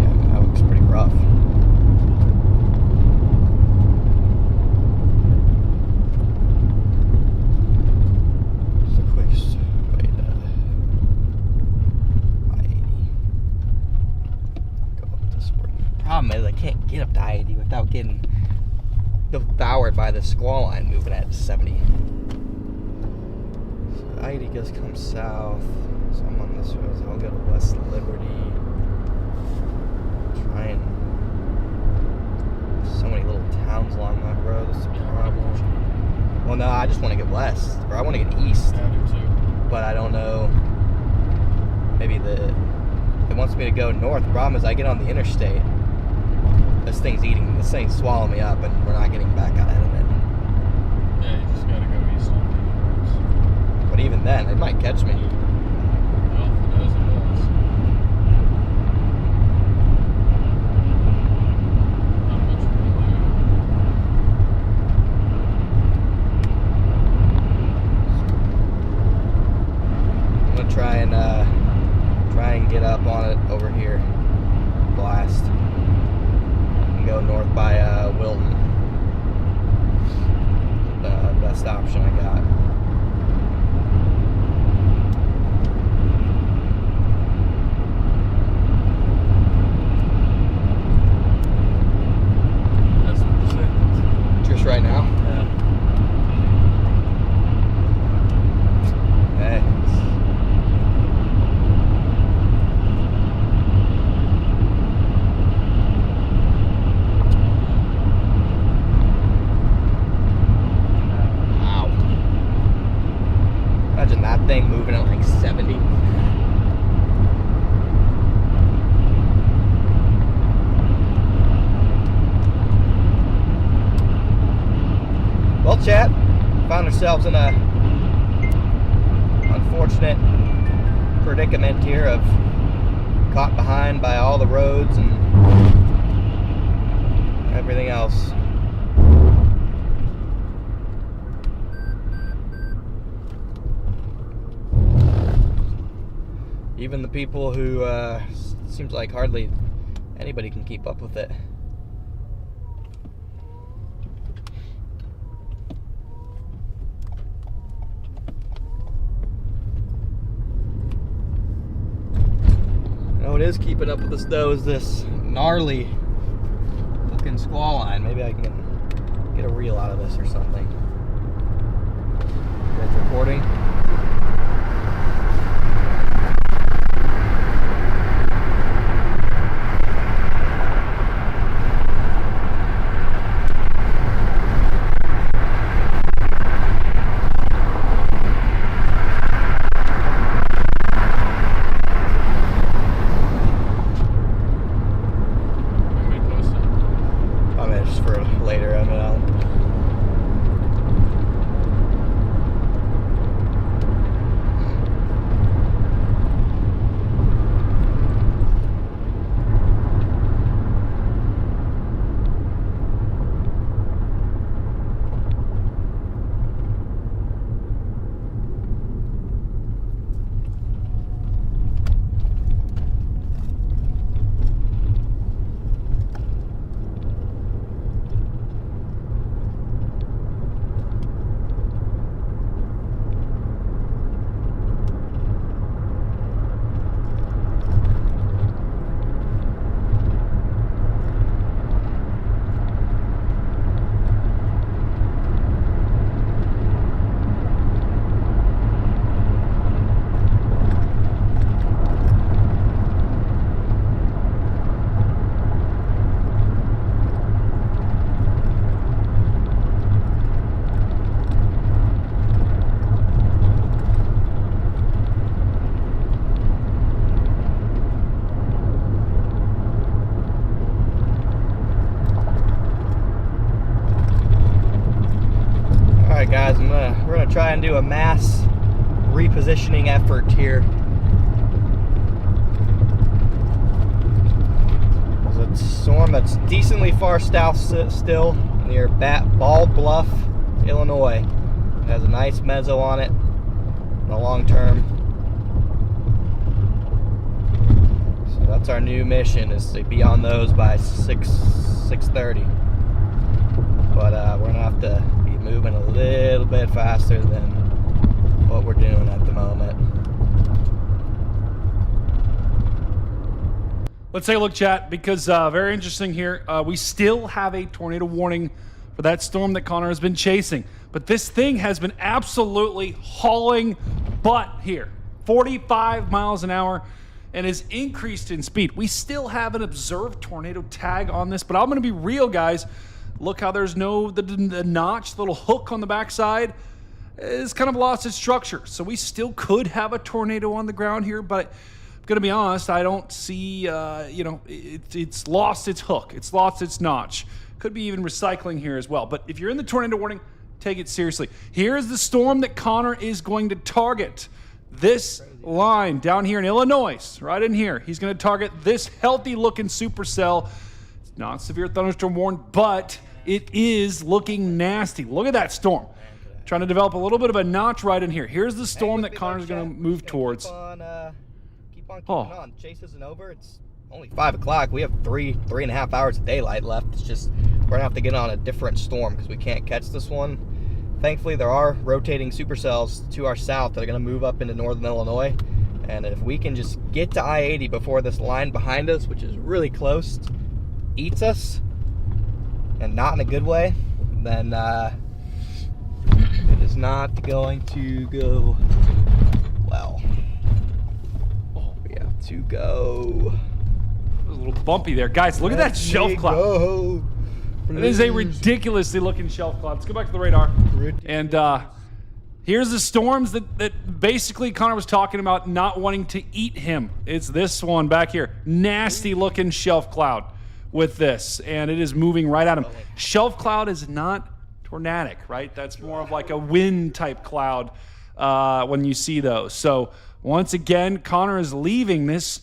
Yeah, that looks pretty rough. Problem is I can't get up to I-80 without getting devoured by the squall line moving at 70. So I-80 just comes south, so I'm on this road, so I'll go to West Liberty. Try and... so many little towns along that road, that's a problem. Well, no, I just want to get west, or I want to get east. Yeah, I do too. But I don't know, maybe it wants me to go north. The problem is I get on the interstate, this thing's swallowing me up, and we're not getting back out ahead of it. Yeah, you just gotta go east on the But even then, it might catch me. Well, if it does, it does. Not much we can I'm gonna try and get up on it over here. Blast. And go north by Wilton. The best option I got. That's what you said. Just right now. Yeah. Hey. Wow. Imagine that thing moving at like 70. Well, chat, found ourselves in a unfortunate predicament here of caught behind by all the roads and everything else. Even the people who seems like hardly anybody can keep up with it. What is keeping up with us though is this gnarly looking squall line. Maybe I can get a reel out of this or something. You guys recording? Later, I mean, guys, we're gonna try and do a mass repositioning effort here. It's a storm that's decently far south still, near Bald Bluff, Illinois. It has a nice meso on it in the long term. So that's our new mission, is to be on those by 6:30. But we're gonna have to be moving a little bit faster than what we're doing at the moment. Let's take a look, chat, because very interesting here. We still have a tornado warning for that storm that Connor has been chasing. But this thing has been absolutely hauling butt here. 45 miles an hour and is increased in speed. We still have an observed tornado tag on this, but I'm going to be real, guys. Look how there's the notch, the little hook on the backside is kind of lost its structure. So we still could have a tornado on the ground here, but I'm going to be honest, I don't see, it's lost its hook. It's lost its notch. Could be even recycling here as well. But if you're in the tornado warning, take it seriously. Here is the storm that Connor is going to target. This line down here in Illinois, right in here. He's going to target this healthy-looking supercell. It's not severe thunderstorm warned, but it is looking nasty. Look at that storm. Trying to develop a little bit of a notch right in here. Here's the storm that Connor's going to move towards. Keep on keeping on. Chase isn't over. It's only 5 o'clock. We have three and a half hours of daylight left. It's just we're going to have to get on a different storm because we can't catch this one. Thankfully, there are rotating supercells to our south that are going to move up into northern Illinois. And if we can just get to I-80 before this line behind us, which is really close, eats us, and not in a good way, then it is not going to go well. We have to go. It was a little bumpy there. Guys, look at that shelf cloud. It is a ridiculously looking shelf cloud. Let's go back to the radar. And here's the storms that basically Connor was talking about not wanting to eat him. It's this one back here. Nasty looking shelf cloud with this. And it is moving right at him. Shelf cloud is not tornadic, right? That's more of like a wind type cloud when you see those. So once again, Connor is leaving this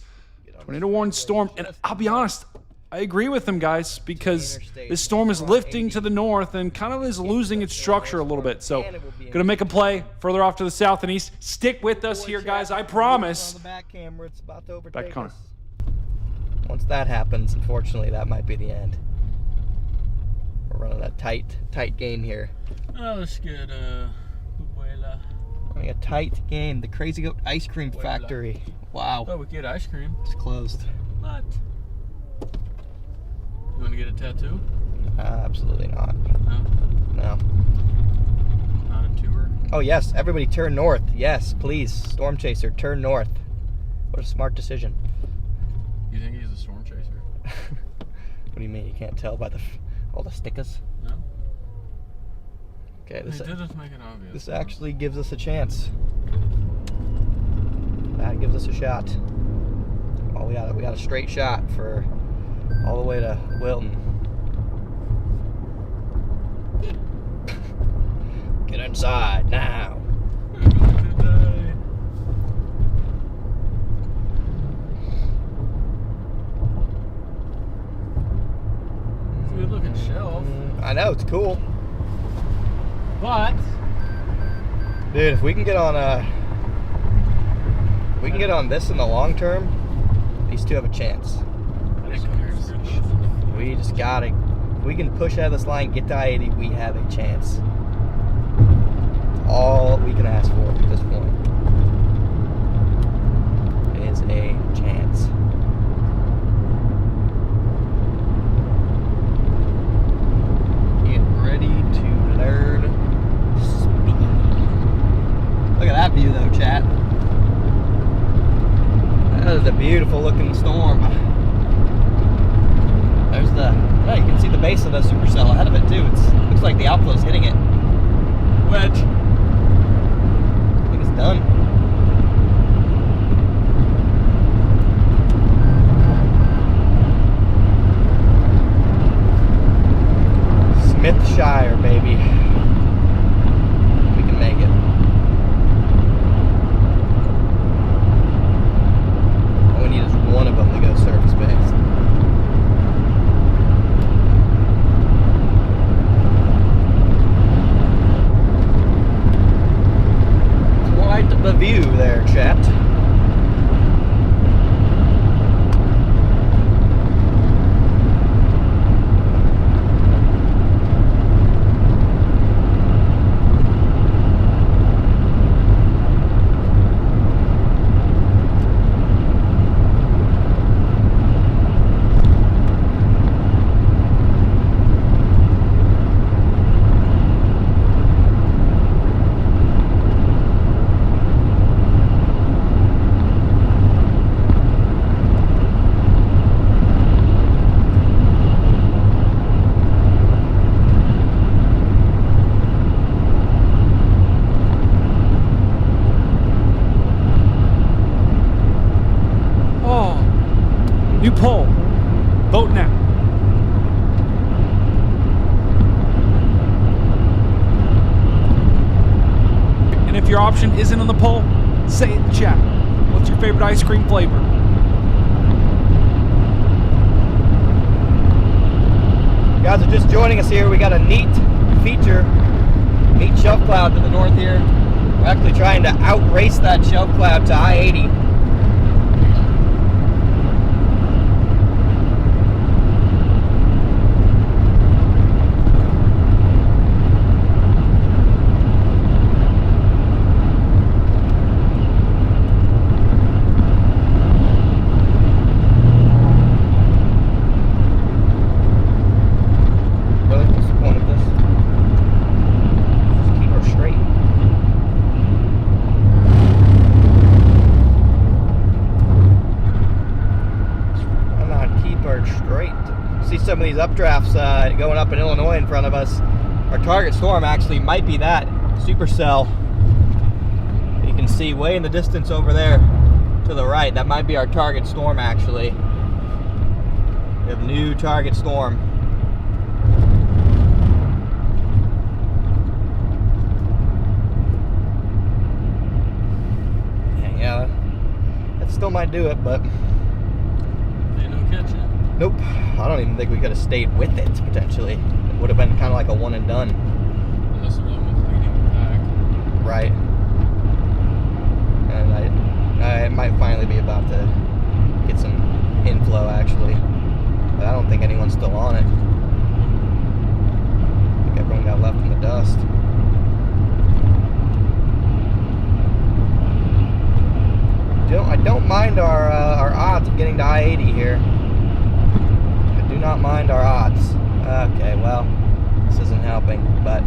tornado warned storm. And I'll be honest, I agree with them, guys, because this storm is lifting to the north and kind of is losing its structure a little bit. So, gonna make a play further off to the south and east. Stick with us here, guys. I promise. On the back camera, it's about to overtake Back to Connor. us. Once that happens, unfortunately, that might be the end. We're running a tight game here. Oh, that's good. Running a tight game. The Crazy Goat Ice Cream Factory. Wow. Oh, we get ice cream. It's closed. What? You want to get a tattoo? Absolutely not. No? No. Not a tour? Oh, yes. Everybody turn north. Yes, please. Storm Chaser, turn north. What a smart decision. You think he's a storm chaser? What do you mean? You can't tell by all the stickers? No? Okay, They didn't make it obvious. this actually gives us a chance. That gives us a shot. Oh, we got a straight shot for all the way to Wilton. Get inside now. It's a good looking shelf. I know, it's cool. But Dude, if we can get on this in the long term, these two have a chance. We just gotta, if we can push out of this line, get to I-80, we have a chance. It's all we can ask for at this point is a chance. Get ready to learn speed. Look at that view though, chat. That is a beautiful looking storm. There's oh, you can see the base of the supercell ahead of it too. It looks like the outflow's hitting it. wedge. I think it's done. Smithshire, baby. the view there, chat. New poll. Vote now. And if your option isn't on the poll, say it in the chat. What's your favorite ice cream flavor? You guys are just joining us here. We got a neat feature. Neat shelf cloud to the north here. We're actually trying to outrace that shelf cloud to I-80. Some of these updrafts going up in Illinois in front of us. Our target storm actually might be that supercell you can see way in the distance over there to the right. That might be our target storm actually. We have new target storm. Yeah, that still might do it, but ain't no catching. nope. I don't even think we could have stayed with it, potentially. It would have been kind of like a one and done. Unless it was leading the pack. Right. And I might finally be about to get some inflow, actually. But I don't think anyone's still on it. I think everyone got left in the dust. I don't mind our odds of getting to I-80 here. Do not mind our odds. Okay, well, this isn't helping, but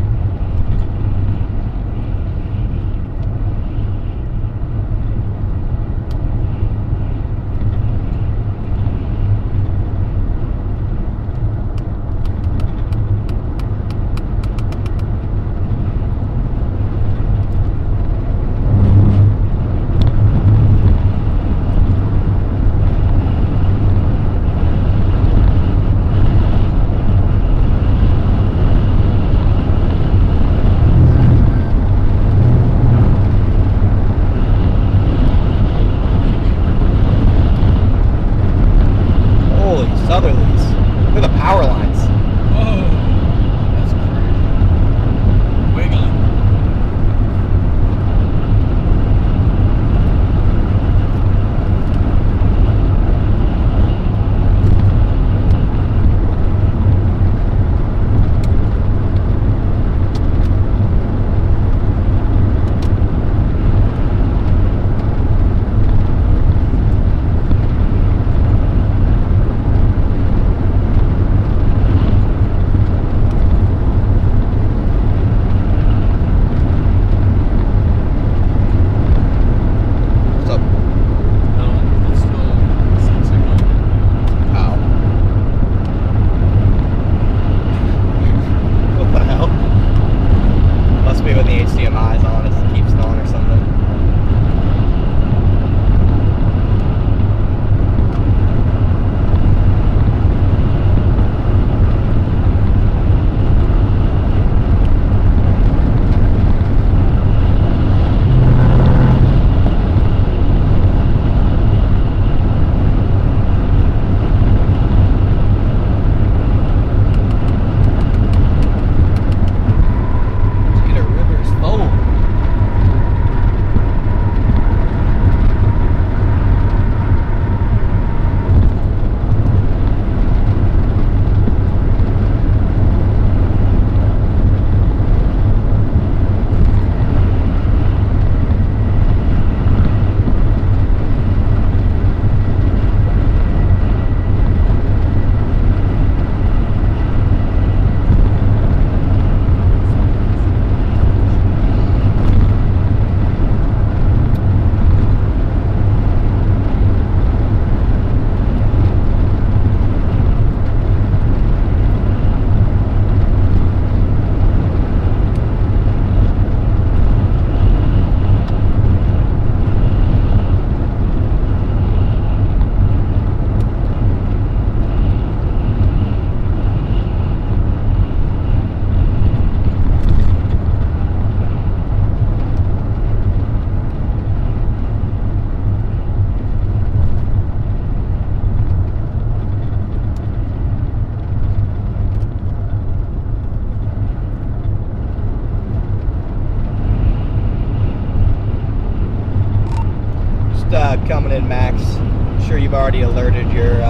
coming in, Max. I'm sure you've already alerted your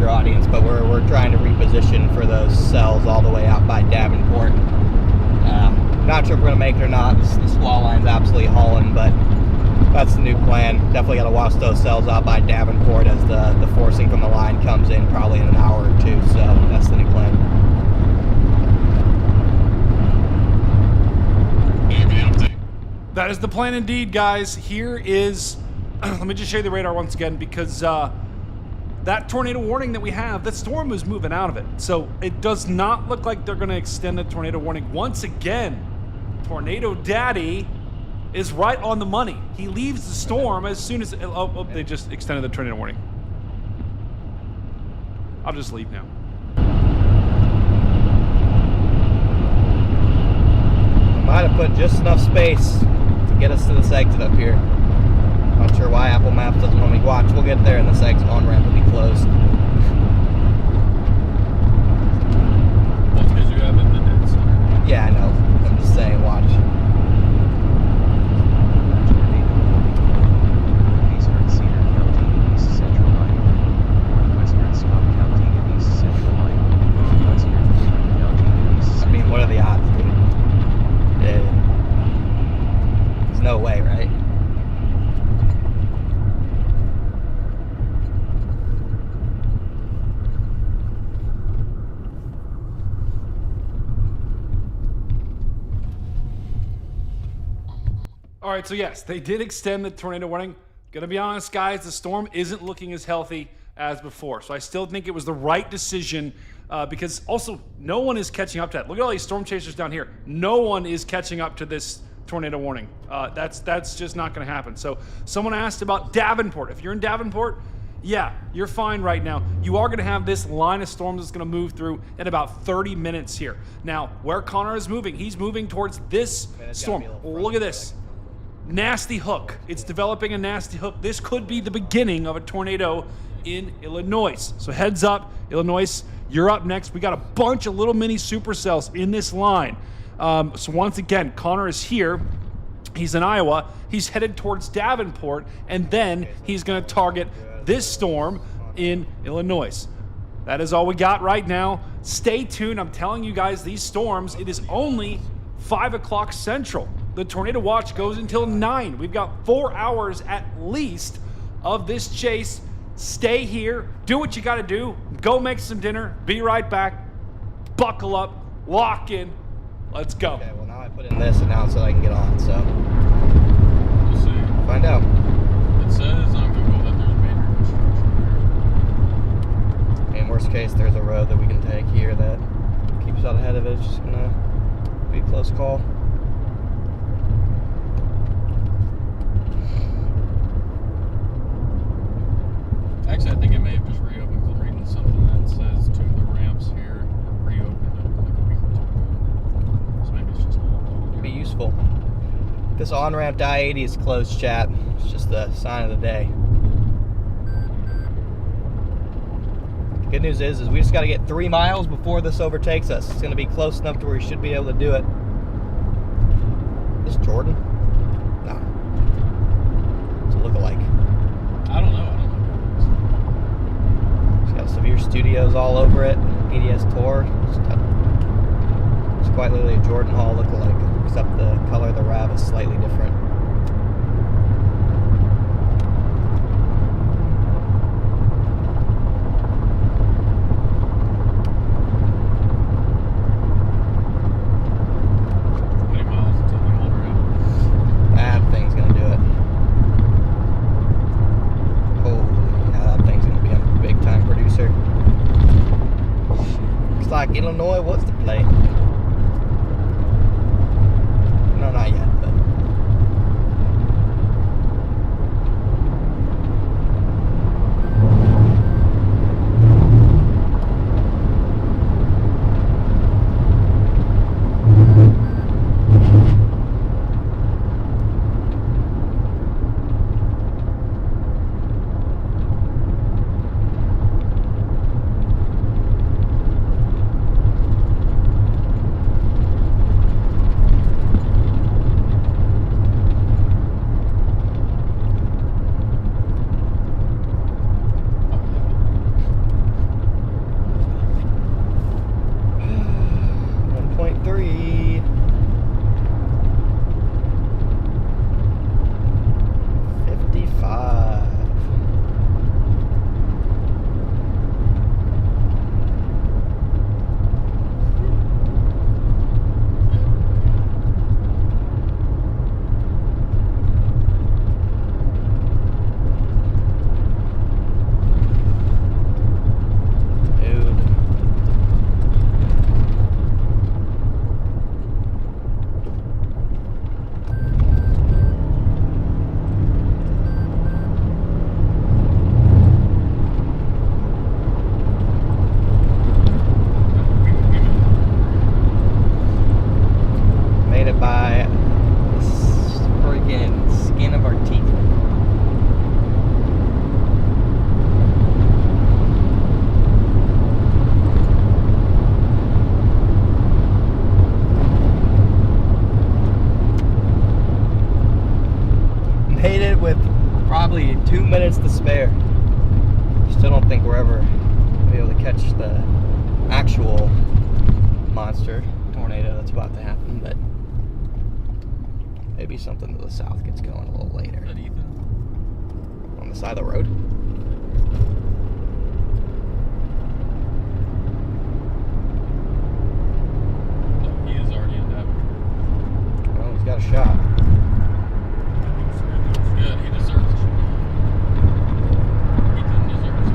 audience, but we're trying to reposition for those cells all the way out by Davenport. Not sure if we're gonna make it or not. The squall line's absolutely hauling, but that's the new plan. Definitely got to watch those cells out by Davenport as the forcing from the line comes in probably in an hour or two. So that's the new plan. That is the plan indeed, guys. Here is, let me just show you the radar once again, because that tornado warning that we have, that storm is moving out of it. So it does not look like they're gonna extend the tornado warning. Once again, Tornado Daddy is right on the money. He leaves the storm as soon as, they just extended the tornado warning. I'll just leave now. Might have put just enough space to get us to this exit up here. Not sure why Apple Maps doesn't want me to watch. We'll get there and this exit on-ramp will be closed. That's because you have it in the dead center. Yeah, I know. I'm just saying, watch. Eastern Cedar County in East Central Iowa. Northwestern Scott County in East Central Iowa. Western Cleveland County in East Central. I mean, what are the odds, dude? There's no way, right? All right, so yes, they did extend the tornado warning. Gonna be honest, guys, the storm isn't looking as healthy as before. So I still think it was the right decision because also no one is catching up to that. Look at all these storm chasers down here. No one is catching up to this tornado warning. That's just not gonna happen. So someone asked about Davenport. If you're in Davenport, yeah, you're fine right now. You are gonna have this line of storms that's gonna move through in about 30 minutes here. Now, where Connor is moving, he's moving towards this storm. Look at this. Nasty hook. It's developing a nasty hook. This could be the beginning of a tornado in Illinois. So heads up, Illinois, you're up next. We got a bunch of little mini supercells in this line. So once again, Connor is here. He's in Iowa. He's headed towards Davenport, and then he's going to target this storm in Illinois. That is all we got right now. Stay tuned. I'm telling you guys, these storms, it is only 5 o'clock Central. The tornado watch goes until 9. We've got 4 hours at least of this chase. Stay here, do what you gotta do, go make some dinner, be right back, buckle up, lock in, let's go. Okay, well now I put in this and now so I can get on, so. We'll see. Find out. It says on Google that there's major construction In worst case, there's a road that we can take here that keeps us out ahead of it. It's just gonna be a close call. Actually, I think it may have just reopened. I'm reading something that says two of the ramps here reopened like a week or two ago. So maybe it's just not. It'd be useful. This on-ramp to I-80 is closed, chat. It's just the sign of the day. The good news is we just got to get 3 miles before this overtakes us. It's going to be close enough to where we should be able to do it. Is this Jordan? No. It's a look-alike. I don't know. It's got Severe Studios all over it. EDS Tour. It's quite literally a Jordan Hall look-alike, except the color of the RAV is slightly different. Illinois, what's the play? No, not yet, but 2 minutes to spare. Still don't think we're ever gonna be able to catch the actual monster tornado that's about to happen, but maybe something to the south gets going a little later. Is that Ethan? On the side of the road. No, he is already in that. Well, he's got a shot. It's good. He deserves it. Ethan deserves it.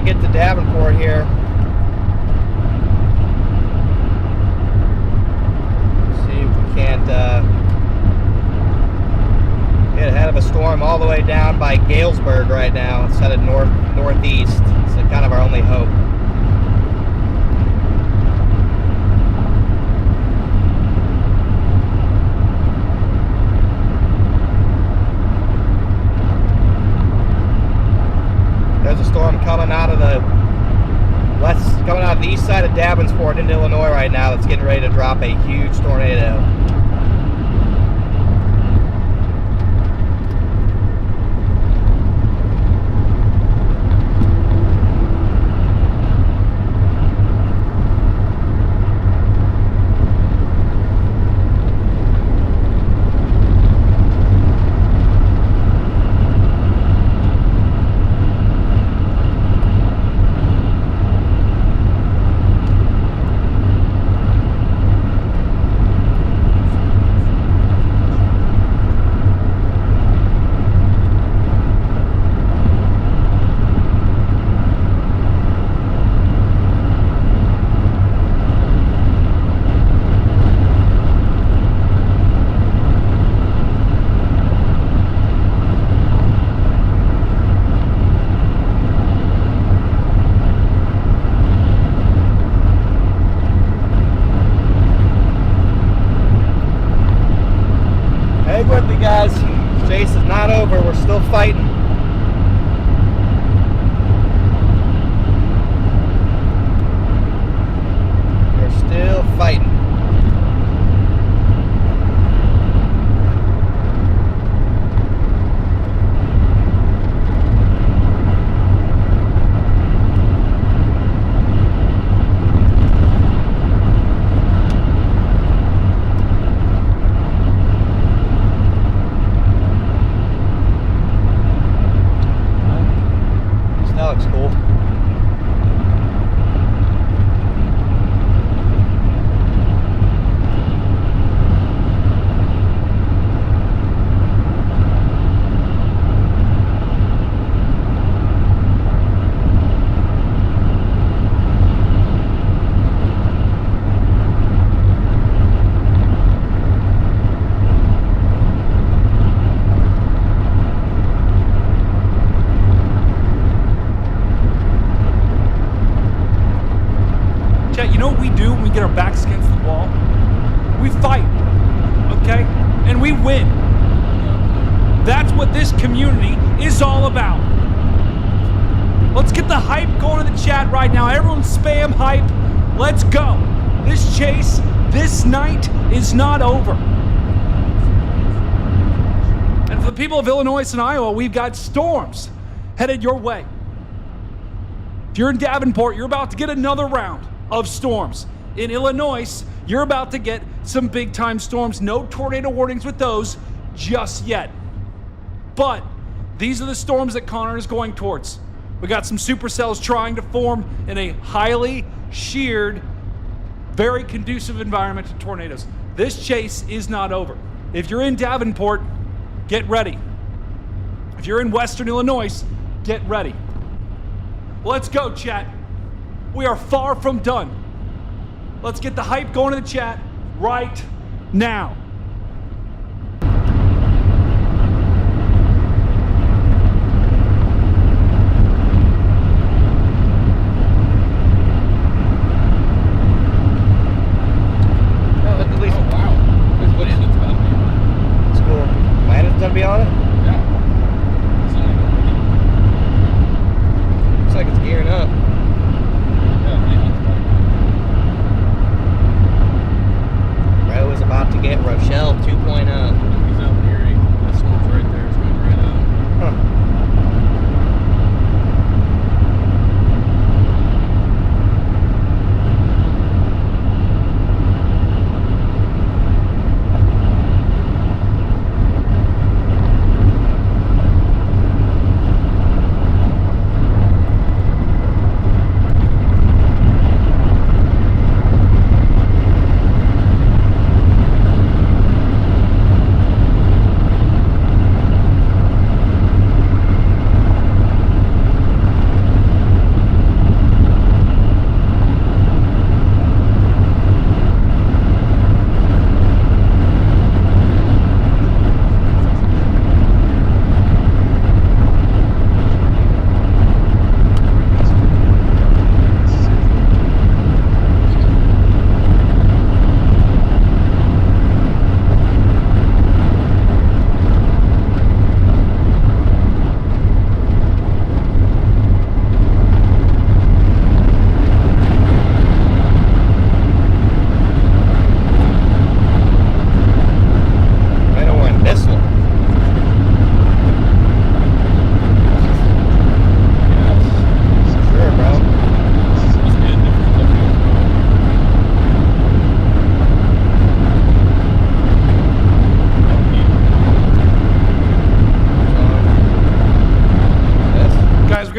Get to Davenport here. See if we can't get ahead of a storm all the way down by Galesburg right now. It's headed northeast. It's kind of our only hope. There's a storm coming out of the east side of Davenport into Illinois right now that's getting ready to drop a huge tornado. Guys, chase is not over. We're still fighting. We're still fighting. get our backs against the wall. We fight, okay? And we win. That's what this community is all about. Let's get the hype going in the chat right now. Everyone spam hype. Let's go. This chase, this night is not over. And for the people of Illinois and Iowa, we've got storms headed your way. If you're in Davenport, you're about to get another round of storms. In Illinois, you're about to get some big time storms. No tornado warnings with those just yet. But these are the storms that Connor is going towards. We got some supercells trying to form in a highly sheared, very conducive environment to tornadoes. This chase is not over. If you're in Davenport, get ready. If you're in Western Illinois, get ready. Let's go, chat. We are far from done. Let's get the hype going in the chat right now. Be on it? Yeah. Looks like it's gearing up. Bro is about to get Rochelle 2.0. He's out here. That storm's right there. It's going right out. Huh.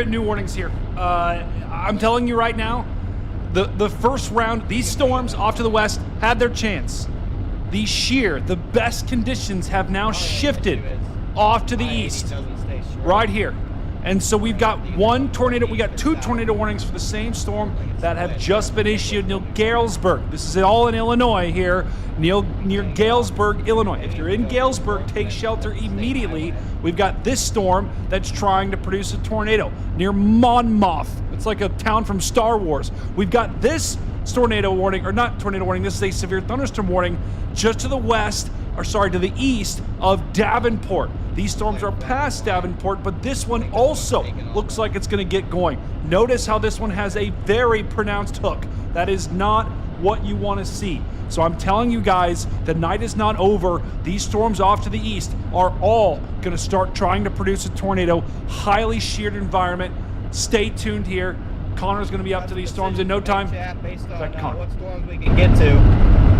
New warnings here. I'm telling you right now, the first round, these storms off to the west had their chance. The shear, the best conditions have now shifted off to the east, right here. And so we've got we got two tornado warnings for the same storm that have just been issued near Galesburg. This is all in Illinois here, near Galesburg, Illinois. If you're in Galesburg, take shelter immediately. We've got this storm that's trying to produce a tornado near Monmouth. It's like a town from Star Wars. We've got this tornado warning, or not tornado warning, this is a severe thunderstorm warning just to the west, or sorry, to the east of Davenport. These storms are past Davenport, but this one also looks like it's going to get going. Notice how this one has a very pronounced hook. That is not what you want to see. So I'm telling you guys, the night is not over. These storms off to the east are all going to start trying to produce a tornado. Highly sheared environment. Stay tuned here. Connor's going to be up to these storms in no time. Based on what storms we can get to.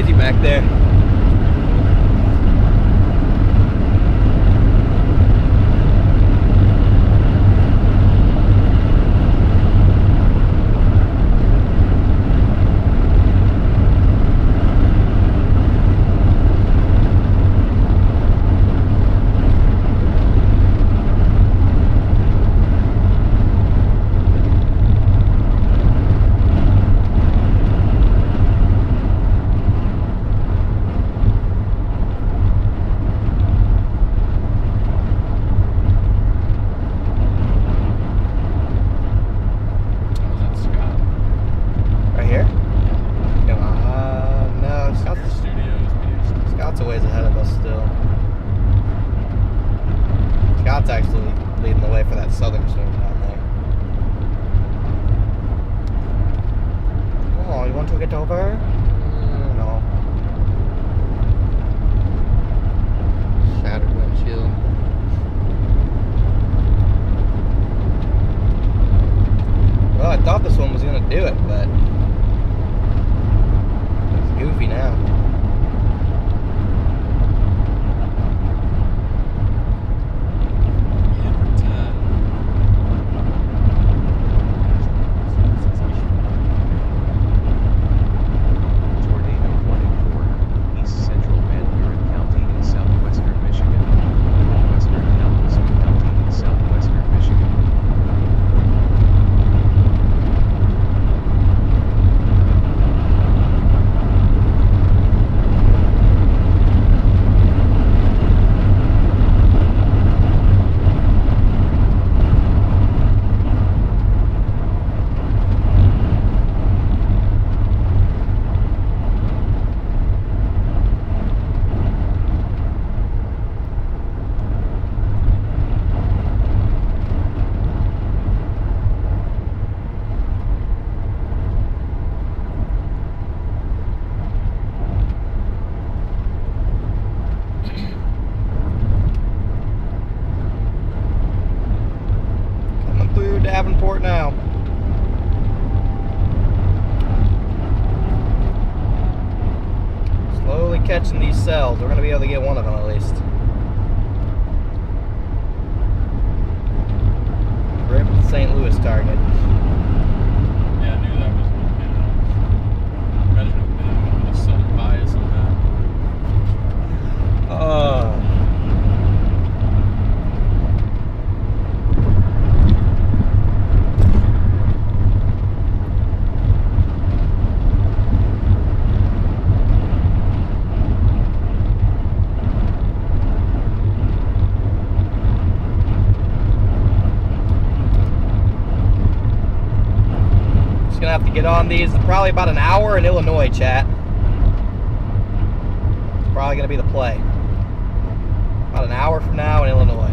crazy back there. Kouts actually leading the way for that southern storm down there. Oh, you want to get over? No. Shattered windshield. Well, I thought this one was going to do it, but it's goofy now. Davenport now. Slowly catching these cells. We're going to be able to get one of them at least. Right with the St. Louis target. Yeah, I knew that was going to be imagine it being a little bit of southern bias on that. Gonna have to get on these probably about an hour in Illinois, chat. It's probably gonna be the play. About an hour from now in Illinois.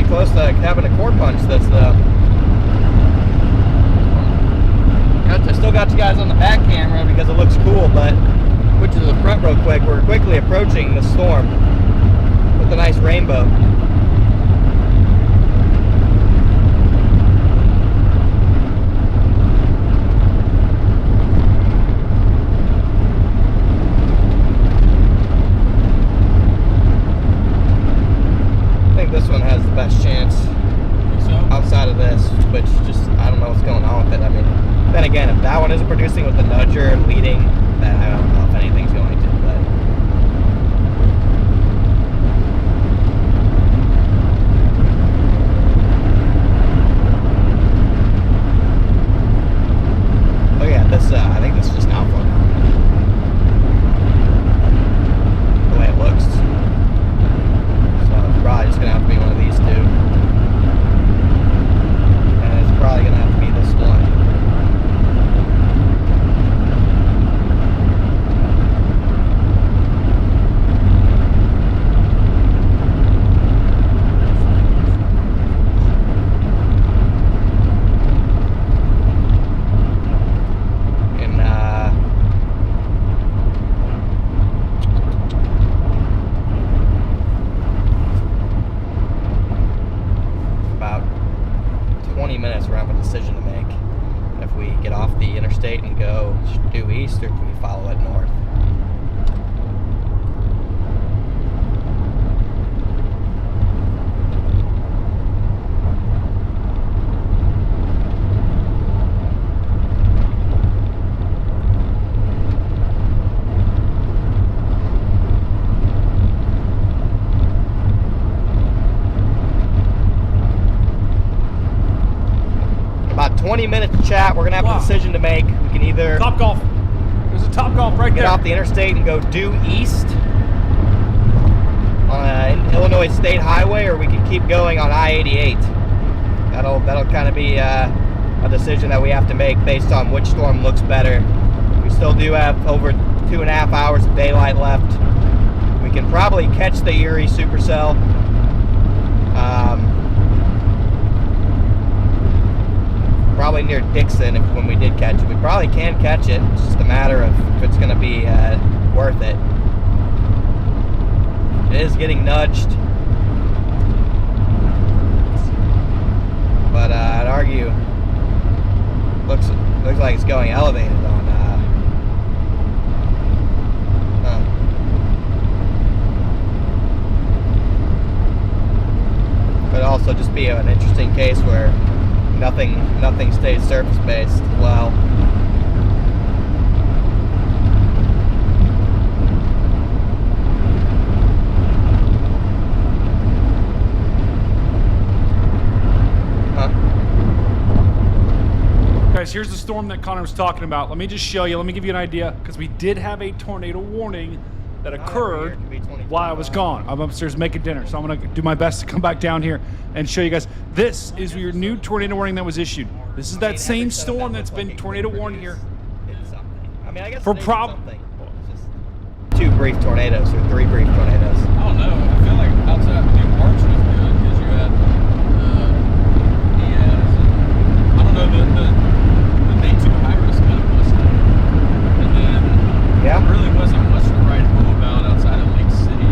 Close to having a core punch. That's the. I still got you guys on the back camera because it looks cool, but switch to the front real quick. We're quickly approaching the storm with a nice rainbow. producing with the nudger and leading, then I don't know if anything's going to, but oh yeah, this I think this is just outflow now. The way it looks. So it's probably just gonna have to be one of these two. And it's probably gonna have to be this one. About 20 minutes, we're gonna have a decision to make. If we get off the interstate and go due east, or if we follow it north. About 20 minutes to chat. We're gonna have Wow. a decision to make. We can either Top Golf. There's a Top Golf right get there. off the interstate and go due east on an Illinois State Highway, or we can keep going on I-88. That'll kind of be a decision that we have to make based on which storm looks better. We still do have over 2.5 hours of daylight left. We can probably catch the Erie supercell. Probably near Dixon when we did catch it. We probably can catch it. It's just a matter of if it's going to be worth it. It is getting nudged. But I'd argue looks like it's going elevated on Could also just be an interesting case where nothing stays surface based as well. Guys, here's the storm that Connor was talking about. Let me just show you. Let me give you an idea, because we did have a tornado warning that occurred It could be 24 while I was gone. I'm upstairs making dinner, so I'm going to do my best to come back down here and show you guys. This is your new tornado warning that was issued. This is that same storm that's been tornado warned here. It's something. I mean, I guess For it is prob- something. It's just 2 brief tornadoes or 3 brief tornadoes. I don't know. I feel like outside New March was good because you had Diaz. I don't know, the day 2 high risk kind of busted. And then Yeah. there really wasn't much to write home about outside of Lake City.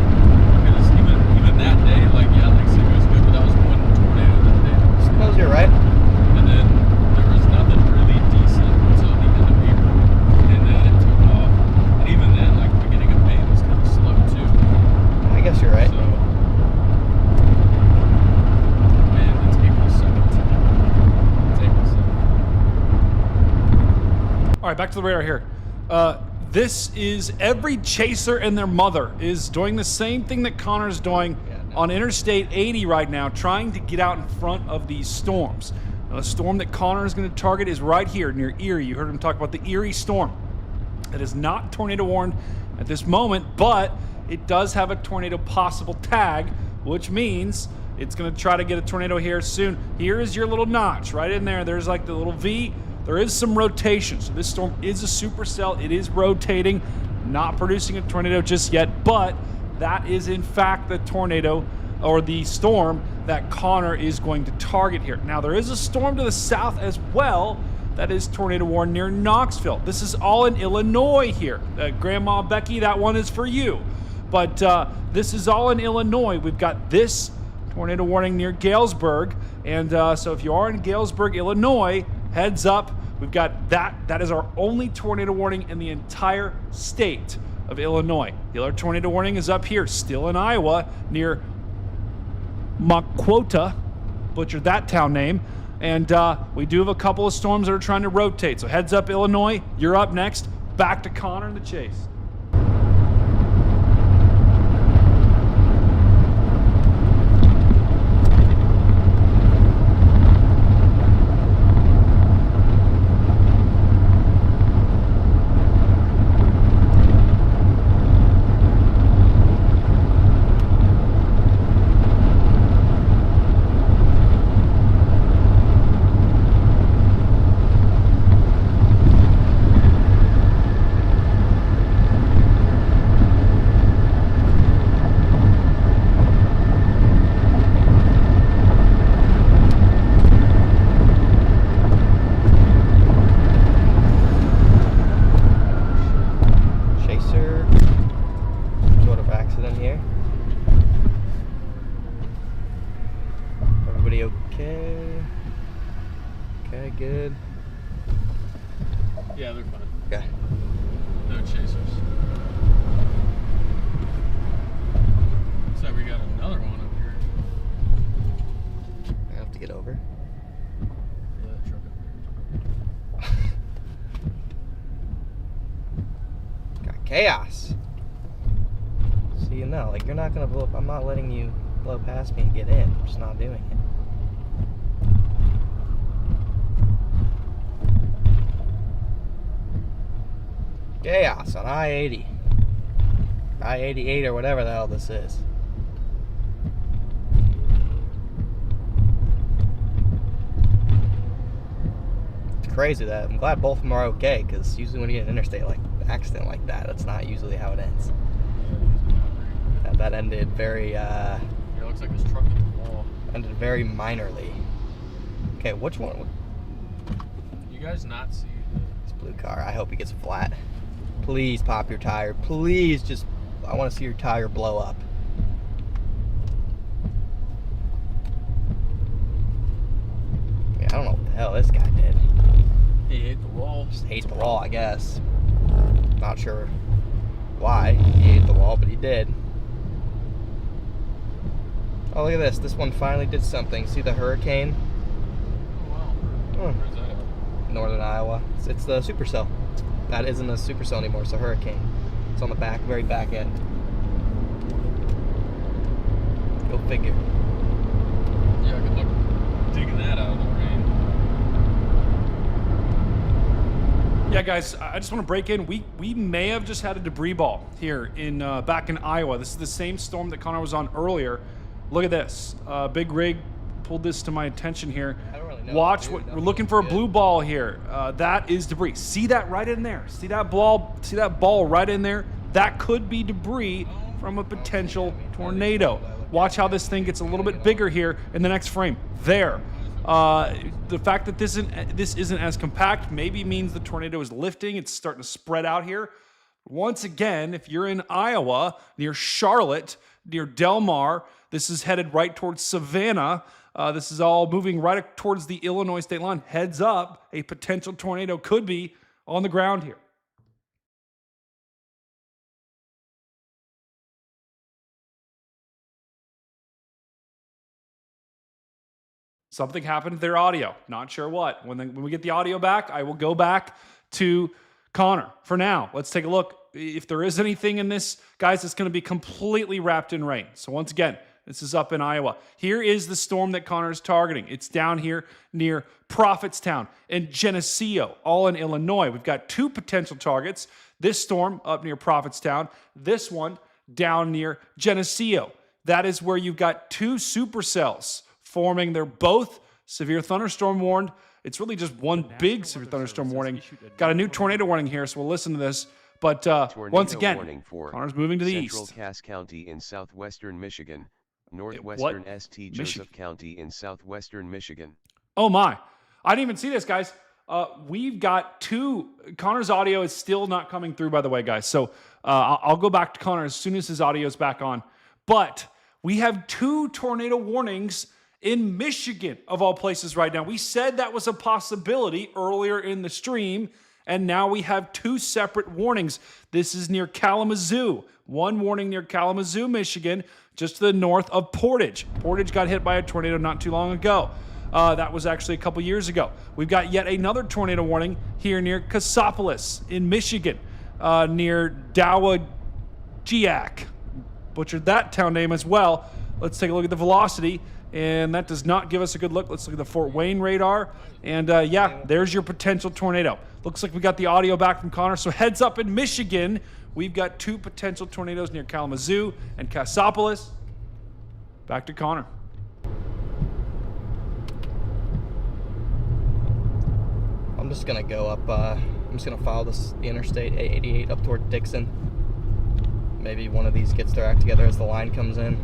Because even that day, like, yeah, Lake City was good, but that was one tornado that day. I suppose you're right. And then there was nothing really decent until the end of April. And then it took off. And even then, like, beginning of May was kind of slow too. I guess you're right. So, man, it's April 2nd. It's April 2nd. All right, back to the radar here. This is every chaser and their mother is doing the same thing that Connor's doing on Interstate 80 right now, trying to get out in front of these storms. Now, the storm that Connor is going to target is right here near Erie. You heard him talk about the Erie storm. It is not tornado warned at this moment, but it does have a tornado possible tag, which means it's going to try to get a tornado here soon. Here is your little notch right in there. There's like the little V. There is some rotation. So this storm is a supercell. It is rotating, not producing a tornado just yet, but that is in fact the tornado or the storm that Connor is going to target here. Now there is a storm to the south as well that is tornado warned near Knoxville. This is all in Illinois here. Grandma Becky, that one is for you. But this is all in Illinois. We've got this tornado warning near Galesburg. And so if you are in Galesburg, Illinois, heads up. We've got that. That is our only tornado warning in the entire state of Illinois. The other tornado warning is up here, still in Iowa, near Maquota. Butchered that town name. And we do have a couple of storms that are trying to rotate. So heads up, Illinois. You're up next. Back to Connor in the chase. Good. Yeah, they're fine. Okay. No chasers. So we got another one up here. I have to get over. Yeah, that truck up there. Got chaos. So you know, like, you're not gonna blow up. I'm not letting you blow past me and get in. I'm just not doing it. Chaos on I-80. I-88 or whatever the hell this is. It's crazy that I'm glad both of them are okay, because usually when you get an interstate like accident like that, that's not usually how it ends. That ended very Yeah, it looks like this truck hit the wall. ended very minorly. Okay, which one? You guys not see This blue car. I hope he gets flat. Please pop your tire. Please just, I want to see your tire blow up. Yeah, I don't know what the hell this guy did. he hit the wall. Just hates the wall, I guess. Not sure why he ate the wall, but he did. Oh, look at this. This one finally did something. See the hurricane? Oh, wow. Hmm. Where's that at? Northern Iowa. It's the supercell. That isn't a supercell anymore. It's a hurricane. It's on the back, very back end. Go figure. Yeah, good luck digging that out of the rain. Yeah, guys, I just want to break in. We may have just had a debris ball here in back in Iowa. This is the same storm that Connor was on earlier. Look at this. Big rig pulled this to my attention here. I don't really know. Watch Dude, what nothing we're looking for. A good. blue ball here. That is debris. See that right in there. See that ball? See that ball right in there? That could be debris from a potential tornado. Watch how this thing gets a little bit bigger here in the next frame. There. The fact that this isn't as compact maybe means the tornado is lifting. It's starting to spread out here. Once again, if you're in Iowa, near Charlotte, near Del Mar, this is headed right towards Savannah. This is all moving right towards the Illinois state line. Heads up, a potential tornado could be on the ground here. Something happened to their audio. Not sure what. When we get the audio back, I will go back to Connor. For now, let's take a look. If there is anything in this, guys, it's going to be completely wrapped in rain. So once again, this is up in Iowa. Here is the storm that Connor is targeting. It's down here near Prophetstown and Geneseo, all in Illinois. We've got two potential targets. This storm up near Prophetstown. This one down near Geneseo. That is where you've got two supercells forming. They're both severe thunderstorm warned. It's really just one big severe thunderstorm warning. Got a new tornado warning here, so we'll listen to this. But once again, Connor's moving to the Central east. Cass County in southwestern Michigan, northwestern St. Joseph County in southwestern Michigan. Oh my. I didn't even see this, guys. We've got two. Connor's audio is still not coming through, by the way, guys. So I'll go back to Connor as soon as his audio is back on. But we have two tornado warnings in Michigan, of all places, right now. We said that was a possibility earlier in the stream, and now we have two separate warnings. This is near Kalamazoo. One warning near Kalamazoo, Michigan, just to the north of Portage. Portage got hit by a tornado not too long ago. That was actually a couple years ago. We've got yet another tornado warning here near Cassopolis in Michigan, near Dowagiac. Butchered that town name as well. Let's take a look at the velocity, and that does not give us a good look. Let's look at the Fort Wayne radar, and yeah, there's your potential tornado. Looks like we got the audio back from Connor, so heads up in Michigan. We've got 2 potential tornadoes near Kalamazoo and Cassopolis. Back to Connor. I'm just gonna go up, I'm just gonna follow the interstate 88 up toward Dixon. Maybe one of these gets their act together as the line comes in.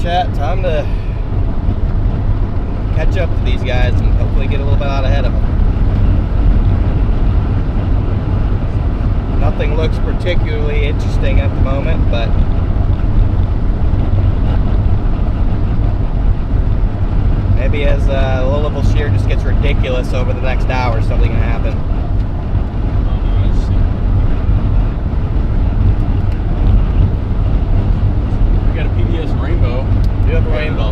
Chat, time to catch up to these guys and hopefully get a little bit out ahead of them. Nothing looks particularly interesting at the moment, but maybe as the low-level shear just gets ridiculous over the next hour, something can happen. Rainbow. You have a rainbow.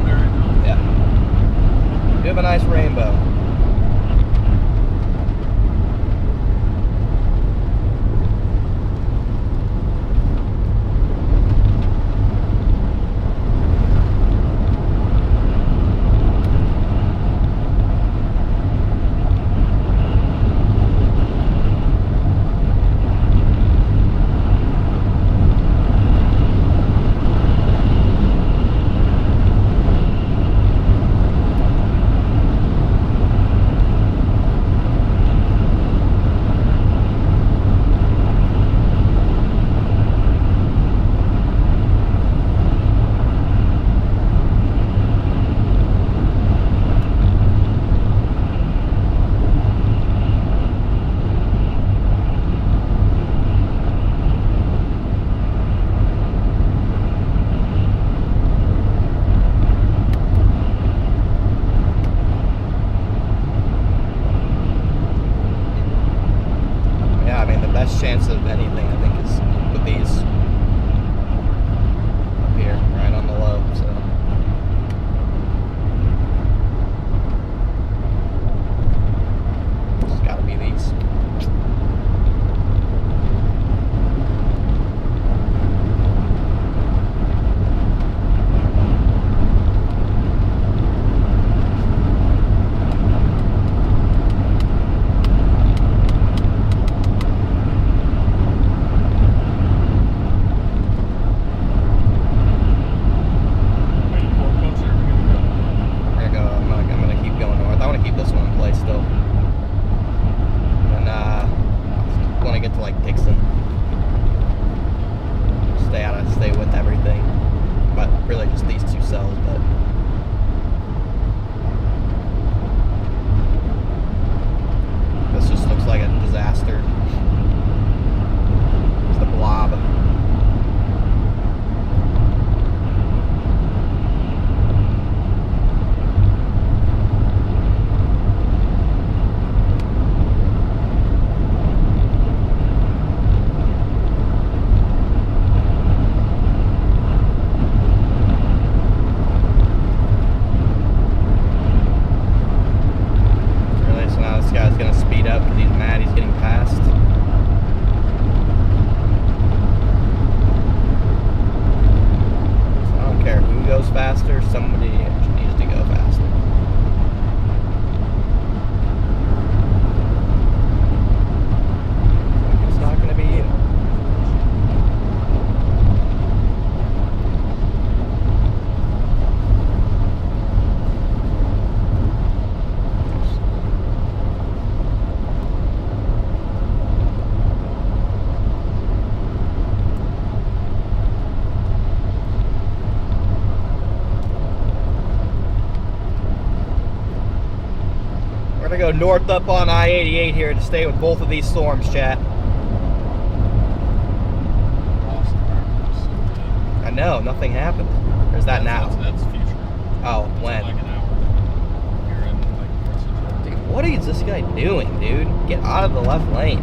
Yeah. You have a nice rainbow. Chance of anything, I think, is with these up here, right on the low. So it's got to be these. We're gonna go north up on I-88 here to stay with both of these storms, chat. I know, nothing happened. Or is that now? That's future. Oh, when? Like an hour. You're in like North Central. Dude, what is this guy doing, dude? Get out of the left lane.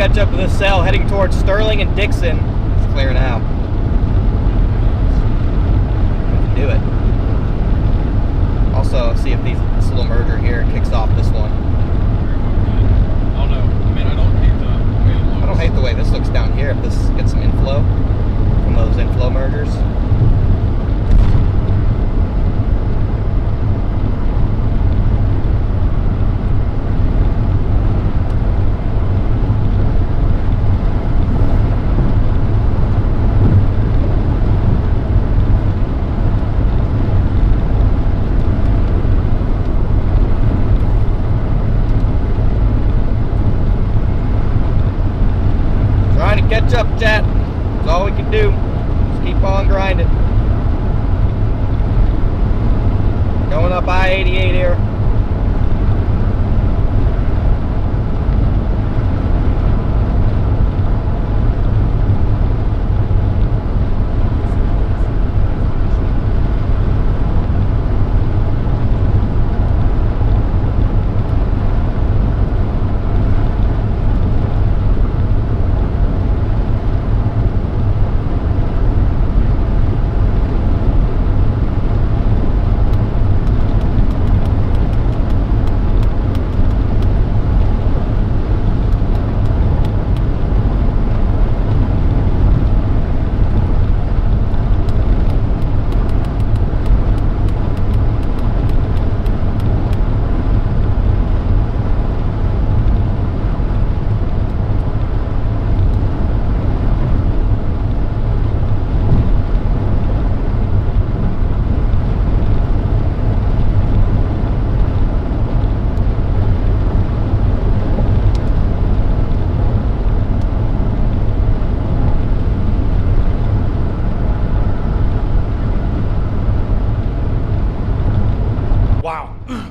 catch up to this cell heading towards Sterling and Dixon. It's clear now. Do it. Also, see if this little merger here kicks off this one. Oh no, I mean, I don't hate the way it looks. I don't hate the way this looks down here. If this gets some inflow from those inflow mergers. Catch up, chat. That's all we can do. Just keep on grinding. Going up I-88 here.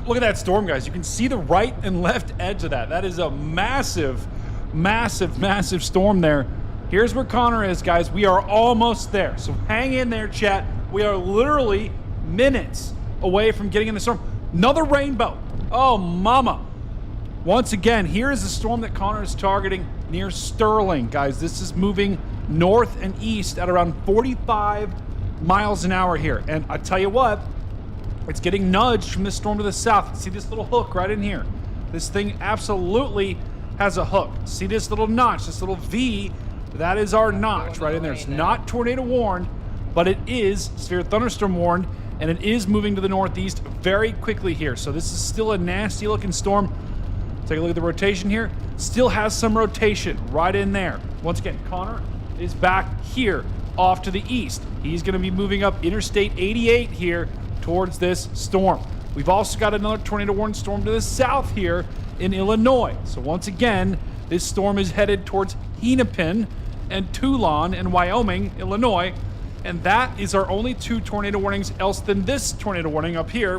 Look at that storm, guys. You can see the right and left edge of that. That is a massive, massive, massive storm there. Here's where Connor is, guys. We are almost there. So hang in there, chat. We are literally minutes away from getting in the storm. Another rainbow. Oh, mama. Once again, here is the storm that Connor is targeting near Sterling, guys. This is moving north and east at around 45 miles an hour here. And I tell you what, it's getting nudged from this storm to the south. See this little hook right in here? This thing absolutely has a hook. See this little notch, this little V? That is our notch right in there. It's not tornado warned, but it is severe thunderstorm warned, and it is moving to the northeast very quickly here. So this is still a nasty looking storm. Take a look at the rotation here. Still has some rotation right in there. Once again, Connor is back here off to the east. He's going to be moving up Interstate 88 here towards this storm. We've also got another tornado warning storm to the south here in Illinois. So once again, this storm is headed towards Hennepin and Toulon in Wyoming, Illinois. And that is our only two tornado warnings else than this tornado warning up here,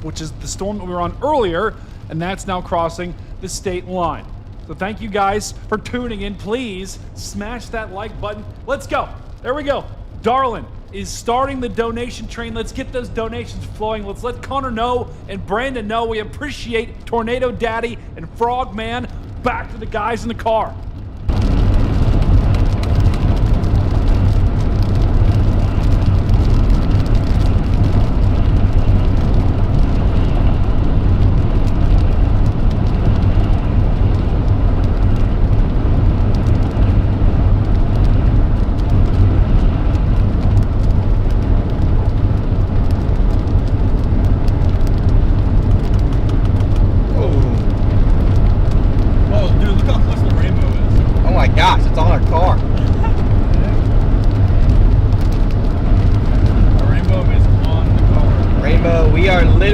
which is the storm that we were on earlier, and that's now crossing the state line. So thank you guys for tuning in. Please smash that like button. Let's go. There we go. Darlin is starting the donation train. Let's get those donations flowing. Let's let Connor know and Brandon know we appreciate Tornado Daddy and Frogman. Back to the guys in the car.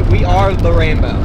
We are the rainbow.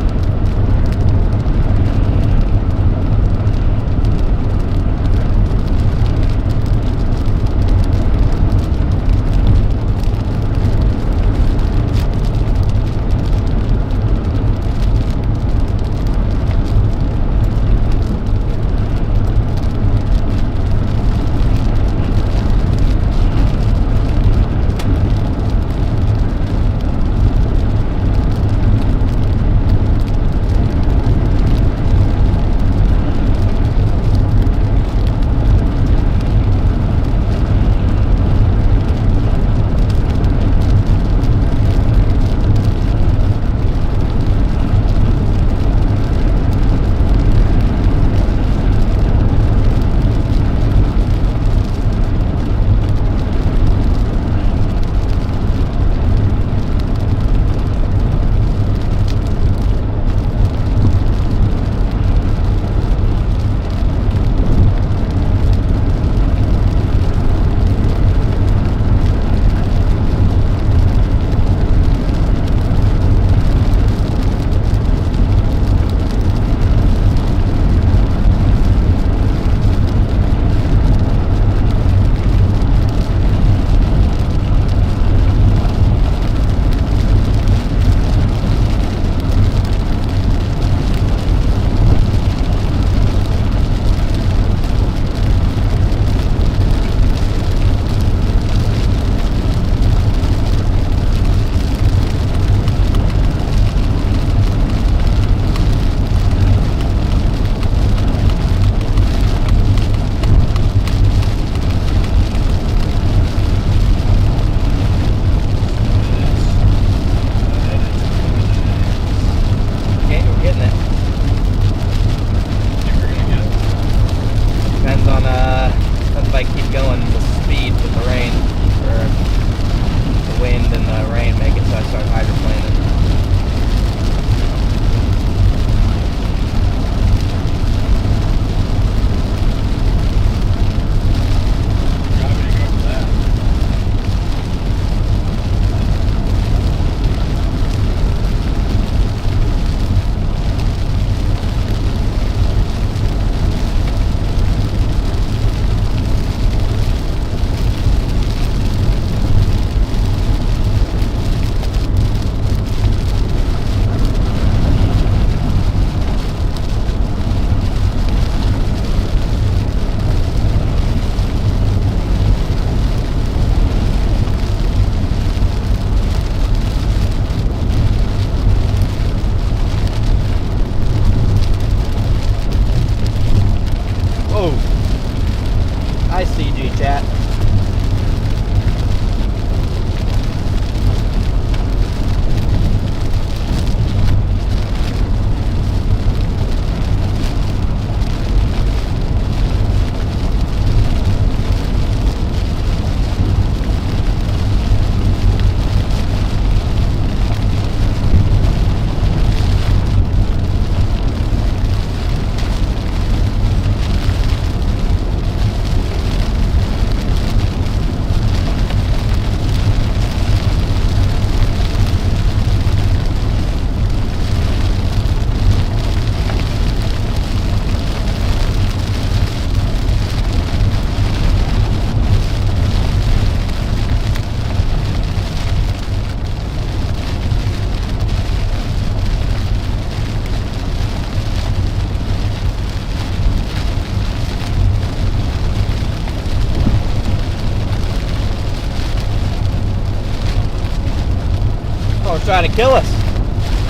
Storm's trying to kill us.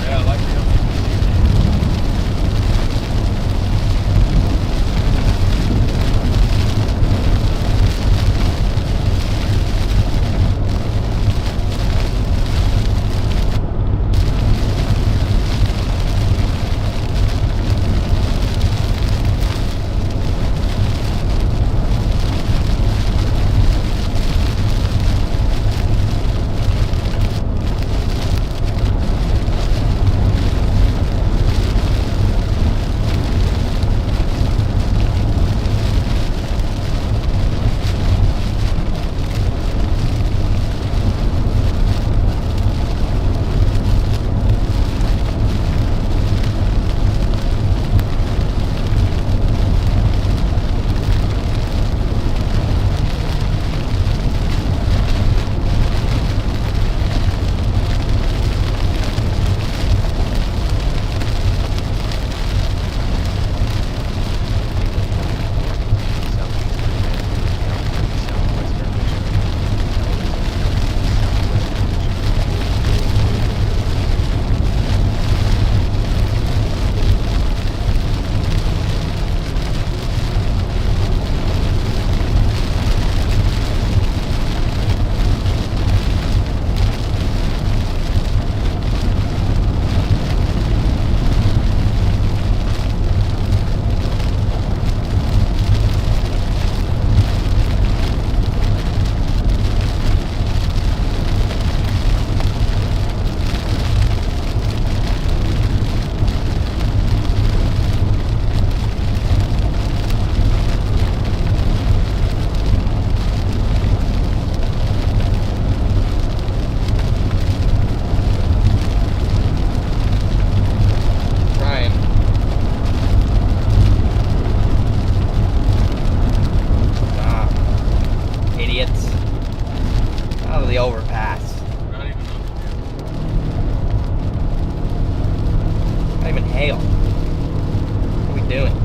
Yeah, I like the the overpass. Not even up. Not even hail. What are we doing?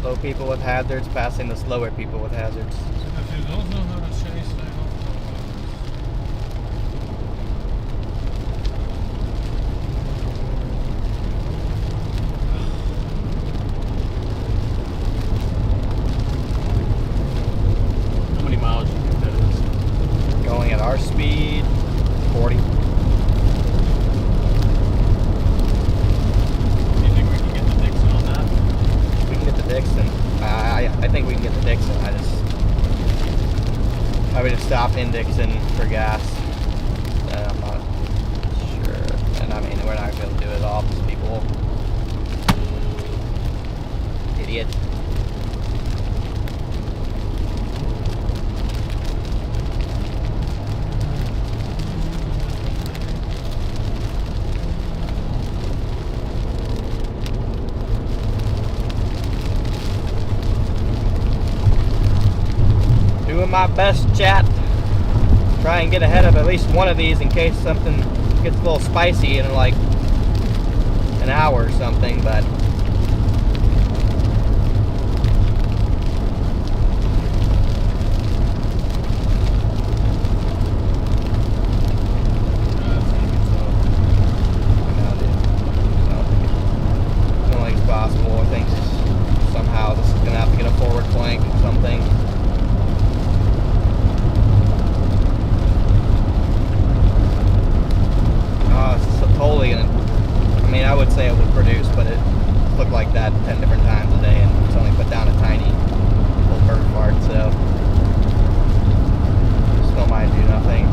Slow people with hazards passing the slower people with hazards. If you don't know how to chase, I don't know. How many miles you think that is? I just stopped indexing for gas. I'm not sure. And I mean, we're not going to be able to do it all because people. Idiot. Doing my best, chat. Try and get ahead of at least one of these in case something gets a little spicy in like an hour or something, but I don't think it's possible. I think somehow this is gonna have to get a forward plank or something. Totally gonna, I mean, I would say it would produce, but it looked like that 10 different times a day, and it's only put down a tiny little bird fart, so still might do nothing.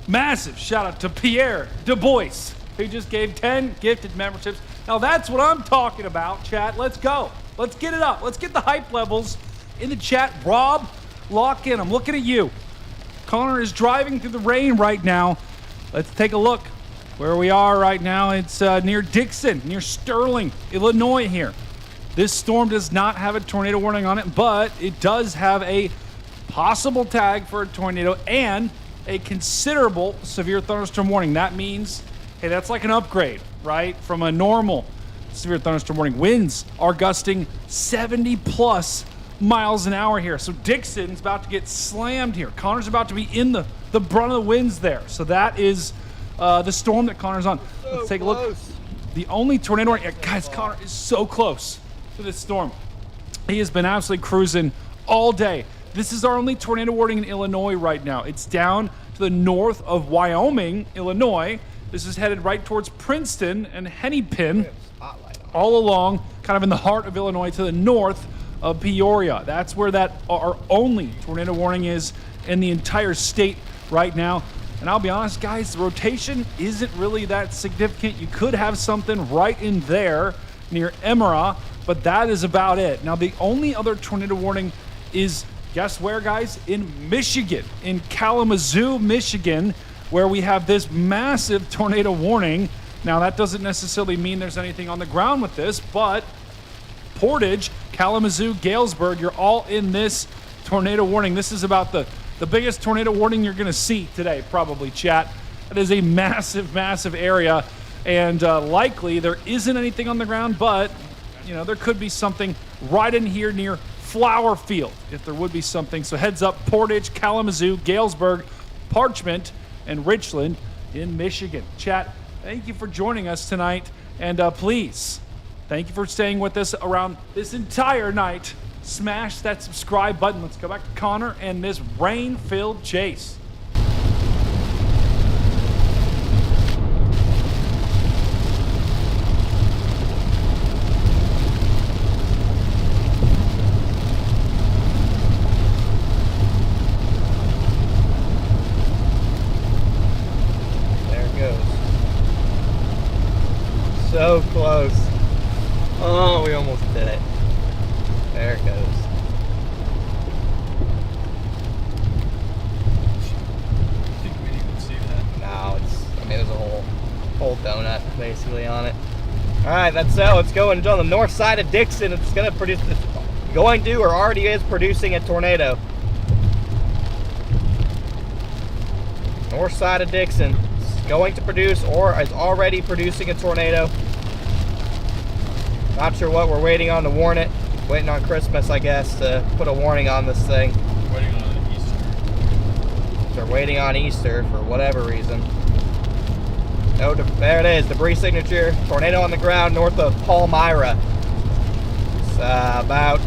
Massive shout out to Pierre Du Bois, who just gave 10 gifted memberships. Now that's what I'm talking about, chat. Let's go. Let's get it up. Let's get the hype levels in the chat. Rob, lock in. I'm looking at you. Connor is driving through the rain right now. Let's take a look where we are right now. It's near Dixon, near Sterling, Illinois here. This storm does not have a tornado warning on it, but it does have a possible tag for a tornado, and a considerable severe thunderstorm warning. That means, hey, that's like an upgrade, right? From a normal severe thunderstorm warning. Winds are gusting 70 plus miles an hour here. So Dixon's about to get slammed here. Connor's about to be in the brunt of the winds there. So that is the storm that Connor's on. Let's take a look. The only tornado warning, guys, Connor is so close to this storm. He has been absolutely cruising all day. This is our only tornado warning in Illinois right now. It's down to the north of Wyoming, Illinois. This is headed right towards Princeton and Hennepin, all along, kind of in the heart of Illinois to the north of Peoria. That's where our only tornado warning is in the entire state right now. And I'll be honest, guys, the rotation isn't really that significant. You could have something right in there near Emera, but that is about it. Now, the only other tornado warning is, guess where, guys? In Michigan, in Kalamazoo, Michigan, where we have this massive tornado warning. Now, that doesn't necessarily mean there's anything on the ground with this, but Portage, Kalamazoo, Galesburg, you're all in this tornado warning. This is about the biggest tornado warning you're going to see today, probably, chat. It is a massive, massive area, and likely there isn't anything on the ground, but, you know, there could be something right in here near Flower Field, if there would be something. So heads up, Portage, Kalamazoo, Galesburg, Parchment, and Richland in Michigan. Chat, thank you for joining us tonight, and please, thank you for staying with us around this entire night. Smash that subscribe button. Let's go back to Connor and this rain-filled chase. So close. Oh, we almost did it. There it goes. Think we didn't even see that. No, there's a whole donut basically on it. All right, that's it. Let's go and on the north side of Dixon. It's going to produce, or already is producing a tornado. North side of Dixon. It's going to produce or is already producing a tornado. Not sure what we're waiting on to warn it. Waiting on Christmas, I guess, to put a warning on this thing. Waiting on Easter. They're waiting on Easter for whatever reason. Oh, there it is, debris signature. Tornado on the ground north of Palmyra. It's about...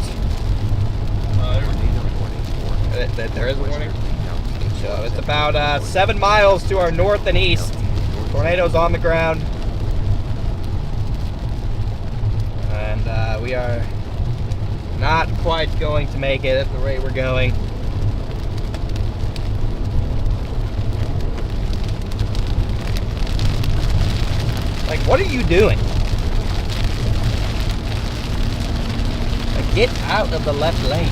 there is a warning? So it's about 7 miles to our north and east. Tornado's on the ground. And we are not quite going to make it at the rate we're going. Like, what are you doing? Like, get out of the left lane.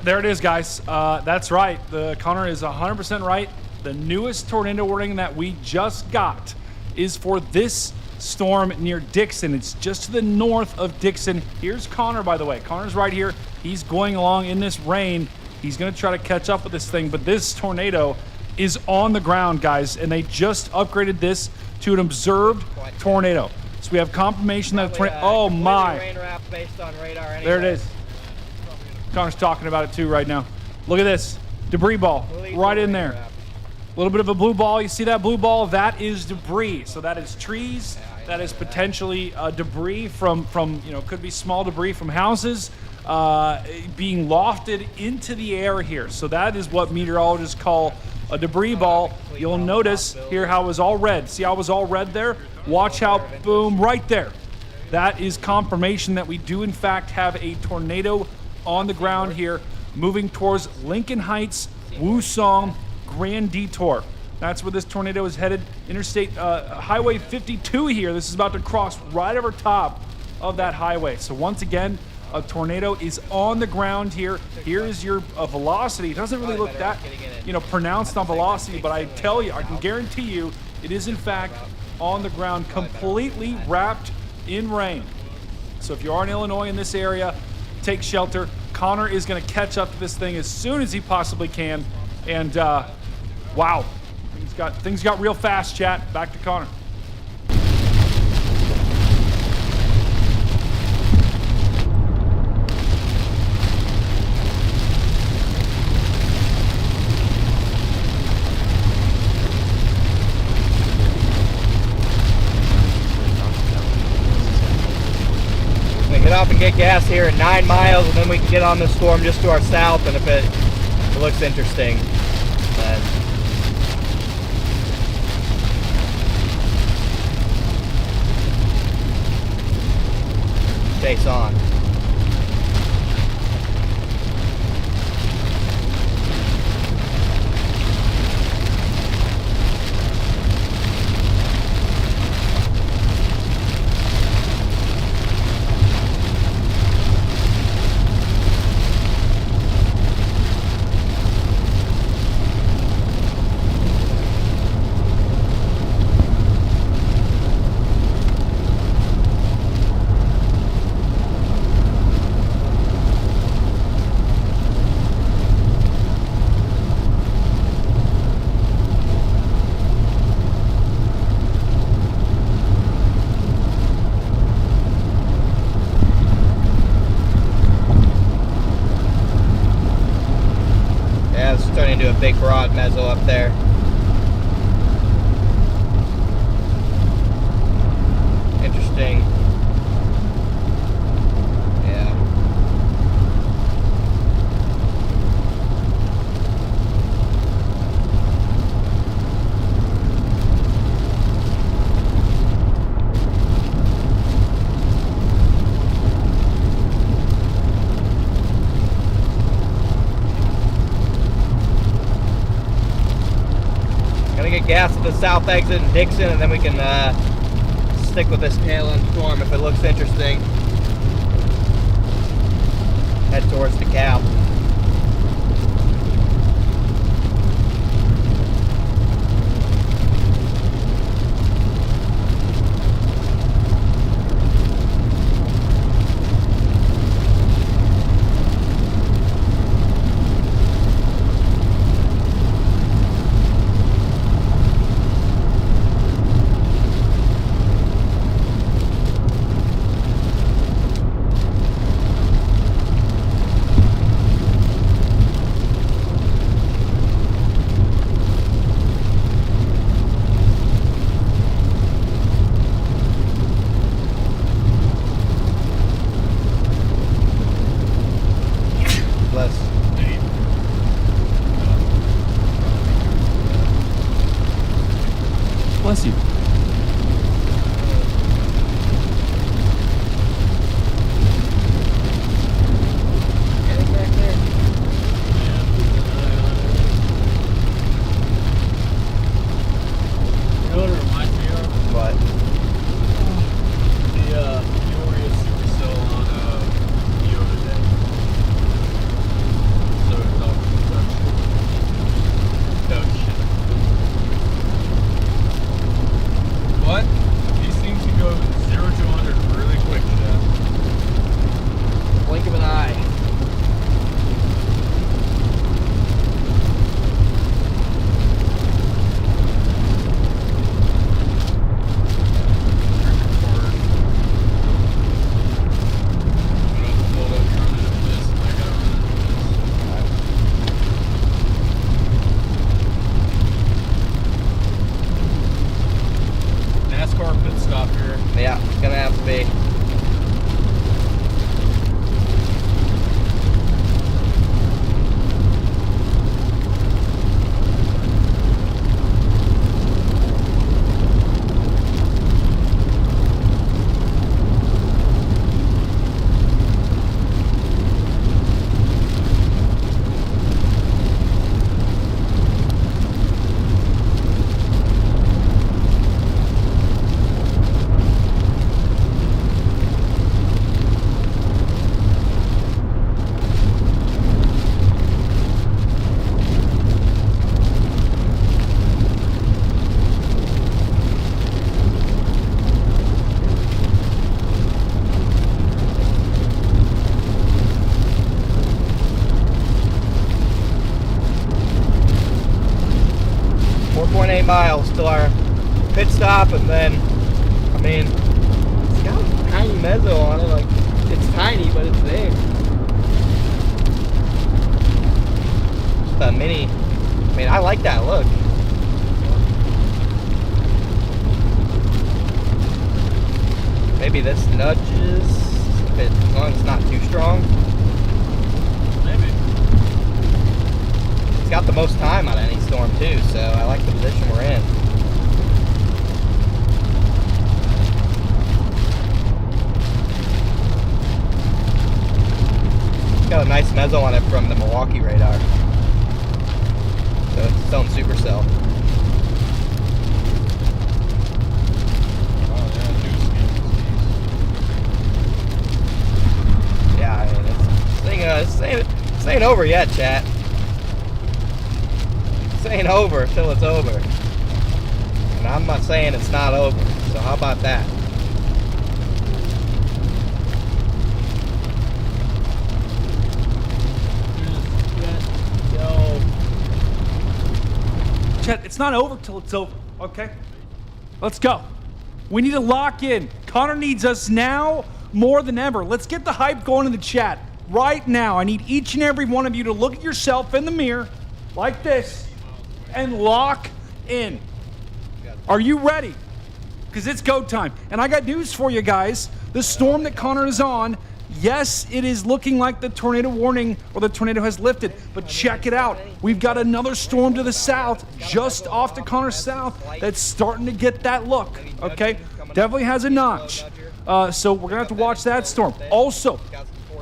There it is, guys. That's right. Connor is 100% right. The newest tornado warning that we just got is for this storm near Dixon. It's just to the north of Dixon. Here's Connor, by the way. Connor's right here. He's going along in this rain. He's going to try to catch up with this thing, but this tornado is on the ground, guys, and they just upgraded this to an observed tornado. So we have confirmation that oh my. Rain wrap based on radar anyway. There it is. Connor's talking about it too right now. Look at this. Debris ball right in there. A little bit of a blue ball. You see that blue ball? That is debris. So that is trees. That is potentially debris from could be small debris from houses being lofted into the air here. So that is what meteorologists call a debris ball. You'll notice here how it was all red. See how it was all red there? Watch how, boom, right there. That is confirmation that we do in fact have a tornado on the ground here, moving towards Lincoln Heights, Woosong, Grand Detour. That's where this tornado is headed. Interstate Highway 52 here. This is about to cross right over top of that highway. So once again, a tornado is on the ground here. Here is your velocity. It doesn't really look that pronounced on velocity, but I tell you, I can guarantee you, It is in fact on the ground, completely wrapped in rain. So if you are in Illinois in this area, take shelter. Connor is going to catch up to this thing as soon as he possibly can. And wow, things got real fast, chat. Back to Connor. Get off and get gas here at 9 miles, and then we can get on this storm just to our south, and if it looks interesting, then chase on. Turning into a big broad meso up there. Interesting. Yeah. Get gas at the south exit in Dixon, and then we can stick with this tail end storm if it looks interesting. Head towards DeKalb. Bless you. Anything back there? You know what it reminds me of? What? The Peoria Supercell on Neo today. So it's all production. What? These things can go 0 to 100 really quick, Chef. Blink of an eye. NASCAR pit stop here. Yeah, it's gonna have to be. 4.8 miles till our pit stop, and then, I mean, it's got a tiny meso on it. Like, it's tiny, but it's there. Just a mini. I mean, I like that look. Maybe this nudges, as long as it's not too strong. Maybe. It's got the most time out of any storm too, so I like the position we're in. It's got a nice meso on it from the Milwaukee radar. So it's its own supercell. Yeah, I mean, this ain't over yet, chat. This ain't over till it's over. And I'm not saying it's not over. So how about that? Chet, it's not over till it's over, okay? Let's go. We need to lock in. Connor needs us now more than ever. Let's get the hype going in the chat right now. I need each and every one of you to look at yourself in the mirror like this and lock in. Are you ready? Because it's go time. And I got news for you guys. The storm that Connor is on, yes, it is looking like the tornado warning or the tornado has lifted, but check it out. We've got another storm to the south, just off to Connor's south, that's starting to get that look, okay? Definitely has a notch. So we're gonna have to watch that storm. Also,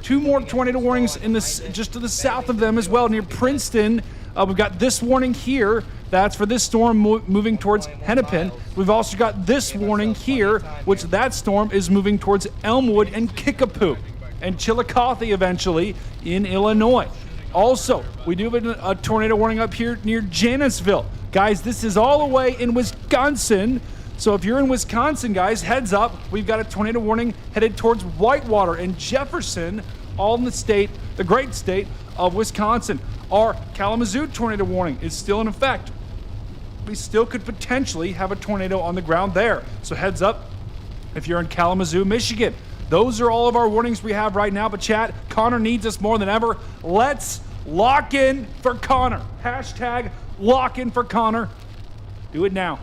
2 more tornado warnings in this, just to the south of them as well, near Princeton. We've got this warning here. That's for this storm moving towards Hennepin. We've also got this warning here, which that storm is moving towards Elmwood and Kickapoo and Chillicothe eventually in Illinois. Also, we do have a tornado warning up here near Janesville. Guys, this is all the way in Wisconsin. So if you're in Wisconsin, guys, heads up. We've got a tornado warning headed towards Whitewater and Jefferson, all in the state, the great state of Wisconsin. Our Kalamazoo tornado warning is still in effect. We still could potentially have a tornado on the ground there. So heads up if you're in Kalamazoo, Michigan. Those are all of our warnings we have right now. But chat, Connor needs us more than ever. Let's lock in for Connor. Hashtag lock in for Connor. Do it now.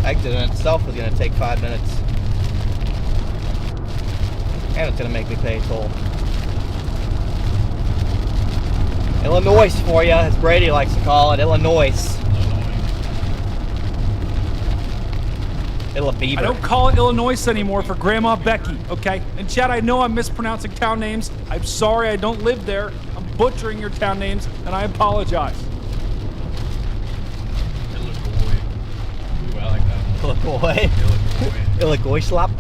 Exit in itself is going to take 5 minutes. And it's going to make me pay a toll. Illinois for you, as Brady likes to call it. Illinois. I don't call it Illinois anymore for Grandma Becky, okay? And Chad, I know I'm mispronouncing town names. I'm sorry, I don't live there. I'm butchering your town names, and I apologize. Ooh, I like that. Illinois. Illinois slap.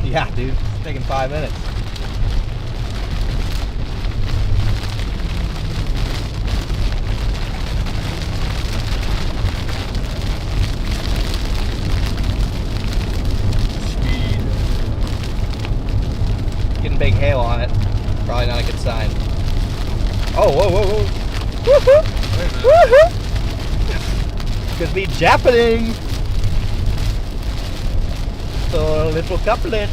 Yeah, dude. It's taking 5 minutes. Speed. Getting big hail on it. Probably not a good sign. Oh, whoa, whoa, whoa. Woohoo! Woohoo! Could be Japanese. So, little couplet.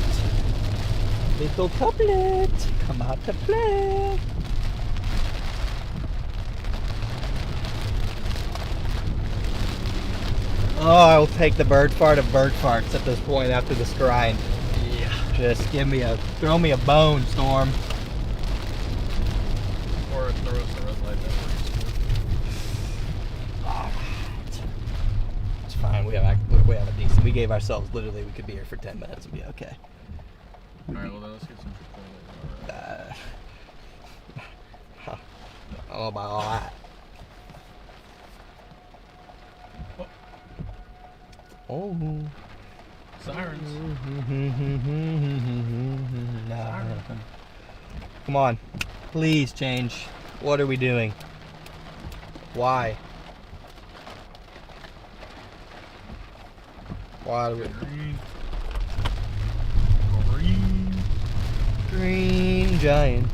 Little couplet. Come out to play. Oh, I will take the bird fart of bird farts at this point after the scrying. Yeah. Just throw me a bone, Storm. Or throw us a red light. It's fine. We have a decent. We gave ourselves literally. We could be here for 10 minutes and be okay. All right, well then let's get some Chipotle. I don't know about all that. Oh. Sirens. No. Come on. Please change. What are we doing? Why? Why do we... Green giant.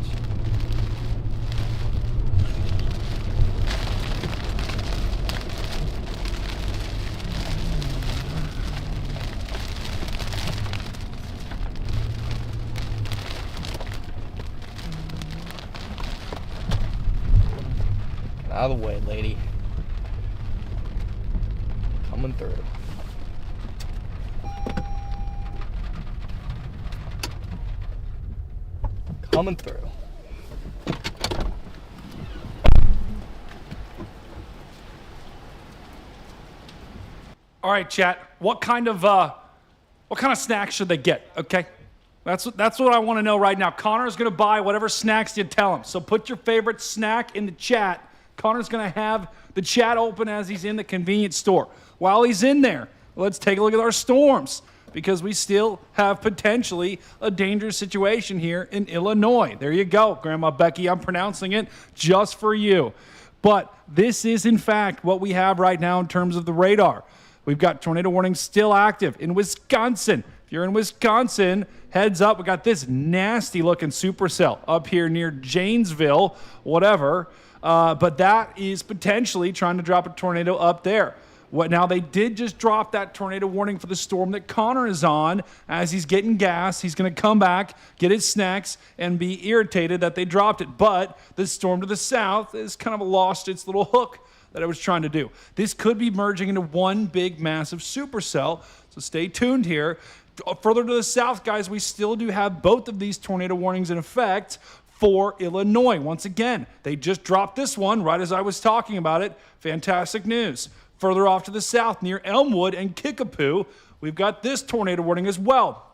Out of the way, lady. Coming through. Coming through. All right, chat. What kind of snacks should they get? Okay, that's what I want to know right now. Connor's gonna buy whatever snacks you tell him. So put your favorite snack in the chat. Connor's gonna have the chat open as he's in the convenience store. While he's in there, let's take a look at our storms, because we still have potentially a dangerous situation here in Illinois. There you go, Grandma Becky. I'm pronouncing it just for you. But this is, in fact, what we have right now in terms of the radar. We've got tornado warnings still active in Wisconsin. If you're in Wisconsin, heads up. We got this nasty-looking supercell up here near Janesville, whatever. But that is potentially trying to drop a tornado up there. Now, they did just drop that tornado warning for the storm that Connor is on. As he's getting gas, he's going to come back, get his snacks, and be irritated that they dropped it. But the storm to the south has kind of lost its little hook that it was trying to do. This could be merging into one big, massive supercell, so stay tuned here. Further to the south, guys, we still do have both of these tornado warnings in effect for Illinois. Once again, they just dropped this one right as I was talking about it. Fantastic news. Further off to the south, near Elmwood and Kickapoo, we've got this tornado warning as well.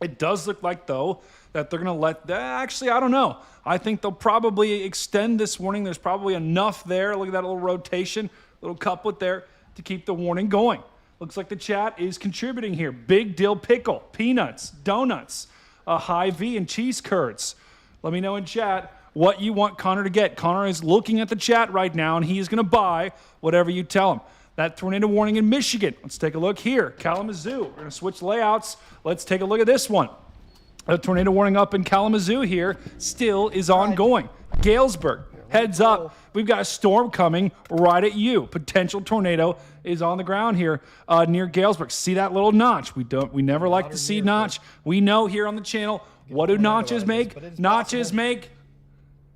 It does look like, though, that they're going to let... Actually, I don't know. I think they'll probably extend this warning. There's probably enough there. Look at that little rotation, little couplet there to keep the warning going. Looks like the chat is contributing here. Big dill pickle, peanuts, donuts, a high V, and cheese curds. Let me know in chat what you want Connor to get. Connor is looking at the chat right now, and he is going to buy whatever you tell him. That tornado warning in Michigan. Let's take a look here. Kalamazoo. We're going to switch layouts. Let's take a look at this one. A tornado warning up in Kalamazoo here still is ongoing. Galesburg. Heads up. We've got a storm coming right at you. Potential tornado is on the ground here near Galesburg. See that little notch? We never like to see notch. We know here on the channel, what do notches make? Notches make,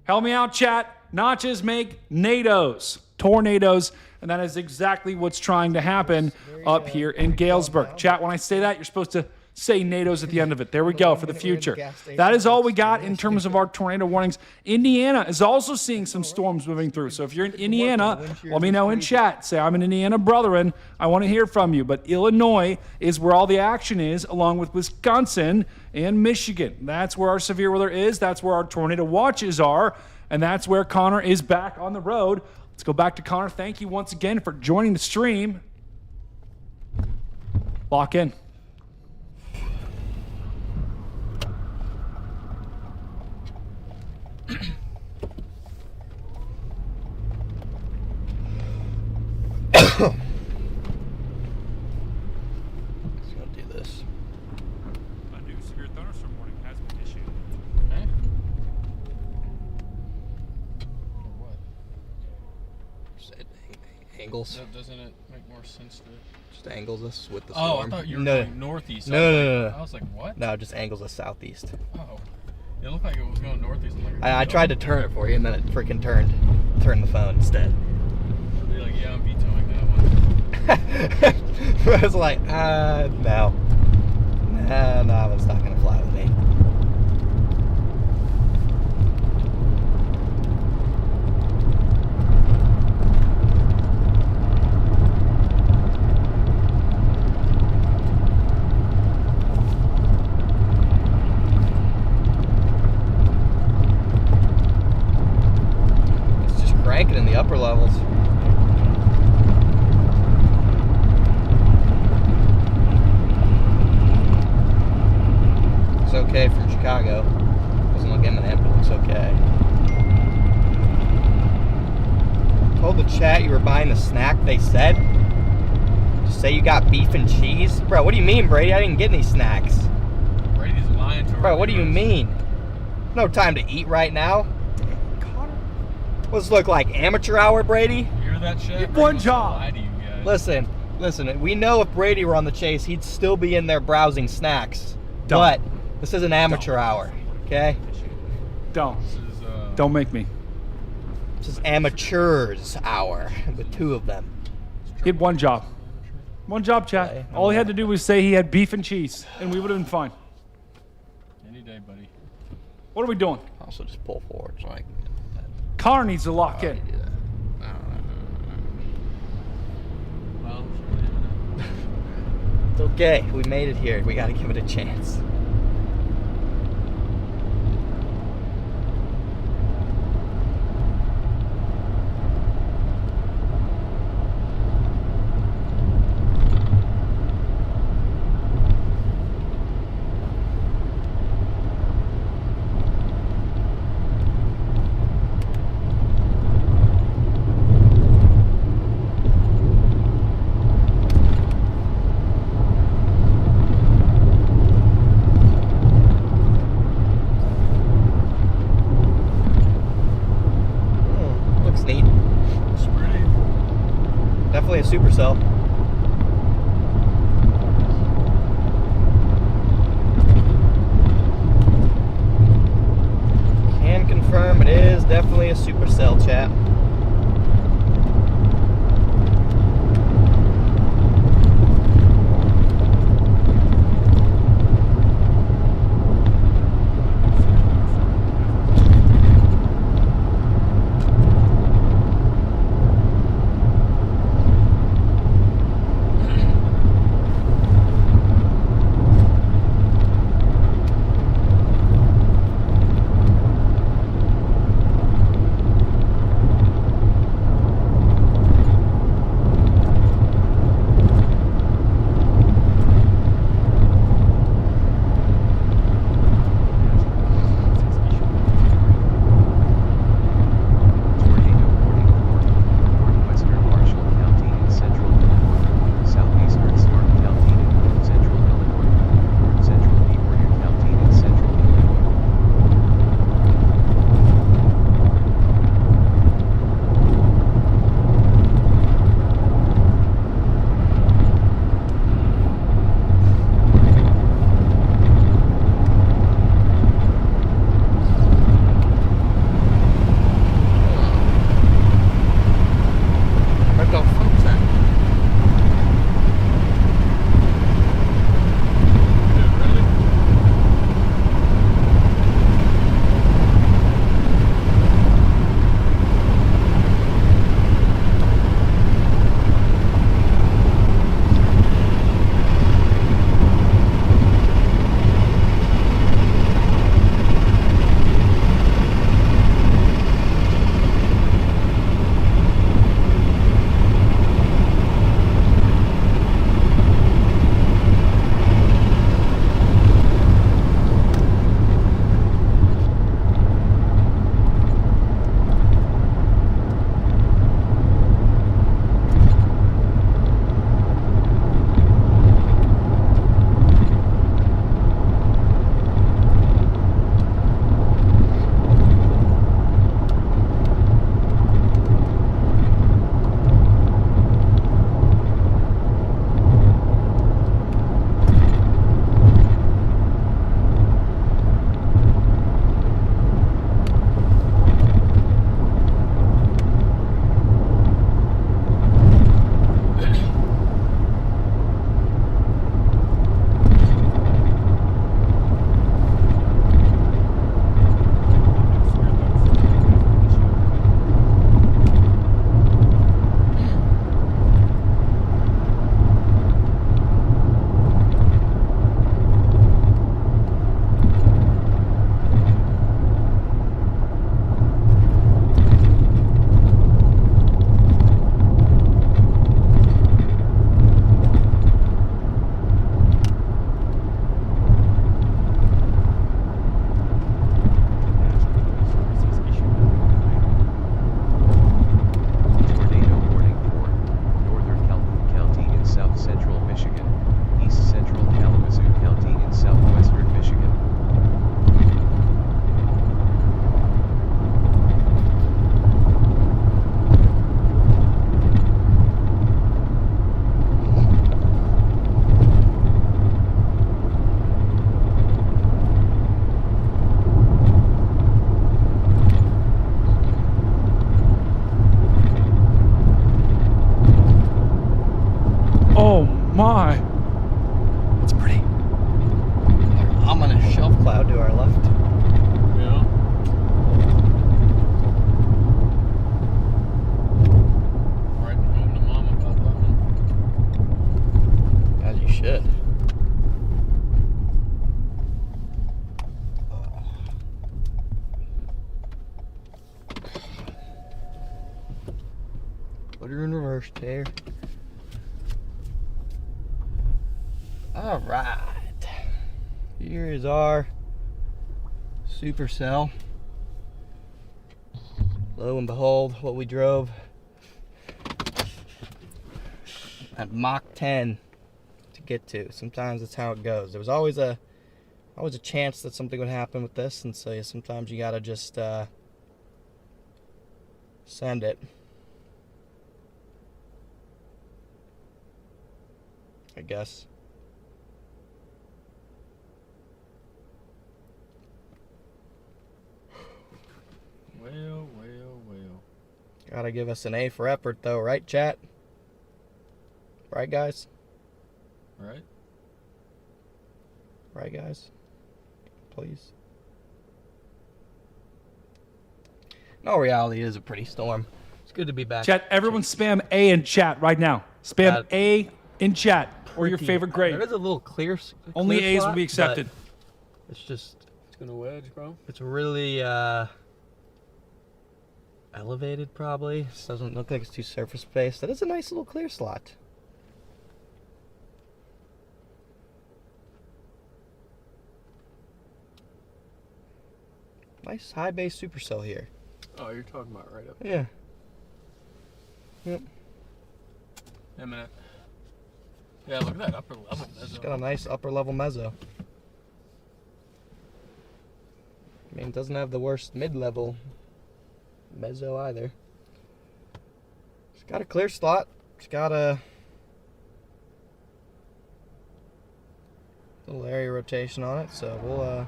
help me out, chat. Notches make nados, tornadoes, and that is exactly what's trying to happen up here in Galesburg. Chat, when I say that, you're supposed to say nados at the end of it. There we go for the future. That is all we got in terms of our tornado warnings. Indiana is also seeing some storms moving through. So if you're in Indiana, let me know in chat. Say, I'm an Indiana brethren. I want to hear from you. But Illinois is where all the action is, along with Wisconsin and Michigan. That's where our severe weather is. That's where our tornado watches are. And that's where Connor is back on the road. Let's go back to Connor. Thank you once again for joining the stream. Lock in. Let's go do this. A new severe thunderstorm warning has been issued. Okay. What? Angles. Doesn't it make more sense to... Just angles us with the Oh, storm. I thought you were going northeast. No. I was like, what? No, just angles us southeast. Oh. It looked like it was going northeast. I tried to turn it for you, and then it freaking turned the phone instead. I'd be like, yeah, I'm vetoing that one. I was like, no. No, that's not gonna fly with me. It's just cranking in the upper levels. It's okay. chat you were buying the snack they said? Just say you got beef and cheese? Bro, what do you mean, Brady? I didn't get any snacks. Brady's lying to her. Bro, what do you mean? No time to eat right now. What's this look like, amateur hour, Brady? You hear that shit? One job. Lie to you guys. Listen, we know if Brady were on the chase, he'd still be in there browsing snacks. Don't. But this is an amateur hour, okay? Don't. This is, Don't make me. This is amateurs hour, the two of them. He had one job. One job, chat. Okay. All he had to do was say he had beef and cheese, and we would have been fine. Any day, buddy. What are we doing? Also just pull forward so I can Connor needs to lock in. do that. Well, It's okay, we made it here. We gotta give it a chance. Looks neat. it's pretty. Definitely a supercell. Can confirm it is definitely a supercell, chat. should. Put her in reverse chair. All right. Here is our supercell. Lo and behold, what we drove at Mach 10 to get to. Sometimes that's how it goes. There was always a chance that something would happen with this, and so sometimes you gotta just send it. I guess. Well. Gotta give us an A for effort, though, right, chat? Right, guys? Right? Right, guys? Please. No, reality, it is a pretty storm. It's good to be back. Chat, everyone spam A in chat right now. Spam A in chat or your favorite grade. There is a little clear Only A's slot, will be accepted. but it's just, It's gonna wedge, bro. it's really elevated, probably. It doesn't look like it's too surface-based. That is a nice little clear slot. Nice high base supercell here. Oh, you're talking about right up. Yeah. Yep. A minute. Yeah, look at that upper level. It's got a nice upper level meso. I mean, it doesn't have the worst mid-level meso either. It's got a clear slot. It's got a little area rotation on it, so we'll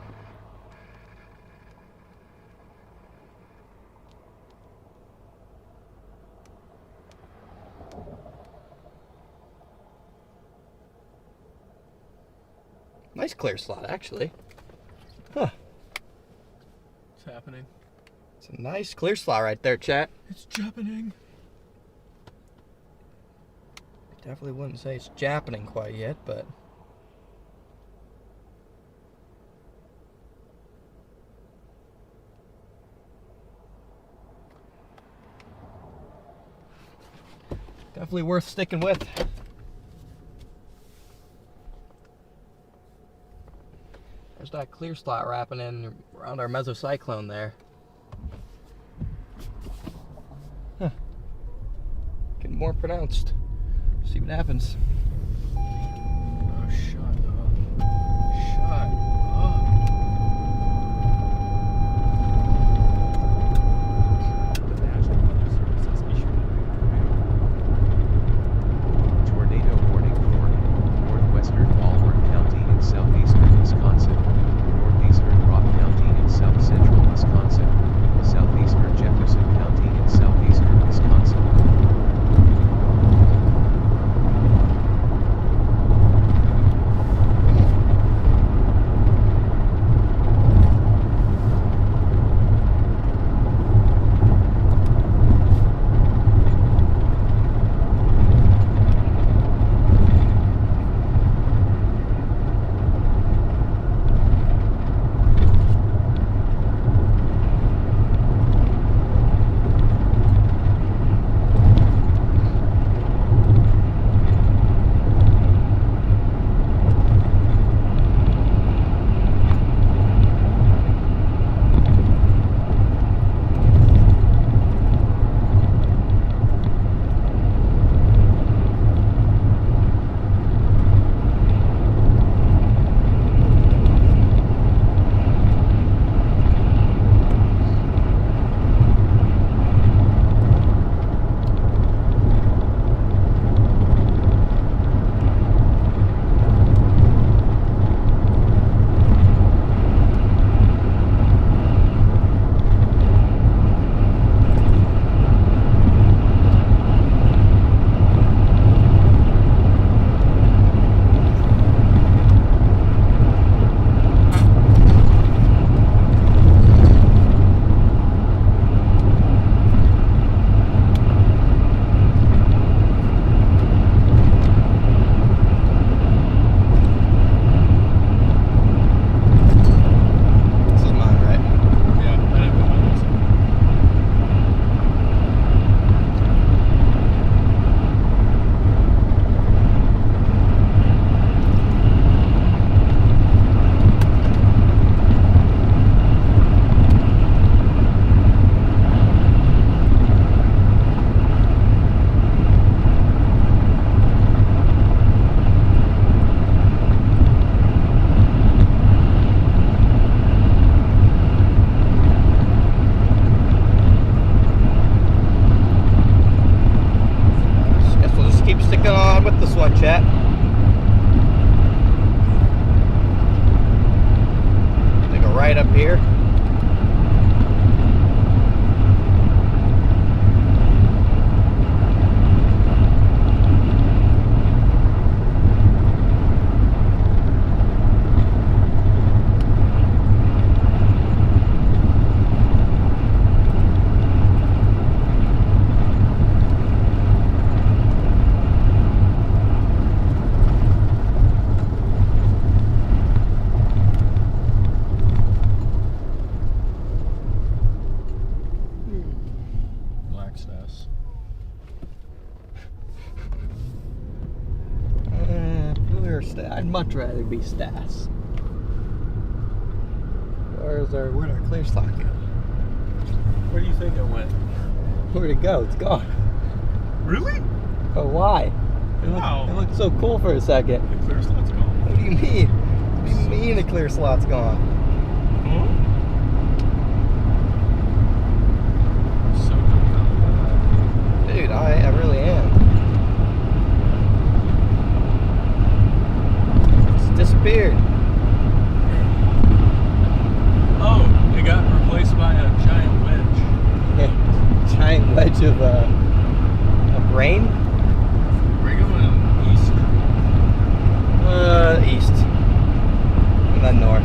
nice clear slot, actually. Huh. It's happening. It's a nice clear slot right there, chat. It's happening. Definitely wouldn't say it's jappening quite yet, but definitely worth sticking with. There's that clear slot wrapping in around our mesocyclone there. Huh. Getting more pronounced. See what happens. Oh, shut up. Shut up. Tornado warning for northwestern Baldwin County in southeastern Wisconsin, northeastern Rock County in south central Wisconsin, southeastern Jefferson County in southeastern Wisconsin. keep sticking on with this one, chat. Take a right up here. I'd much rather be Stas. Where'd our clear slot go? Where do you think it went? Where'd it go? It's gone. Really? Oh, why? It looked so cool for a second. The clear slot's gone. What do you mean? What do you mean the clear slot's gone? Huh? So dumb. Dude, I really am. Disappeared. Oh, it got replaced by a giant wedge. Yeah, giant wedge of rain. We're going east. East. And then north.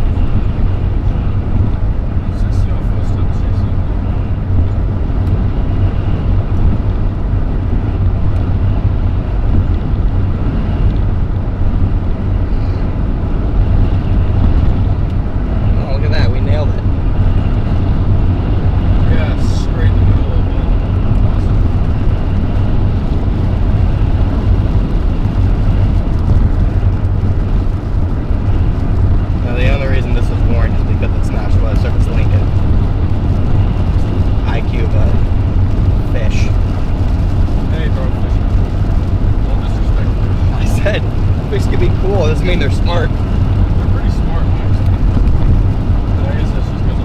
Fish can be cool. Doesn't mean they're smart. They're pretty smart, actually. But I guess that's just because of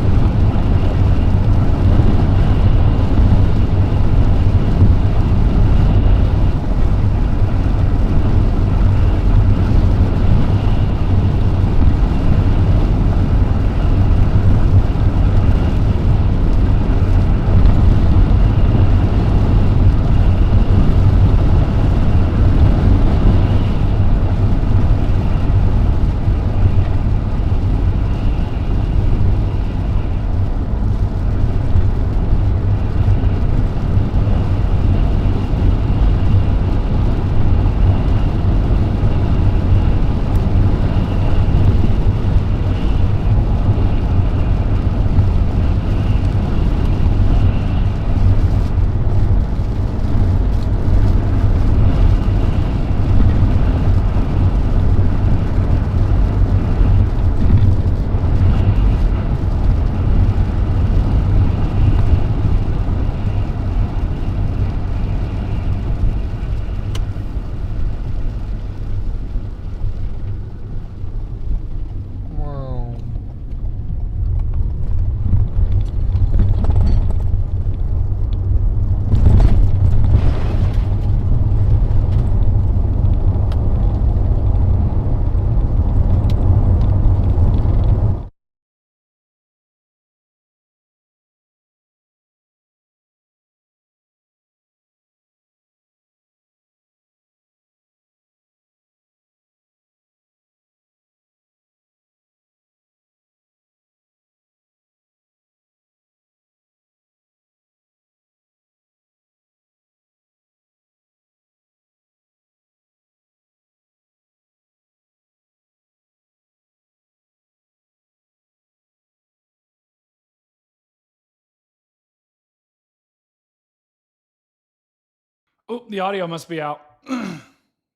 Oh, the audio must be out.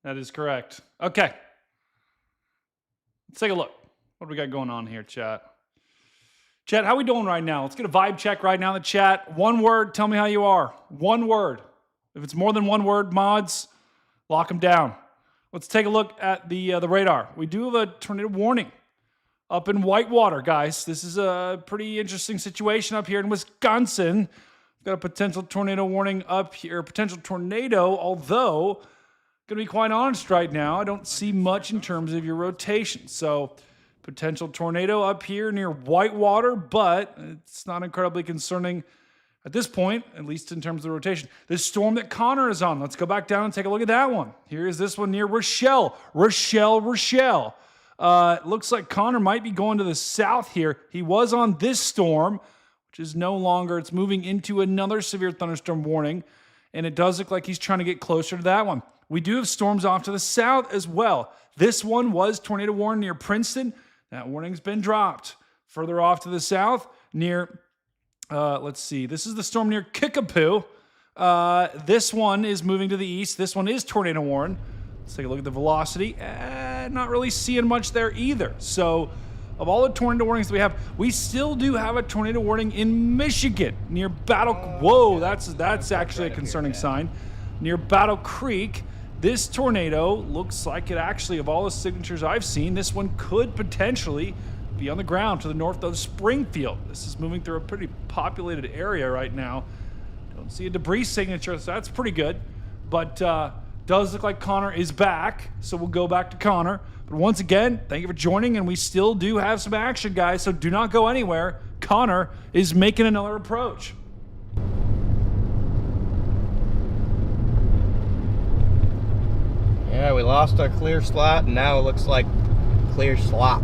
That is correct. Okay. Let's take a look. What do we got going on here, chat? Chat, how we doing right now? Let's get a vibe check right now in the chat. One word, tell me how you are. One word. If it's more than one word, mods, lock them down. Let's take a look at the radar. We do have a tornado warning up in Whitewater, guys. This is a pretty interesting situation up here in Wisconsin. We've got a potential tornado warning up here, potential tornado, although going to be quite honest right now, I don't see much in terms of your rotation. So potential tornado up here near Whitewater, but it's not incredibly concerning at this point, at least in terms of the rotation. This storm that Connor is on, let's go back down and take a look at that one. Here is this one near Rochelle. Looks like Connor might be going to the south here. He was on this storm, which is no longer. It's moving into another severe thunderstorm warning, and it does look like he's trying to get closer to that one. We do have storms off to the south as well. This one was tornado warning near Princeton. That warning's been dropped. Further off to the south near, let's see, this is the storm near Kickapoo. This one is moving to the east. This one is tornado warning. Let's take a look at the velocity. Not really seeing much there either. So of all the tornado warnings that we have, we still do have a tornado warning in Michigan near Battle. Whoa, that's actually a concerning sign. Near Battle Creek, this tornado looks like it actually, of all the signatures I've seen, this one could potentially be on the ground to the north of Springfield. This is moving through a pretty populated area right now. Don't see a debris signature, so that's pretty good. But does look like Connor is back, so we'll go back to Connor. But once again, thank you for joining, and we still do have some action, guys, so do not go anywhere. Connor is making another approach. Yeah, we lost our clear slot, and now it looks like clear slop.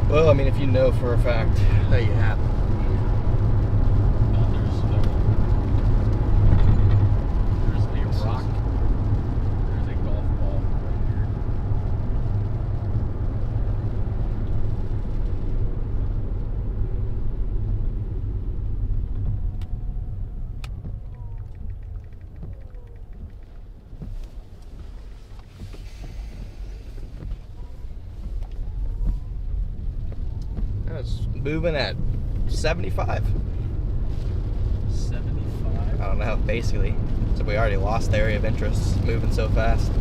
Well, I mean, if you know for a fact that you have. There's a rock. There's a golf ball right here. It's moving at 75. 75. I don't know, basically. So we already lost the area of interest. It's moving so fast.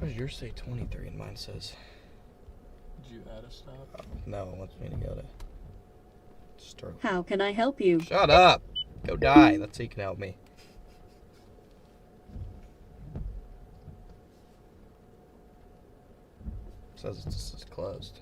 Why does yours say 23 and mine says? Did you add a stop? Oh, no, it wants me to go to stroke. How can I help you? Shut up! Go die. Let's see if you can help me. It says it's closed.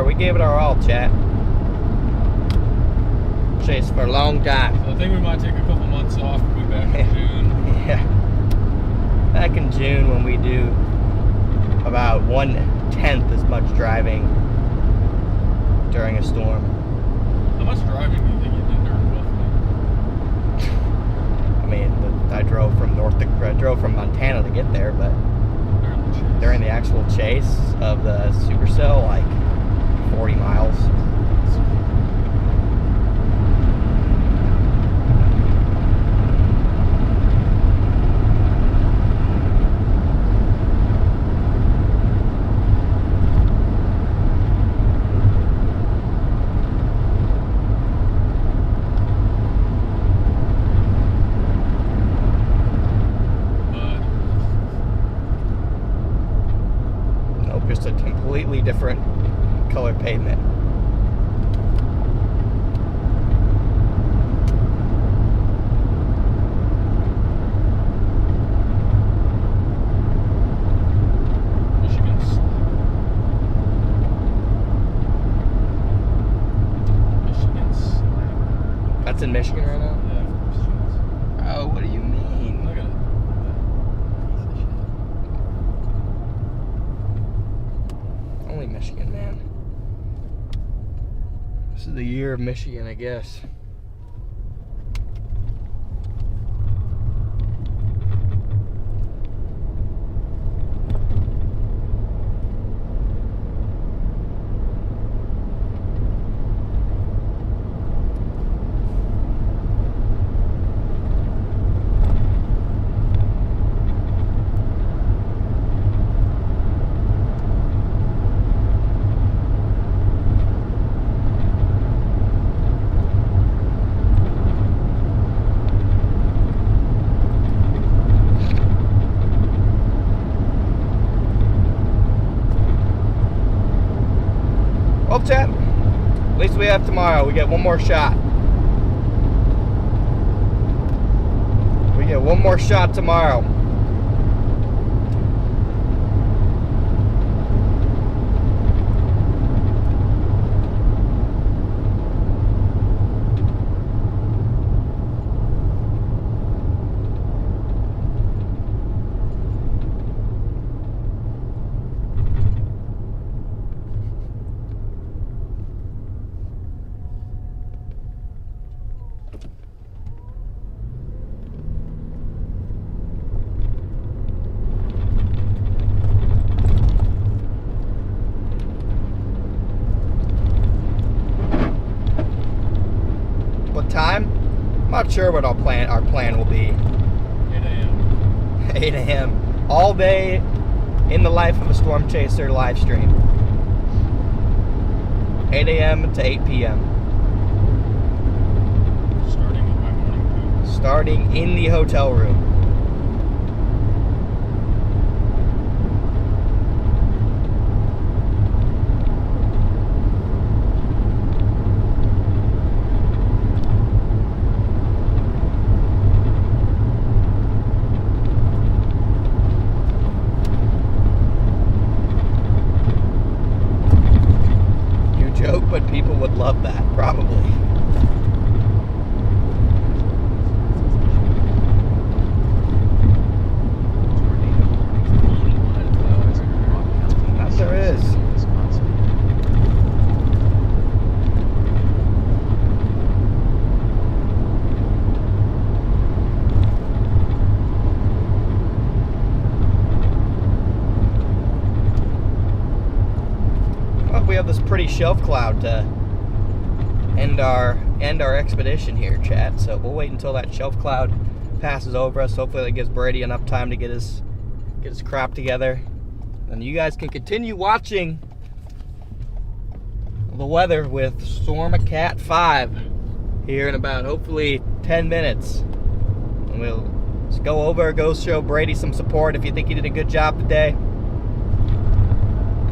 We gave it our all, chat. Chased for a long time. So I think we might take a couple months off. We'll be back in June. Yeah. Back in June when we do about 1/10 as much driving during a storm. How much driving do you think you did during Wolf? I mean, I drove from Montana to get there, but during the actual chase of the supercell, like 40 miles. Just a completely different color pavement. That's in Michigan right now? Yeah. Oh, what do you mean? Look at it. Only Michigan, man. This is the year of Michigan, I guess. Well, chat, at least we have tomorrow. We get one more shot. We get one more shot tomorrow. Time? I'm not sure what our plan will be. 8 a.m. 8 a.m. All day in the life of a storm chaser live stream. 8 a.m. to 8 p.m. Starting with my morning poop. Starting in the hotel room. But people would love that, probably. That there is. We have this pretty shelf cloud to end our expedition here, chat. So we'll wait until that shelf cloud passes over us. Hopefully that gives Brady enough time to get his crap together. And you guys can continue watching the weather with Storm Cat 5 here in about hopefully 10 minutes. And we'll just go show Brady some support if you think he did a good job today.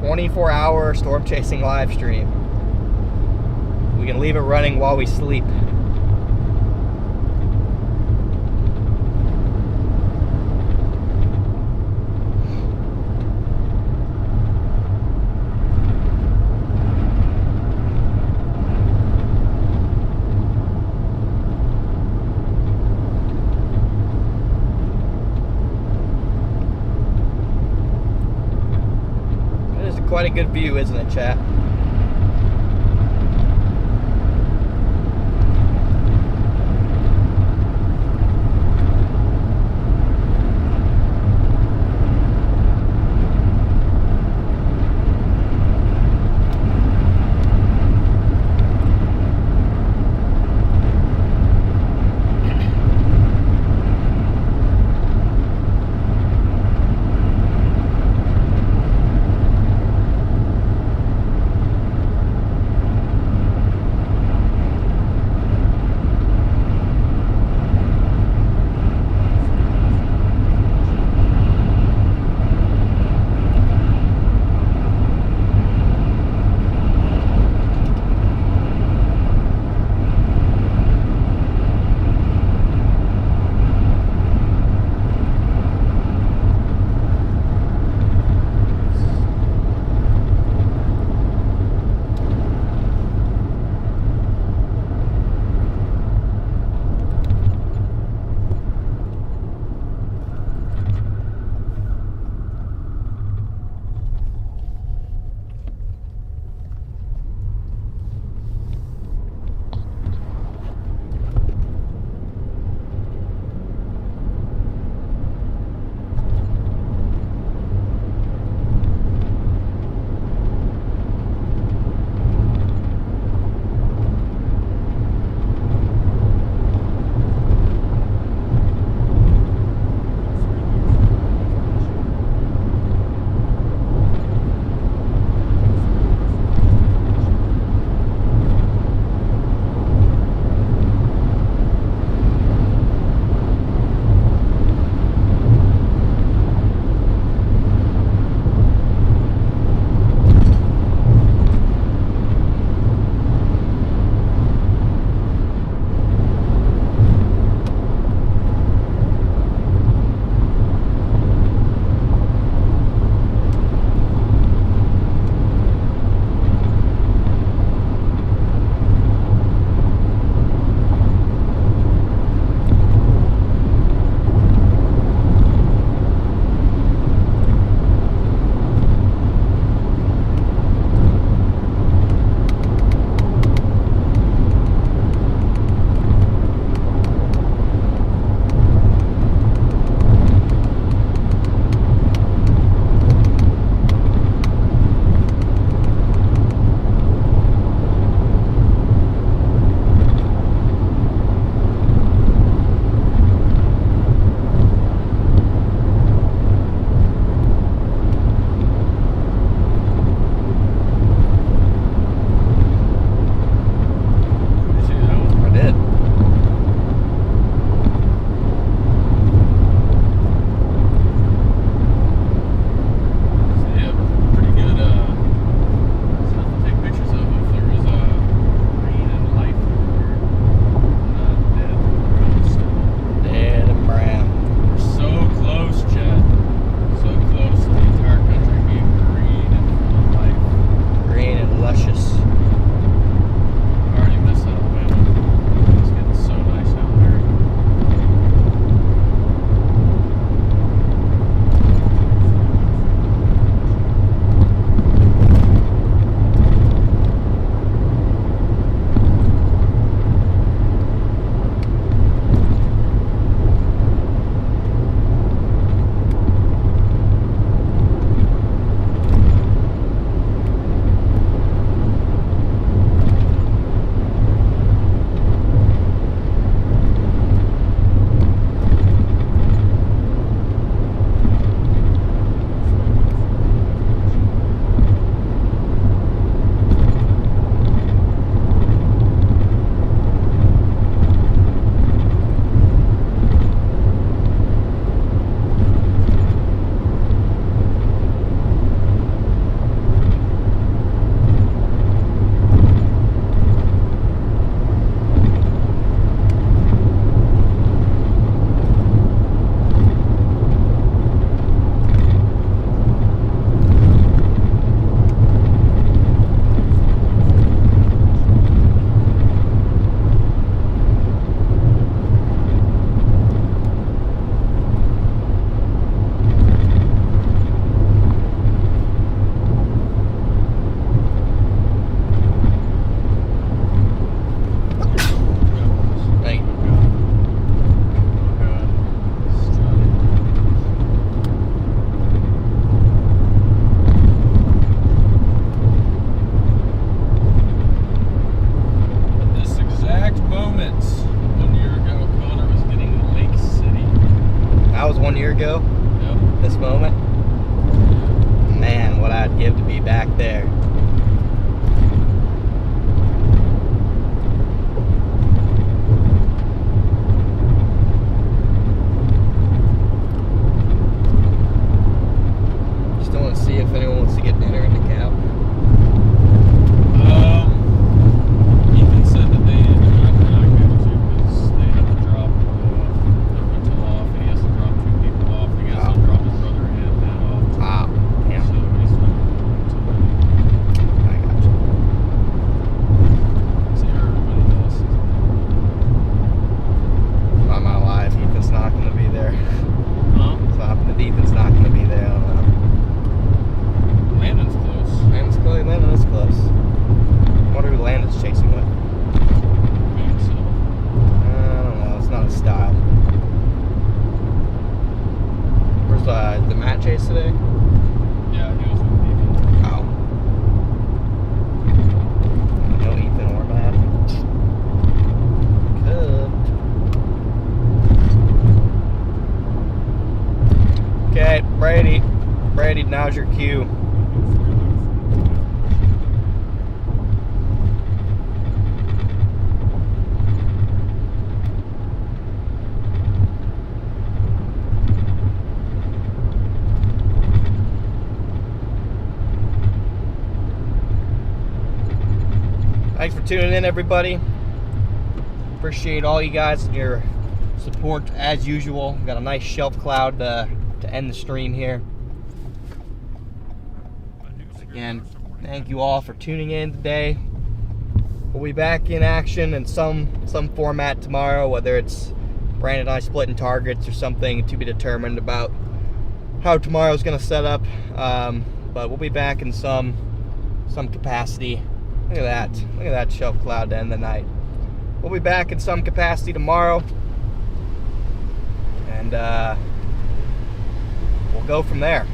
24-hour storm chasing live stream. We can leave it running while we sleep. quite a good view, isn't it, chat? I'd give to be back there. Just want to see if anyone wants to get dinner in the cab. Ethan said that they're not going to because they have to drop their rental off, and he has to drop 2 people off. He has to drop his brother and dad off. Ah, yeah. So he's not going to. I got you. See how everybody else is. I'm not alive. Ethan's not going to be there. Huh? So Ethan's not going to be there. I don't know. Landon's close. Landon is close. I wonder who Landon's chasing with. Himself. I don't know. It's not his style. Where's the Matt chase today? Yeah, he was with Ethan. Oh. No Ethan or Matt. Could. Okay, Brady. Brady, now's your cue. Thanks for tuning in, everybody. Appreciate all you guys and your support as usual. Got a nice shelf cloud to end the stream here. Again, thank you all for tuning in today. We'll be back in action in some format tomorrow, whether it's Brandon and I splitting targets or something to be determined about how tomorrow's going to set up. But we'll be back in some capacity. Look at that. Look at that shelf cloud to end the night. We'll be back in some capacity tomorrow. And we'll go from there.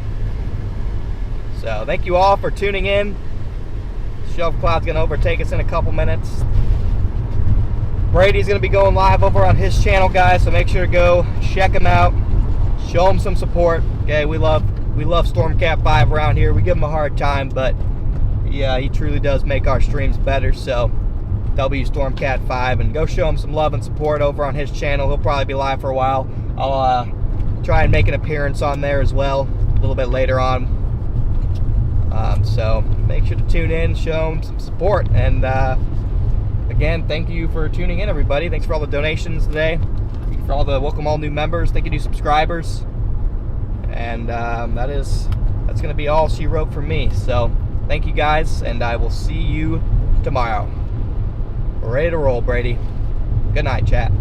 So thank you all for tuning in. Shelf cloud's going to overtake us in a couple minutes. Brady's going to be going live over on his channel, guys. So make sure to go check him out. Show him some support. Okay, we love Stormcat 5 around here. We give him a hard time, but yeah, he truly does make our streams better. So W Stormcat 5, and go show him some love and support over on his channel. He'll probably be live for a while. I'll try and make an appearance on there as well a little bit later on. So make sure to tune in, show him some support, and again, thank you for tuning in, everybody. Thanks for all the donations today. Thank you for all the welcome all new members. Thank you to subscribers, and that's going to be all she wrote from me. So thank you guys, and I will see you tomorrow. We're ready to roll, Brady. Good night, chat.